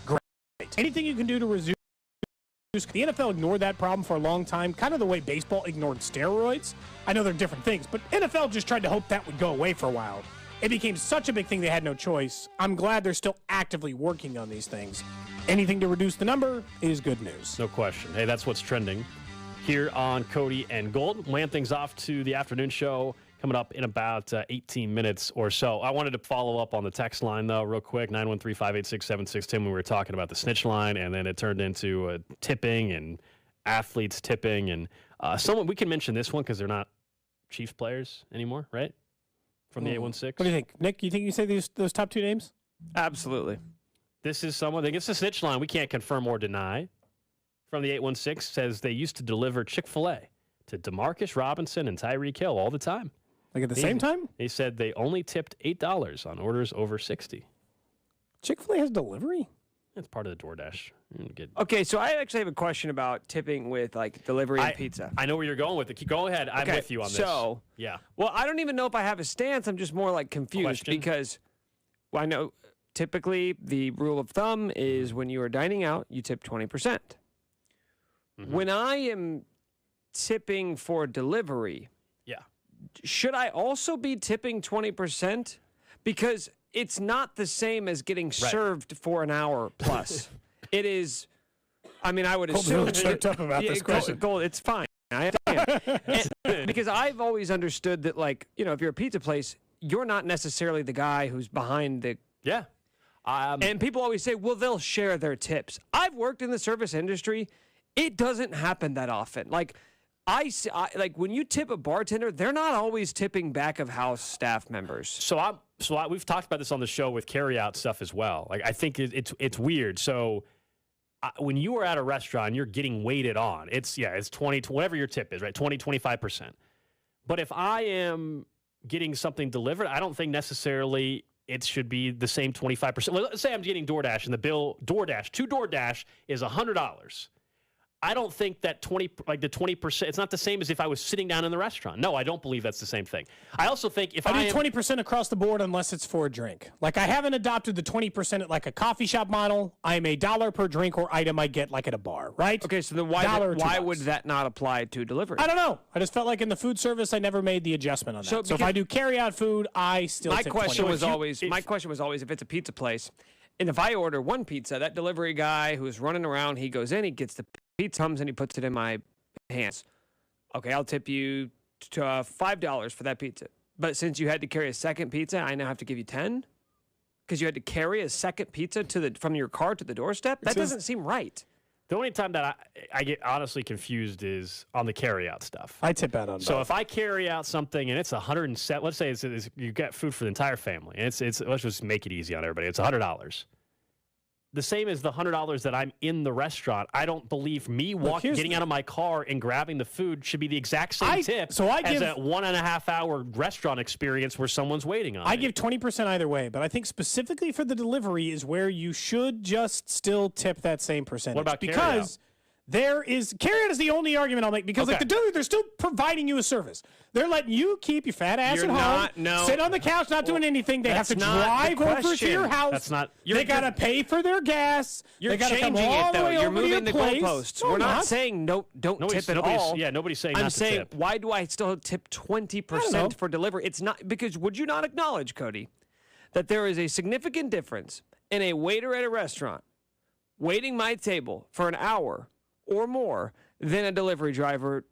Speaker 3: great. Anything you can do to reduce. The NFL ignored that problem for a long time, kind of the way baseball ignored steroids. I know they're different things, but NFL just tried to hope that would go away for a while. It became such a big thing they had no choice. I'm glad they're still actively working on these things. Anything to reduce the number is good news.
Speaker 2: No question. Hey, that's what's trending here on Cody and Gold. Land things off to the afternoon show coming up in about 18 minutes or so. I wanted to follow up on the text line, though, real quick, 913-586-7610, when we were talking about the snitch line, and then it turned into tipping and athletes tipping. And someone, we can mention this one because they're not Chiefs players anymore, right? From the 816.
Speaker 3: What do you think? Nick, you think you say those top two names?
Speaker 1: Absolutely.
Speaker 2: This is someone, I think it's a snitch line we can't confirm or deny. From the 816 says they used to deliver Chick-fil-A to DeMarcus Robinson and Tyreek Hill all the time.
Speaker 3: Like at the same time?
Speaker 2: They said they only tipped $8 on orders over 60.
Speaker 3: Chick-fil-A has delivery?
Speaker 2: That's part of the DoorDash.
Speaker 1: Okay, so I actually have a question about tipping with like delivery and pizza.
Speaker 2: I know where you're going with it. Go ahead. I'm with you on this.
Speaker 1: So,
Speaker 2: yeah.
Speaker 1: Well, I don't even know if I have a stance. I'm just more like confused because I know typically the rule of thumb is when you are dining out, you tip 20%. When I am tipping for delivery, should I also be tipping 20%? Because it's not the same as getting served for an hour plus. It is. I mean, I would
Speaker 3: Cole's
Speaker 1: assume.
Speaker 3: really choked up about this question.
Speaker 1: Gold, it's fine. I understand. Because I've always understood that, like, if you're a pizza place, you're not necessarily the guy who's behind the.
Speaker 2: Yeah.
Speaker 1: And people always say, well, they'll share their tips. I've worked in the service industry. It doesn't happen that often. Like, like when you tip a bartender, they're not always tipping back of house staff members.
Speaker 2: So we've talked about this on the show with carryout stuff as well. Like, I think it's weird. So when you are at a restaurant, you're getting weighted on. It's 20, whatever your tip is, right? 20, 25%. But if I am getting something delivered, I don't think necessarily it should be the same 25%. Let's say I'm getting DoorDash and the bill to DoorDash is $100. I don't think that the 20%, it's not the same as if I was sitting down in the restaurant. No, I don't believe that's the same thing. I also think if
Speaker 3: I do 20% across the board unless it's for a drink. Like, I haven't adopted the 20% at like a coffee shop model. I'm $1 per drink or item I get like at a bar, right?
Speaker 1: Okay, so then why would that not apply to delivery?
Speaker 3: I don't know. I just felt like in the food service, I never made the adjustment on that. So if I do carry out food, I still
Speaker 1: my
Speaker 3: tip
Speaker 1: question
Speaker 3: 20%.
Speaker 1: was always if it's a pizza place, and if I order one pizza, that delivery guy who's running around, he goes in, he gets the pizza, comes and he puts it in my hands. Okay, I'll tip you $5 for that pizza. But since you had to carry a second pizza, I now have to give you 10 because you had to carry a second pizza from your car to the doorstep. That doesn't seem right.
Speaker 2: The only time that I get honestly confused is on the carry-out stuff.
Speaker 3: I tip out on
Speaker 2: So
Speaker 3: both.
Speaker 2: if I carry out something and it's $107, let's say you get food for the entire family, and it's let's just make it easy on everybody. It's $100. The same as the $100 that I'm in the restaurant. I don't believe me getting out of my car and grabbing the food should be the exact same tip as a 1.5 hour restaurant experience where someone's waiting on
Speaker 3: I
Speaker 2: me.
Speaker 3: give 20% either way, but I think specifically for the delivery is where you should just still tip that same percentage.
Speaker 2: What about
Speaker 3: because carryout is the only argument I'll make because like the delivery, they're still providing you a service. They're letting you keep your fat ass at home, sit on the couch, not doing anything. They have to drive over to your house.
Speaker 2: That's not.
Speaker 3: They got to pay for their gas.
Speaker 1: You're
Speaker 3: they gotta
Speaker 1: changing
Speaker 3: come all
Speaker 1: it, though.
Speaker 3: the way
Speaker 1: You're
Speaker 3: over
Speaker 1: moving
Speaker 3: to
Speaker 1: the
Speaker 3: your place.
Speaker 1: goalposts.
Speaker 3: No,
Speaker 1: We're not
Speaker 3: not
Speaker 1: saying don't tip at all.
Speaker 2: Yeah, nobody's saying
Speaker 1: I'm
Speaker 2: not
Speaker 1: saying,
Speaker 2: to tip.
Speaker 1: why do I still tip 20% for delivery? It's not because would you not acknowledge, Cody, that there is a significant difference in a waiter at a restaurant waiting my table for an hour or more than a delivery driver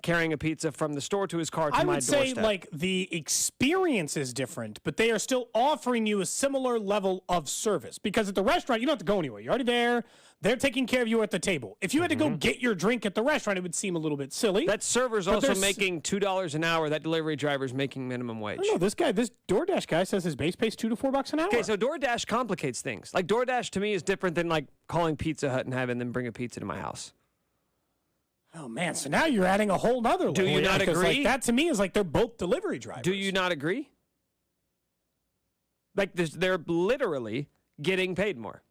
Speaker 1: carrying a pizza from the store to his car to my doorstep.
Speaker 3: I would say, like, the experience is different, but they are still offering you a similar level of service. Because at the restaurant, you don't have to go anywhere. You're already there. They're taking care of you at the table. If you had to go get your drink at the restaurant, it would seem a little bit silly.
Speaker 1: That server's also making $2 an hour. That delivery driver's making minimum wage.
Speaker 3: No, this DoorDash guy says his base pays $2 to $4 an hour.
Speaker 1: Okay, so DoorDash complicates things. Like, DoorDash to me is different than, like, calling Pizza Hut and having them bring a pizza to my house.
Speaker 3: Oh, man, so now you're adding a whole nother level.
Speaker 1: Do you not agree?
Speaker 3: Like, that to me is like they're both delivery drivers.
Speaker 1: Do you not agree? Like, they're literally getting paid more.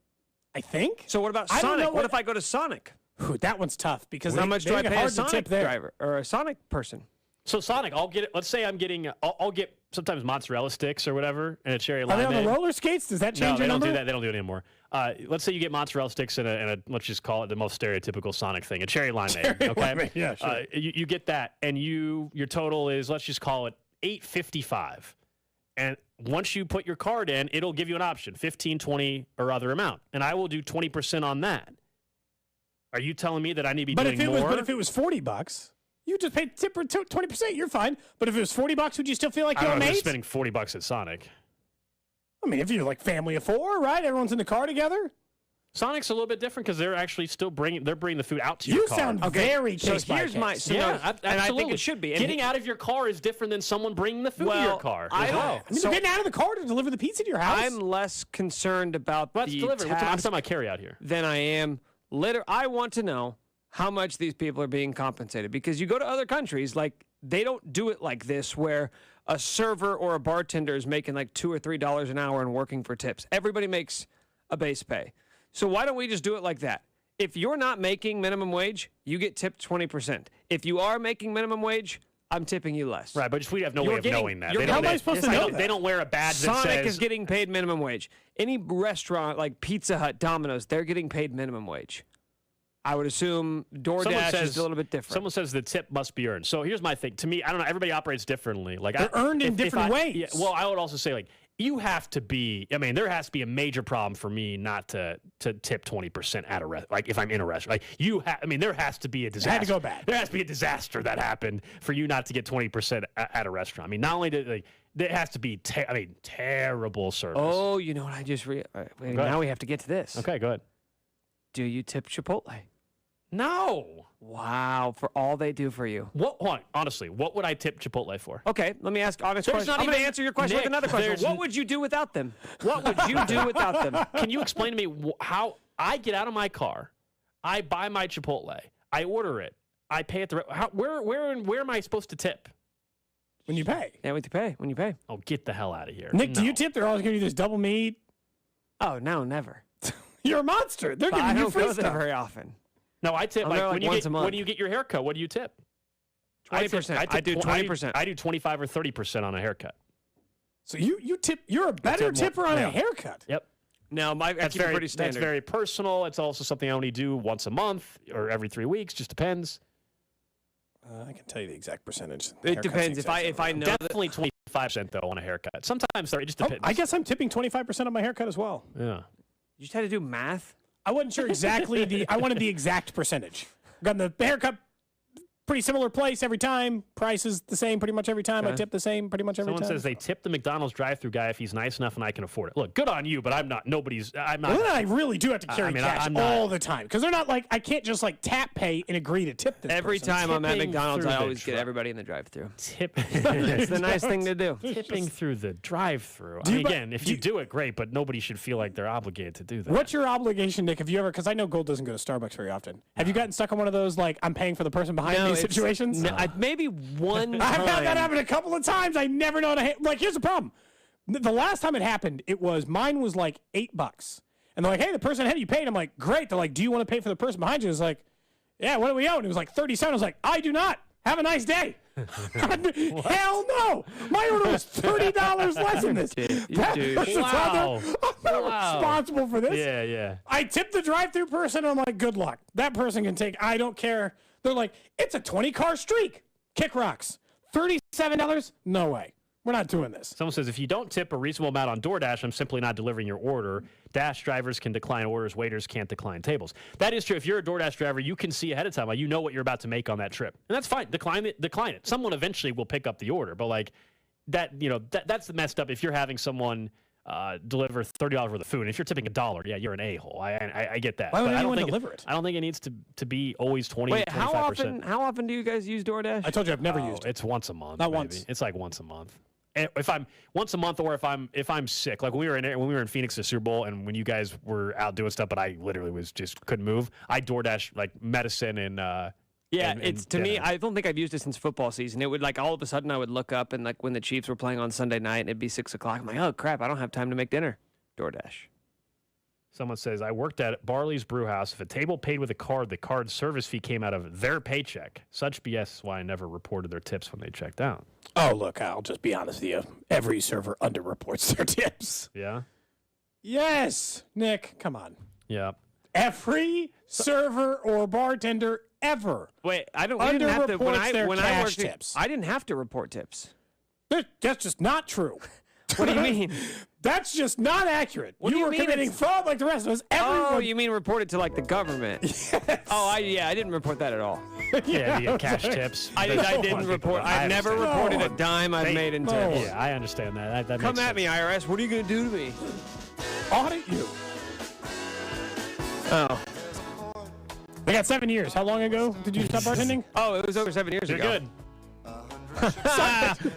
Speaker 3: I think.
Speaker 1: So what about
Speaker 3: I don't
Speaker 1: Sonic?
Speaker 3: know
Speaker 1: What if I go to Sonic?
Speaker 3: Ooh, that one's tough because
Speaker 1: how much do I pay a
Speaker 3: hard to
Speaker 1: Sonic
Speaker 3: tip there.
Speaker 1: driver or a Sonic person?
Speaker 2: So Sonic, I'll get it. Let's say I'm getting, I'll get sometimes mozzarella sticks or whatever and a cherry
Speaker 3: Are
Speaker 2: lime.
Speaker 3: they on the roller skates? Does that change your number?
Speaker 2: No, they don't do that. They don't do it anymore. Let's say you get mozzarella sticks and a let's just call it the most stereotypical Sonic thing, a cherry limeade. Okay,
Speaker 3: limeade, yeah, sure.
Speaker 2: You get that, and your total is, let's just call it $8.55. And once you put your card in, it'll give you an option, 15, 20, or other amount, and I will do 20% on that. Are you telling me that I need to be doing more?
Speaker 3: But if it was $40, you just paid tip 20%. You're fine. But if it was $40, would you still feel like you're
Speaker 2: I'm
Speaker 3: amazed?
Speaker 2: spending $40 at Sonic.
Speaker 3: I mean, if you're like family of four, right? Everyone's in the car together.
Speaker 2: Sonic's a little bit different because they're actually still bringing the food out to your car.
Speaker 3: You sound very
Speaker 1: so here's my
Speaker 2: absolutely.
Speaker 1: and I think it should be.
Speaker 2: Getting out of your car is different than someone bringing the food to your car.
Speaker 1: I
Speaker 3: mean, getting out of the car to deliver the pizza to your house.
Speaker 1: I'm less concerned about the
Speaker 2: delivery. I'm
Speaker 1: task
Speaker 2: talking about carry out here
Speaker 1: than I am. I want to know how much these people are being compensated because you go to other countries, like they don't do it like this, where a server or a bartender is making like $2 or $3 an hour and working for tips. Everybody makes a base pay. So why don't we just do it like that? If you're not making minimum wage, you get tipped 20%. If you are making minimum wage, I'm tipping you less.
Speaker 2: Right, but we have no way of knowing that.
Speaker 3: How am I supposed to know that?
Speaker 2: They don't wear a badge that says...
Speaker 1: Sonic is getting paid minimum wage. Any restaurant like Pizza Hut, Domino's, they're getting paid minimum wage. I would assume DoorDash is a little bit different.
Speaker 2: Someone says the tip must be earned. So here's my thing. To me, I don't know. Everybody operates differently. Like
Speaker 3: They're earned in different ways.
Speaker 2: Yeah, well, I would also say, like, you have to be, I mean, there has to be a major problem for me not to tip 20% at a restaurant. Like, if I'm in a restaurant. Like, I mean, there has to be a disaster.
Speaker 3: It had to go bad.
Speaker 2: There has to be a disaster that happened for you not to get 20% at a restaurant. I mean, not only did, like, there has to be, terrible service.
Speaker 1: Oh, you know what I just now we have to get to this.
Speaker 2: Okay, go ahead.
Speaker 1: Do you tip Chipotle?
Speaker 2: No.
Speaker 1: Wow, for all they do for you.
Speaker 2: Hold on, honestly, what would I tip Chipotle for?
Speaker 1: Okay, let me ask honest question. I'm going to answer your question with another question. What would you do without them? What would you do without them?
Speaker 2: Can you explain to me how I get out of my car, I buy my Chipotle, I order it, I pay at the where am I supposed to tip?
Speaker 3: When you pay.
Speaker 1: Yeah, when you pay.
Speaker 2: Oh, get the hell out of here.
Speaker 3: Nick, do you tip? They're always giving you this double meat.
Speaker 1: Oh, no, never.
Speaker 3: You're a monster. They're giving you free
Speaker 1: I don't go
Speaker 3: stuff.
Speaker 1: there very often.
Speaker 2: No, I tip
Speaker 1: like once a month.
Speaker 2: when you get your haircut, what do you tip?
Speaker 1: 20%. I do 20%.
Speaker 2: I do 25 or 30% on a haircut.
Speaker 3: So you tip. You're a better tipper on a haircut.
Speaker 2: Yep.
Speaker 1: No, that's pretty standard.
Speaker 2: That's very personal. It's also something I only do once a month or every 3 weeks. Just depends.
Speaker 3: I can tell you the exact percentage.
Speaker 1: It depends. If I know
Speaker 2: definitely 25% though on a haircut. Sometimes 30. It just depends.
Speaker 3: I guess I'm tipping 25% on my haircut as well.
Speaker 2: Yeah.
Speaker 1: You just had to do math.
Speaker 3: I wasn't sure exactly I wanted the exact percentage. Got the haircut, pretty similar place every time. Price is the same pretty much every time.
Speaker 1: Okay.
Speaker 3: I tip the same pretty much every
Speaker 2: Someone
Speaker 3: time.
Speaker 2: says they tip the McDonald's drive-through guy if he's nice enough and I can afford it. Look, good on you, but I'm not. I'm not.
Speaker 3: Well, then I really do have to carry cash
Speaker 2: I'm not,
Speaker 3: all the time because they're not like I can't just like tap pay and agree to tip this.
Speaker 1: Every
Speaker 3: person.
Speaker 1: time I'm at
Speaker 2: Tipping
Speaker 1: McDonald's,
Speaker 2: through
Speaker 1: I
Speaker 2: the
Speaker 1: always get everybody in the drive-through.
Speaker 2: It's
Speaker 1: the nice thing to do.
Speaker 2: Tipping through the drive-through. I mean, again, if you do it, great, but nobody should feel like they're obligated to do that.
Speaker 3: What's your obligation, Nick? Have you ever? Because I know Gold doesn't go to Starbucks very often. Have you gotten stuck on one of those like I'm paying for the person behind me situations?
Speaker 1: No, maybe one time.
Speaker 3: I've had that happen a couple of times. I never know how to like. Here's the problem. The last time it happened, mine was like $8, and they're like, "Hey, the person ahead of you paid." I'm like, "Great." They're like, "Do you want to pay for the person behind you?" It's like, "Yeah, what do we owe?" And it was like 37. I was like, "I do not. Have a nice day." Hell no! My order was $30 less than this.
Speaker 2: Wow.
Speaker 3: I'm not responsible for this.
Speaker 2: Yeah.
Speaker 3: I tipped the drive-through person. And I'm like, good luck. That person can take. I don't care. They're like, it's a 20-car streak. Kick rocks. $37? No way. We're not doing this.
Speaker 2: Someone says, if you don't tip a reasonable amount on DoorDash, I'm simply not delivering your order. Dash drivers can decline orders. Waiters can't decline tables. That is true. If you're a DoorDash driver, you can see ahead of time. Like, you know what you're about to make on that trip. And that's fine. Decline it. Someone eventually will pick up the order. But, like, that's messed up if you're having someone deliver $30 worth of food. And if you're tipping $1, yeah, you're an a-hole. I get that.
Speaker 3: Why would
Speaker 2: anyone
Speaker 3: deliver it?
Speaker 2: I don't think it needs to be always 20,
Speaker 1: Wait,
Speaker 2: 25%.
Speaker 1: how often do you guys use DoorDash?
Speaker 3: I told you I've never used it.
Speaker 2: It's once a month.
Speaker 3: Not
Speaker 2: maybe.
Speaker 3: once.
Speaker 2: It's like once a month. And if I'm once a month, or if I'm sick, like when we were in Phoenix at the Super Bowl, and when you guys were out doing stuff, but I literally couldn't move. I DoorDash like medicine and
Speaker 1: it's to me. I don't think I've used it since football season. It would like all of a sudden I would look up and like when the Chiefs were playing on Sunday night, and it'd be 6 o'clock. I'm like, oh crap, I don't have time to make dinner. DoorDash.
Speaker 2: Someone says, I worked at Barley's Brew House. If a table paid with a card, the card service fee came out of their paycheck. Such BS is why I never reported their tips when they checked out.
Speaker 3: Oh, look, I'll just be honest with you. Every server underreports their tips.
Speaker 2: Yeah?
Speaker 3: Yes. Nick, come on.
Speaker 2: Yeah.
Speaker 3: Every server or bartender ever.
Speaker 1: Wait, I don't underreports
Speaker 3: their
Speaker 1: when I
Speaker 3: cash
Speaker 1: worked
Speaker 3: tips.
Speaker 1: I didn't have to report tips.
Speaker 3: That's just not true.
Speaker 1: What do you mean?
Speaker 3: That's just not accurate.
Speaker 1: What do you
Speaker 3: were
Speaker 1: mean
Speaker 3: committing fraud like the rest of us. Everyone.
Speaker 1: Oh, you mean report it to like the government?
Speaker 3: Yes.
Speaker 1: Oh, I didn't report that at all.
Speaker 2: Yeah, cash tips.
Speaker 1: I didn't report. I've never reported a dime I've made in tips.
Speaker 2: Yeah, I understand that. That
Speaker 1: Come
Speaker 2: makes
Speaker 1: at me, IRS. What are you going to do to me?
Speaker 3: Audit you.
Speaker 1: Oh.
Speaker 3: I got 7 years. How long ago did you stop bartending?
Speaker 1: Oh, it was over 7 years ago.
Speaker 2: You're good.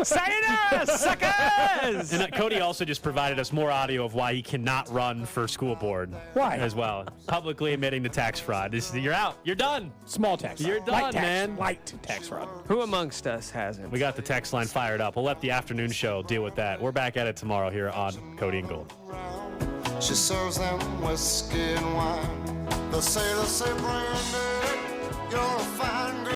Speaker 1: Sayonara, suckers!
Speaker 2: And Cody also just provided us more audio of why he cannot run for school board.
Speaker 3: Why?
Speaker 2: As well. Publicly admitting the tax fraud. You're out. You're done.
Speaker 3: Small tax fraud.
Speaker 2: You're done,
Speaker 3: Light tax.
Speaker 2: man.
Speaker 3: Light tax fraud.
Speaker 1: Who amongst us hasn't?
Speaker 2: We got the text line fired up. We'll let the afternoon show deal with that. We're back at it tomorrow here on Cody and Gold.
Speaker 5: She serves them whiskey and wine. The sailors say, Brandy, you're a fine